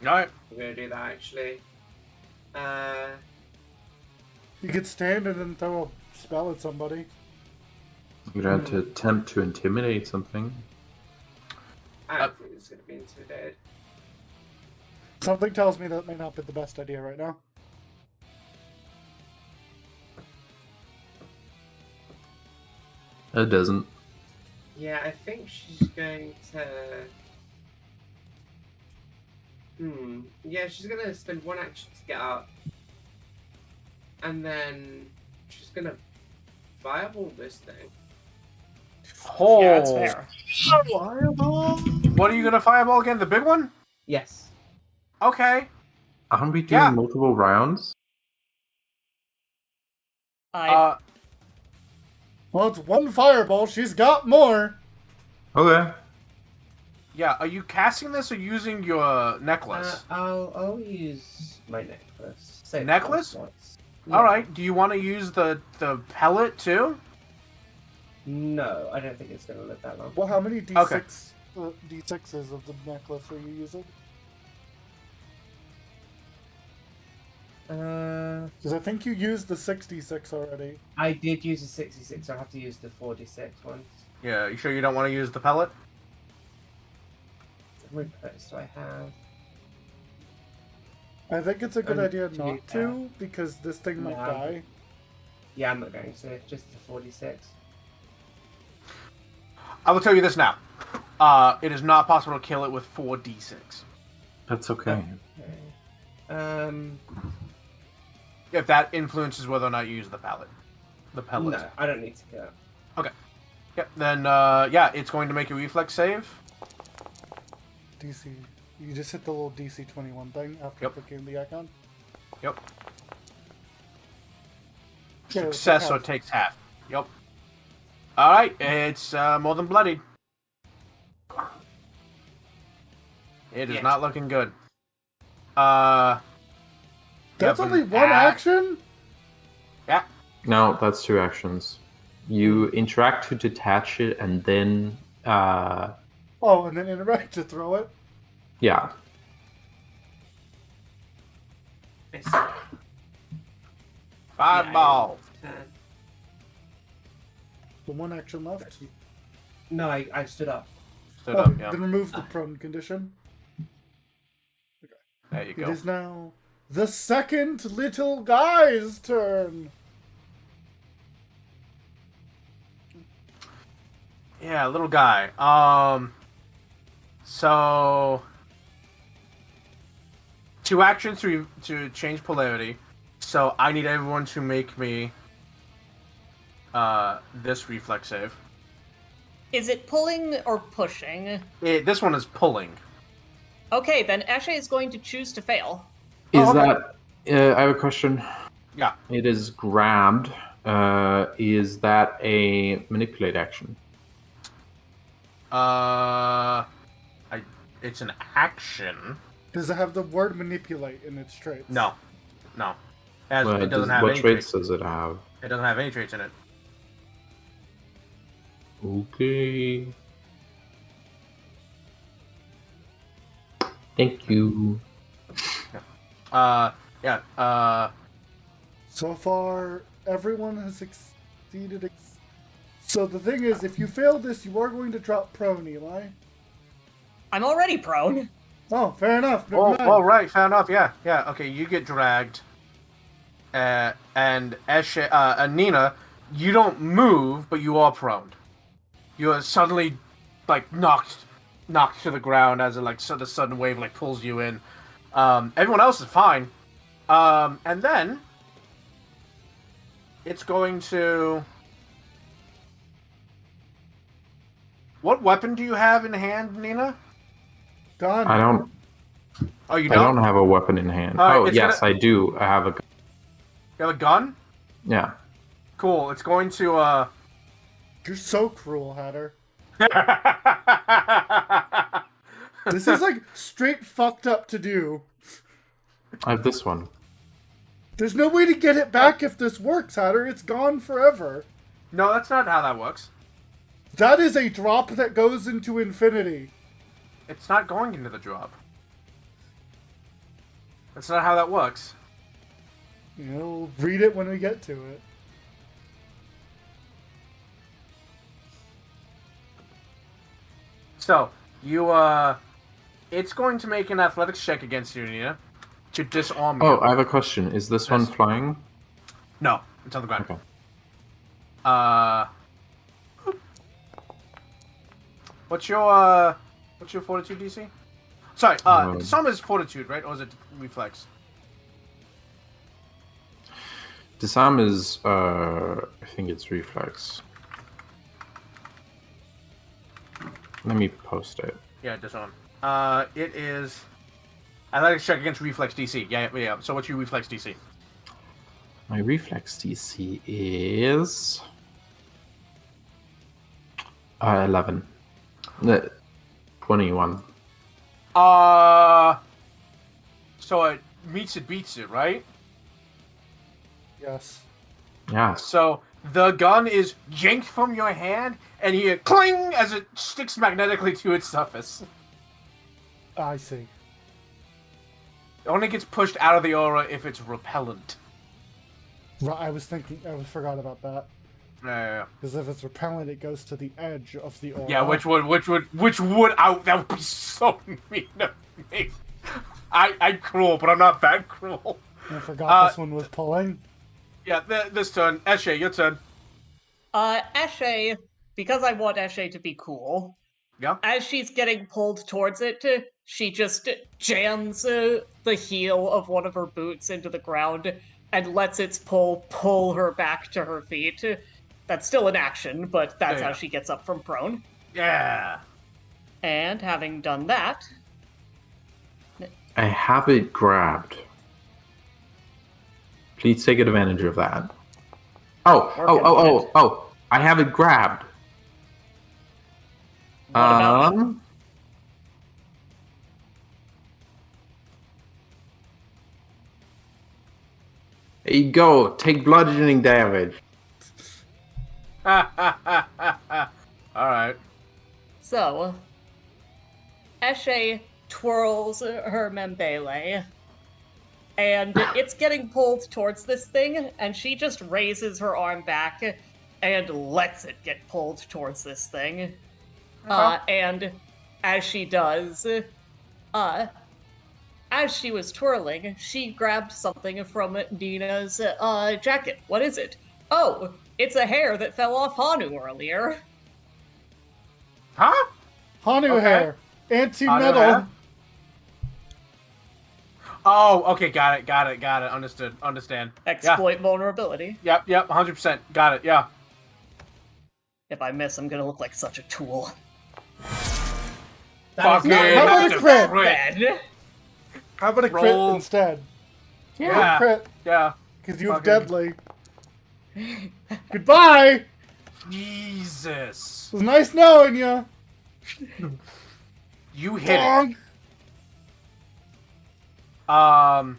S4: All right.
S8: I'm gonna do that actually.
S2: You could stand and then throw a spell at somebody.
S5: You'd have to attempt to intimidate something.
S8: I don't think it's gonna be intimidated.
S2: Something tells me that may not be the best idea right now.
S5: It doesn't.
S8: Yeah, I think she's going to. Yeah, she's gonna spend 1 action to get up, and then she's gonna fireball this thing.
S4: Oh.
S7: Yeah, that's fair.
S4: What are you gonna fireball again? The big one?
S8: Yes.
S4: Okay.
S5: Aren't we doing
S4: Yeah.
S5: multiple rounds?
S4: Uh,
S2: Well, it's one fireball. She's got more.
S5: Okay.
S4: yeah. Are you casting this or using your necklace?
S8: I'll use my necklace. Save
S4: Necklace?
S8: once.
S4: All right. Do you want to use the pellet too?
S8: No, I don't think it's gonna live that long.
S2: Well, how many D6 D6s of the necklace are you using? Because I think you used the 66 already.
S9: I did use a 66, so I have to use the 46 ones.
S4: Yeah, you sure you don't want to use the pellet?
S9: How many pellets do I have?
S2: I think it's a good idea
S9: to
S2: not to, because this thing might
S9: No.
S2: die.
S9: Yeah, I'm not going to. Just the 46.
S4: I will tell you this now. It is not possible to kill it with 4d6.
S5: That's okay.
S9: Okay.
S4: If that influences whether or not you use the pellet. The pellet.
S9: No, I don't need to kill it.
S4: Yep, then, yeah, it's going to make a reflex save.
S2: DC. You just hit the little DC 21 thing after
S4: Yep.
S2: clicking the icon.
S4: Yep.
S2: Yeah, it's
S4: Success
S2: like
S4: or takes half. Yep. Alright, it's more than bloodied. It is
S9: Yeah.
S4: not looking good.
S2: That's
S4: yep,
S2: only
S4: an
S2: one
S4: axe.
S2: action?
S4: Yeah.
S5: No, that's 2 actions. You interact to detach it, and then,
S2: Oh, and then interact to throw it?
S5: yeah.
S9: Miss.
S4: Fireball.
S2: The one action left?
S9: No, I stood up.
S4: Stood up, yeah.
S2: Then remove the prone condition.
S4: There you
S2: It
S4: go.
S2: is now the second little guy's turn.
S4: Yeah, little guy. So 2 actions to change polarity. So I need everyone to make me this reflex save.
S7: Is it pulling or pushing?
S4: This one is pulling.
S7: Okay, then Ashe is going to choose to fail.
S5: Is
S4: okay.
S5: that... I have a question.
S4: Yeah.
S5: It is grabbed. Is that a manipulate action?
S4: It's an action.
S2: Does it have the word manipulate in its traits?
S4: No. It doesn't have
S5: what
S4: any
S5: traits
S4: traits.
S5: does it have?
S4: It doesn't have any traits in it.
S5: Okay. Thank you.
S2: So far, everyone has succeeded. So the thing is, if you fail this, you are going to drop prone, Eli.
S7: I'm already prone.
S2: Oh, fair enough. Never
S4: Oh,
S2: mind.
S4: oh, right, fair enough. Yeah. Okay, you get dragged, and Eshe, Nina, you don't move, but you are prone. You are suddenly, like, knocked to the ground as a sudden wave like pulls you in. Everyone else is fine, and then it's going to. What weapon do you have in hand, Nina?
S2: Done.
S5: I don't.
S4: Oh, you
S5: I
S4: don't?
S5: don't have a weapon in hand.
S4: Alright,
S5: Oh
S4: it's
S5: yes,
S4: gonna-
S5: I do. I have a.
S4: You have a gun?
S5: Yeah.
S4: Cool. It's going to.
S2: You're so cruel, Hatter. This is like straight fucked up to do.
S5: I have this one.
S2: There's no way to get it back if this works, Hatter. It's gone forever.
S4: No, that's not how that works.
S2: That is a drop that goes into infinity.
S4: It's not going into the drop. That's not how that works.
S2: You'll read it when we get to it.
S4: So, it's going to make an athletics check against you, Nina, to disarm you.
S5: Oh, I have a question. Is this one
S4: Yes.
S5: flying?
S4: No, it's on the ground.
S5: Okay.
S4: What's your fortitude DC? Sorry,
S5: Um,
S4: disarm is fortitude, right? Or is it reflex?
S5: Disarm is. I think it's reflex. Let me post it.
S4: Yeah, disarm. It is athletics check against reflex DC. Yeah. So what's your reflex DC?
S5: My reflex DC is 11. 21.
S4: So it meets it, beats it, right?
S2: Yes.
S5: Yeah.
S4: So the gun is yanked from your hand, and you hear cling as it sticks magnetically to its surface.
S2: I see.
S4: It only gets pushed out of the aura if it's repellent.
S2: I forgot about that.
S4: Yeah.
S2: Because if it's repellent, it goes to the edge of the aura.
S4: Yeah, which would out? That would be so mean of me. I'm cruel, but I'm not that cruel.
S2: I forgot this one was pulling.
S4: Yeah, this turn. Eshe, your turn.
S7: Eshe, because I want Eshe to be cool,
S4: Yeah.
S7: as she's getting pulled towards it, she just jams the heel of one of her boots into the ground and lets its pull her back to her feet. That's still an action, but that's
S4: Yeah.
S7: how she gets up from prone.
S4: Yeah.
S7: And having done that,
S6: I have it grabbed. Please take advantage of that. Oh! I have it grabbed.
S7: what about
S6: There you go. Take bludgeoning damage.
S4: Alright.
S7: So, Eshe twirls her Membele, and it's getting pulled towards this thing, and she just raises her arm back and lets it get pulled towards this thing. And as she does, as she was twirling, she grabbed something from Nina's jacket. What is it? Oh, it's a hair that fell off Hanu earlier.
S4: Huh?
S2: Hanu
S4: Okay.
S2: hair.
S4: Hanu
S2: Anti-metal.
S4: hair? Oh, okay, got it. Understand.
S7: Exploit vulnerability.
S4: Yep, 100%. Got it, yeah.
S7: If I miss, I'm gonna look like such a tool.
S4: Fuck
S2: How
S4: it.
S2: about a
S4: That's
S2: crit?
S7: Bad.
S2: How about a crit
S4: Roll.
S2: instead?
S4: Yeah.
S2: Crit,
S4: Yeah.
S2: because you have
S4: Fucking-
S2: deadly. Goodbye!
S4: Jesus.
S2: It was nice knowing you.
S4: You hit it.
S2: Bonk.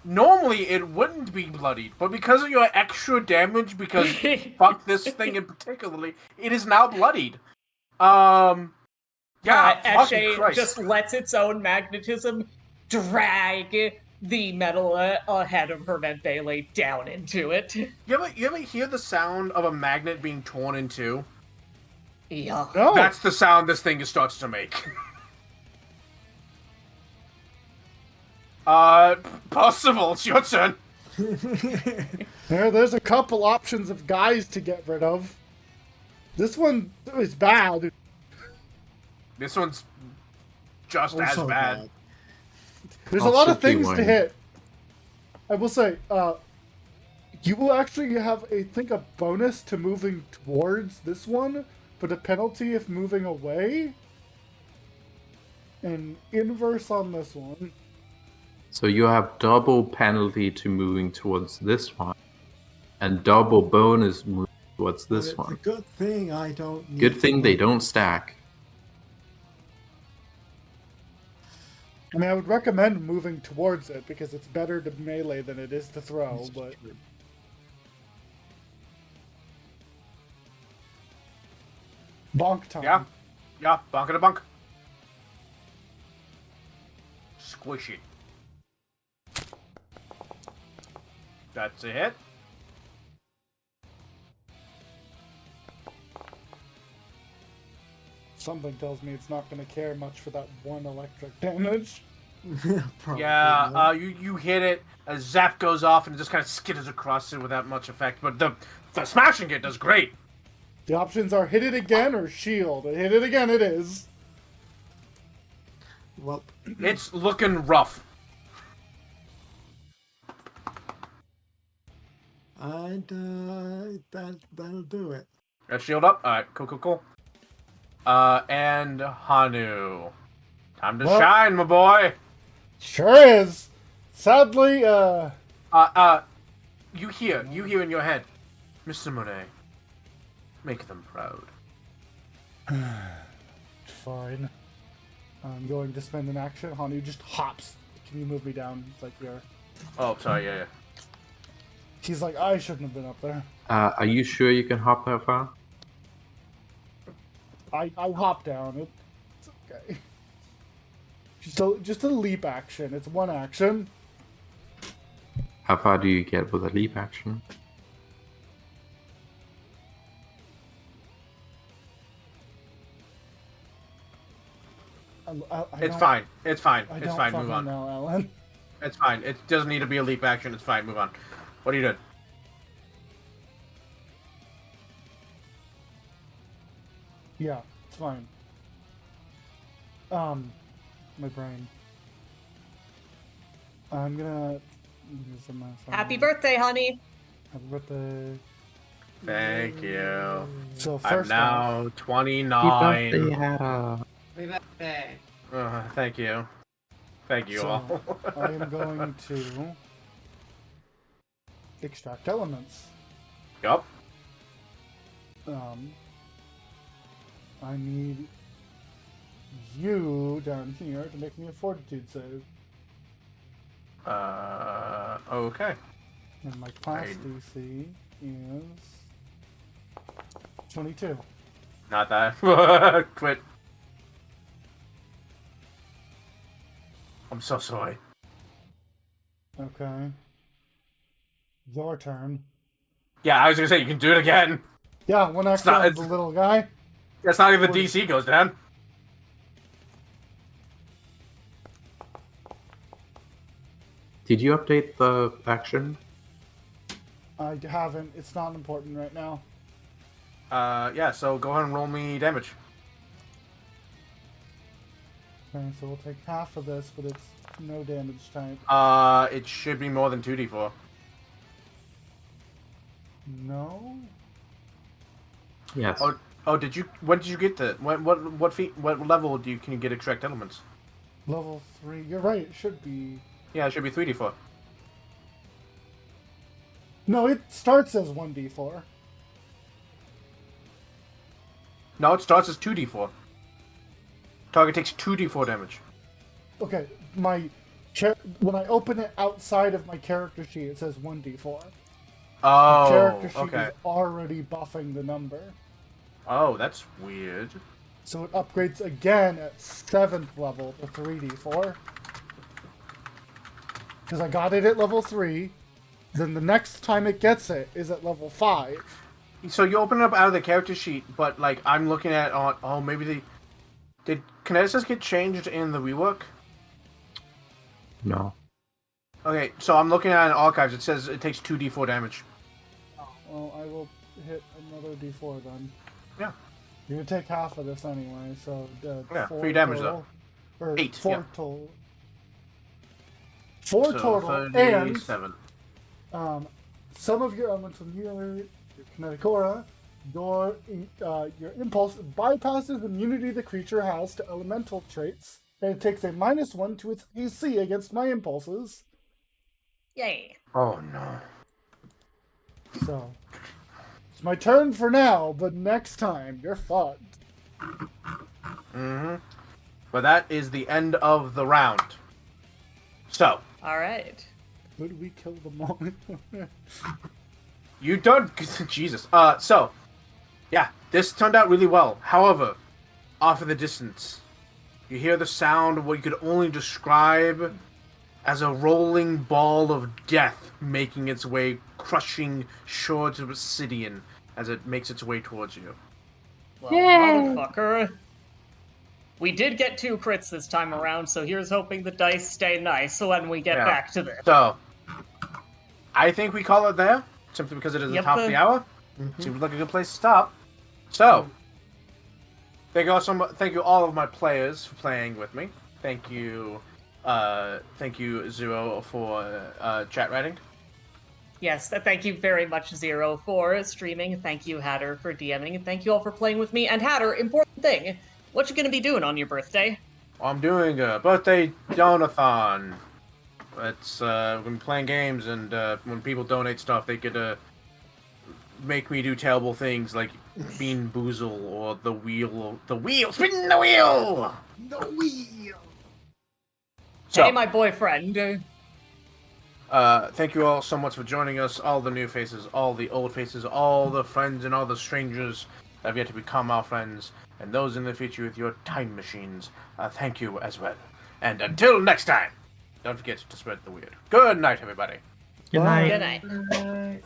S4: Normally it wouldn't be bloodied, but because of your extra damage, because fuck this thing in particularly, it is now bloodied. Yeah, fucking
S7: Eshe
S4: Christ.
S7: just lets its own magnetism drag the metal head of her Membele down into it.
S4: You ever hear the sound of a magnet being torn in two?
S7: Yeah.
S2: No.
S4: That's the sound this thing starts to make. Possible, it's your turn.
S2: There's a couple options of guys to get rid of. This one is bad.
S4: This one's just as
S1: Also
S4: bad.
S2: There's
S6: I'll
S2: a lot of
S6: simply
S2: things to
S6: win.
S2: hit. I will say, you will actually have, I think, a bonus to moving towards this one, but a penalty if moving away. And inverse on this one.
S6: So you have double penalty to moving towards this one, and double bonus move towards this
S1: It's
S6: one.
S1: a good thing I don't need
S6: Good thing
S1: to
S6: they
S1: move.
S6: don't stack.
S2: I mean, I would recommend moving towards it because it's better to melee than it is to throw, but bonk time.
S4: Yeah, bonk it a bunk. Squish it. That's a hit.
S2: Something tells me it's not going to care much for that one electric damage.
S1: Probably
S4: Yeah,
S1: not.
S4: you hit it, a zap goes off, and it just kind of skitters across it without much effect. But the smashing it does great.
S2: The options are hit it again or shield. Hit it again, it is.
S1: Well,
S4: It's looking rough.
S1: and that'll do it.
S4: Got shield up. All right, cool. And Hanu, time to
S2: Well-
S4: shine, my boy.
S2: Sure is. Sadly,
S4: You hear in your head, Mr. Monet, make them proud.
S2: fine. I'm going to spend an action. Hanu just hops. Can you move me down? It's like you're...
S4: Oh, sorry, yeah.
S2: She's like, I shouldn't have been up there.
S6: Are you sure you can hop that far?
S2: I hop down. It's okay. just a leap action. It's one action.
S5: How far do you get with a leap action?
S4: It's fine. It's fine.
S2: I
S4: It's
S2: don't
S4: fine.
S2: fucking
S4: Move on.
S2: know, Alan.
S4: It's fine. It doesn't need to be a leap action. It's fine. Move on. What are you doing?
S2: Yeah, it's fine. My brain. I'm gonna. use my phone.
S7: Happy birthday, honey!
S2: Happy birthday.
S4: Thank you.
S2: So
S4: I'm
S2: first off,
S4: now 29.
S5: Hannah.
S8: Happy birthday.
S4: Thank you. Thank you
S2: So,
S4: all.
S2: I am going to extract elements.
S4: Yup.
S2: I need you down here to make me a fortitude save.
S4: Okay.
S2: And my class
S4: Right.
S2: DC is 22.
S4: Not that. Quit. I'm so sorry.
S2: Okay. Your turn.
S4: Yeah, I was gonna say you can do it again.
S2: Yeah, one extra
S4: not-
S2: on the little guy.
S4: That's not even DC goes down.
S5: Did you update the action?
S2: I haven't. It's not important right now.
S4: Yeah, so go ahead and roll me damage.
S2: Okay, so we'll take half of this, but it's no damage type.
S4: It should be more than 2d4.
S2: No?
S5: Yes.
S4: Oh, did you? When did you get the? What level can you get extract elements?
S2: Level 3. You're right, it should be.
S4: Yeah, it should be 3d4.
S2: No, it starts as 1d4.
S4: No, it starts as 2d4. Target takes 2d4 damage.
S2: Okay, when I open it outside of my character sheet, it says 1d4.
S4: Oh,
S2: Character sheet
S4: okay.
S2: is already buffing the number.
S4: Oh, that's weird.
S2: So it upgrades again at 7th level to 3d4. Because I got it at level 3. Then the next time it gets it is at level 5.
S4: So you open it up out of the character sheet, but like I'm looking at maybe did Kineticus get changed in the rework?
S5: No.
S4: Okay, so I'm looking at an archives. It says it takes 2d4 damage.
S2: Well, I will hit another d4 then.
S4: Yeah.
S2: You're gonna take half of this anyway, so
S4: Yeah,
S2: 4
S4: 3 damage,
S2: total. Or
S4: 8,
S2: 4
S4: yeah.
S2: total. 4
S4: So
S2: total, and
S4: 37.
S2: some of your elements from your kinetic aura, your impulse bypasses immunity the creature has to elemental traits, and it takes a -1 to its AC against my impulses.
S7: Yay!
S4: Oh no.
S2: So it's my turn for now, but next time you're fucked.
S4: Mm-hmm. But that is the end of the round. So
S7: Alright.
S2: Could we kill them all?
S4: you don't. Jesus. So yeah, this turned out really well. However, off of the distance, you hear the sound of what you could only describe as a rolling ball of death making its way, crushing shards of obsidian as it makes its way towards you.
S7: Well, motherfucker. We did get 2 crits this time around, so here's hoping the dice stay nice when we get
S4: Yeah.
S7: back to this.
S4: So, I think we call it there, simply because it is
S7: Yep.
S4: the top of the hour. Seems like a good place to stop. So, thank you all of my players for playing with me. Thank you Zero for chat writing.
S7: Yes, thank you very much, Zero, for streaming. Thank you, Hatter, for DMing. And thank you all for playing with me. And Hatter, important thing, what you gonna be doing on your birthday?
S4: I'm doing a birthday donathon. It's we're gonna be playing games, and when people donate stuff, they could make me do terrible things like Bean Boozle or the wheel, spin the wheel.
S1: The wheel.
S4: So,
S7: Hey, my boyfriend.
S4: thank you all so much for joining us, all the new faces, all the old faces, all the friends and all the strangers that have yet to become our friends, and those in the future with your time machines. Thank you as well. And until next time, don't forget to spread the weird. Good night, everybody.
S11: Good night.
S7: Good night.
S8: Good night.